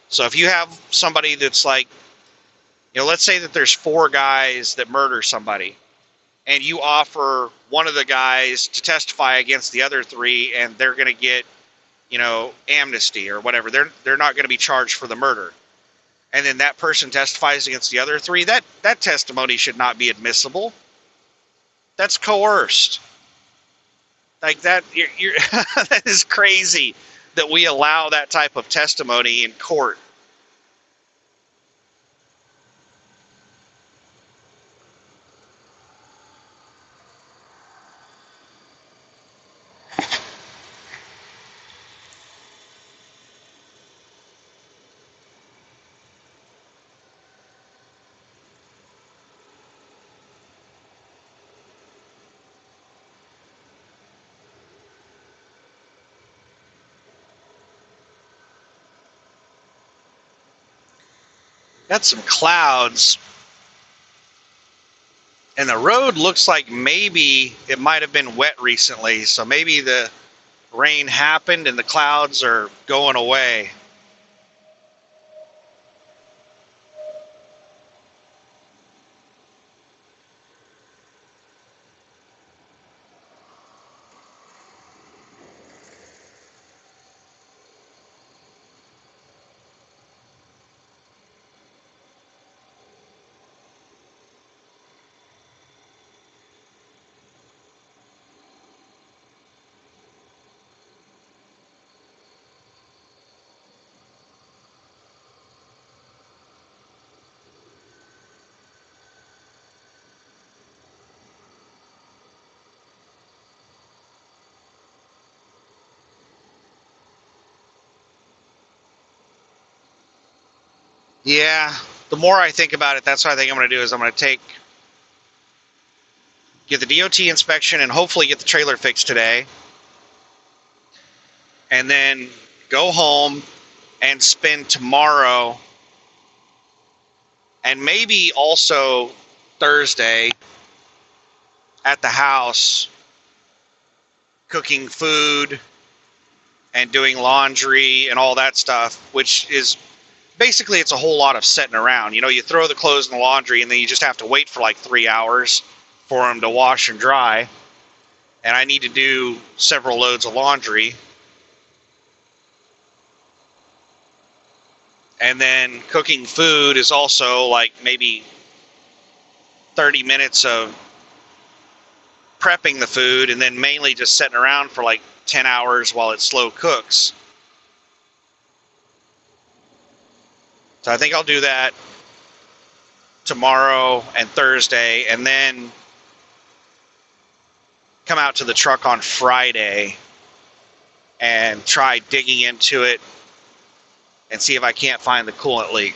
So if you have somebody that's let's say that there's 4 guys that murder somebody, and you offer one of the guys to testify against the other 3, and they're going to get, amnesty or whatever. They're not going to be charged for the murder. And then that person testifies against the other 3. That testimony should not be admissible. That's coerced. That you're that is crazy that we allow that type of testimony in court. Got some clouds, and the road looks like maybe it might have been wet recently, so maybe the rain happened and the clouds are going away. Yeah, the more I think about it, that's what I think I'm going to do is I'm going to get the DOT inspection and hopefully get the trailer fixed today, and then go home and spend tomorrow and maybe also Thursday at the house cooking food and doing laundry and all that stuff, which is basically it's a whole lot of sitting around. You know, you throw the clothes in the laundry and then you just have to wait for like 3 hours for them to wash and dry. And I need to do several loads of laundry. And then cooking food is also like maybe 30 minutes of prepping the food and then mainly just sitting around for like 10 hours while it slow cooks. So I think I'll do that tomorrow and Thursday, and then come out to the truck on Friday and try digging into it and see if I can't find the coolant leak.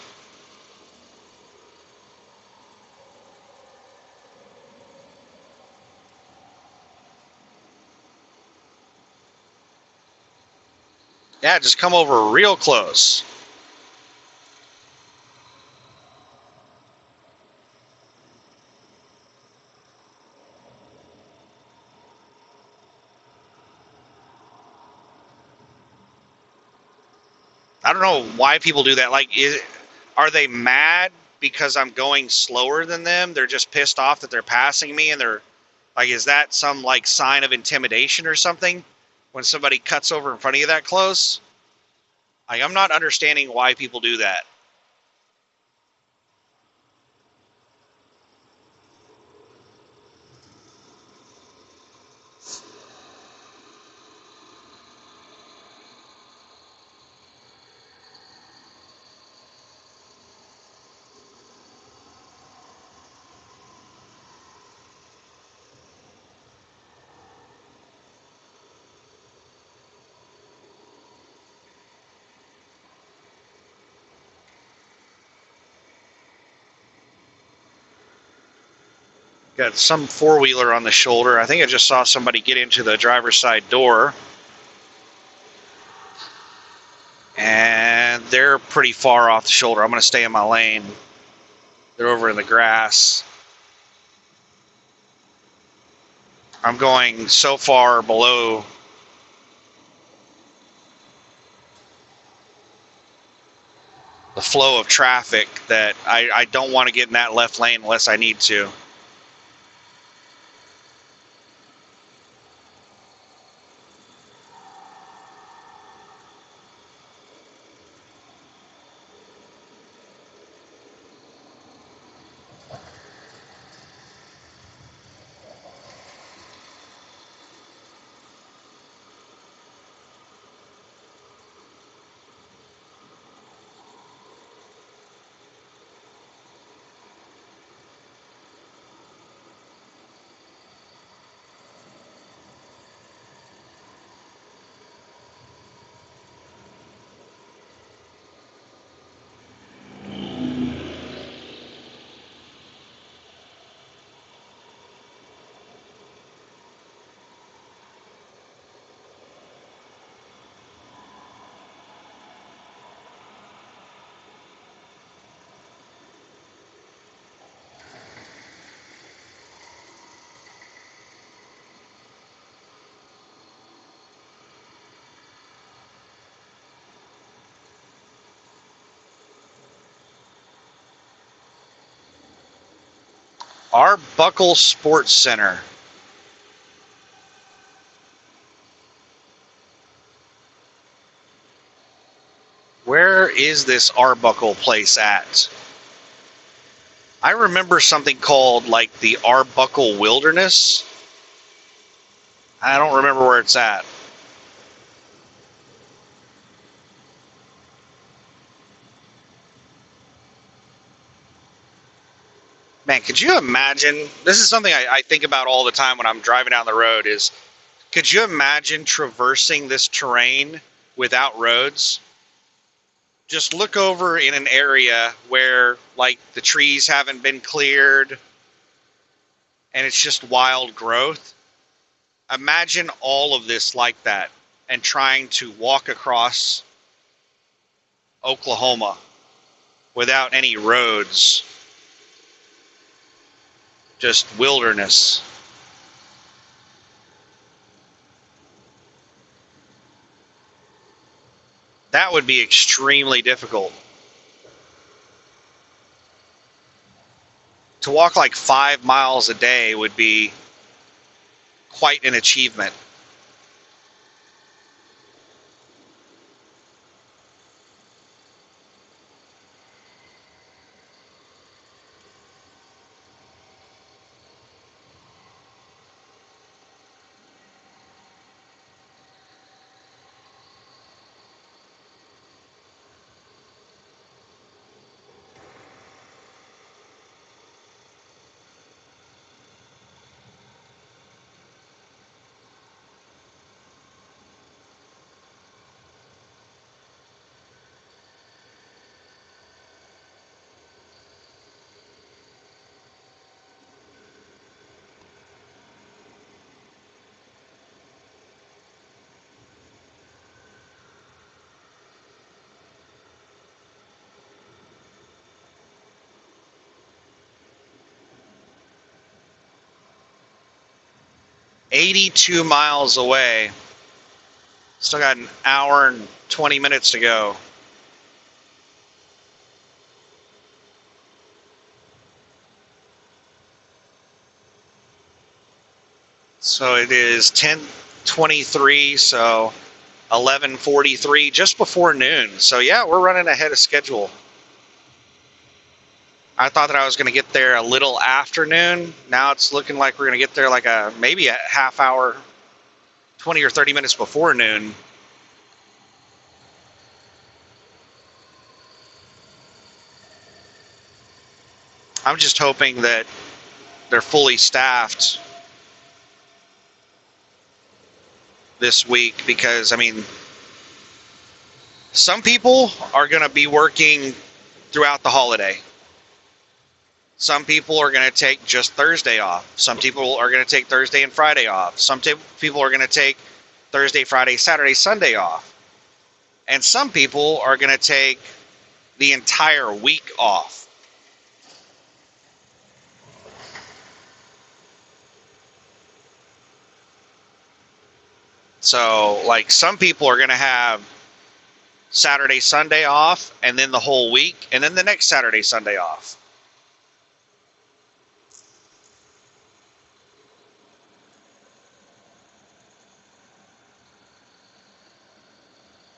Yeah, just come over real close. I don't know why people do that. Like, are they mad because I'm going slower than them? They're just pissed off that they're passing me, and they're like, is that some like sign of intimidation or something when somebody cuts over in front of you that close? Like, I'm not understanding why people do that. Got some four-wheeler on the shoulder. I think I just saw somebody get into the driver's side door. And they're pretty far off the shoulder. I'm going to stay in my lane. They're over in the grass. I'm going so far below the flow of traffic that I don't want to get in that left lane unless I need to. Arbuckle Sports Center. Where is this Arbuckle place at? I remember something called like the Arbuckle Wilderness. I don't remember where it's at. Man, could you imagine? This is something I think about all the time when I'm driving down the road is, could you imagine traversing this terrain without roads? Just look over in an area where like the trees haven't been cleared and it's just wild growth. Imagine all of this like that and trying to walk across Oklahoma without any roads. Just wilderness. That would be extremely difficult. To walk like 5 miles a day would be quite an achievement. "82 miles away. Still got an hour and 20 minutes to go." So it is 10:23, so 11:43, just before noon. So yeah, we're running ahead of schedule. I thought that I was going to get there a little after noon. Now it's looking like we're going to get there like maybe a half hour, 20 or 30 minutes before noon. I'm just hoping that they're fully staffed this week because, I mean, some people are going to be working throughout the holiday. Some people are going to take just Thursday off. Some people are going to take Thursday and Friday off. Some people are going to take Thursday, Friday, Saturday, Sunday off. And some people are going to take the entire week off. So, like, some people are going to have Saturday, Sunday off, and then the whole week, and then the next Saturday, Sunday off.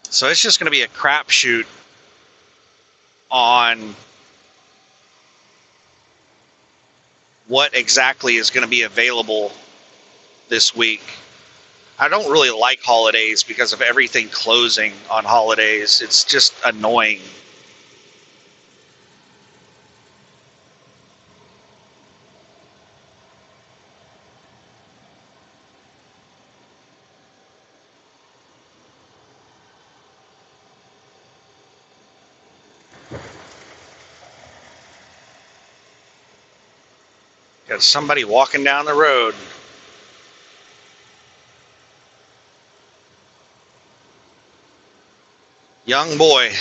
So it's just going to be a crapshoot on what exactly is going to be available this week. I don't really like holidays because of everything closing on holidays. It's just annoying. Got somebody walking down the road. Young boy.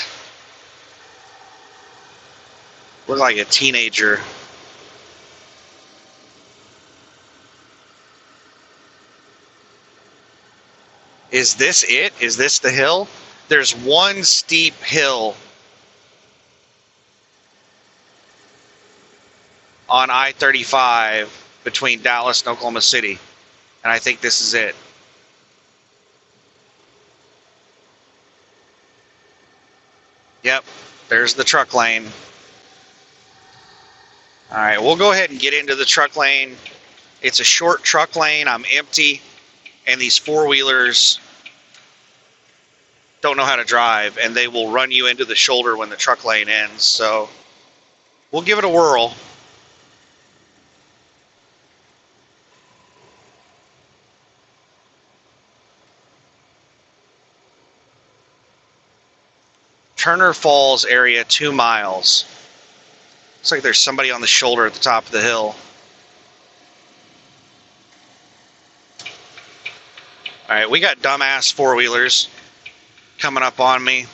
Looked like a teenager. Is this it? Is this the hill? There's one steep hill on I-35 between Dallas and Oklahoma City. And I think this is it. Yep, there's the truck lane. All right, we'll go ahead and get into the truck lane. It's a short truck lane. I'm empty, and these four-wheelers don't know how to drive, and they will run you into the shoulder when the truck lane ends. So we'll give it a whirl. Turner Falls area, 2 miles. Looks like there's somebody on the shoulder at the top of the hill. All right, we got dumbass four-wheelers coming up on me.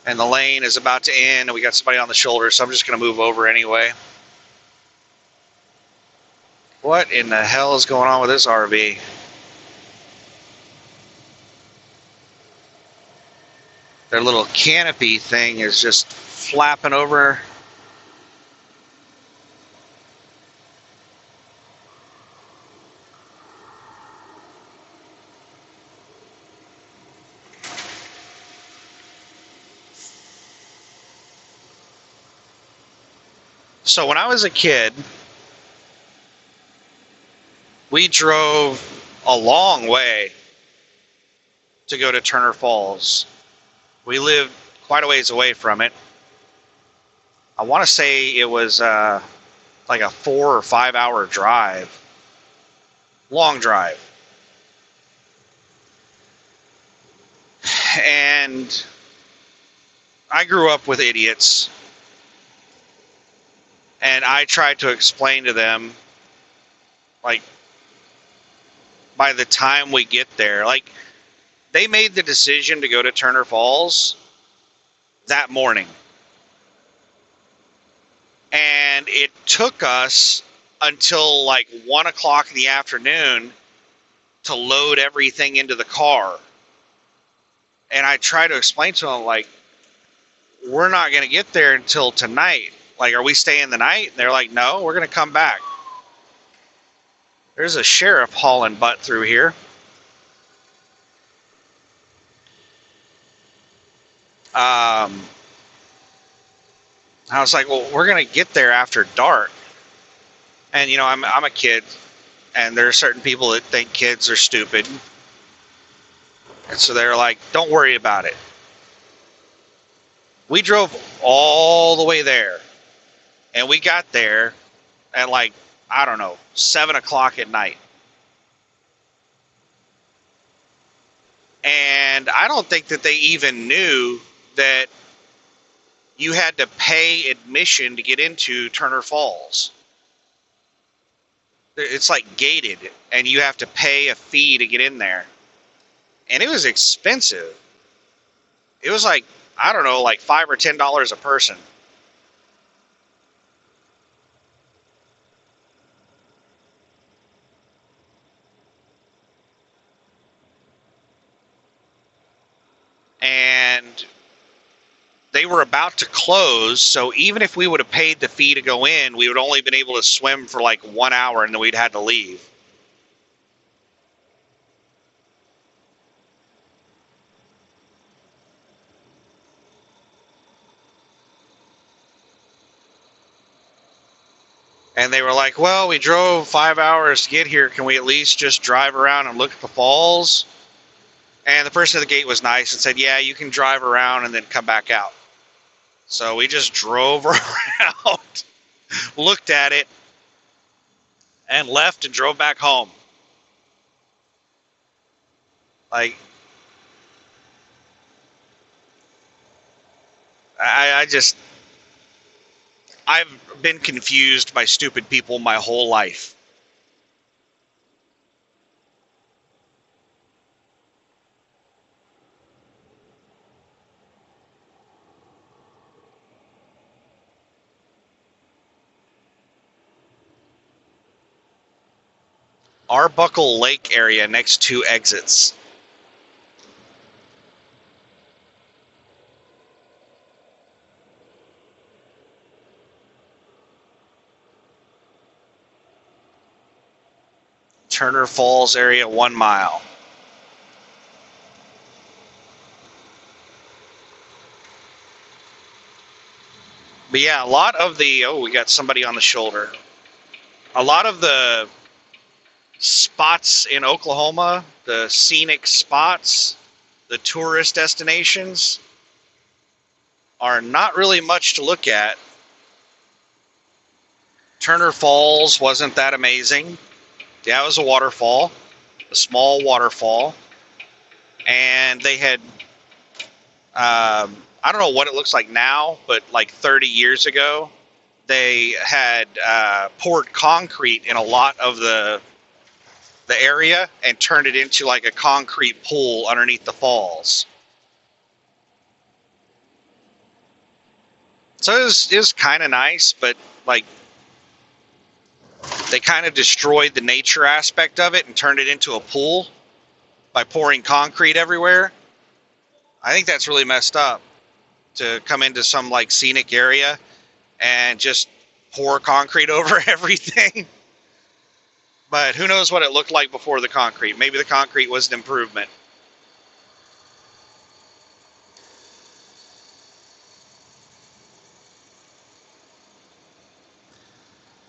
And the lane is about to end, and we got somebody on the shoulder, so I'm just going to move over anyway. What in the hell is going on with this RV? Their little canopy thing is just flapping over. So when I was a kid, we drove a long way to go to Turner Falls. We lived quite a ways away from it. I want to say it was like a 4 or 5 hour drive. Long drive. And I grew up with idiots. And I tried to explain to them, like, by the time we get there, like, they made the decision to go to Turner Falls that morning. And it took us until like 1 o'clock in the afternoon to load everything into the car. And I tried to explain to them, like, we're not going to get there until tonight. Like, are we staying the night? And they're like, no, we're going to come back. There's a sheriff hauling butt through here. I was like, well, we're going to get there after dark. And, you know, I'm a kid, and there are certain people that think kids are stupid. And so they're like, don't worry about it. We drove all the way there, and we got there at like, I don't know, 7 o'clock at night. And I don't think that they even knew that you had to pay admission to get into Turner Falls. It's like gated, and you have to pay a fee to get in there. And it was expensive. It was like, I don't know, like $5 or $10 a person. And they were about to close, so even if we would have paid the fee to go in, we would only been able to swim for like 1 hour, and then we'd had to leave. And they were like, well, we drove 5 hours to get here. Can we at least just drive around and look at the falls? And the person at the gate was nice and said, yeah, you can drive around and then come back out. So we just drove around, looked at it, and left and drove back home. Like, I've been confused by stupid people my whole life. Arbuckle Lake area next to exits. Turner Falls area, 1 mile. But yeah, a lot of the, oh, we got somebody on the shoulder. A lot of the spots in Oklahoma, the scenic spots, the tourist destinations, are not really much to look at. Turner Falls wasn't that amazing. Yeah, it was a waterfall, a small waterfall. And they had, I don't know what it looks like now, but like 30 years ago, they had poured concrete in a lot of the area and turned it into like a concrete pool underneath the falls. So it was kind of nice, but like they kind of destroyed the nature aspect of it and turned it into a pool by pouring concrete everywhere. I think that's really messed up, to come into some like scenic area and just pour concrete over everything. But who knows what it looked like before the concrete. Maybe the concrete was an improvement.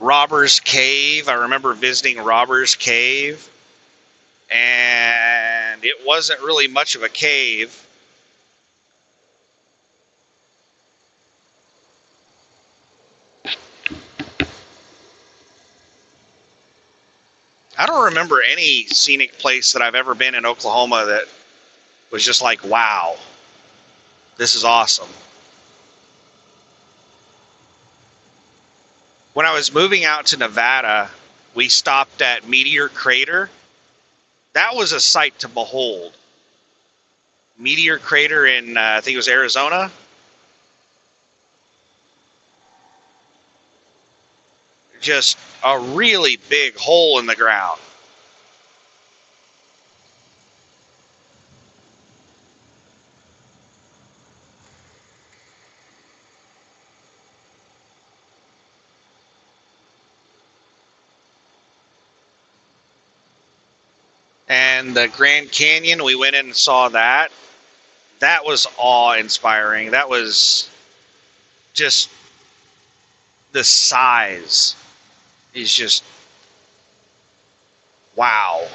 Robbers Cave. I remember visiting Robbers Cave, and it wasn't really much of a cave. I don't remember any scenic place that I've ever been in Oklahoma that was just like, wow, this is awesome. When I was moving out to Nevada, we stopped at Meteor Crater. That was a sight to behold. Meteor Crater in, I think it was Arizona. Just a really big hole in the ground. And the Grand Canyon, we went in and saw that. That was awe-inspiring. That was just, the size is just, wow.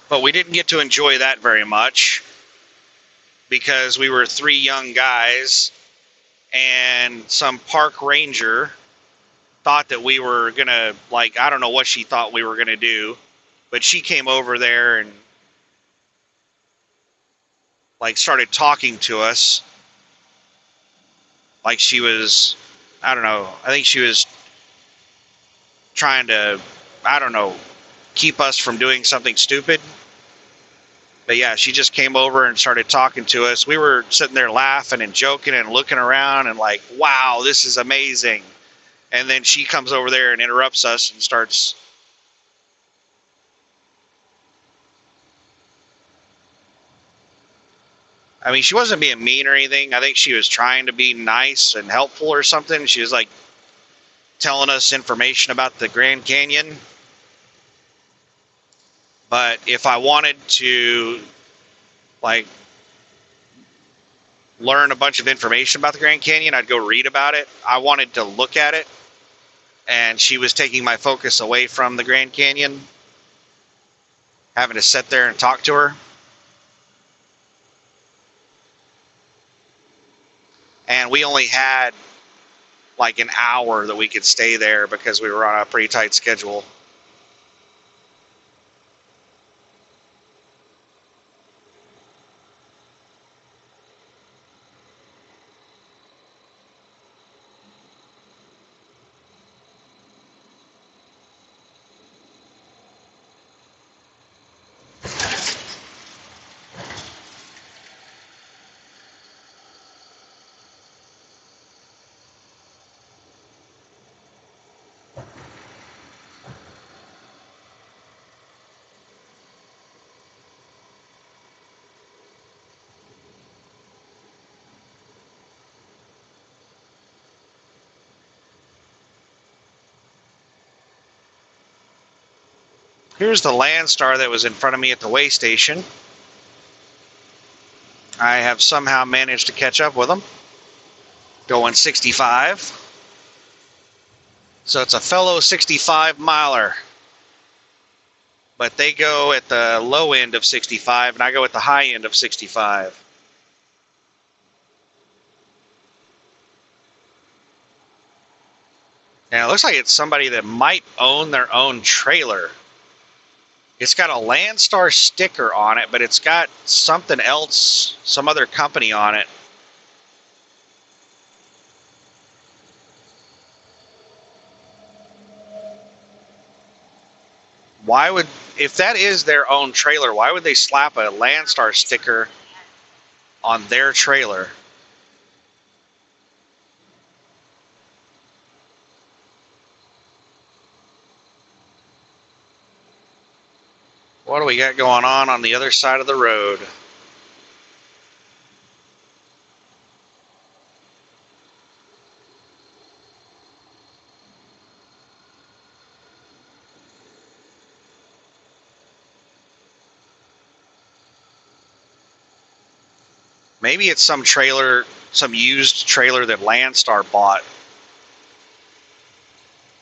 But we didn't get to enjoy that very much because we were 3 young guys, and some park ranger thought that we were gonna, like, I don't know what she thought we were gonna do, but she came over there and like started talking to us like she was, I don't know, I think she was trying to, I don't know, keep us from doing something stupid. But yeah, she just came over and started talking to us. We were sitting there laughing and joking and looking around and like, wow, this is amazing. And then she comes over there and interrupts us and starts, I mean, she wasn't being mean or anything. I think she was trying to be nice and helpful or something. She was like telling us information about the Grand Canyon. But if I wanted to like learn a bunch of information about the Grand Canyon, I'd go read about it. I wanted to look at it, and she was taking my focus away from the Grand Canyon, having to sit there and talk to her. And we only had like an hour that we could stay there because we were on a pretty tight schedule. Here's the Landstar that was in front of me at the way station. I have somehow managed to catch up with them. Going 65. So it's a fellow 65 miler. But they go at the low end of 65, and I go at the high end of 65. Now, it looks like it's somebody that might own their own trailer. It's got a Landstar sticker on it, but it's got something else, some other company on it. Why would, if that is their own trailer, why would they slap a Landstar sticker on their trailer? What do we got going on the other side of the road? Maybe it's some trailer, some used trailer that Landstar bought.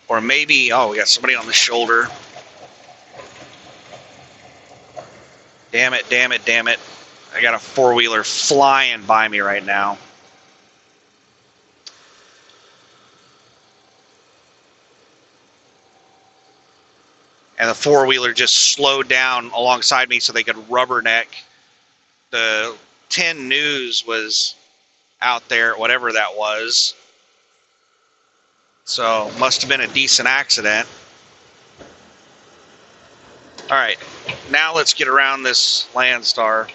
Or maybe, oh, we got somebody on the shoulder. Damn it, damn it, damn it. I got a four-wheeler flying by me right now. And the four-wheeler just slowed down alongside me so they could rubberneck. The 10 News was out there, whatever that was. So, must have been a decent accident. Alright, now let's get around this Landstar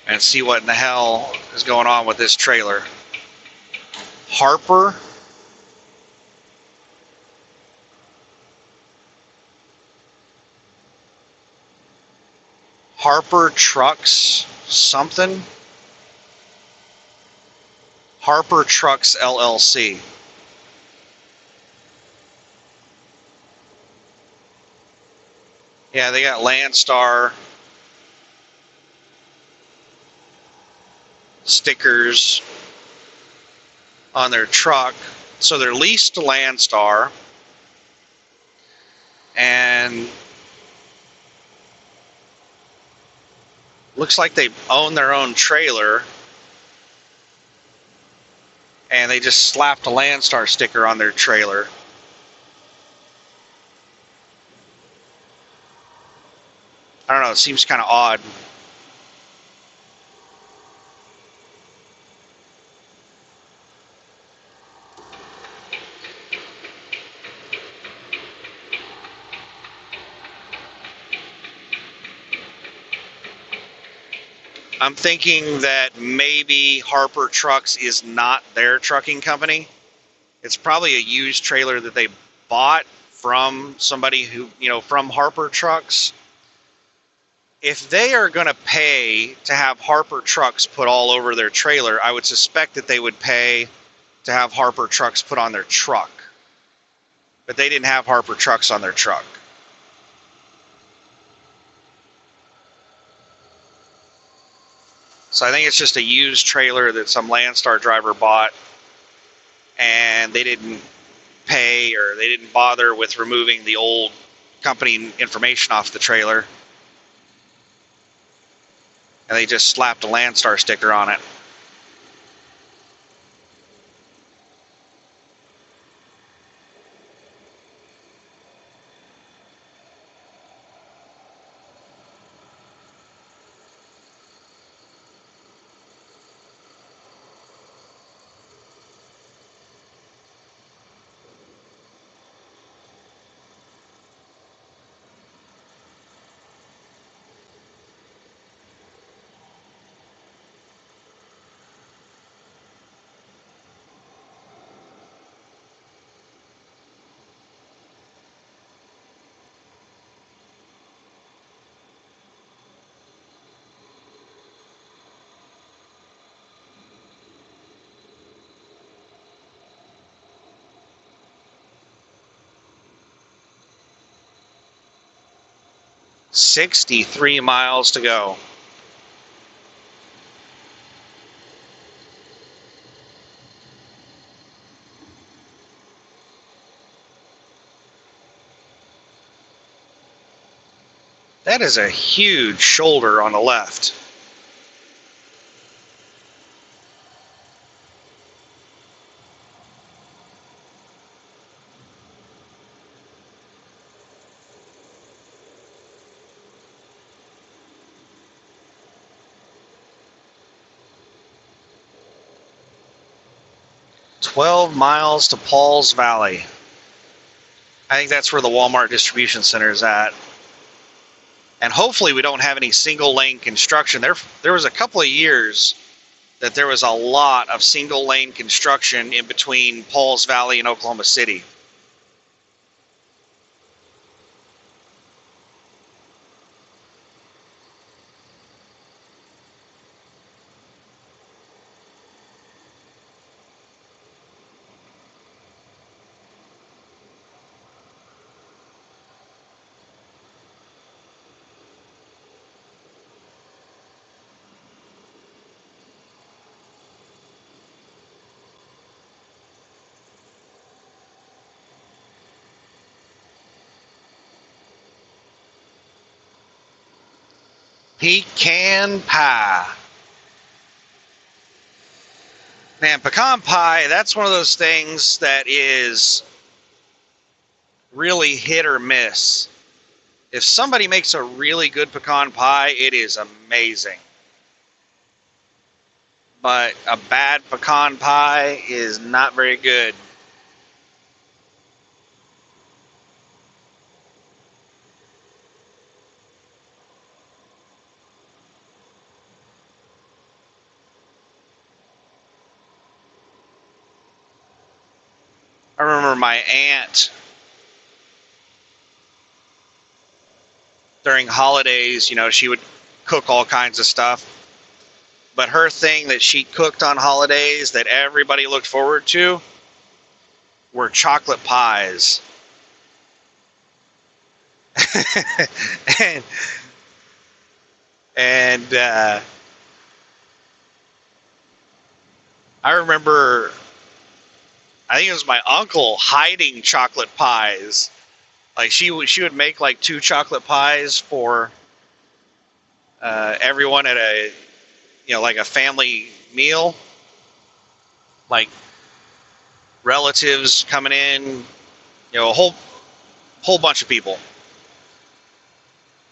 and see what in the hell is going on with this trailer. Harper Trucks something? Harper Trucks LLC. Yeah, they got Landstar stickers on their truck. So they're leased to Landstar. And looks like they own their own trailer. And they just slapped a Landstar sticker on their trailer. I don't know, it seems kind of odd. I'm thinking that maybe Harper Trucks is not their trucking company. It's probably a used trailer that they bought from somebody who, from Harper Trucks. If they are going to pay to have Harper Trucks put all over their trailer, I would suspect that they would pay to have Harper Trucks put on their truck. But they didn't have Harper Trucks on their truck. So I think it's just a used trailer that some Landstar driver bought, and they didn't pay or they didn't bother with removing the old company information off the trailer. And they just slapped a Landstar sticker on it. 63 miles to go. That is a huge shoulder on the left. "12 miles to Pauls Valley." I think that's where the Walmart distribution center is at. And hopefully we don't have any single lane construction. There was a couple of years that there was a lot of single lane construction in between Pauls Valley and Oklahoma City. Pecan pie. Man, pecan pie, that's one of those things that is really hit or miss. If somebody makes a really good pecan pie, it is amazing. But a bad pecan pie is not very good. I remember my aunt during holidays, she would cook all kinds of stuff. But her thing that she cooked on holidays that everybody looked forward to were chocolate pies. and I remember, I think it was my uncle hiding chocolate pies. Like she would make like 2 chocolate pies for everyone at a like a family meal, like relatives coming in, a whole bunch of people.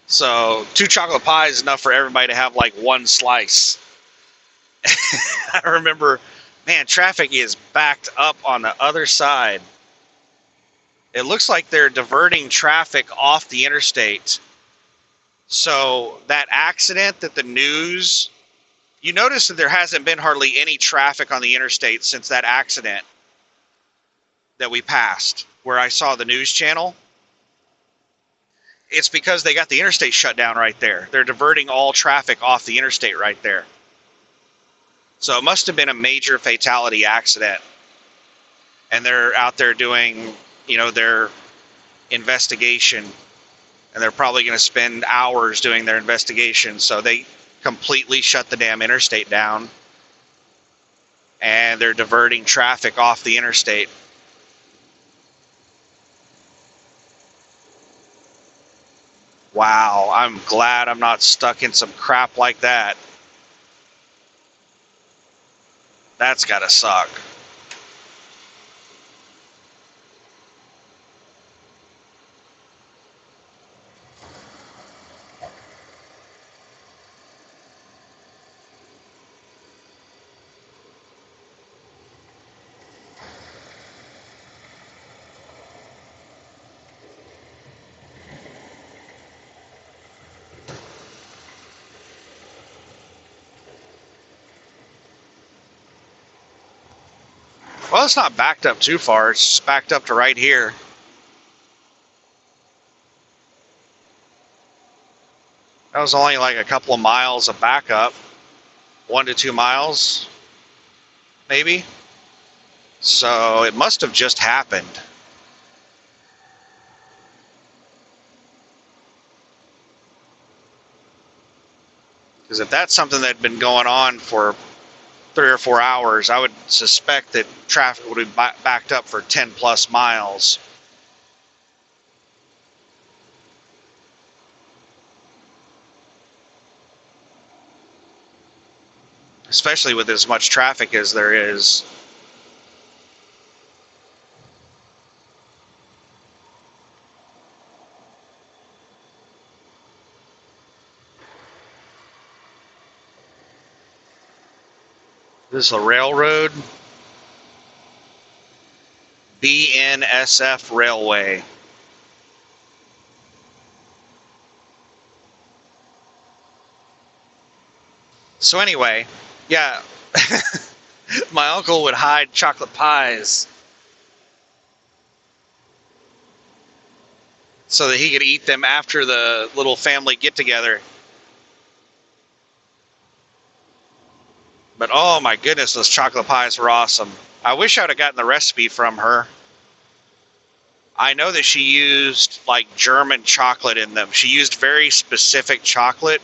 So 2 chocolate pies is enough for everybody to have like 1 slice. I remember, man, traffic is backed up on the other side. It looks like they're diverting traffic off the interstate. So that accident that the news, you notice that there hasn't been hardly any traffic on the interstate since that accident that we passed, where I saw the news channel. It's because they got the interstate shut down right there. They're diverting all traffic off the interstate right there. So it must have been a major fatality accident. And they're out there doing, their investigation. And they're probably going to spend hours doing their investigation. So they completely shut the damn interstate down. And they're diverting traffic off the interstate. Wow, I'm glad I'm not stuck in some crap like that. That's gotta suck. Well, it's not backed up too far. It's just backed up to right here. That was only like a couple of miles of backup. 1 to 2 miles, maybe. So it must have just happened. Because if that's something that had been going on for 3 or 4 hours, I would suspect that traffic would be backed up for 10 plus miles. Especially with as much traffic as there is. This is a railroad. BNSF Railway. So anyway, yeah, my uncle would hide chocolate pies so that he could eat them after the little family get-together. But oh my goodness, those chocolate pies were awesome. I wish I would have gotten the recipe from her. I know that she used like German chocolate in them. She used very specific chocolate.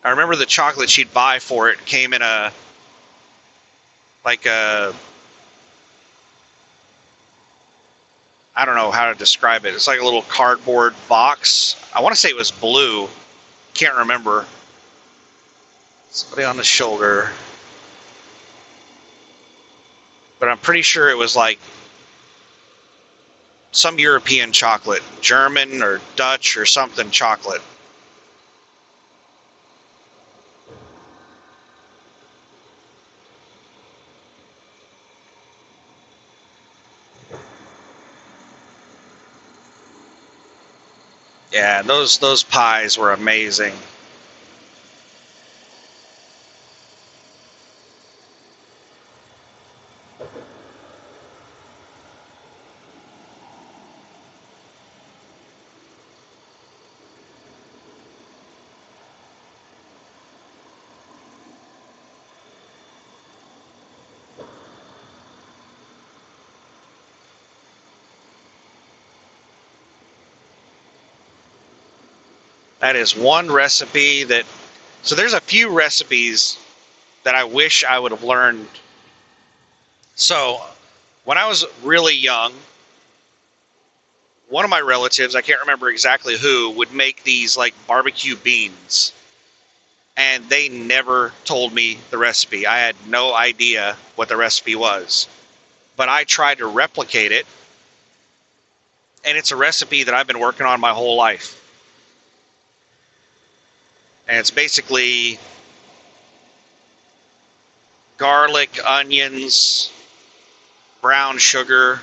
I remember the chocolate she'd buy for it came in a, like a, I don't know how to describe it. It's like a little cardboard box. I want to say it was blue. Can't remember. Somebody on the shoulder. But I'm pretty sure it was like some European chocolate. German or Dutch or something chocolate. Yeah, those pies were amazing. That is one recipe that, so there's a few recipes that I wish I would have learned. So when I was really young, one of my relatives, I can't remember exactly who, would make these like barbecue beans. And they never told me the recipe. I had no idea what the recipe was. But I tried to replicate it. And it's a recipe that I've been working on my whole life. And it's basically garlic, onions, brown sugar,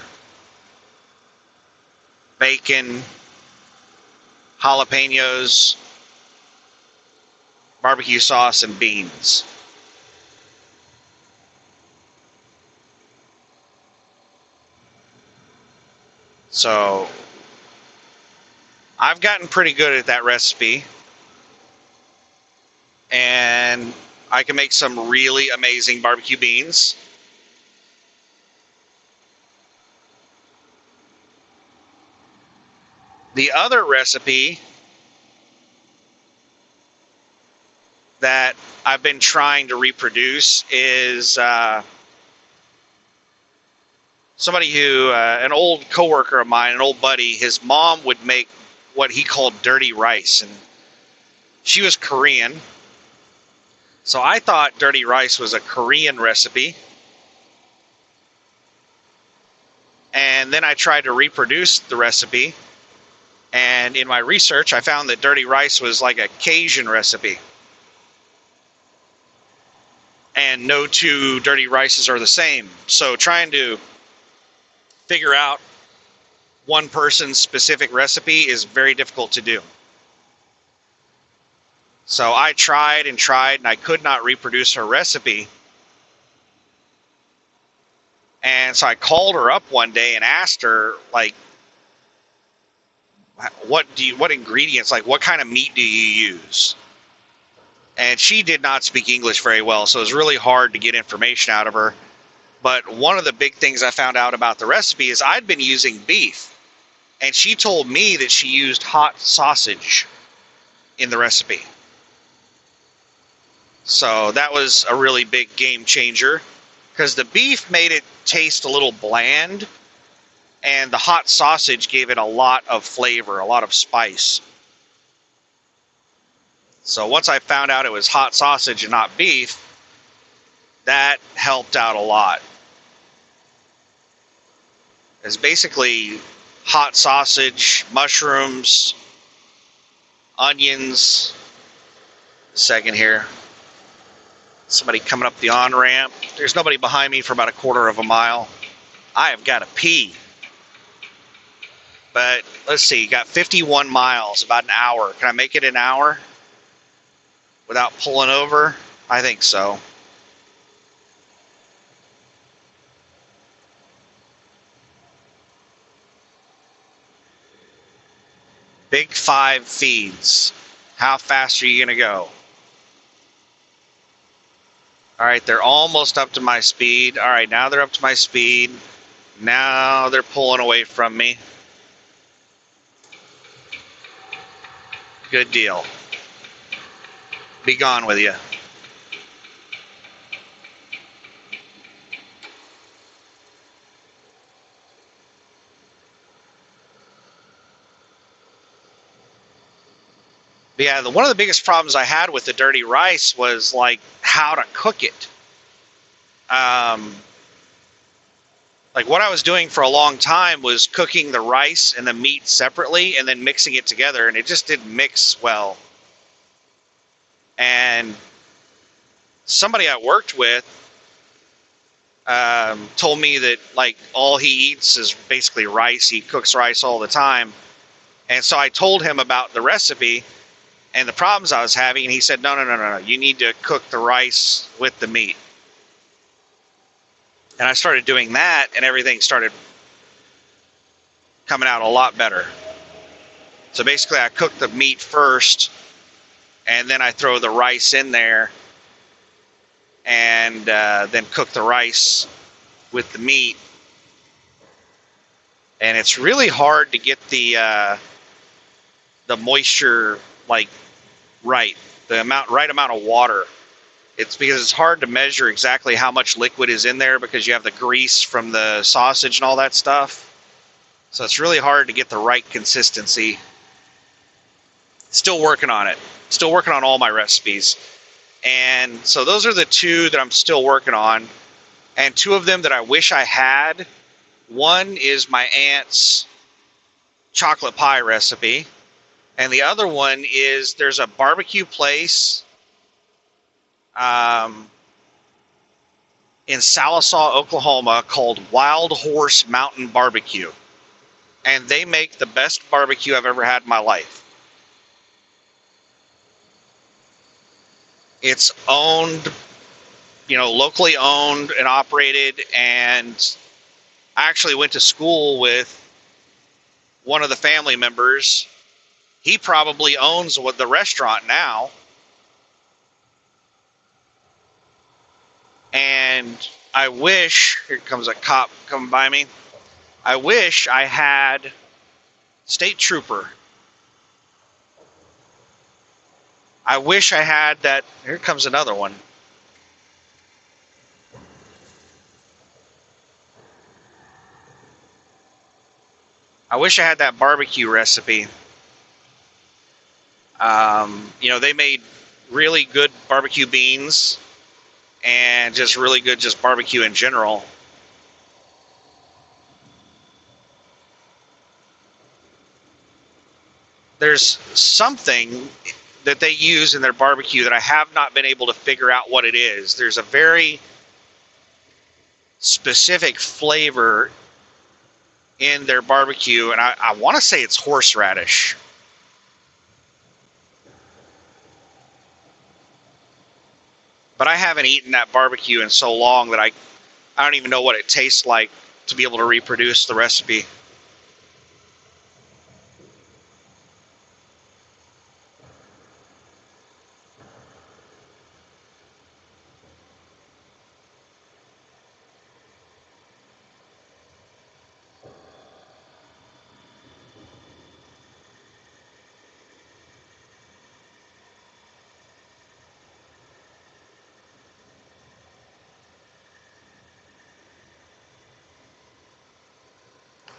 bacon, jalapenos, barbecue sauce, and beans. So I've gotten pretty good at that recipe. And I can make some really amazing barbecue beans. The other recipe that I've been trying to reproduce is somebody who, an old coworker of mine, an old buddy, his mom would make what he called dirty rice. And she was Korean. So I thought dirty rice was a Korean recipe. And then I tried to reproduce the recipe. And in my research, I found that dirty rice was like a Cajun recipe. And no two dirty rices are the same. So trying to figure out one person's specific recipe is very difficult to do. So I tried and tried, and I could not reproduce her recipe. And so I called her up one day and asked her, like, what ingredients, like, what kind of meat do you use? And she did not speak English very well, so it was really hard to get information out of her. But one of the big things I found out about the recipe is I'd been using beef. And she told me that she used hot sausage in the recipe. So that was a really big game changer, because the beef made it taste a little bland, and the hot sausage gave it a lot of flavor, a lot of spice. So once I found out it was hot sausage and not beef, that helped out a lot. It's basically hot sausage, mushrooms, onions. Second here. Somebody coming up the on-ramp. There's nobody behind me for about a quarter of a mile. I have got to pee. But let's see, got 51 miles, about an hour. Can I make it an hour without pulling over? I think so. Big 5 feeds. How fast are you going to go? All right, they're almost up to my speed. All right, now they're up to my speed. Now they're pulling away from me. Good deal. Be gone with you. But yeah, one of the biggest problems I had with the dirty rice was like how to cook it. Like what I was doing for a long time was cooking the rice and the meat separately and then mixing it together, and it just didn't mix well. And somebody I worked with told me that like all he eats is basically rice. He cooks rice all the time. And so I told him about the recipe and the problems I was having, and he said, no, you need to cook the rice with the meat. And I started doing that, and everything started coming out a lot better. So basically I cook the meat first, and then I throw the rice in there, and then cook the rice with the meat. And it's really hard to get the moisture like right, the right amount of water. It's because it's hard to measure exactly how much liquid is in there because you have the grease from the sausage and all that stuff. So it's really hard to get the right consistency. Still working on it. Still working on all my recipes. And so those are the two that I'm still working on. And two of them that I wish I had. One is my aunt's chocolate pie recipe. And the other one is there's a barbecue place in Sallisaw, Oklahoma called Wild Horse Mountain Barbecue. And they make the best barbecue I've ever had in my life. It's owned, locally owned and operated, and I actually went to school with one of the family members. He probably owns the restaurant now. And I wish, here comes a cop coming by me. I wish I had state trooper. I wish I had that. Here comes another one. I wish I had that barbecue recipe. They made really good barbecue beans and just really good just barbecue in general. There's something that they use in their barbecue that I have not been able to figure out what it is. There's a very specific flavor in their barbecue, and I want to say it's horseradish. But I haven't eaten that barbecue in so long that I don't even know what it tastes like to be able to reproduce the recipe.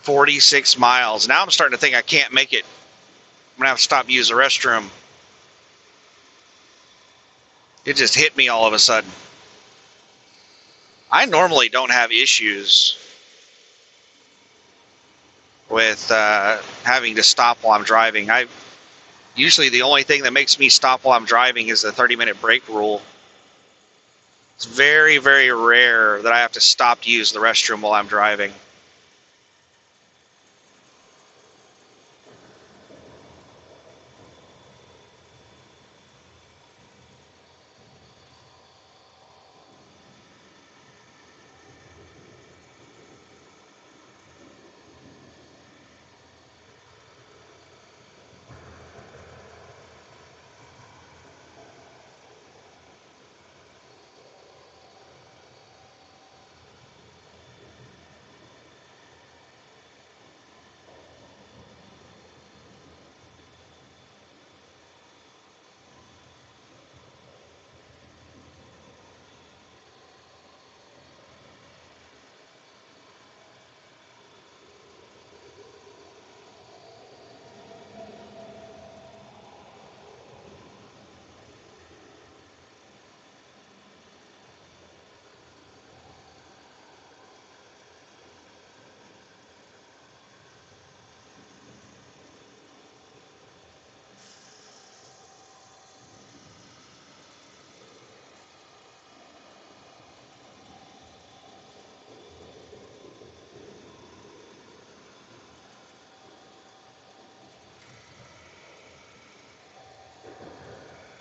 46 miles. Now I'm starting to think I can't make it. I'm gonna have to stop and use the restroom. It just hit me all of a sudden. I normally don't have issues with having to stop while I'm driving. Usually the only thing that makes me stop while I'm driving is the 30-minute break rule. It's very, very rare that I have to stop to use the restroom while I'm driving.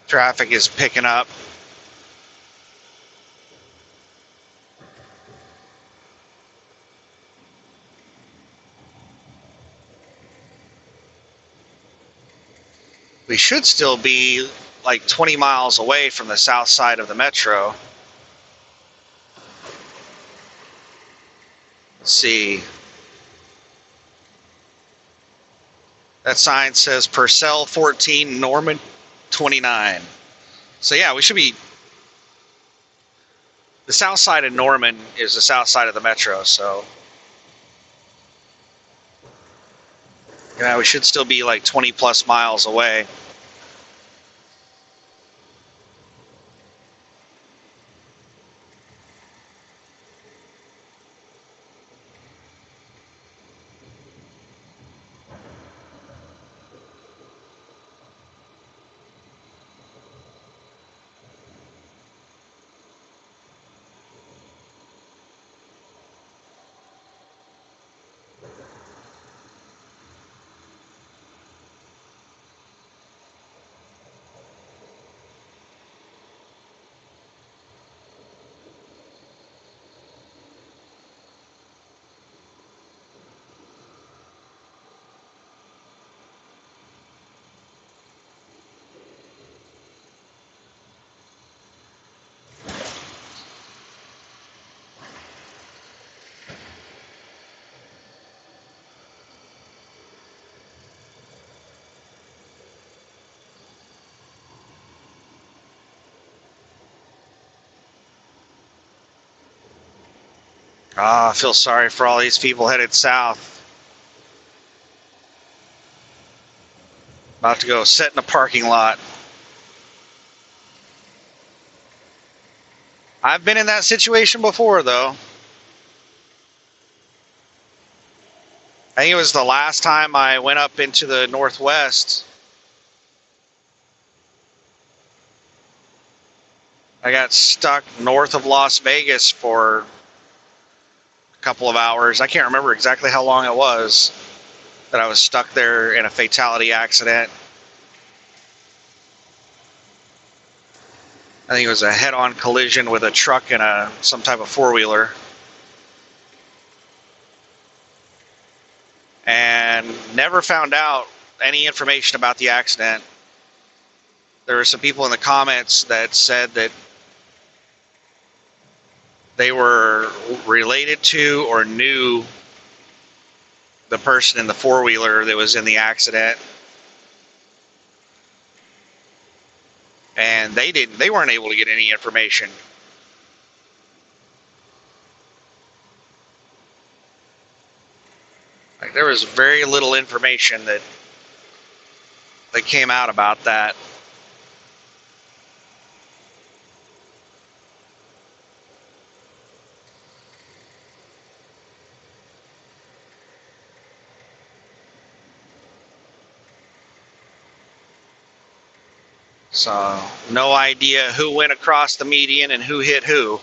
Traffic is picking up. We should still be like 20 miles away from the south side of the metro. Let's see. That sign says Purcell 14, Norman 29. So yeah, we should be. The south side of Norman is the south side of the metro, so yeah, we should still be like 20 plus miles away. I feel sorry for all these people headed south. About to go sit in a parking lot. I've been in that situation before, though. I think it was the last time I went up into the Northwest. I got stuck north of Las Vegas for a couple of hours. I can't remember exactly how long it was that I was stuck there in a fatality accident. I think it was a head-on collision with a truck and some type of four-wheeler. And never found out any information about the accident. There were some people in the comments that said that they were related to or knew the person in the four-wheeler that was in the accident. And they weren't able to get any information. there was very little information that came out about that. So, no idea who went across the median and who hit who.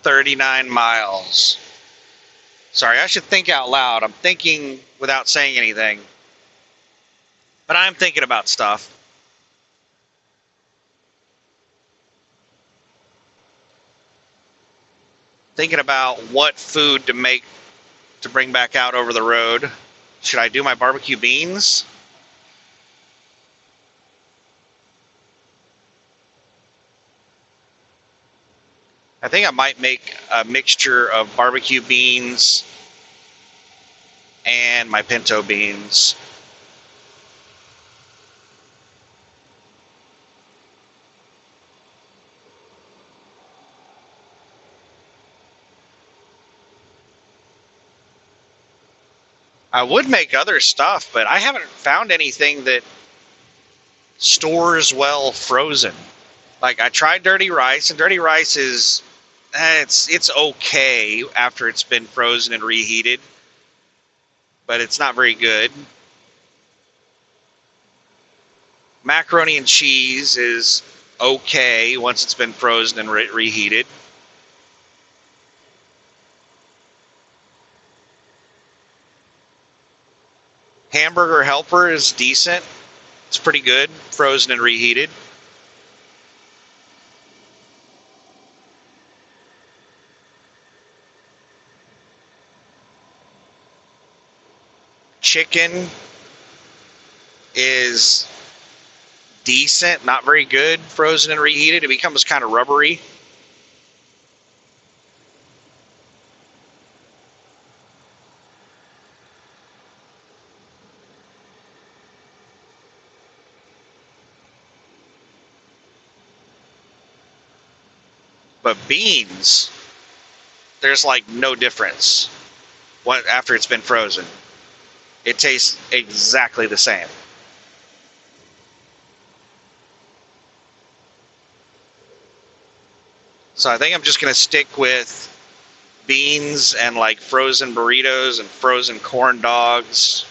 "39 miles." Sorry, I should think out loud. I'm thinking without saying anything. But I'm thinking about stuff. Thinking about what food to make to bring back out over the road. Should I do my barbecue beans? I think I might make a mixture of barbecue beans and my pinto beans. I would make other stuff, but I haven't found anything that stores well frozen. Like, I tried dirty rice, and dirty rice is it's okay after it's been frozen and reheated, but it's not very good. Macaroni and cheese is okay once it's been frozen and reheated. Hamburger Helper is decent. It's pretty good, frozen and reheated. Chicken is decent, not very good, frozen and reheated. It becomes kind of rubbery. But beans, there's like no difference after it's been frozen. It tastes exactly the same. So I think I'm just going to stick with beans and like frozen burritos and frozen corn dogs.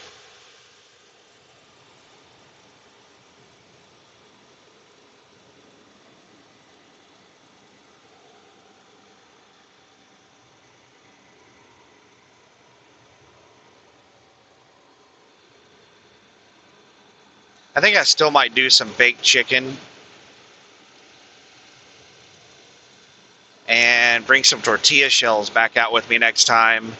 I think I still might do some baked chicken and bring some tortilla shells back out with me next time.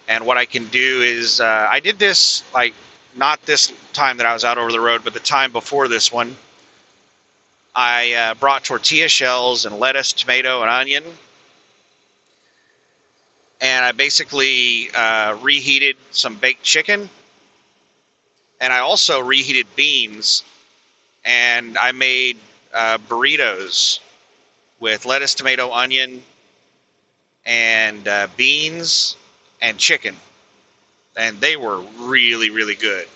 And what I can do is, I did this, like, not this time that I was out over the road, but the time before this one. I brought tortilla shells and lettuce, tomato, and onion. And I basically reheated some baked chicken. And I also reheated beans. And I made burritos with lettuce, tomato, onion, and beans and chicken, and they were really, really good.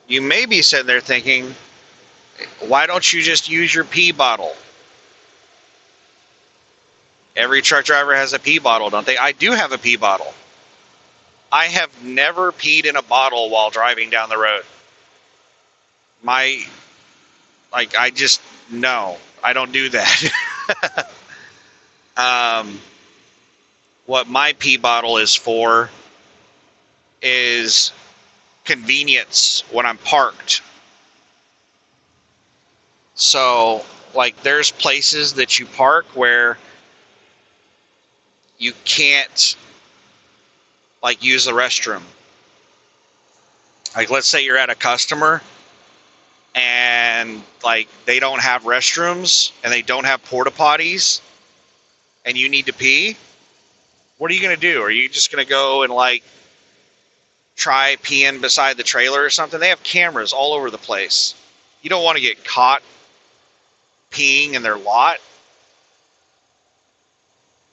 You may be sitting there thinking, why don't you just use your pee bottle? Every truck driver has a pee bottle, don't they? I do have a pee bottle. I have never peed in a bottle while driving down the road. I just, no, I don't do that. What my pee bottle is for is convenience when I'm parked. So, like, there's places that you park where you can't, like, use the restroom. Like, let's say you're at a customer and, like, they don't have restrooms and they don't have porta potties and you need to pee. What are you going to do? Are you just going to go and, like, try peeing beside the trailer or something? They have cameras all over the place. You don't want to get caught peeing in their lot.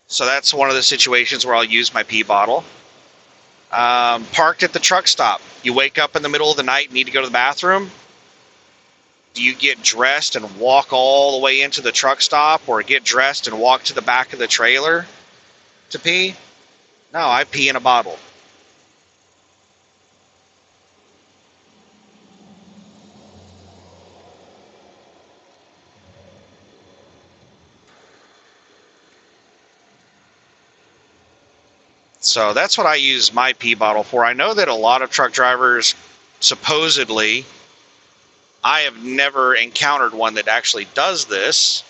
So that's one of the situations where I'll use my pee bottle. Parked at the truck stop. You wake up in the middle of the night and need to go to the bathroom. Do you get dressed and walk all the way into the truck stop, or get dressed and walk to the back of the trailer to pee? No, I pee in a bottle. So that's what I use my pee bottle for. I know that a lot of truck drivers, supposedly, I have never encountered one that actually does this,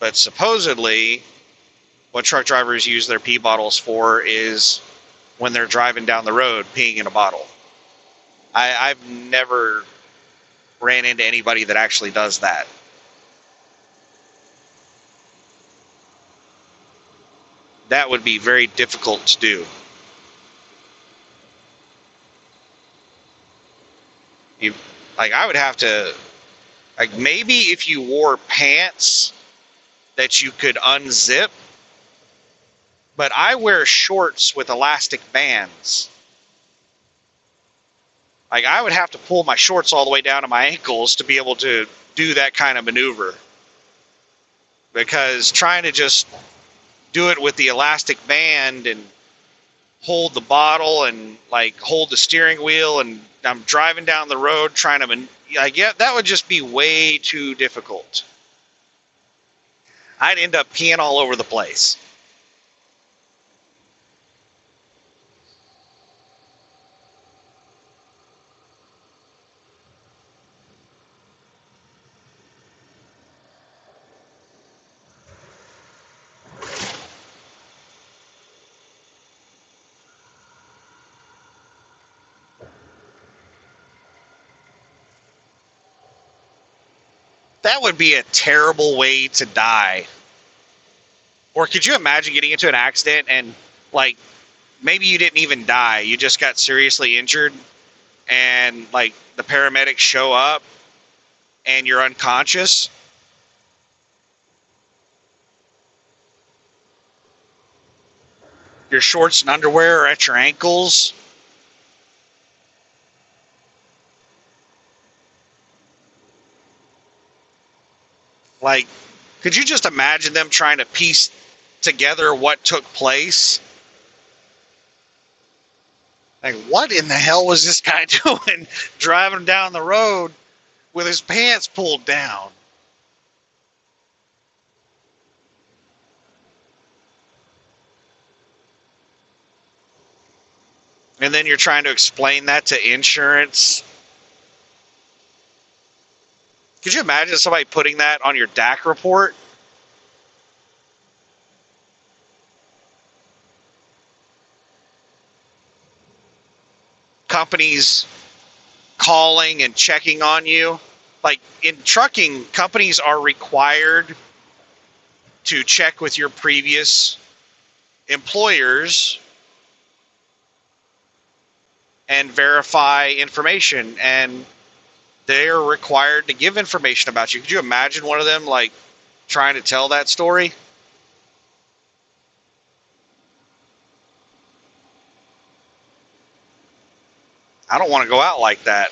but supposedly what truck drivers use their pee bottles for is when they're driving down the road peeing in a bottle. I've never ran into anybody that actually does that. That would be very difficult to do. I would have to, like, maybe if you wore pants that you could unzip, but I wear shorts with elastic bands. Like, I would have to pull my shorts all the way down to my ankles to be able to do that kind of maneuver. Because trying to just do it with the elastic band and hold the bottle and, like, hold the steering wheel, and I'm driving down the road trying to, that would just be way too difficult. I'd end up peeing all over the place. That would be a terrible way to die. Or could you imagine getting into an accident and, like, maybe you didn't even die, you just got seriously injured, and, like, the paramedics show up and you're unconscious? Your shorts and underwear are at your ankles. Like, could you just imagine them trying to piece together what took place? Like, what in the hell was this guy doing driving down the road with his pants pulled down? And then you're trying to explain that to insurance. Could you imagine somebody putting that on your DAC report? Companies calling and checking on you. Like in trucking, companies are required to check with your previous employers and verify information, and they're required to give information about you. Could you imagine one of them like trying to tell that story? I don't want to go out like that.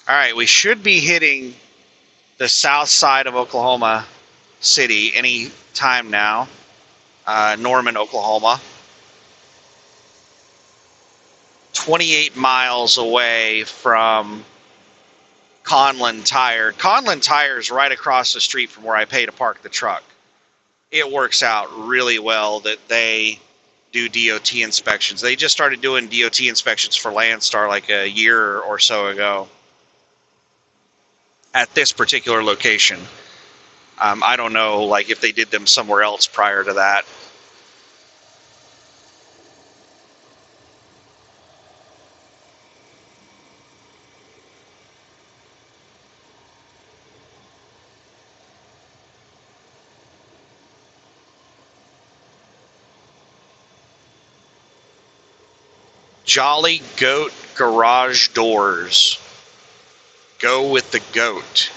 All right, we should be hitting the south side of Oklahoma City any time now. Norman, Oklahoma. 28 miles away from Conlin Tire. Conlin Tire is right across the street from where I pay to park the truck. It works out really well that they do DOT inspections. They just started doing DOT inspections for Landstar like a year or so ago at this particular location. I don't know like if they did them somewhere else prior to that. Jolly Goat Garage Doors. Go with the goat.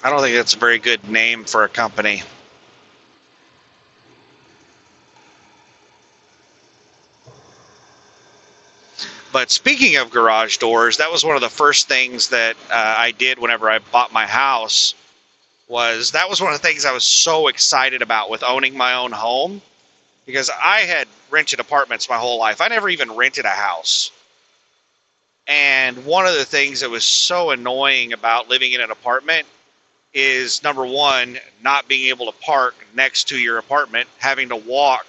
I don't think that's a very good name for a company. But speaking of garage doors, that was one of the first things that I did whenever I bought my house. That was one of the things I was so excited about with owning my own home, because I had rented apartments my whole life. I never even rented a house. And one of the things that was so annoying about living in an apartment is, number one, not being able to park next to your apartment, having to walk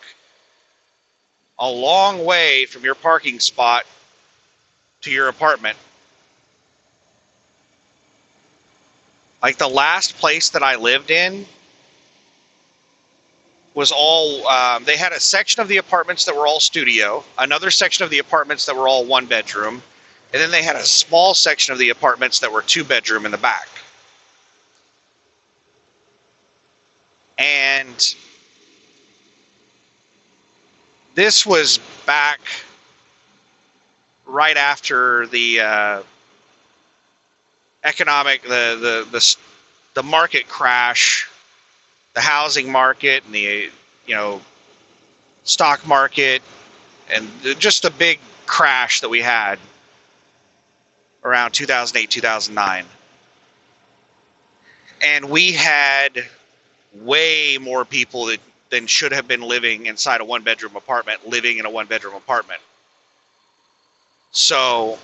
a long way from your parking spot to your apartment. Like the last place that I lived in was all, they had a section of the apartments that were all studio, another section of the apartments that were all one bedroom, and then they had a small section of the apartments that were two bedroom in the back. And this was back right after the economic, the market crash, the housing market, and the stock market, and just a big crash that we had around 2008, 2009. And we had way more people than should have been living inside a one-bedroom apartment, living in a one-bedroom apartment. So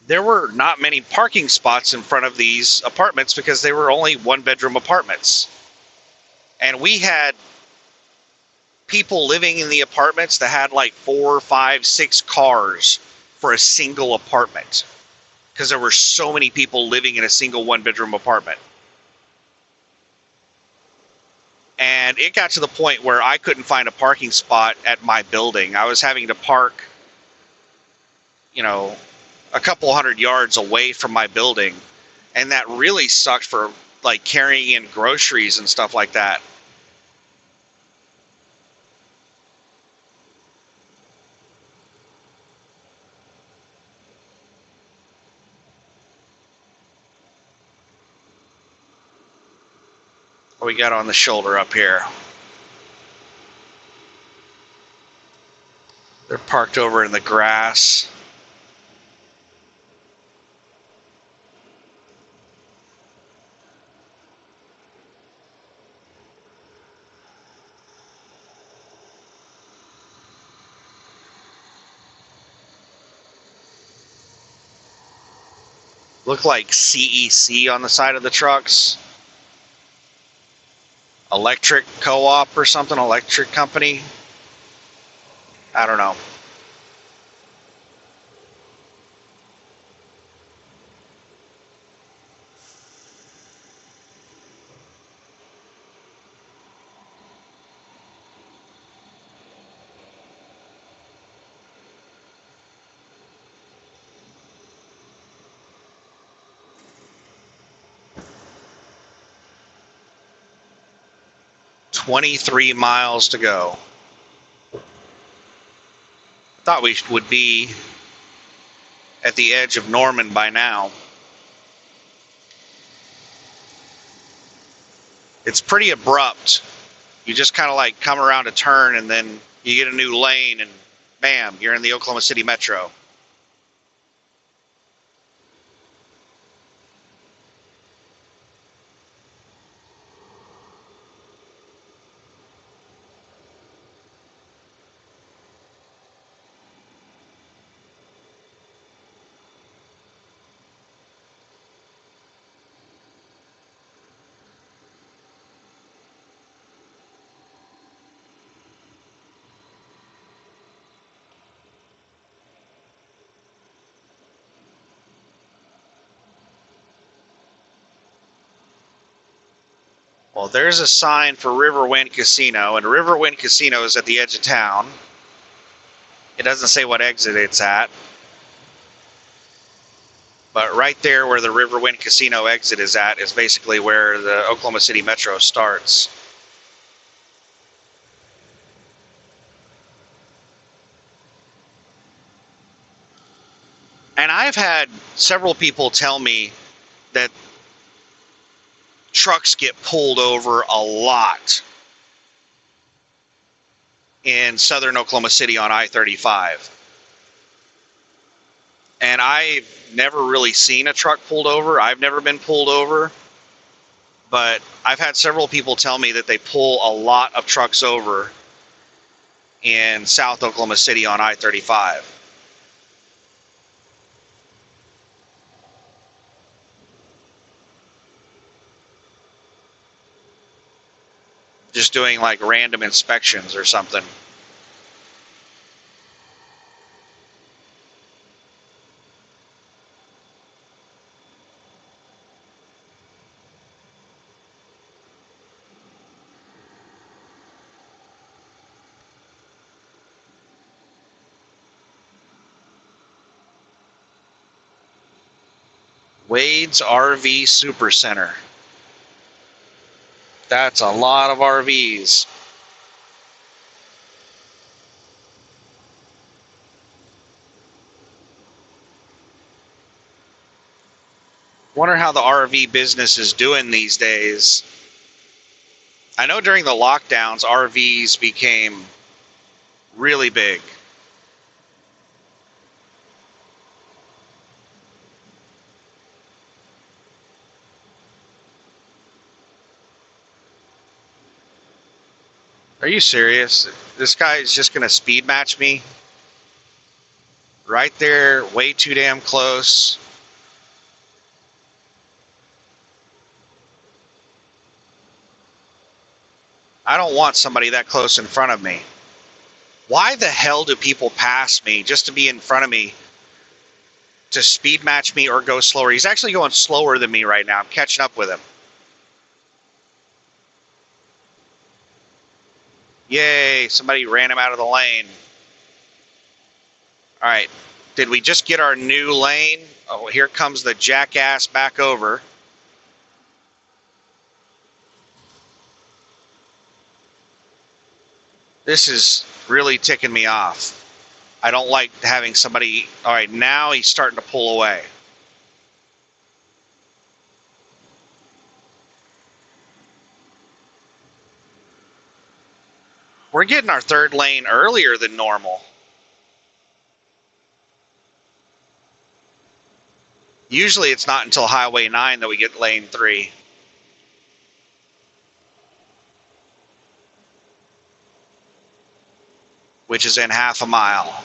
there were not many parking spots in front of these apartments because they were only one-bedroom apartments. And we had people living in the apartments that had like 4, 5, 6 cars for a single apartment because there were so many people living in a single one-bedroom apartment. And it got to the point where I couldn't find a parking spot at my building. I was having to park, a couple hundred yards away from my building. And that really sucked for like carrying in groceries and stuff like that. What we got on the shoulder up here? They're parked over in the grass. Look like CEC on the side of the trucks. Electric co-op or something, electric company. I don't know. "23 miles to go." I thought we would be at the edge of Norman by now. It's pretty abrupt. You just kind of like come around a turn and then you get a new lane and bam, you're in the Oklahoma City Metro. Well, there's a sign for Riverwind Casino, and Riverwind Casino is at the edge of town. It doesn't say what exit it's at. But right there where the Riverwind Casino exit is at is basically where the Oklahoma City Metro starts. And I've had several people tell me that trucks get pulled over a lot in southern Oklahoma City on I-35. And I've never really seen a truck pulled over. I've never been pulled over. But I've had several people tell me that they pull a lot of trucks over in South Oklahoma City on I-35. Just doing like random inspections or something. Wade's RV Supercenter. That's a lot of RVs. Wonder how the RV business is doing these days. I know during the lockdowns, RVs became really big. Are you serious? This guy is just going to speed match me? Right there, way too damn close. I don't want somebody that close in front of me. Why the hell do people pass me just to be in front of me to speed match me or go slower. He's actually going slower than me right now. I'm catching up with him. Yay, somebody ran him out of the lane. All right, did we just get our new lane? Oh, here comes the jackass back over. This is really ticking me off. I don't like having somebody... All right, now he's starting to pull away. We're getting our third lane earlier than normal. Usually it's not until Highway 9 that we get lane 3. Which is in half a mile.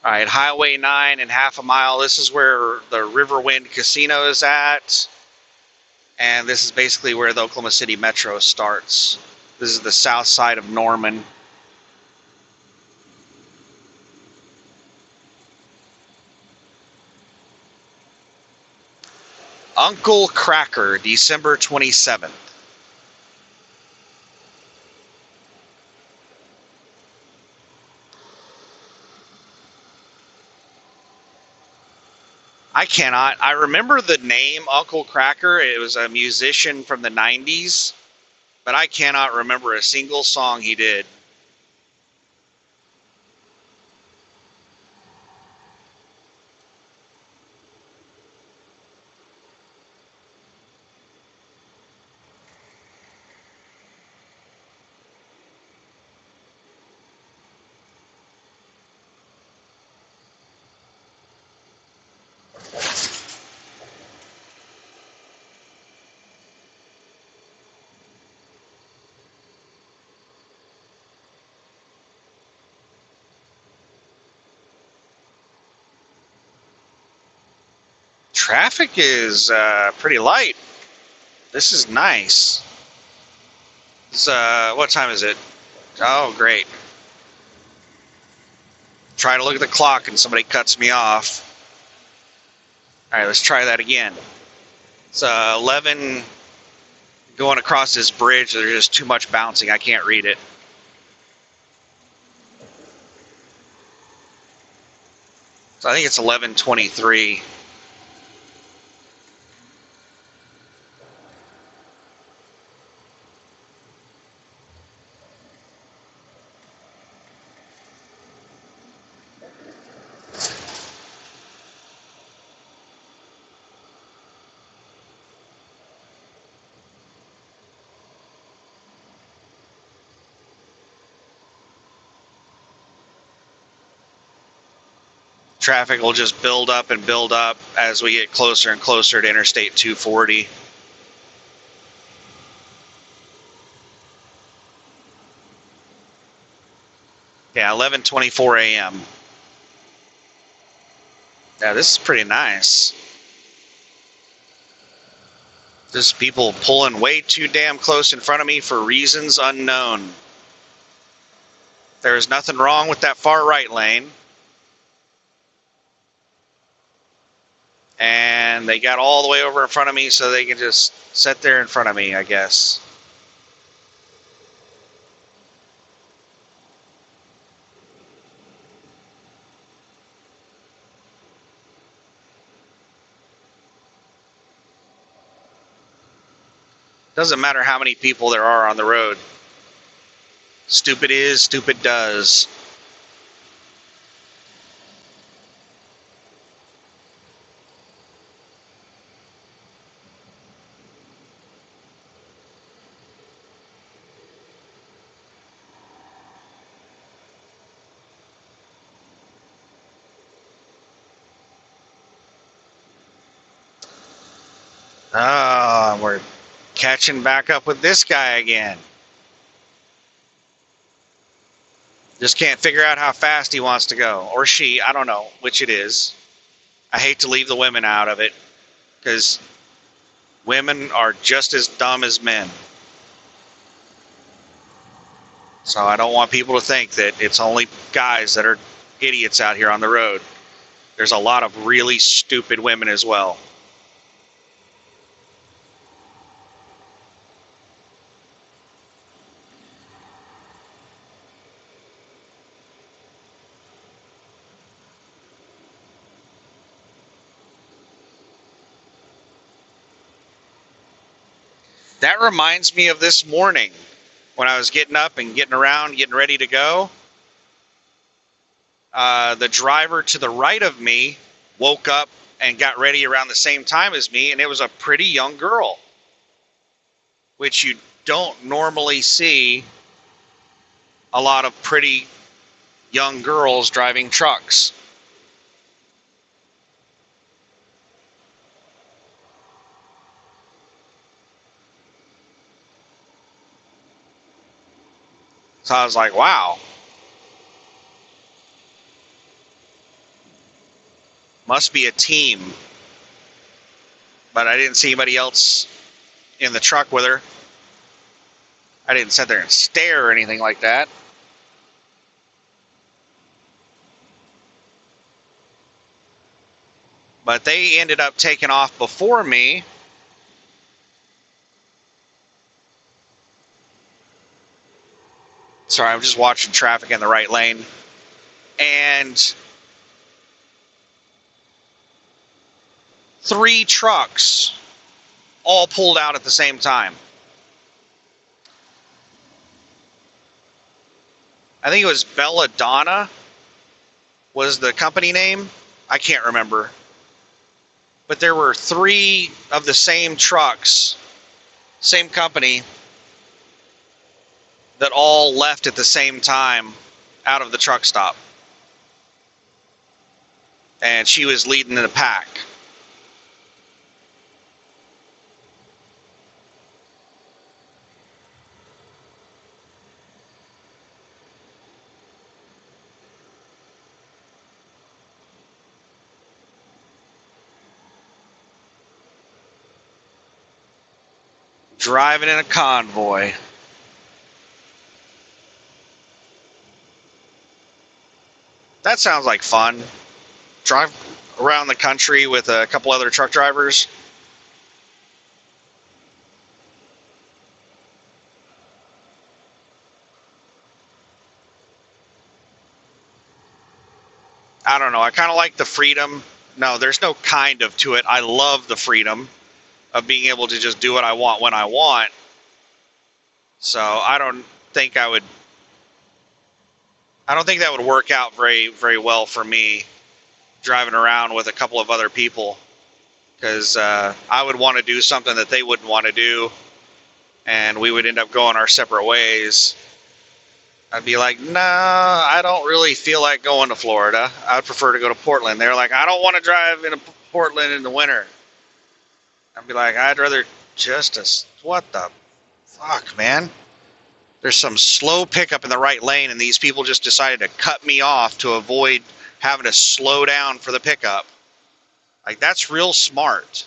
All right, Highway 9 and half a mile. This is where the Riverwind Casino is at. And this is basically where the Oklahoma City Metro starts. This is the south side of Norman. Uncle Kracker, December 27th. I cannot. I remember the name Uncle Kracker. It was a musician from the 90s, but I cannot remember a single song he did. Traffic is pretty light. This is nice. It's, what time is it? Oh, great. Try to look at the clock and somebody cuts me off. All right, let's try that again. It's 11 going across this bridge. There's just too much bouncing. I can't read it. So I think it's 11:23. Traffic will just build up and build up as we get closer and closer to Interstate 240. Yeah, 11:24 a.m. Yeah, this is pretty nice. Just people pulling way too damn close in front of me for reasons unknown. There is nothing wrong with that far right lane. And they got all the way over in front of me so they can just sit there in front of me, I guess. Doesn't matter how many people there are on the road. Stupid is, stupid does. Ah, we're catching back up with this guy again. Just can't figure out how fast he wants to go. Or she, I don't know which it is. I hate to leave the women out of it, because women are just as dumb as men. So I don't want people to think that it's only guys that are idiots out here on the road. There's a lot of really stupid women as well. That reminds me of this morning when I was getting up and getting around, getting ready to go. The driver to the right of me woke up and got ready around the same time as me, and it was a pretty young girl, which you don't normally see a lot of pretty young girls driving trucks. So I was like, wow, must be a team. But I didn't see anybody else in the truck with her. I didn't sit there and stare or anything like that. But they ended up taking off before me. Sorry, I'm just watching traffic in the right lane. And 3 trucks all pulled out at the same time. I think it was Belladonna was the company name. I can't remember. But there were 3 of the same trucks, same company, that all left at the same time out of the truck stop. And she was leading the pack. Driving in a convoy. That sounds like fun. Drive around the country with a couple other truck drivers. I don't know. I kind of like the freedom. No, there's no kind of to it. I love the freedom of being able to just do what I want when I want. So I don't think that would work out very, very well for me driving around with a couple of other people, because I would want to do something that they wouldn't want to do, and we would end up going our separate ways. I'd be like, nah, I don't really feel like going to Florida. I'd prefer to go to Portland. They're like, I don't want to drive into Portland in the winter. I'd be like, I'd rather what the fuck, man? There's some slow pickup in the right lane, and these people just decided to cut me off to avoid having to slow down for the pickup. Like, that's real smart.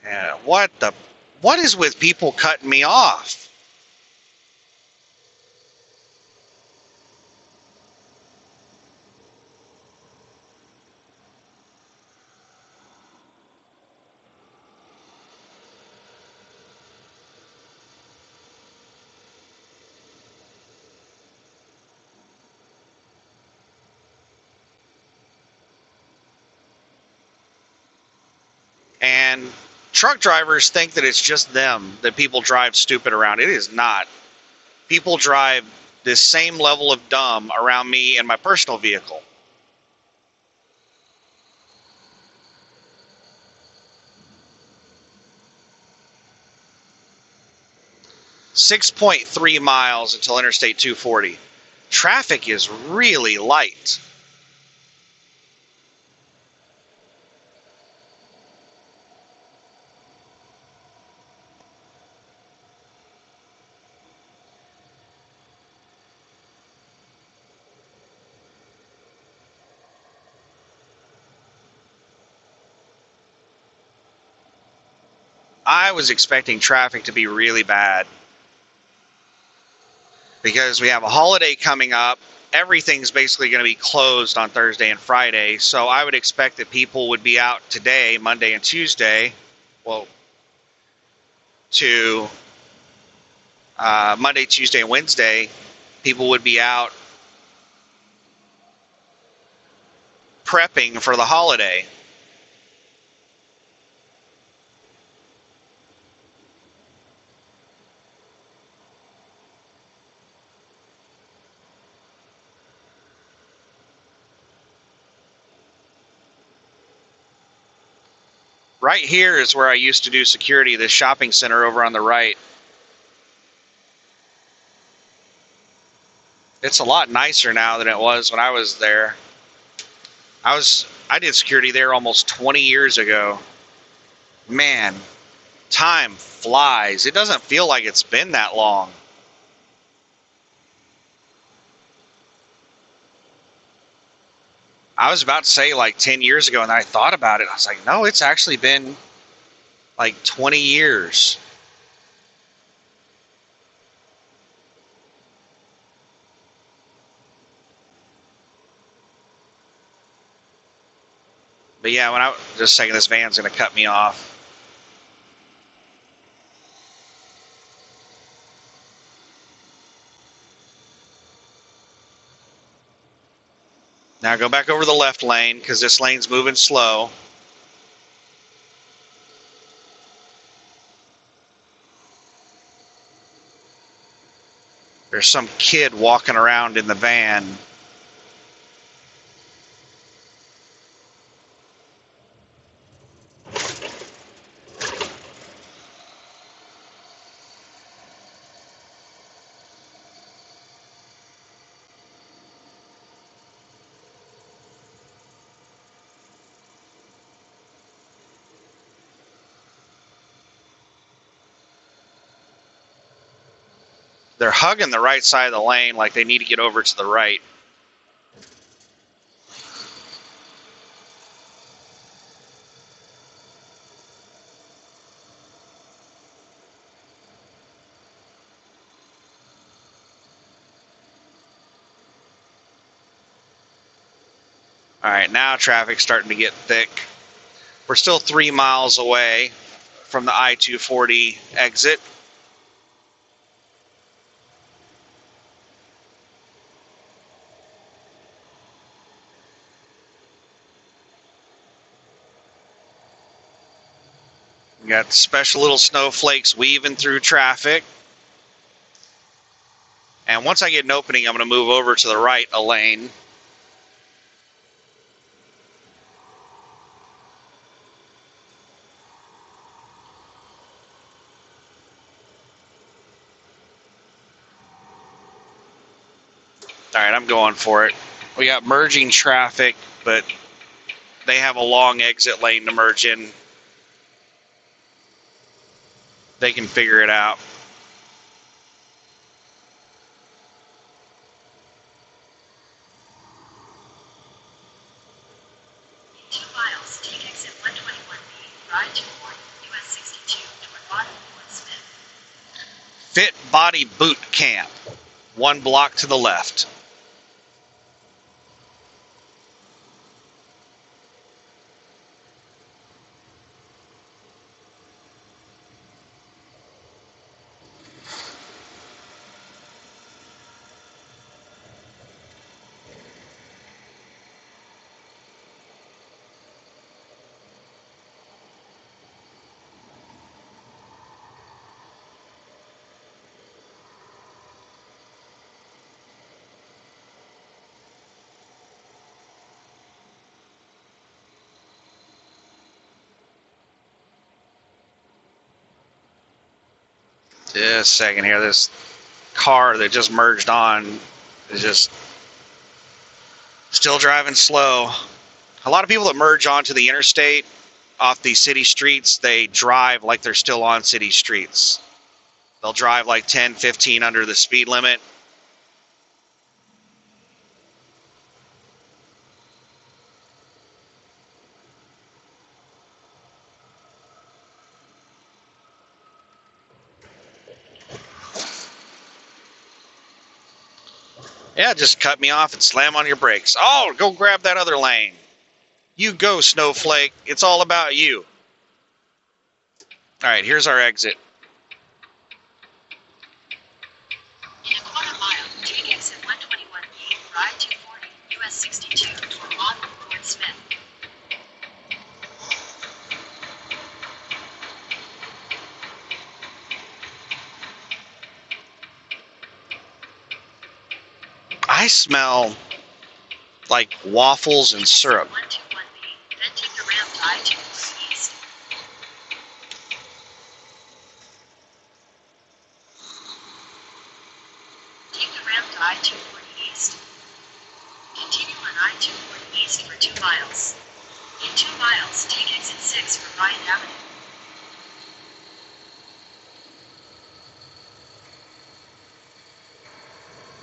Yeah, what is with people cutting me off? And truck drivers think that it's just them, that people drive stupid around. It is not. People drive this same level of dumb around me in my personal vehicle. .3 miles until Interstate 240. Traffic is really light. I was expecting traffic to be really bad because we have a holiday coming up. Everything's basically going to be closed on Thursday and Friday, so I would expect that people would be out today, Monday and Tuesday, well, to Monday, Tuesday, and Wednesday, people would be out prepping for the holiday. Right here is where I used to do security, this shopping center over on the right. It's a lot nicer now than it was when I was there. I did security there almost 20 years ago. Man, time flies. It doesn't feel like it's been that long. I was about to say like 10 years ago, and I thought about it. I was like, no, it's actually been like 20 years. But yeah, when I just a second, this van's gonna cut me off. Now go back over the left lane because this lane's moving slow. There's some kid walking around in the van. They're hugging the right side of the lane like they need to get over to the right. All right, now traffic's starting to get thick. We're still 3 miles away from the I-240 exit. We got special little snowflakes weaving through traffic. And once I get an opening, I'm going to move over to the right a lane. All right, I'm going for it. We got merging traffic, but they have a long exit lane to merge in. They can figure it out. In 2 miles, take exit 121B, ride toward US 62 toward Bonneville Smith. Fit Body Boot Camp, 1 block to the left. Just a second here. This car that just merged on is just still driving slow. A lot of people that merge onto the interstate off these city streets, they drive like they're still on city streets. They'll drive like 10, 15 under the speed limit. Yeah, just cut me off and slam on your brakes. Oh, go grab that other lane. You go, Snowflake. It's all about you. All right, here's our exit. In a quarter mile, take exit 121E, ride 240, US 62 for Longwood Fort Smith. I smell like waffles and syrup. 121B, then take the ramp to I-240 East. Take the ramp to I-240 East. Continue on I-240 East for 2 miles. In 2 miles, take exit 6 for Ryan Avenue.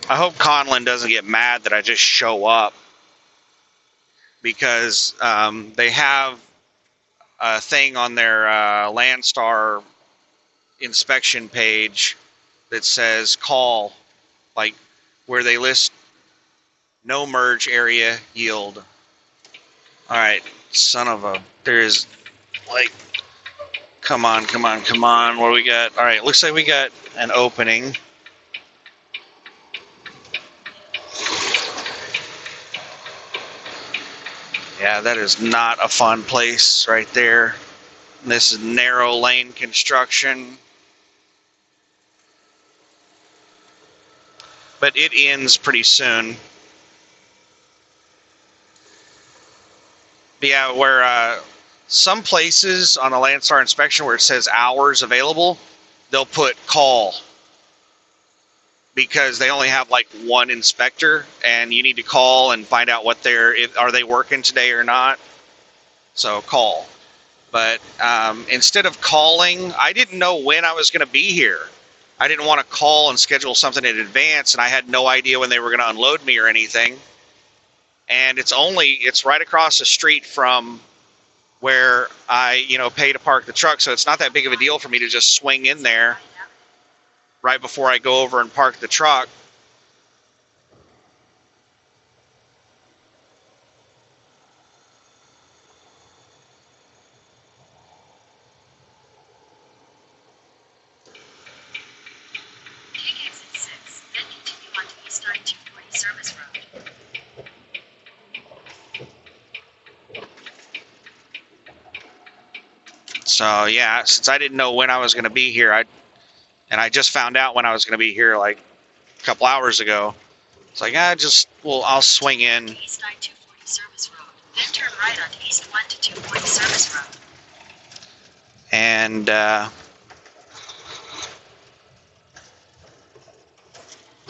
I hope Conlon doesn't get mad that I just show up, because they have a thing on their Landstar inspection page that says call, like where they list no merge area yield. All right, son of a, there's like, come on. What do we got? All right, looks like we got an opening. Yeah, that is not a fun place right there. This is narrow lane construction. But it ends pretty soon. But yeah, where some places on the Landstar inspection where it says hours available, they'll put call, because they only have like one inspector, and you need to call and find out what are they working today or not. So call. But instead of calling, I didn't know when I was going to be here. I didn't want to call and schedule something in advance, and I had no idea when they were going to unload me or anything. And it's right across the street from where I, pay to park the truck, so it's not that big of a deal for me to just swing in there right before I go over and park the truck. Take exit 6, then continue on to East I-240 Service Road. So yeah, since I didn't know when I was going to be here, I just found out when I was going to be here like a couple hours ago. It's like, I'll swing in. East I-240 Service Road, then turn right onto East 1 to 240 Service Road. And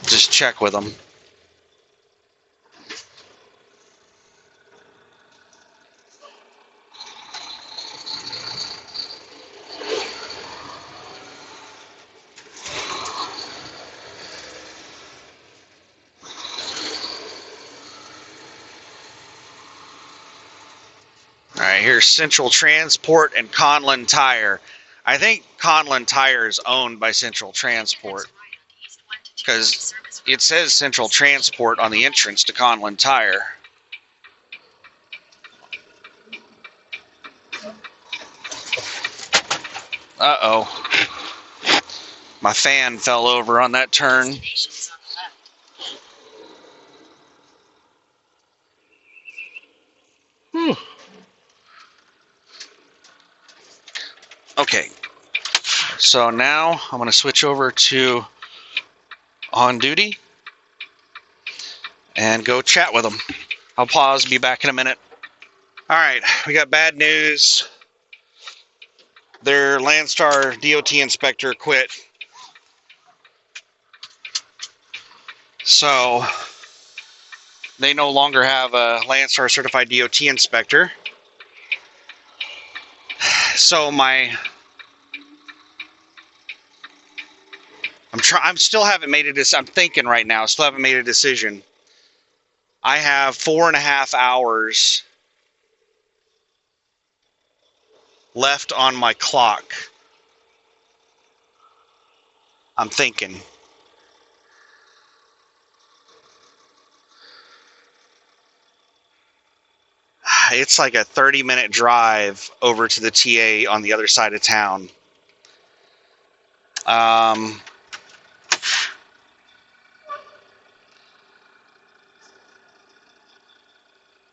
just check with them. All right, here's Central Transport and Conlon Tire. I think Conlon Tire is owned by Central Transport, because it says Central Transport on the entrance to Conlon Tire. Uh-oh. My fan fell over on that turn. Whew. Okay, so now I'm going to switch over to on duty and go chat with them. I'll pause, be back in a minute. All right, we got bad news. Their Landstar DOT inspector quit. So they no longer have a Landstar certified DOT inspector. So I'm still haven't made a decision. I'm thinking right now, still haven't made a decision. I have 4.5 hours left on my clock. I'm thinking. It's like a 30-minute drive over to the TA on the other side of town.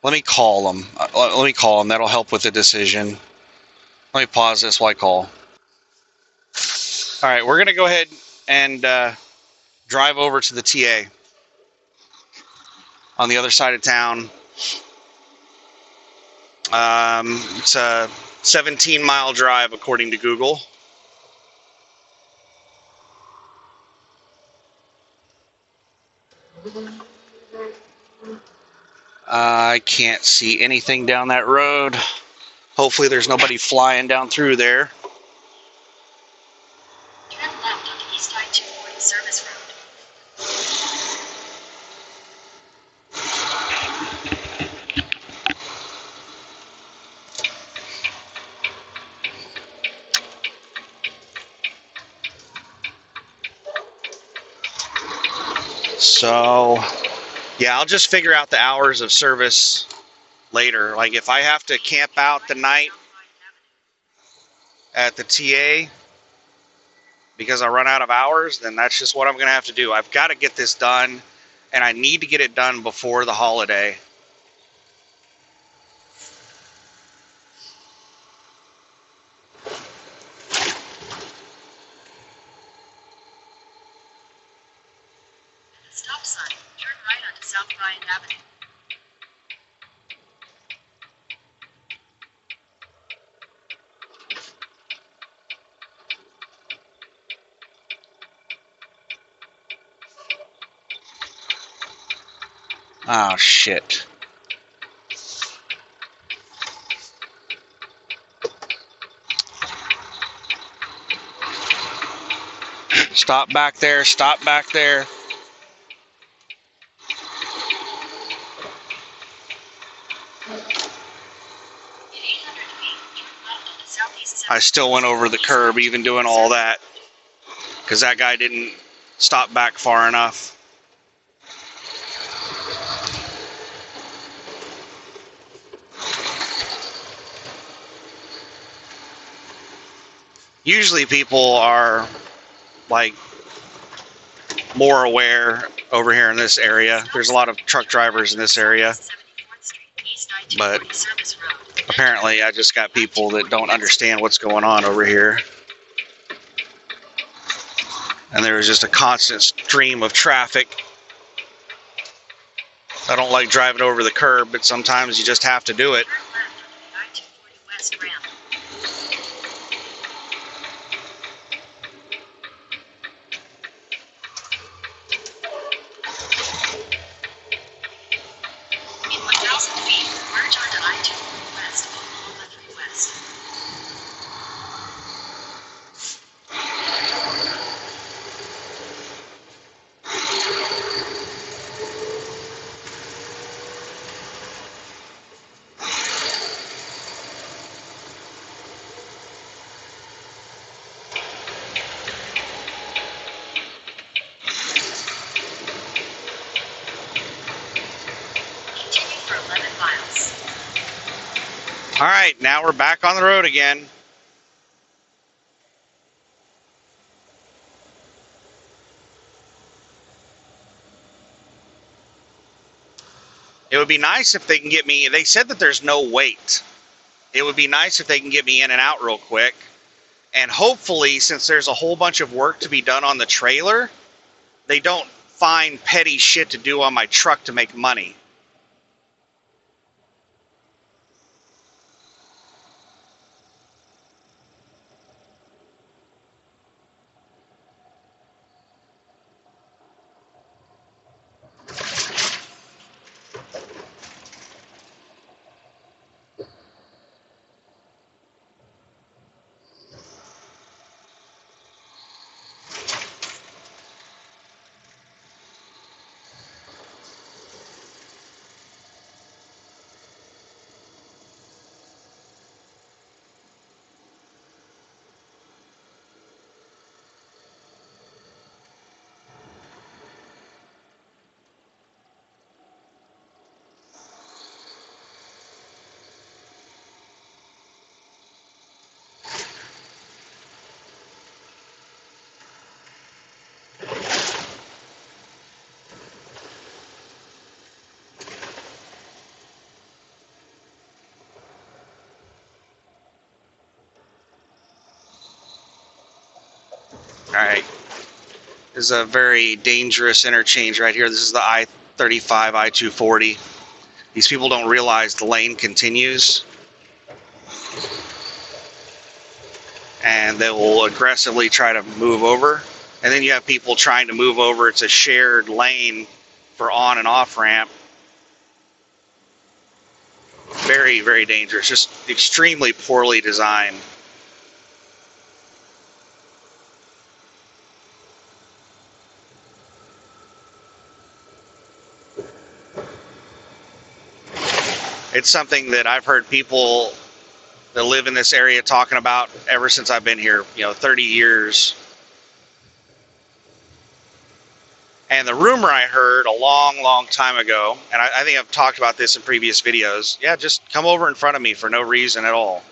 Let me call them. That'll help with the decision. Let me pause this while I call. All right, we're going to go ahead and drive over to the TA on the other side of town. It's a 17-mile drive according to Google. I can't see anything down that road. Hopefully there's nobody flying down through there. Turn left onto East I-240 service road. So, yeah, I'll just figure out the hours of service later. Like if I have to camp out the night at the TA because I run out of hours, then that's just what I'm going to have to do. I've got to get this done, and I need to get it done before the holiday. Stop sign. Turn right onto South Bryant Avenue. Oh, shit. Stop back there. Stop back there. I still went over the curb even doing all that because that guy didn't stop back far enough. Usually people are like more aware over here in this area. There's a lot of truck drivers in this area, but apparently I just got people that don't understand what's going on over here. And there was just a constant stream of traffic. I don't like driving over the curb, but sometimes you just have to do it. All right, now we're back on the road again. It would be nice if they can get me, they said that there's no wait. It would be nice if they can get me in and out real quick. And hopefully, since there's a whole bunch of work to be done on the trailer, they don't find petty shit to do on my truck to make money. All right. This is a very dangerous interchange right here. This is the I-35, I-240. These people don't realize the lane continues. And they will aggressively try to move over. And then you have people trying to move over. It's a shared lane for on and off ramp. Very, very dangerous. Just extremely poorly designed. It's something that I've heard people that live in this area talking about ever since I've been here, 30 years. And the rumor I heard a long, long time ago, and I think I've talked about this in previous videos, yeah, just come over in front of me for no reason at all.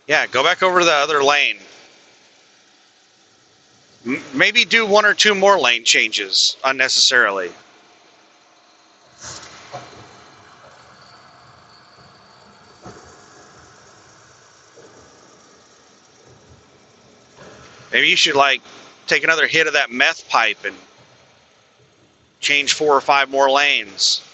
Yeah, go back over to the other lane. Maybe do one or two more lane changes unnecessarily. Maybe you should take another hit of that meth pipe and change 4 or 5 more lanes.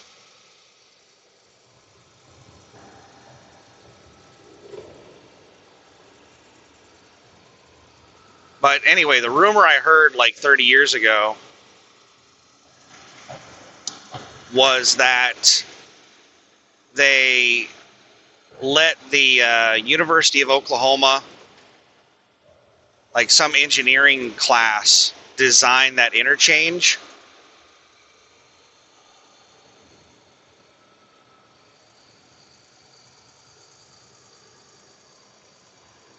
But anyway, the rumor I heard 30 years ago was that they let the University of Oklahoma, some engineering class, design that interchange.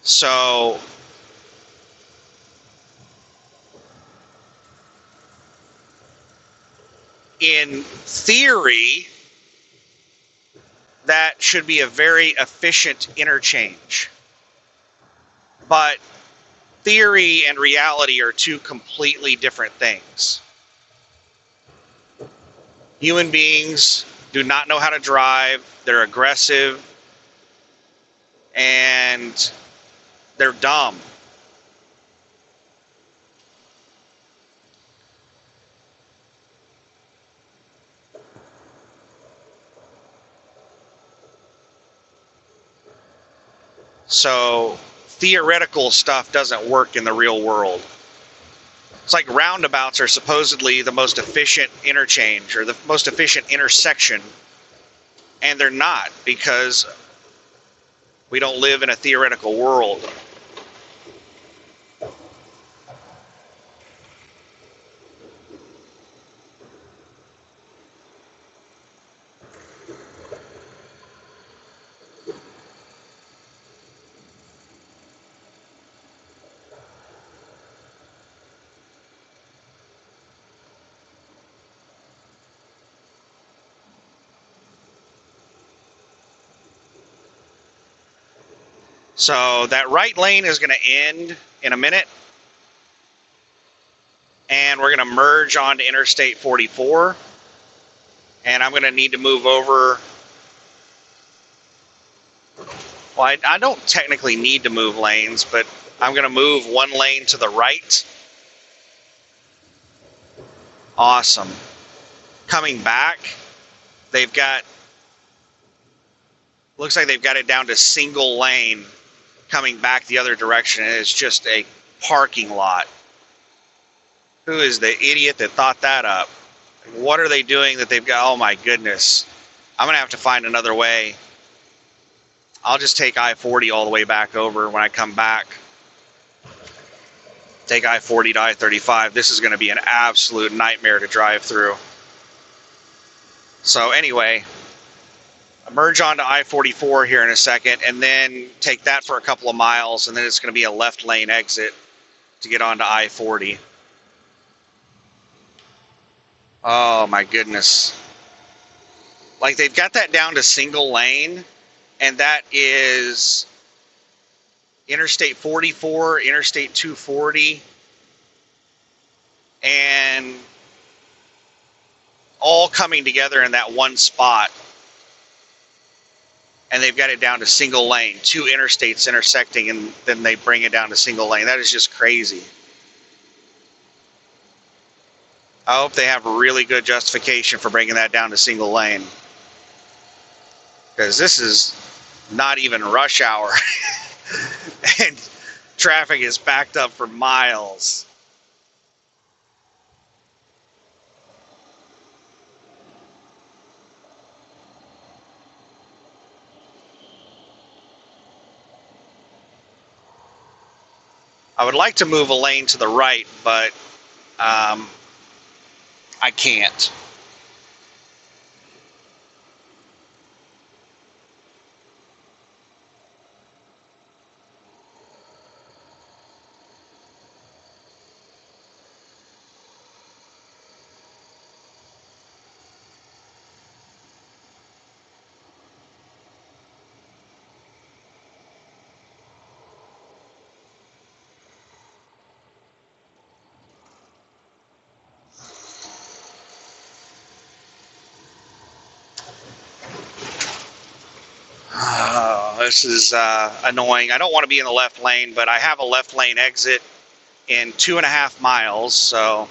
So in theory, that should be a very efficient interchange. But theory and reality are two completely different things. Human beings do not know how to drive. They're aggressive. And they're dumb. So theoretical stuff doesn't work in the real world. It's like roundabouts are supposedly the most efficient interchange or the most efficient intersection, and they're not, because we don't live in a theoretical world. So that right lane is going to end in a minute, and we're going to merge onto Interstate 44, and I'm going to need to move over. Well, I don't technically need to move lanes, but I'm going to move one lane to the right. Awesome. Coming back, looks like they've got it down to single lane coming back the other direction, and it's just a parking lot. Who is the idiot that thought that up? What are they doing that they've got? Oh my goodness. I'm going to have to find another way. I'll just take I-40 all the way back over when I come back. Take I-40 to I-35. This is going to be an absolute nightmare to drive through. So anyway, merge onto I-44 here in a second, and then take that for a couple of miles, and then it's going to be a left lane exit to get onto I-40. Oh my goodness. They've got that down to single lane, and that is Interstate 44, Interstate 240, and all coming together in that one spot. and they've got it down to single lane, 2 interstates intersecting, and then they bring it down to single lane. That is just crazy. I hope they have a really good justification for bringing that down to single lane, because this is not even rush hour and traffic is backed up for miles. I would like to move a lane to the right, but I can't. This is annoying. I don't want to be in the left lane, but I have a left lane exit in 2.5 miles. So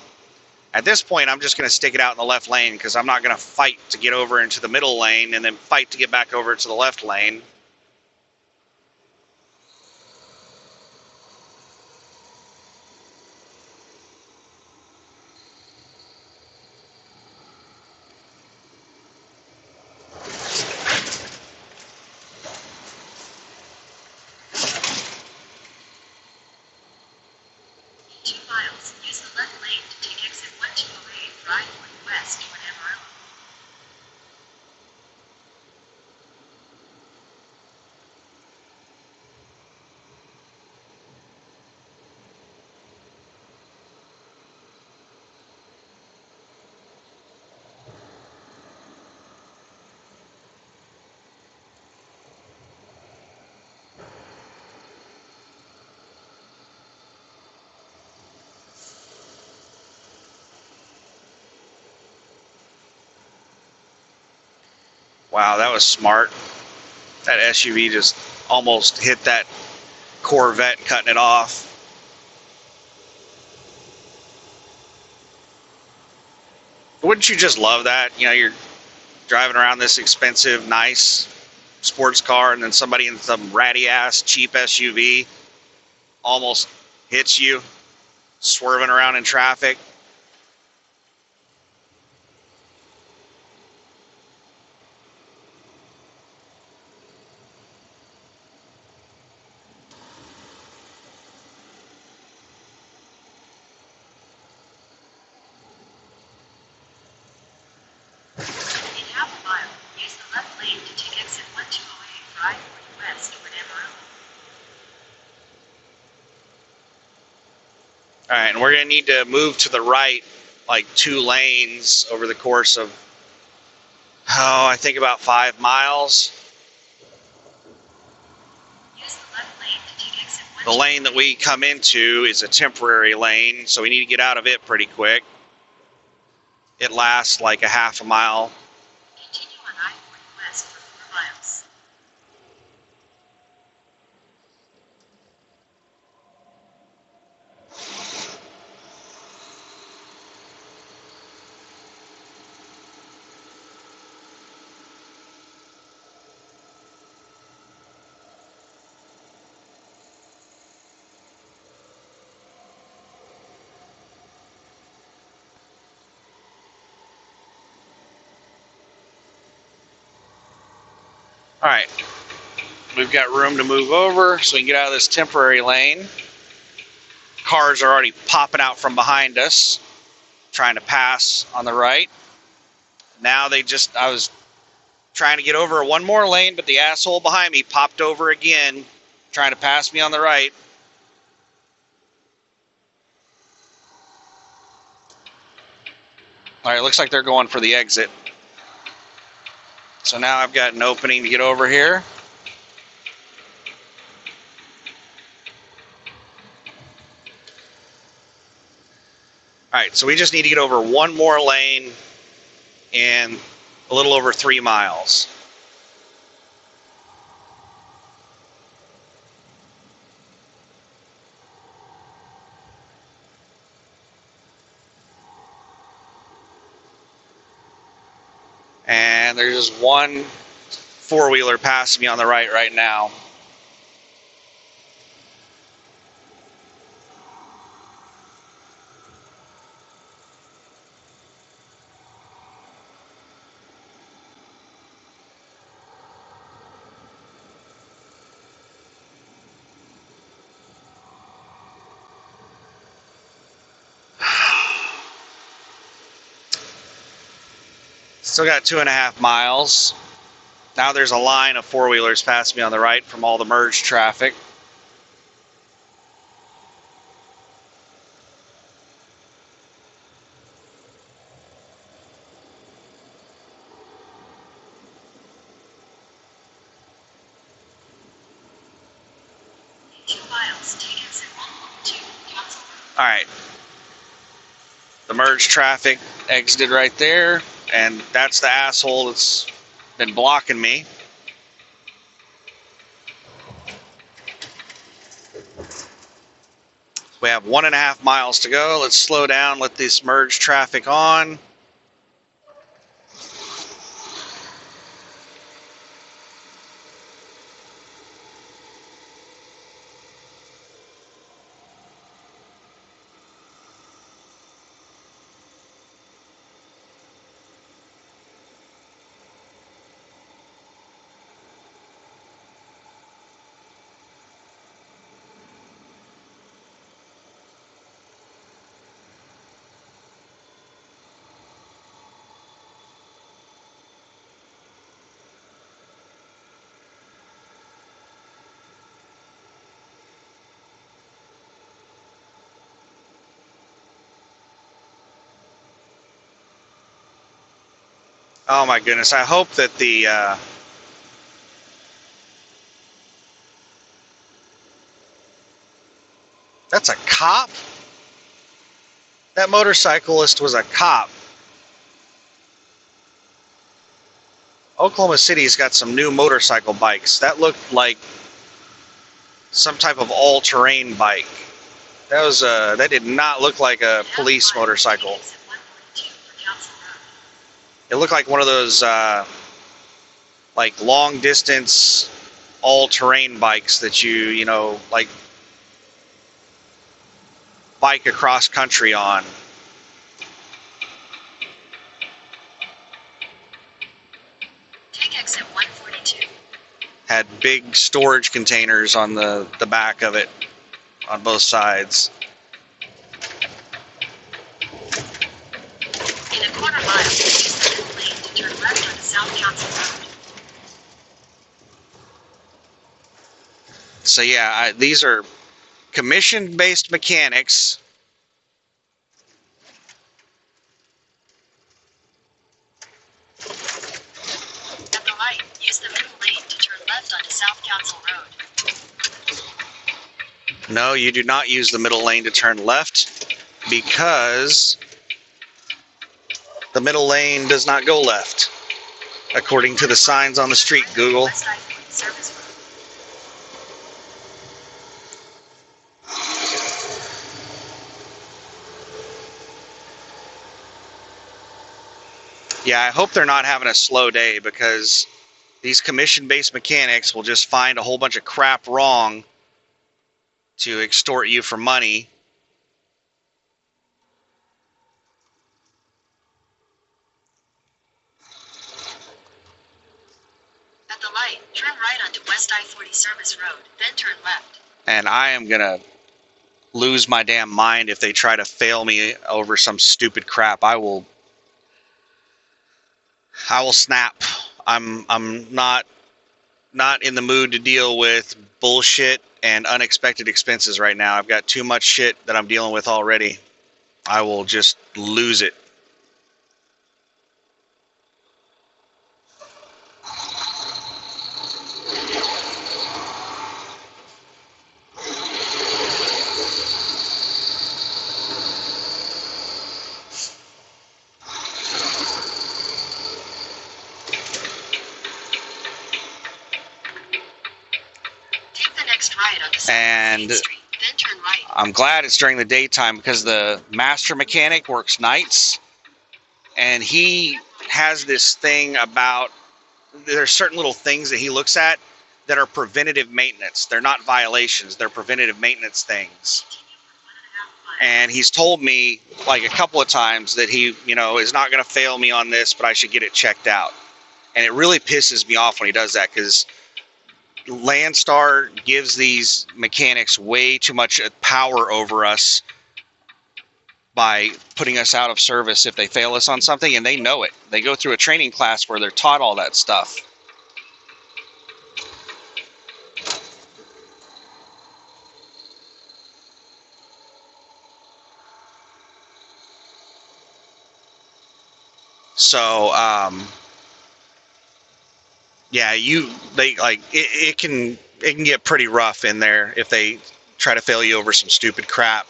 at this point, I'm just going to stick it out in the left lane, because I'm not going to fight to get over into the middle lane and then fight to get back over to the left lane. Wow, that was smart. That SUV just almost hit that Corvette, cutting it off. Wouldn't you just love that? You know, you're driving around this expensive, nice sports car, and then somebody in some ratty-ass, cheap SUV almost hits you, swerving around in traffic. All right, and we're going to need to move to the right like 2 lanes over the course of, I think about 5 miles. The lane that we come into is a temporary lane, so we need to get out of it pretty quick. It lasts like a half a mile. Continue on I-40 west for 4 miles. All right, we've got room to move over so we can get out of this temporary lane. Cars are already popping out from behind us, trying to pass on the right. Now I was trying to get over one more lane, but the asshole behind me popped over again, trying to pass me on the right. All right, looks like they're going for the exit. So now I've got an opening to get over here. All right, so we just need to get over one more lane in a little over 3 miles. and there's just one four-wheeler passing me on the right now. Still got 2.5 miles. Now there's a line of four-wheelers passing me on the right from all the merged traffic. In 2 miles, take exit 112, Council Road. All right. The merged traffic exited right there, and that's the asshole that's been blocking me. We have 1.5 miles to go. Let's slow down, let this merged traffic on. Oh my goodness, I hope that the that's a cop? That motorcyclist was a cop. Oklahoma City's got some new motorcycle bikes. That looked like some type of all-terrain bike. That was that did not look like a police motorcycle. Take exit 142 for Council Road. It looked like one of those like long distance all-terrain bikes that you know, like bike across country on. Take exit 142. Had big storage containers on the back of it on both sides. In a quarter mile, use the middle lane to turn left onto South Council Road. So yeah, these are commission-based mechanics. At the light, use the middle lane to turn left onto South Council Road. No, you do not use the middle lane to turn left because the middle lane does not go left, according to the signs on the street, Google. West I-40 Service Road. Yeah, I hope they're not having a slow day because these commission-based mechanics will just find a whole bunch of crap wrong to extort you for money. At the light, turn right onto West I-40 Service Road, then turn left. And I am gonna lose my damn mind if they try to fail me over some stupid crap. I will snap. I'm not in the mood to deal with bullshit and unexpected expenses right now. I've got too much shit that I'm dealing with already. I will just lose it. Take the next right onto South And Main Street, then turn right. I'm glad it's during the daytime because the master mechanic works nights, and he has this thing about, there's certain little things that he looks at that are preventative maintenance. They're not violations, they're preventative maintenance things. And he's told me like a couple of times that he, is not going to fail me on this, but I should get it checked out. And it really pisses me off when he does that, because Landstar gives these mechanics way too much power over us by putting us out of service if they fail us on something, and they know it. They go through a training class where they're taught all that stuff. So, yeah, it can get pretty rough in there if they try to fail you over some stupid crap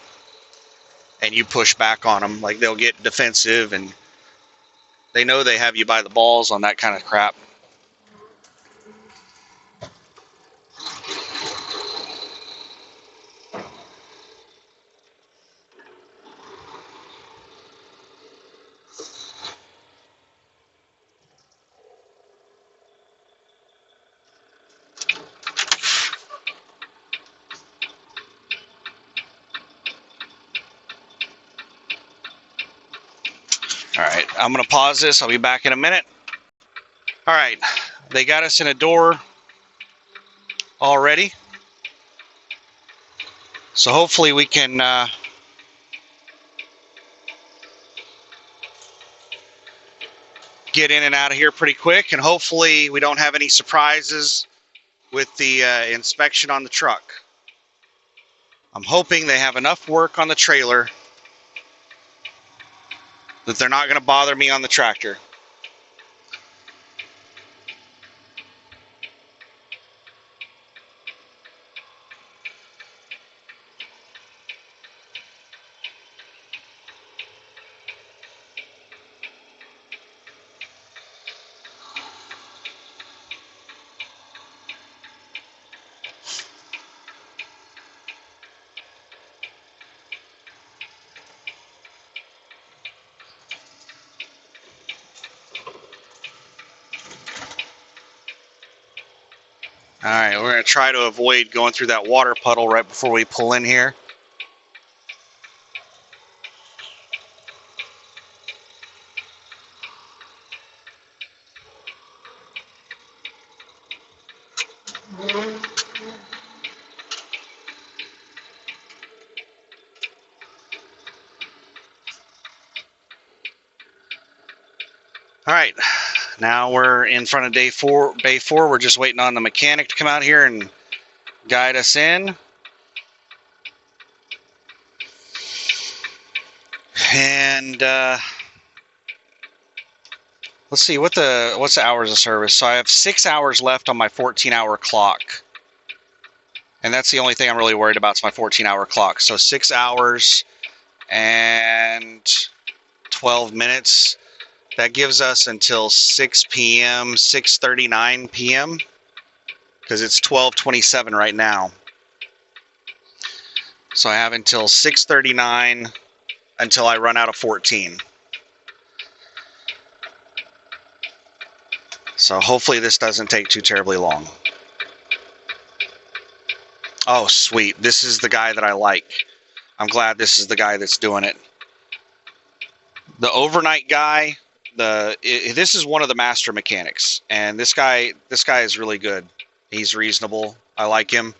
and you push back on them. Like, they'll get defensive, and they know they have you by the balls on that kind of crap. All right, I'm going to pause this. I'll be back in a minute. All right, they got us in a door already. So hopefully we can get in and out of here pretty quick, and hopefully we don't have any surprises with the inspection on the truck. I'm hoping they have enough work on the trailer that they're not going to bother me on the tractor. All right, we're going to try to avoid going through that water puddle right before we pull in here. All right, now we're in front of bay 4. We're just waiting on the mechanic to come out here and guide us in. And let's see what's the hours of service. So I have 6 hours left on my 14-hour clock, and that's the only thing I'm really worried about is my 14-hour clock. So 6 hours and 12 minutes. That gives us until 6 p.m., 6:39 p.m., because it's 12:27 right now. So I have until 6:39 until I run out of 14. So hopefully this doesn't take too terribly long. Oh, sweet. This is the guy that I like. I'm glad this is the guy that's doing it. The overnight guy, this is one of the master mechanics, and this guy is really good. He's reasonable. I like him.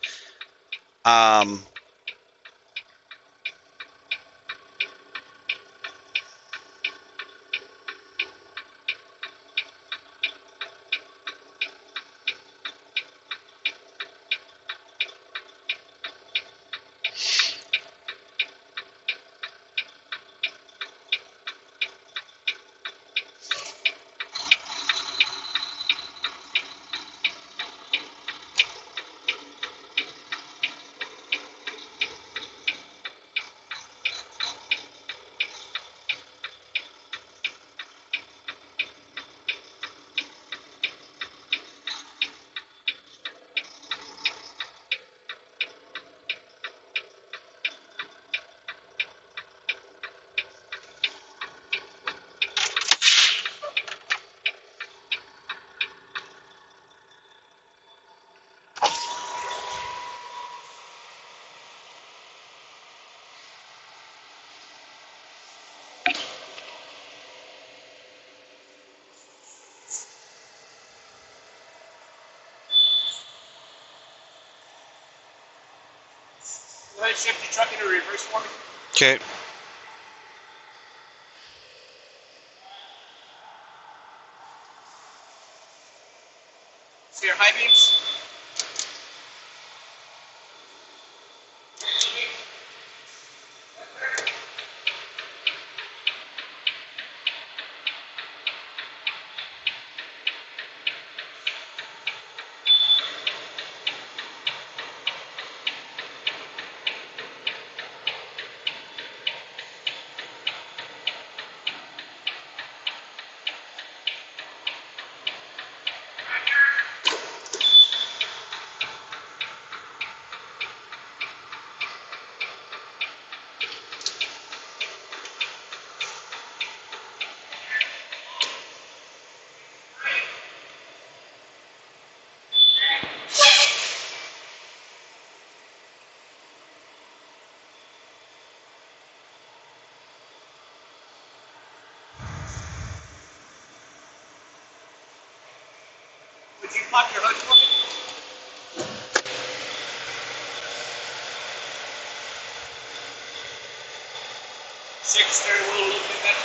Go ahead, shift the truck into reverse for me. Okay. See your high beams? Would you pop your hood for me? Shake the steering wheel a little bit better.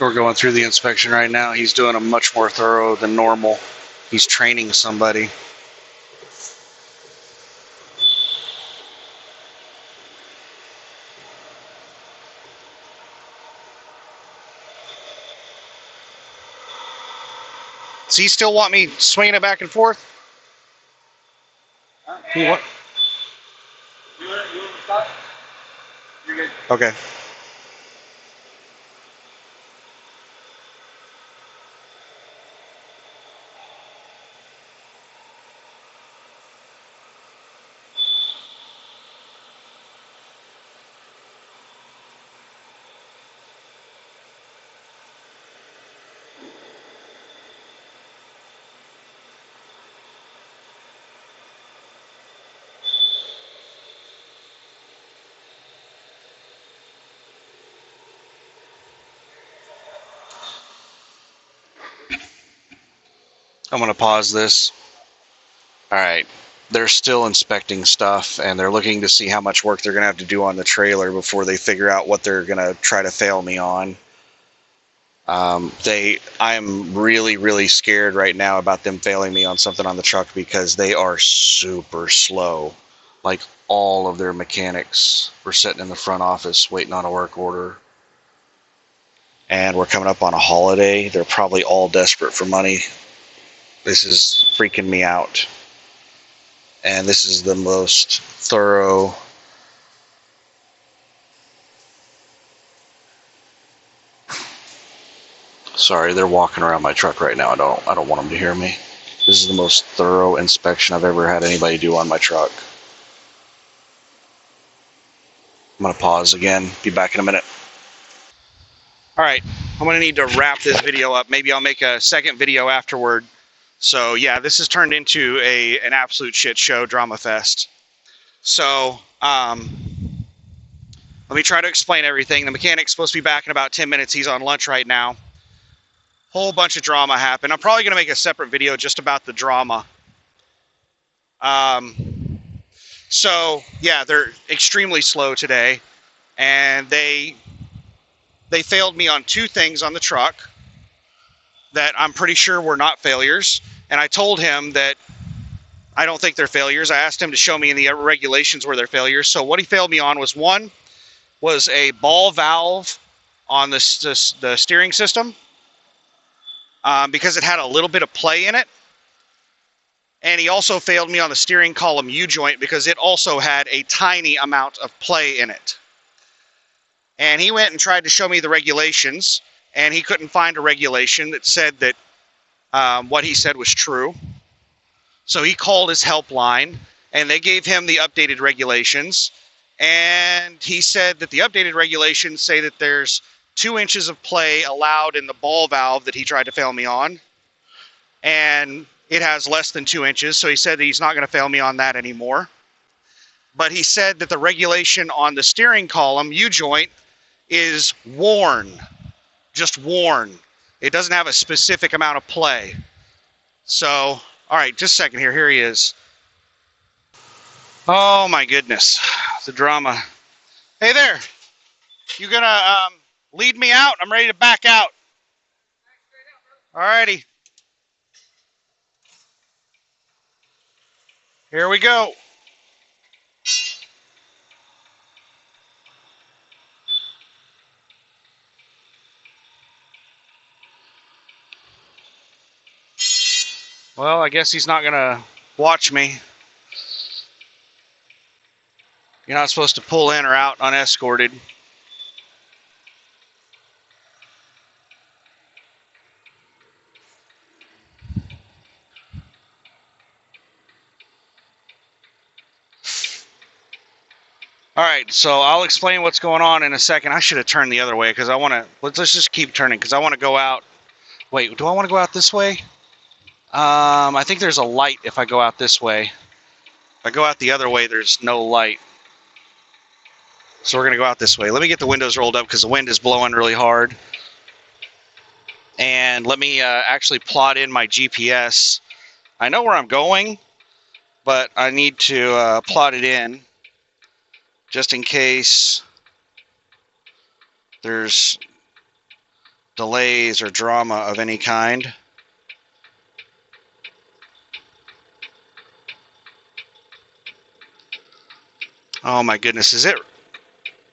We're going through the inspection right now. He's doing a much more thorough than normal. He's training somebody. Does he still want me swinging it back and forth? Yeah. What? You want to start? You're good. Okay. I'm going to pause this. All right. They're still inspecting stuff, and they're looking to see how much work they're going to have to do on the trailer before they figure out what they're going to try to fail me on. I'm really, really scared right now about them failing me on something on the truck because they are super slow. Like, all of their mechanics were sitting in the front office waiting on a work order. And we're coming up on a holiday. They're probably all desperate for money. This is freaking me out. And this is the most thorough. Sorry, they're walking around my truck right now. I don't want them to hear me. This is the most thorough inspection I've ever had anybody do on my truck. I'm going to pause again. Be back in a minute. All right, I'm going to need to wrap this video up. Maybe I'll make a second video afterward. So yeah, this has turned into an absolute shit show, drama fest. So let me try to explain everything. The mechanic's supposed to be back in about 10 minutes. He's on lunch right now. Whole bunch of drama happened. I'm probably going to make a separate video just about the drama. So yeah, they're extremely slow today, and they failed me on two things on the truck that I'm pretty sure were not failures. And I told him that I don't think they're failures. I asked him to show me in the regulations where they're failures. So what he failed me on was, one was a ball valve on the steering system because it had a little bit of play in it. And he also failed me on the steering column U-joint because it also had a tiny amount of play in it. And he went and tried to show me the regulations, and he couldn't find a regulation that said that what he said was true. So he called his helpline, and they gave him the updated regulations. And he said that the updated regulations say that there's 2 inches of play allowed in the ball valve that he tried to fail me on. And it has less than 2 inches, so he said that he's not going to fail me on that anymore. But he said that the regulation on the steering column, U-joint, is worn. Just worn. It doesn't have a specific amount of play. So, all right, just a second here. Here he is. Oh, my goodness. The drama. Hey there. You going to lead me out? I'm ready to back out. All righty. Here we go. Well, I guess he's not going to watch me. You're not supposed to pull in or out unescorted. All right, so I'll explain what's going on in a second. I should have turned the other way because I want to. Let's just keep turning because I want to go out. Wait, do I want to go out this way? I think there's a light if I go out this way. If I go out the other way, there's no light. So we're going to go out this way. Let me get the windows rolled up because the wind is blowing really hard. And let me actually plot in my GPS. I know where I'm going, but I need to plot it in just in case there's delays or drama of any kind. Oh my goodness, is it?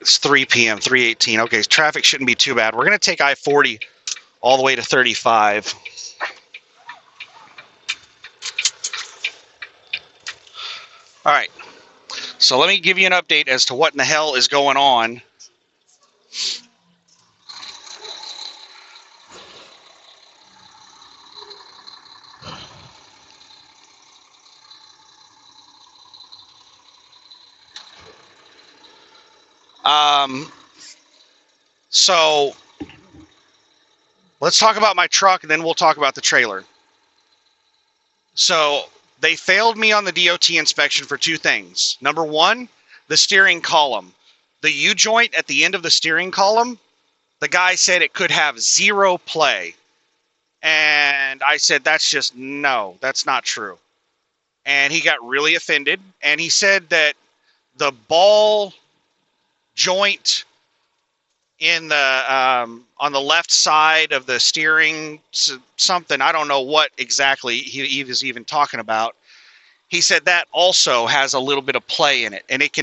It's 3 p.m., 3:18. Okay, traffic shouldn't be too bad. We're going to take I-40 all the way to 35. All right, so let me give you an update as to what in the hell is going on. So let's talk about my truck and then we'll talk about the trailer. So they failed me on the DOT inspection for 2 things. Number 1, the steering column. The U-joint at the end of the steering column, the guy said it could have 0 play. And I said, no, that's not true. And he got really offended. And he said that the ball joint in the on the left side of the steering something, I don't know what exactly he was even talking about. He said that also has a little bit of play in it, and it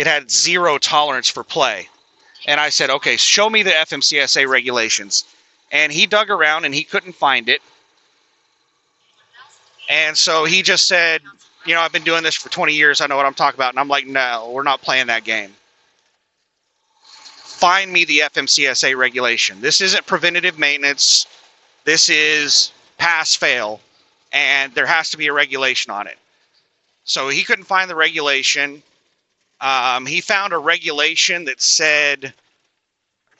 had 0 tolerance for play. And I said, okay, show me the FMCSA regulations. And he dug around and he couldn't find it. And so he just said, you know, I've been doing this for 20 years. I know what I'm talking about. And I'm like, no, we're not playing that game. Find me the FMCSA regulation. This isn't preventative maintenance. This is pass-fail, and there has to be a regulation on it. So he couldn't find the regulation. He found a regulation that said,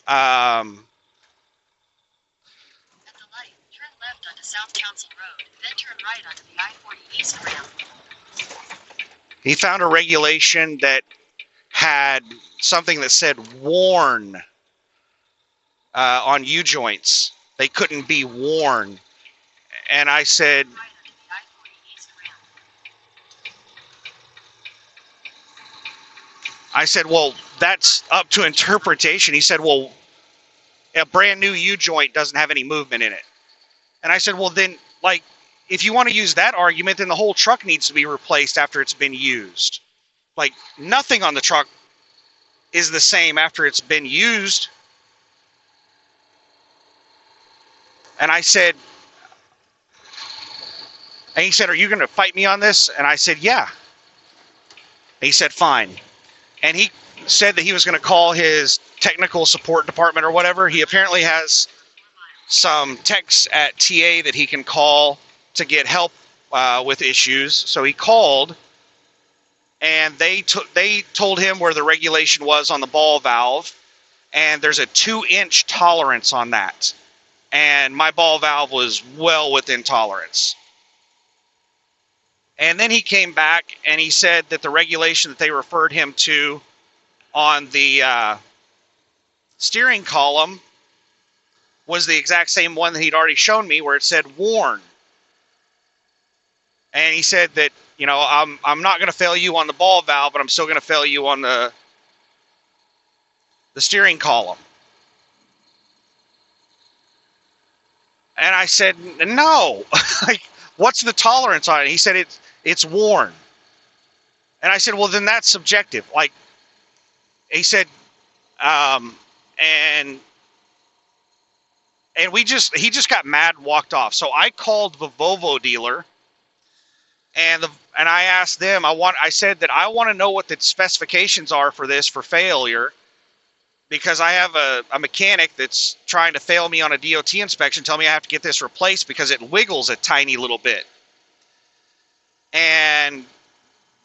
At the light, turn left onto South Council Road, then turn right onto the I-40 East ramp. he found a regulation that had something that said worn on U-joints. They couldn't be worn. And I said, Right onto the I-40 East ramp. well, that's up to interpretation. He said, well, a brand new U-joint doesn't have any movement in it. And I said, well, then, like, if you want to use that argument, then the whole truck needs to be replaced after it's been used. Like, nothing on the truck is the same after it's been used. And I said, and he said, are you going to fight me on this? And I said, yeah. And he said, fine. And he said that he was going to call his technical support department or whatever. He apparently has some techs at TA that he can call to get help with issues. So he called, and they told him where the regulation was on the ball valve, and there's a 2-inch tolerance on that. And my ball valve was well within tolerance. And then he came back and he said that the regulation that they referred him to on the steering column was the exact same one that he'd already shown me, where it said worn. And he said that, you know, I'm not going to fail you on the ball valve, but I'm still going to fail you on the steering column. And I said, no. Like, what's the tolerance on it? He said it's worn. And I said, well, then that's subjective. Like, he said, and he just got mad and walked off. So I called the Volvo dealer, and I asked them, I said that I want to know what the specifications are for this for failure, because I have a mechanic that's trying to fail me on a DOT inspection, tell me I have to get this replaced because it wiggles a tiny little bit. And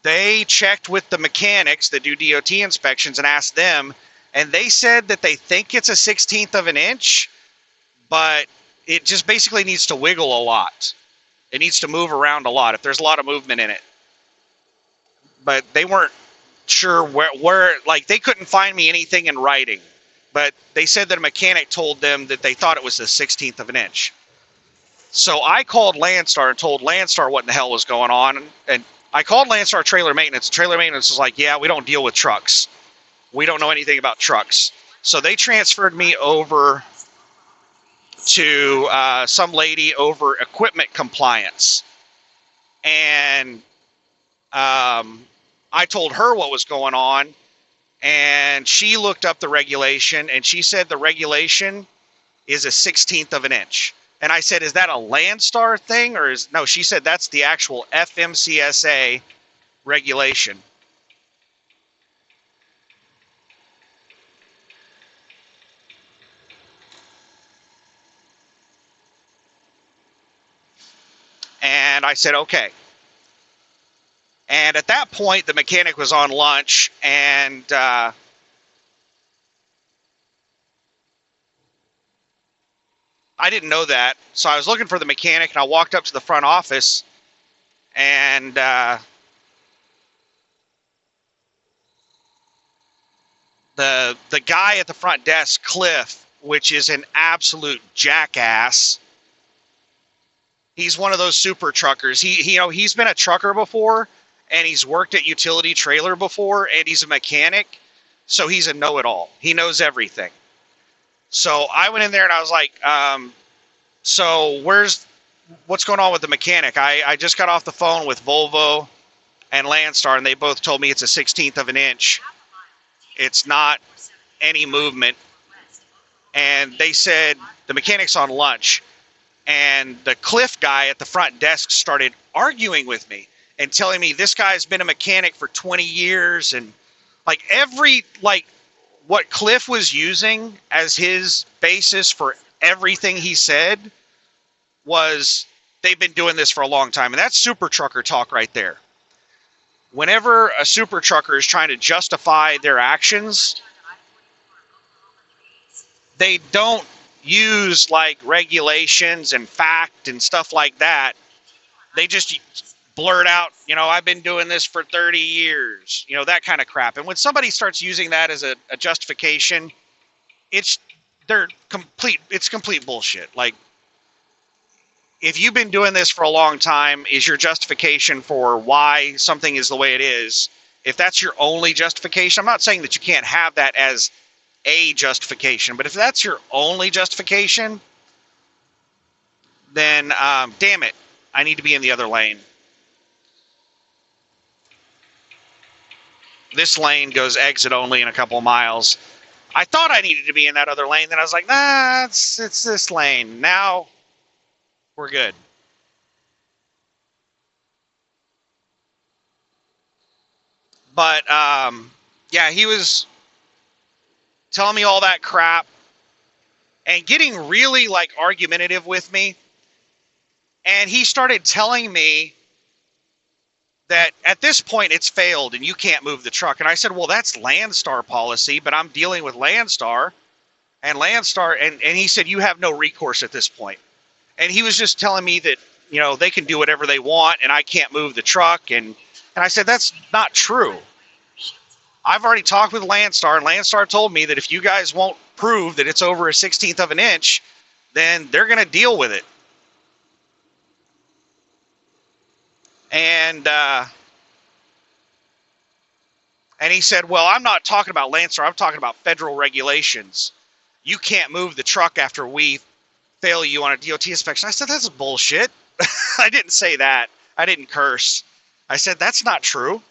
they checked with the mechanics that do DOT inspections and asked them, and they said that they think it's a 1/16 of an inch, but it just basically needs to wiggle a lot. It needs to move around a lot if there's a lot of movement in it. But they weren't sure where like, they couldn't find me anything in writing. But they said that a mechanic told them that they thought it was a 1/16 of an inch. So I called Landstar and told Landstar what in the hell was going on. And I called Landstar Trailer Maintenance. Trailer Maintenance was like, yeah, we don't deal with trucks. We don't know anything about trucks. So they transferred me over to some lady over equipment compliance. And I told her what was going on, and she looked up the regulation, and she said the regulation is a 1/16 of an inch. And I said, is that a Landstar thing? Or no, she said that's the actual FMCSA regulation. And I said, okay. And at that point, the mechanic was on lunch, and I didn't know that. So I was looking for the mechanic, and I walked up to the front office, and the guy at the front desk, Cliff, which is an absolute jackass. He's one of those super truckers. He's been a trucker before, and he's worked at utility trailer before, and he's a mechanic, so he's a know-it-all. He knows everything. So I went in there and I was like, so what's going on with the mechanic? I just got off the phone with Volvo and Landstar, and they both told me it's a 1/16 of an inch. It's not any movement. And they said the mechanic's on lunch. And the Cliff guy at the front desk started arguing with me and telling me this guy's been a mechanic for 20 years. And what Cliff was using as his basis for everything he said was they've been doing this for a long time. And that's super trucker talk right there. Whenever a super trucker is trying to justify their actions, they don't use like regulations and fact and stuff like that. They just blurt out, I've been doing this for 30 years, that kind of crap. And when somebody starts using that as a justification, it's complete bullshit. Like, if you've been doing this for a long time, is your justification for why something is the way it is, if that's your only justification, I'm not saying that you can't have that as a justification, but if that's your only justification, then damn it, I need to be in the other lane. This lane goes exit only in a couple of miles. I thought I needed to be in that other lane, then I was like, nah, it's this lane. Now we're good. But Yeah, he was telling me all that crap and getting really like argumentative with me. And he started telling me that at this point it's failed and you can't move the truck. And I said, well, that's Landstar policy, but I'm dealing with Landstar and Landstar. And he said, you have no recourse at this point. And he was just telling me that, you know, they can do whatever they want and I can't move the truck. And I said, that's not true. I've already talked with Landstar, and Landstar told me that if you guys won't prove that it's over a 16th of an inch, then they're going to deal with it. And he said, well, I'm not talking about Landstar. I'm talking about federal regulations. You can't move the truck after we fail you on a DOT inspection. I said, that's bullshit. I didn't say that. I didn't curse. I said, that's not true.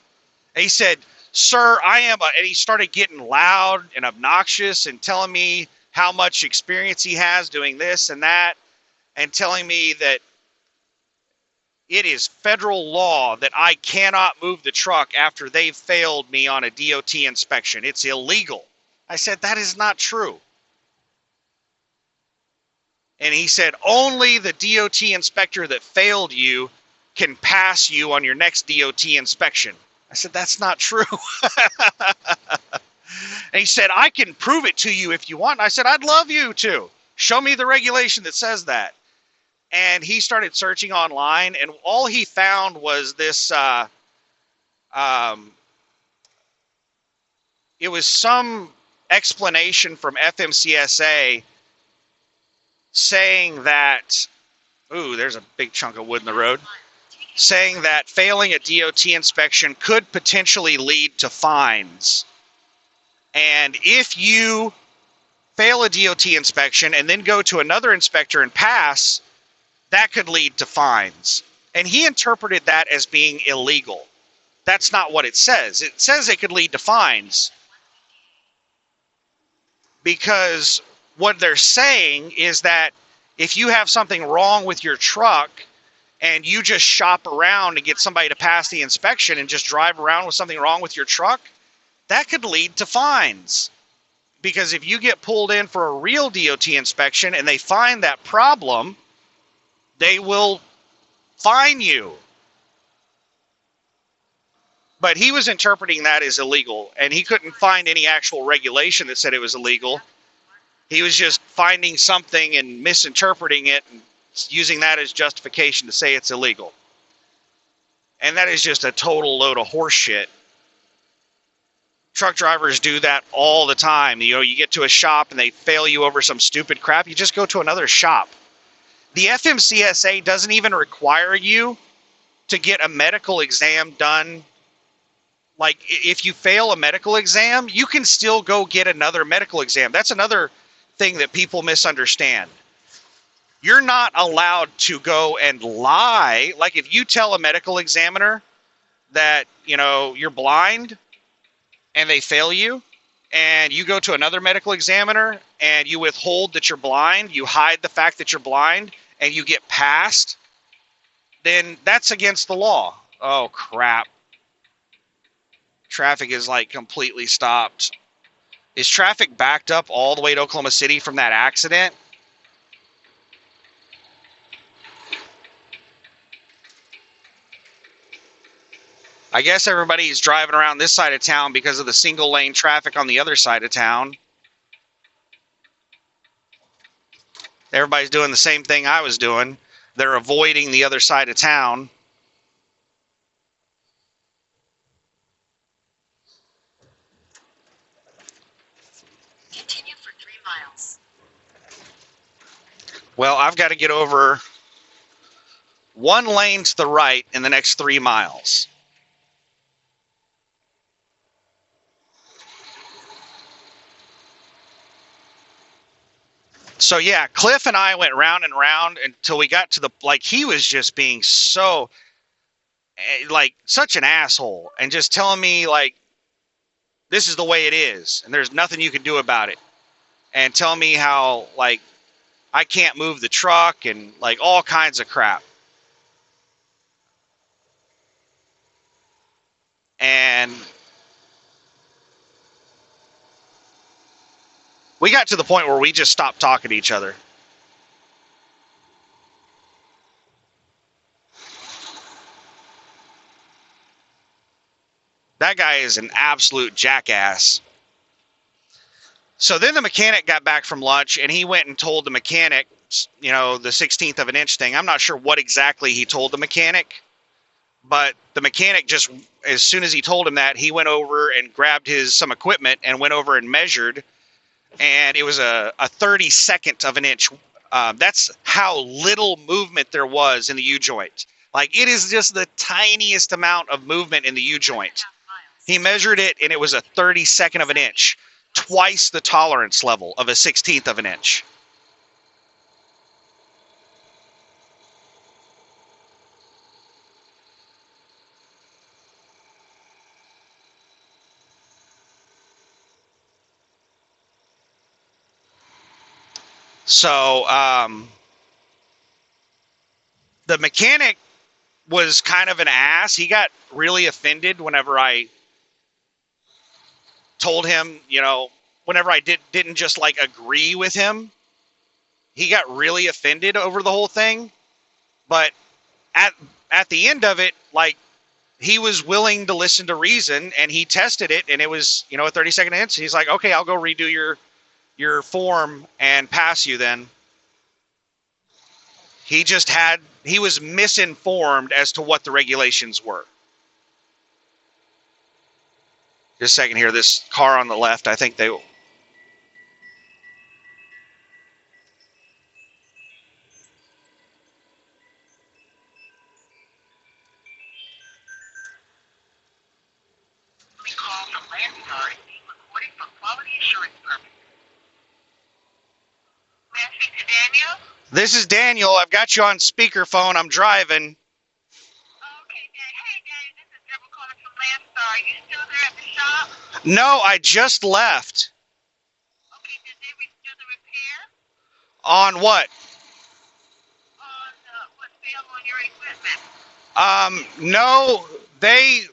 And he said, sir, I am, and he started getting loud and obnoxious and telling me how much experience he has doing this and that, and telling me that it is federal law that I cannot move the truck after they've failed me on a DOT inspection. It's illegal. I said, that is not true. And he said, only the DOT inspector that failed you can pass you on your next DOT inspection. I said, that's not true. And he said, I can prove it to you if you want. I said, I'd love you to. Show me the regulation that says that. And he started searching online, and all he found was this, it was some explanation from FMCSA saying that, ooh, there's a big chunk of wood in the road, saying that failing a DOT inspection could potentially lead to fines. And if you fail a DOT inspection and then go to another inspector and pass, that could lead to fines. And he interpreted that as being illegal. That's not what it says. It says it could lead to fines. Because what they're saying is that if you have something wrong with your truck and you just shop around and get somebody to pass the inspection and just drive around with something wrong with your truck, that could lead to fines. Because if you get pulled in for a real DOT inspection and they find that problem, they will fine you. But he was interpreting that as illegal, and he couldn't find any actual regulation that said it was illegal. He was just finding something and misinterpreting it and using that as justification to say it's illegal. And that is just a total load of horse shit. Truck drivers do that all the time. You know, you get to a shop and they fail you over some stupid crap. You just go to another shop. The FMCSA doesn't even require you to get a medical exam done. Like, if you fail a medical exam, you can still go get another medical exam. That's another thing that people misunderstand. You're not allowed to go and lie. Like, if you tell a medical examiner that, you know, you're blind and they fail you, and you go to another medical examiner and you withhold that you're blind, you hide the fact that you're blind, and you get passed, then that's against the law. Oh, crap. Traffic is, like, completely stopped. Is traffic backed up all the way to Oklahoma City from that accident? I guess everybody's driving around this side of town because of the single lane traffic on the other side of town. Everybody's doing the same thing I was doing. They're avoiding the other side of town. Continue for 3 miles. Well, I've got to get over one lane to the right in the next 3 miles. So yeah, Cliff and I went round and round until we got to the, like, he was just being so, like, such an asshole and just telling me, like, this is the way it is and there's nothing you can do about it. And telling me how, like, I can't move the truck and, like, all kinds of crap. And We got to the point where we just stopped talking to each other. That guy is an absolute jackass. So then the mechanic got back from lunch, and he went and told the mechanic, you know, the 16th of an inch thing. I'm not sure what exactly he told the mechanic, but the mechanic just, as soon as he told him that, he went over and grabbed some equipment and went over and measured, and it was a 32nd of an inch. That's how little movement there was in the U-joint. Like, it is just the tiniest amount of movement in the U-joint. He measured it, and it was a 32nd of an inch, twice the tolerance level of a 16th of an inch. So the mechanic was kind of an ass. He got really offended whenever I told him, you know, whenever I didn't just like agree with him. He got really offended over the whole thing. But at the end of it, like, he was willing to listen to reason, and he tested it, and it was, you know, a 32nd inch. He's like, okay, I'll go redo your form and pass you then. He was misinformed as to what the regulations were. Just a second here. This car on the left, I think they... Call from Landstar is being recorded for quality assurance purposes. May I speak to Daniel? This is Daniel. I've got you on speakerphone. I'm driving. Okay, Daniel. Hey, Daniel, this is Deborah calling from Landstar. Are you still there at the shop? No, I just left. Okay, did they do the repair? On what? On what failed on your equipment? No, they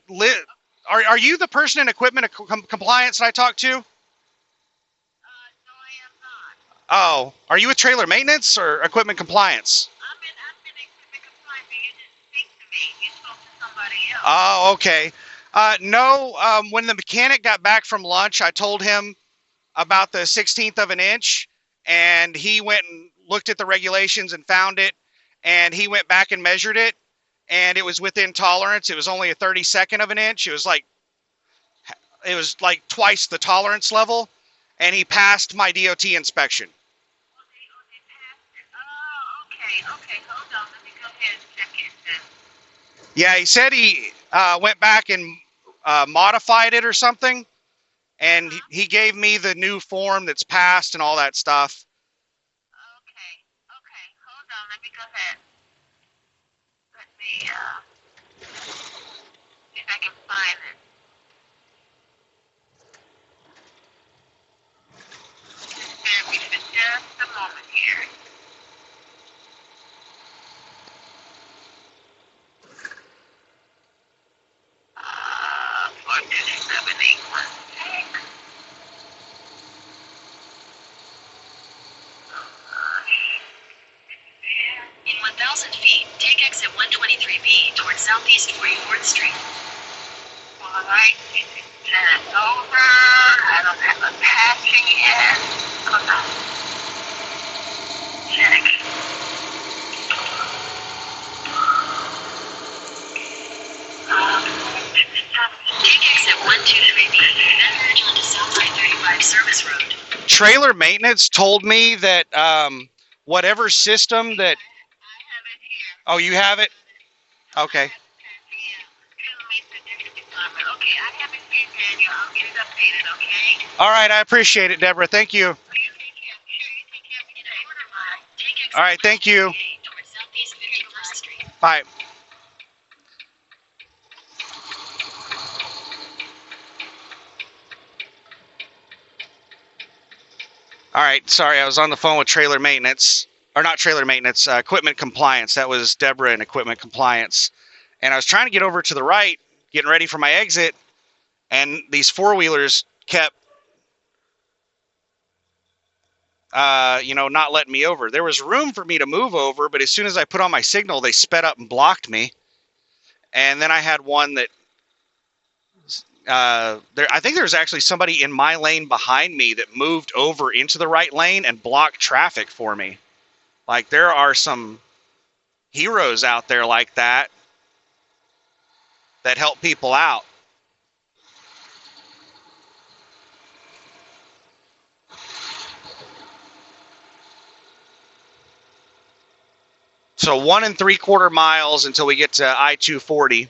Are you the person in equipment compliance that I talked to? No, I am not. Oh, are you with trailer maintenance or equipment compliance? I'm in equipment compliance, but you didn't speak to me. You spoke to somebody else. Oh, okay. No, when the mechanic got back from lunch, I told him about the 16th of an inch, and he went and looked at the regulations and found it, and he went back and measured it, and it was within tolerance. It was only a 32nd of an inch. It was like twice the tolerance level, and he passed my DOT inspection. They passed it. Oh, okay. Hold on. Let me go ahead and check it then. Yeah, he said he went back and modified it or something, and he gave me the new form that's passed and all that stuff. Okay. Hold on. Let me go ahead. Let me see if I can find it. Bear with me for just a moment here. For 2781. In 1,000 feet, take exit 123B towards southeast 44th Street. All right, it's over. I don't have a patching yet. Hold on. Check. Take exit 123B, then merge onto South I-35 Service Road. Trailer maintenance told me that whatever system that... I have it here. Oh, you have it? Okay. Okay, I have it here, Daniel. I'll get it updated, okay? All right, I appreciate it, Deborah. Thank you. You take care. Sure, you take care of your day. Take exit All right, thank you. towards southeast 51st Street. Bye. All right, sorry, I was on the phone with trailer maintenance. Or not trailer maintenance, equipment compliance. That was Deborah in equipment compliance. And I was trying to get over to the right, getting ready for my exit, and these four-wheelers kept not letting me over. There was room for me to move over, but as soon as I put on my signal, they sped up and blocked me. And then I had one that I think there's actually somebody in my lane behind me that moved over into the right lane and blocked traffic for me. Like, there are some heroes out there like that help people out. So 1 3/4 miles until we get to I-240.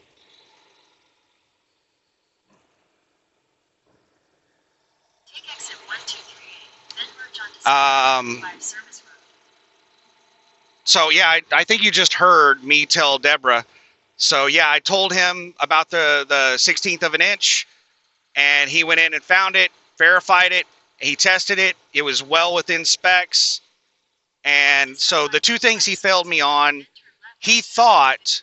Take exit 123, then merge onto 5 service road. So yeah, I think you just heard me tell Deborah. So yeah, I told him about the 1/16 of an inch, and he went in and found it, verified it, he tested it. It was well within specs. And so the two things he failed me on, he thought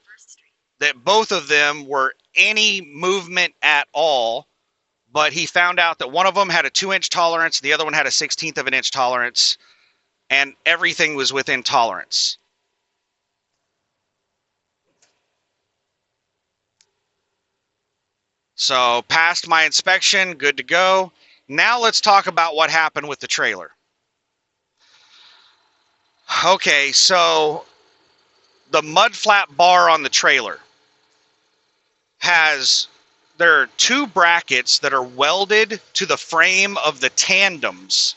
that both of them were any movement at all, but he found out that one of them had a 2-inch tolerance, the other one had a 1/16 of an inch tolerance, and everything was within tolerance. So passed my inspection, good to go. Now let's talk about what happened with the trailer. Okay, so the mud flap bar on the trailer there are 2 brackets that are welded to the frame of the tandems.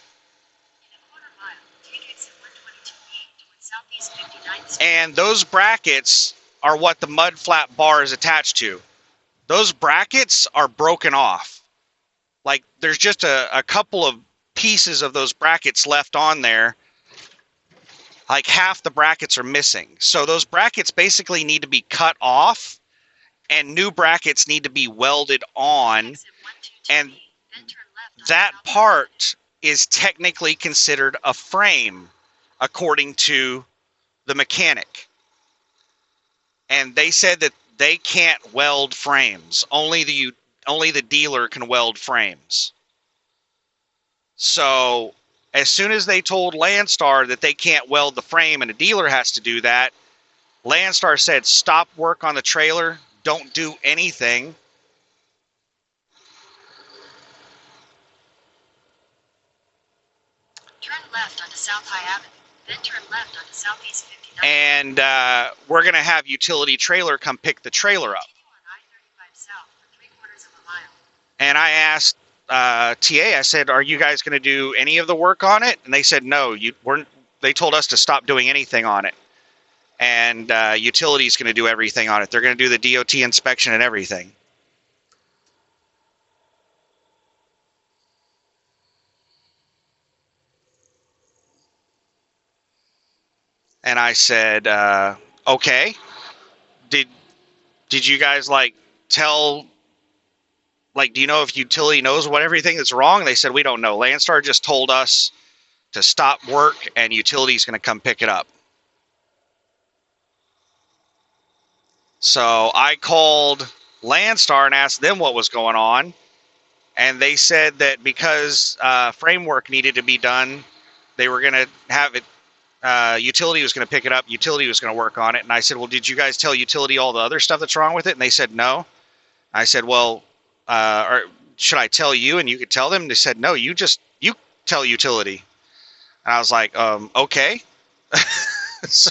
And those brackets are what the mud flap bar is attached to. Those brackets are broken off. Like, there's just a couple of pieces of those brackets left on there. Like, half the brackets are missing. So those brackets basically need to be cut off, and new brackets need to be welded on. And that part is technically considered a frame, according to the mechanic. And they said that they can't weld frames. Only the dealer can weld frames. So as soon as they told Landstar that they can't weld the frame and a dealer has to do that, Landstar said, stop work on the trailer, don't do anything. Turn left onto South High Avenue, then turn left onto Southeast 59th. And we're going to have utility trailer come pick the trailer up. I-35 south for 3/4 of a mile. And I asked TA, I said, are you guys going to do any of the work on it? And they said, no, they told us to stop doing anything on it. And utility's going to do everything on it. They're going to do the DOT inspection and everything. And I said, okay. Did you guys tell, do you know if utility knows what everything that's wrong? And they said, we don't know. Landstar just told us to stop work and utility's going to come pick it up. So I called Landstar and asked them what was going on. And they said that because framework needed to be done, they were going to have it, utility was going to pick it up, utility was going to work on it. And I said, well, did you guys tell utility all the other stuff that's wrong with it? And they said, no. I said, well, or should I tell you and you could tell them? And they said, no, you tell utility. And I was like, okay. So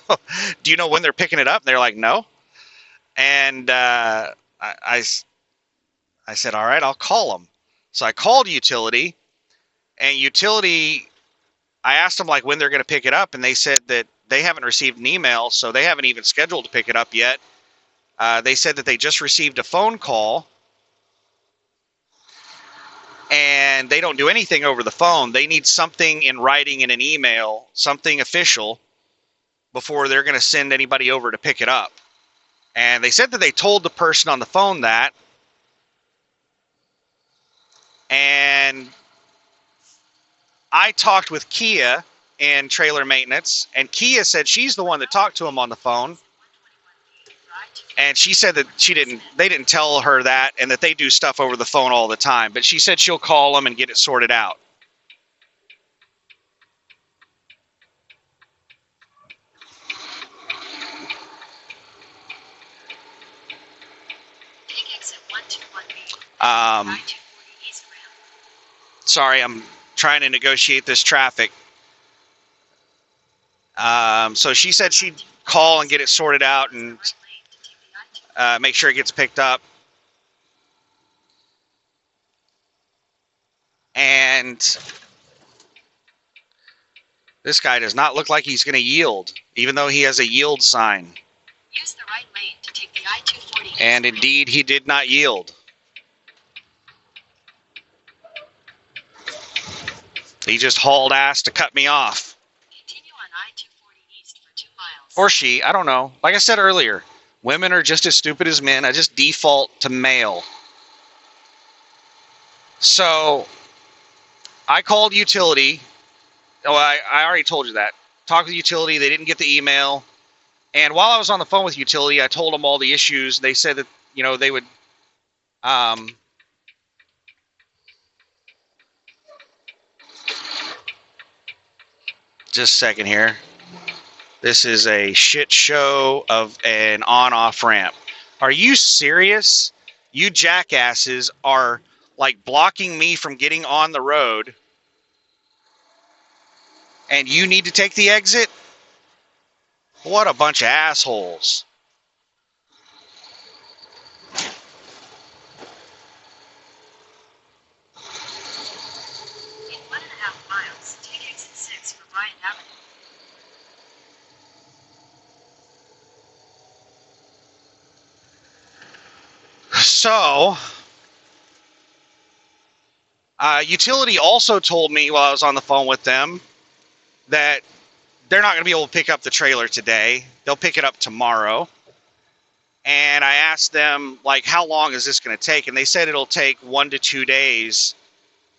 do you know when they're picking it up? And they're like, no. And I said, all right, I'll call them. So I called utility, and utility, I asked them when they're going to pick it up, and they said that they haven't received an email, so they haven't even scheduled to pick it up yet. They said that they just received a phone call, and they don't do anything over the phone. They need something in writing in an email, something official, before they're going to send anybody over to pick it up. And they said that they told the person on the phone that. And I talked with Kia in trailer maintenance, and Kia said she's the one that talked to him on the phone. And she said that they didn't tell her that, and that they do stuff over the phone all the time. But she said she'll call them and get it sorted out. I-240 East ramp. Sorry, I'm trying to negotiate this traffic. So she said she'd call and get it sorted out and Right lane to take the I-240. make sure it gets picked up. And this guy does not look like he's going to yield, even though he has a yield sign. Use the right lane to take the I-240 East And ramp. indeed, he did not yield. He just hauled ass to cut me off. Continue on I-240 East for 2 miles. Or she, I don't know. Like I said earlier, women are just as stupid as men. I just default to male. So I called utility. Oh, I already told you that. Talked with utility. They didn't get the email. And while I was on the phone with utility, I told them all the issues. They said that, they would just a second here. This is a shit show of an on-off ramp. Are you serious? You jackasses are like blocking me from getting on the road. And you need to take the exit? What a bunch of assholes. In 1.5 miles, take exit 6 for Bryant Avenue. So, utility also told me while I was on the phone with them that they're not going to be able to pick up the trailer today. They'll pick it up tomorrow. And I asked them, like, how long is this going to take? And they said it'll take 1 to 2 days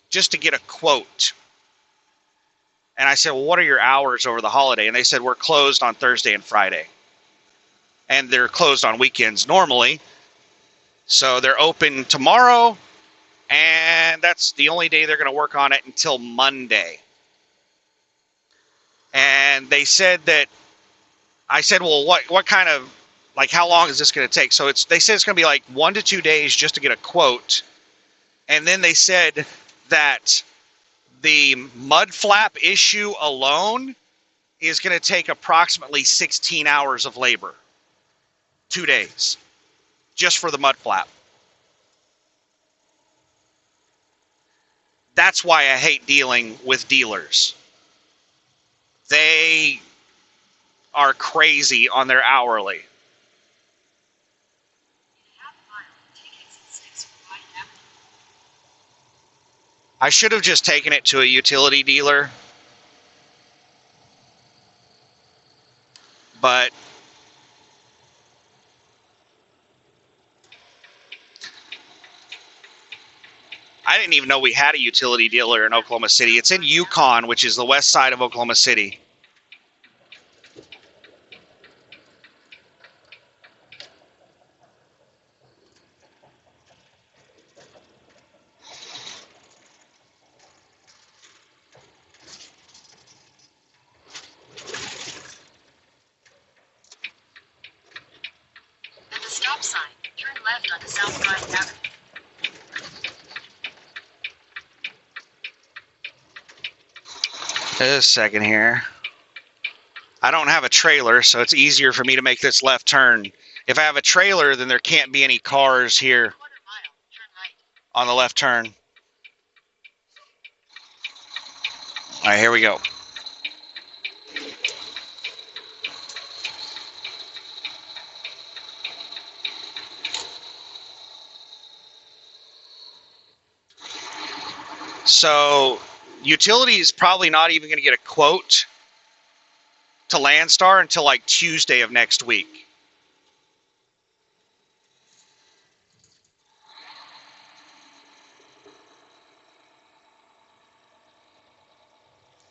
just to get a quote. And I said, well, what are your hours over the holiday? And they said, we're closed on Thursday and Friday. And they're closed on weekends normally. So they're open tomorrow. And that's the only day they're going to work on it until Monday. And they said that, I said, well, what kind of, like, how long is this going to take? So they said it's going to be like 1 to 2 days just to get a quote. And then they said that the mud flap issue alone is going to take approximately 16 hours of labor. 2 days. Just for the mud flap. That's why I hate dealing with dealers. They are crazy on their hourly. In a half mile, take exit 6 for Bryant Avenue. I should have just taken it to a utility dealer. But I didn't even know we had a utility dealer in Oklahoma City. It's in Yukon, which is the west side of Oklahoma City. At the stop sign, turn left onto South Bryant Avenue. Just a second here. I don't have a trailer, so it's easier for me to make this left turn. If I have a trailer, then there can't be any cars here 1/4 mile, turn right. on the left turn. All right, here we go. So, utility is probably not even going to get a quote to Landstar until like Tuesday of next week.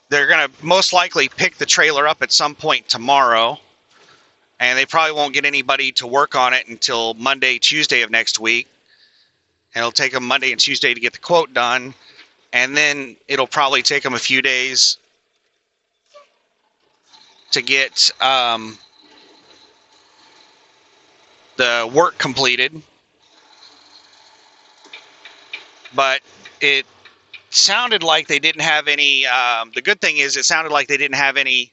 They're going to most likely pick the trailer up at some point tomorrow, and they probably won't get anybody to work on it until Monday, Tuesday of next week. And it'll take them Monday and Tuesday to get the quote done, and then it'll probably take them a few days to get the work completed. but it sounded like they didn't have any. The good thing is it sounded like they didn't have any.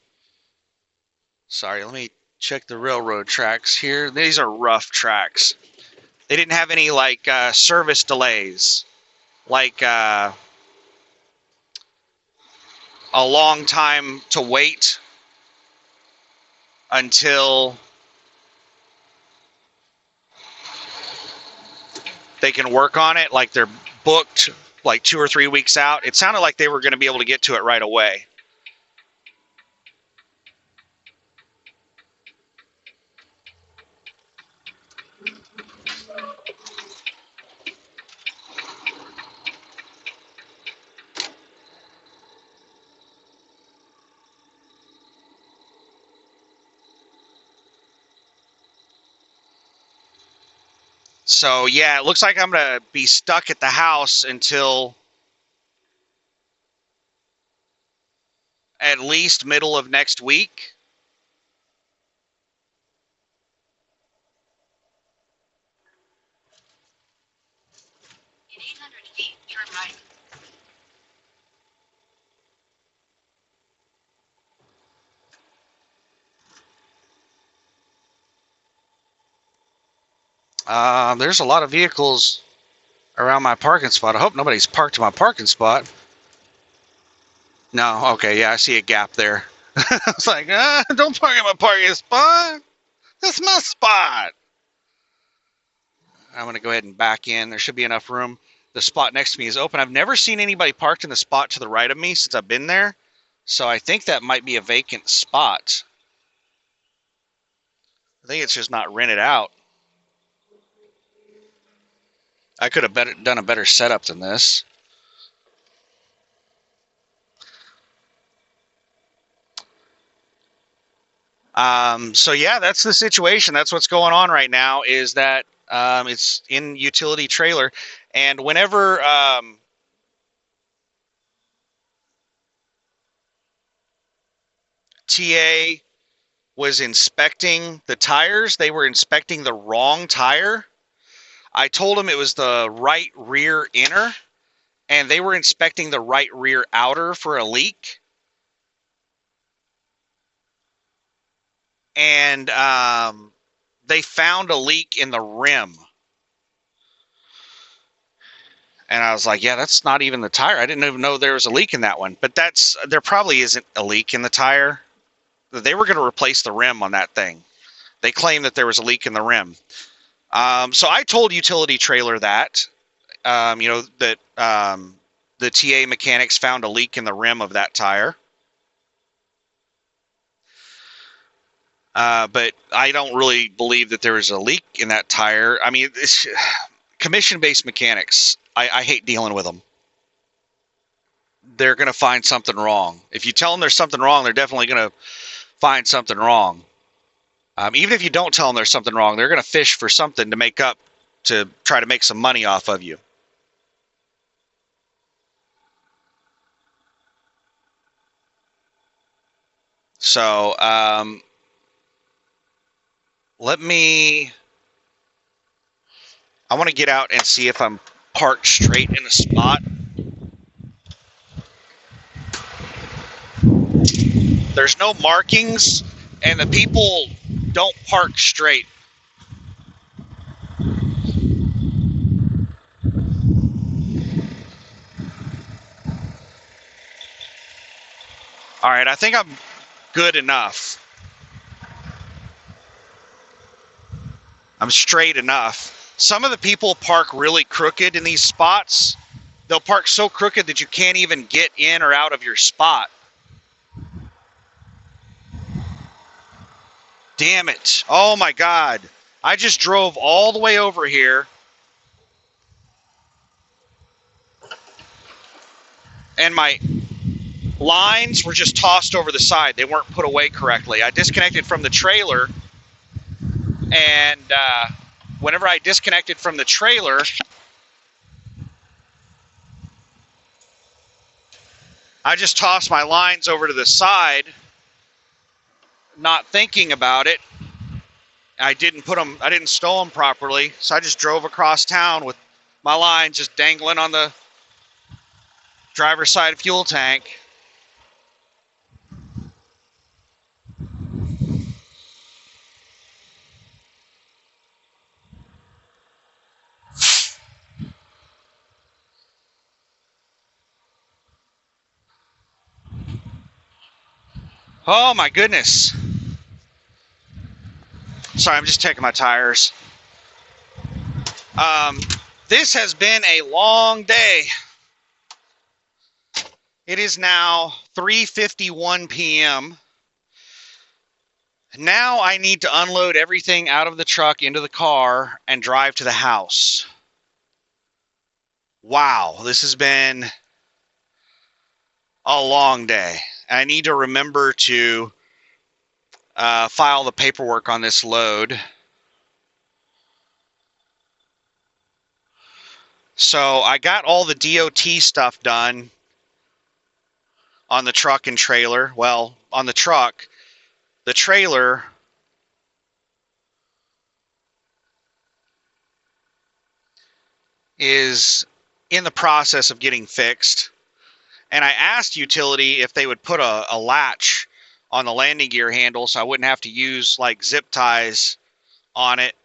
Sorry, let me check the railroad tracks here. These are rough tracks. They didn't have any like service delays, like a long time to wait until they can work on it. Like they're booked like 2 or 3 weeks out. It sounded like they were going to be able to get to it right away. So yeah, it looks like I'm going to be stuck at the house until at least middle of next week. In 800 feet, turn right. There's a lot of vehicles around my parking spot. I hope nobody's parked in my parking spot. No, okay, yeah, I see a gap there. It's like, don't park in my parking spot. That's my spot. I'm going to go ahead and back in. There should be enough room. The spot next to me is open. I've never seen anybody parked in the spot to the right of me since I've been there. So I think that might be a vacant spot. I think it's just not rented out. I could have done a better setup than this. So yeah, that's the situation. That's what's going on right now, is that it's in utility trailer. And whenever TA was inspecting the tires, they were inspecting the wrong tire. I told them it was the right rear inner, and they were inspecting the right rear outer for a leak. And they found a leak in the rim. And I was like, yeah, that's not even the tire. I didn't even know there was a leak in that one. But there probably isn't a leak in the tire. They were going to replace the rim on that thing. They claimed that there was a leak in the rim. So I told utility trailer that, that the TA mechanics found a leak in the rim of that tire. But I don't really believe that there was a leak in that tire. I mean, it's commission-based mechanics. I hate dealing with them. They're going to find something wrong. If you tell them there's something wrong, they're definitely going to find something wrong. Even if you don't tell them there's something wrong, they're going to fish for something to make up, to try to make some money off of you. So, I want to get out and see if I'm parked straight in a spot. There's no markings, and the people don't park straight. All right, I think I'm good enough. I'm straight enough. Some of the people park really crooked in these spots. They'll park so crooked that you can't even get in or out of your spot. Damn it. Oh my God. I just drove all the way over here. And my lines were just tossed over the side. They weren't put away correctly. I disconnected from the trailer. And whenever I disconnected from the trailer, I just tossed my lines over to the side, not thinking about it. I didn't stow them properly, so I just drove across town with My line just dangling on the driver's side fuel tank. Oh my goodness. Sorry, I'm just checking my tires. This has been a long day. It is now 3:51 p.m. Now I need to unload everything out of the truck into the car and drive to the house. Wow, this has been a long day. I need to remember to file the paperwork on this load. So I got all the DOT stuff done on the truck and trailer. Well, on the truck, the trailer is in the process of getting fixed. And I asked Utility if they would put a latch on the landing gear handle so I wouldn't have to use like zip ties on it.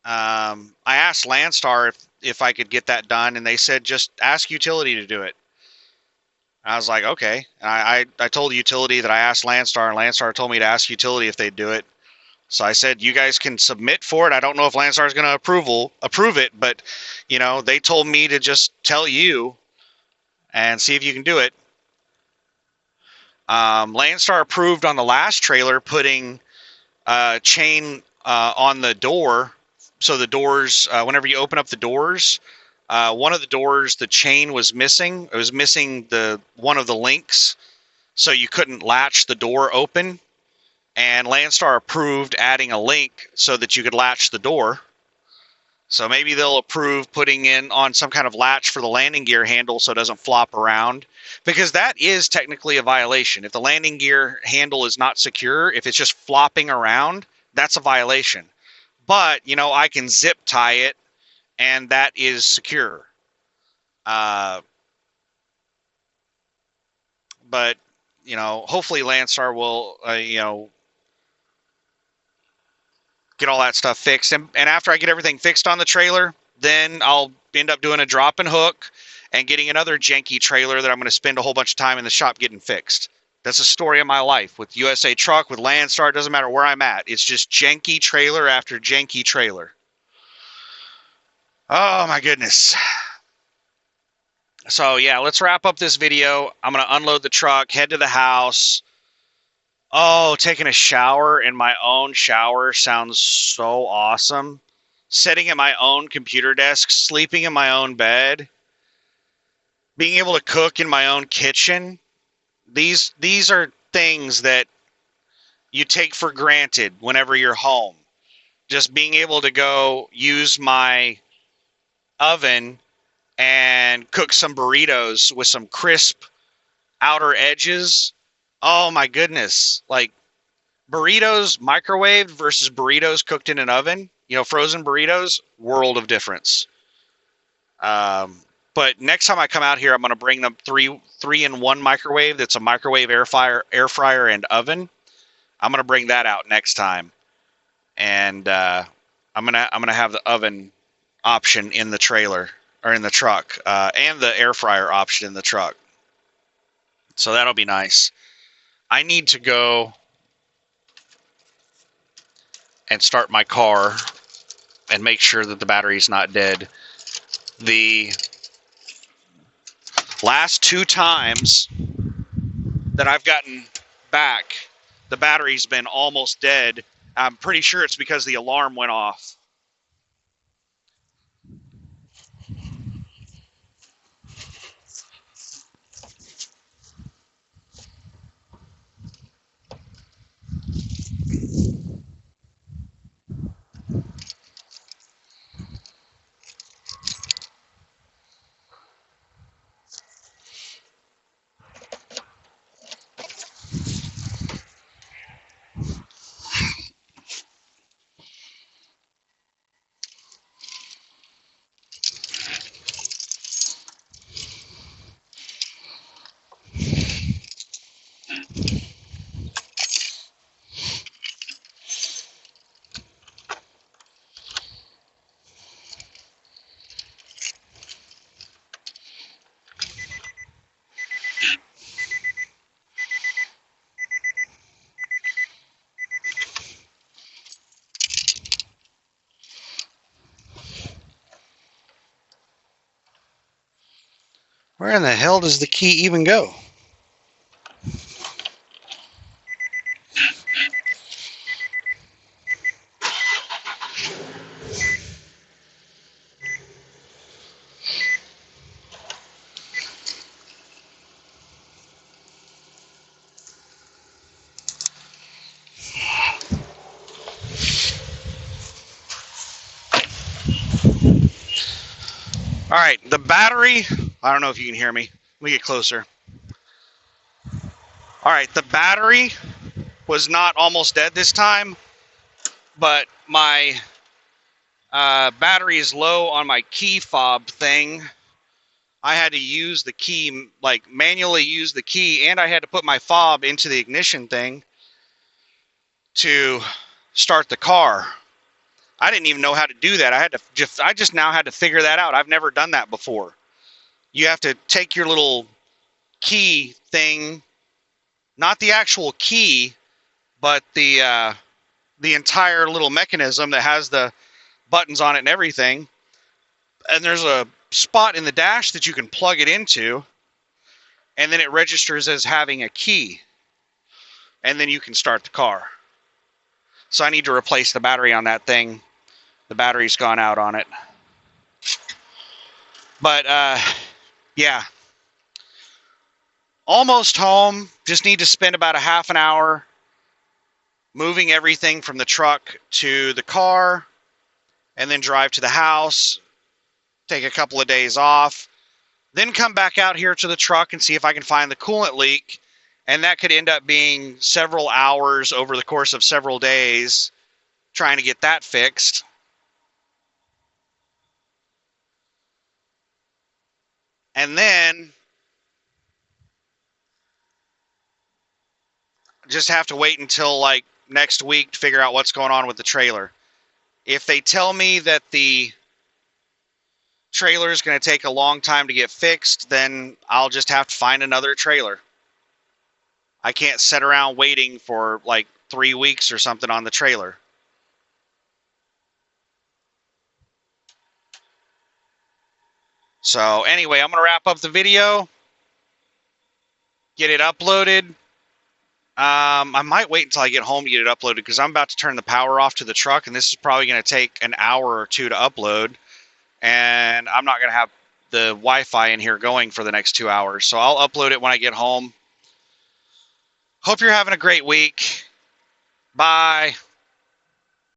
I asked Landstar if I could get that done, and they said just ask Utility to do it. I was like, okay. And I told Utility that I asked Landstar, and Landstar told me to ask Utility if they'd do it. So I said, you guys can submit for it. I don't know if Landstar is going to approve it, but you know, they told me to just tell you and see if you can do it. Landstar approved on the last trailer putting chain on the door. So the doors, whenever you open up the doors, one of the doors, the chain was missing. It was missing one of the links, so you couldn't latch the door open. And Landstar approved adding a link so that you could latch the door. So maybe they'll approve putting in on some kind of latch for the landing gear handle so it doesn't flop around, because that is technically a violation. If the landing gear handle is not secure, if it's just flopping around, that's a violation. But, you know, I can zip tie it and that is secure. But, you know, hopefully Landstar will, you know, get all that stuff fixed. And after I get everything fixed on the trailer, then I'll end up doing a drop and hook and getting another janky trailer that I'm going to spend a whole bunch of time in the shop getting fixed. That's the story of my life with USA Truck, with Landstar. It doesn't matter where I'm at. It's just janky trailer after janky trailer. Oh my goodness. So yeah, let's wrap up this video. I'm going to unload the truck, head to the house. Oh, taking a shower in my own shower sounds so awesome. Sitting at my own computer desk, sleeping in my own bed, being able to cook in my own kitchen. These are things that you take for granted whenever you're home. Just being able to go use my oven and cook some burritos with some crisp outer edges. Oh my goodness. Like burritos microwaved versus burritos cooked in an oven, you know, frozen burritos, world of difference. But next time I come out here, I'm going to bring them three in one microwave. That's a microwave, air fryer, and oven. I'm going to bring that out next time. And, I'm going to have the oven option in the trailer or in the truck, and the air fryer option in the truck. So that'll be nice. I need to go and start my car and make sure that the battery's not dead. The last 2 times that I've gotten back, the battery's been almost dead. I'm pretty sure it's because the alarm went off. Where in the hell does the key even go? All right, the battery, I don't know if you can hear me. Let me get closer. All right, the battery was not almost dead this time, but my battery is low on my key fob thing. I had to use the key, like manually use the key, and I had to put my fob into the ignition thing to start the car. I didn't even know how to do that. I just now had to figure that out. I've never done that before. You have to take your little key thing, not the actual key, but the entire little mechanism that has the buttons on it and everything. And there's a spot in the dash that you can plug it into, and then it registers as having a key. And then you can start the car. So I need to replace the battery on that thing. The battery's gone out on it. But, yeah. Almost home. Just need to spend about a half an hour moving everything from the truck to the car, and then drive to the house, take a couple of days off, then come back out here to the truck and see if I can find the coolant leak. And that could end up being several hours over the course of several days trying to get that fixed. And then just have to wait until like next week to figure out what's going on with the trailer. If they tell me that the trailer is going to take a long time to get fixed, then I'll just have to find another trailer. I can't sit around waiting for like 3 weeks or something on the trailer. So anyway, I'm going to wrap up the video, get it uploaded. I might wait until I get home to get it uploaded because I'm about to turn the power off to the truck, and this is probably going to take an hour or two to upload, and I'm not going to have the Wi-Fi in here going for the next 2 hours. So I'll upload it when I get home. Hope you're having a great week. Bye.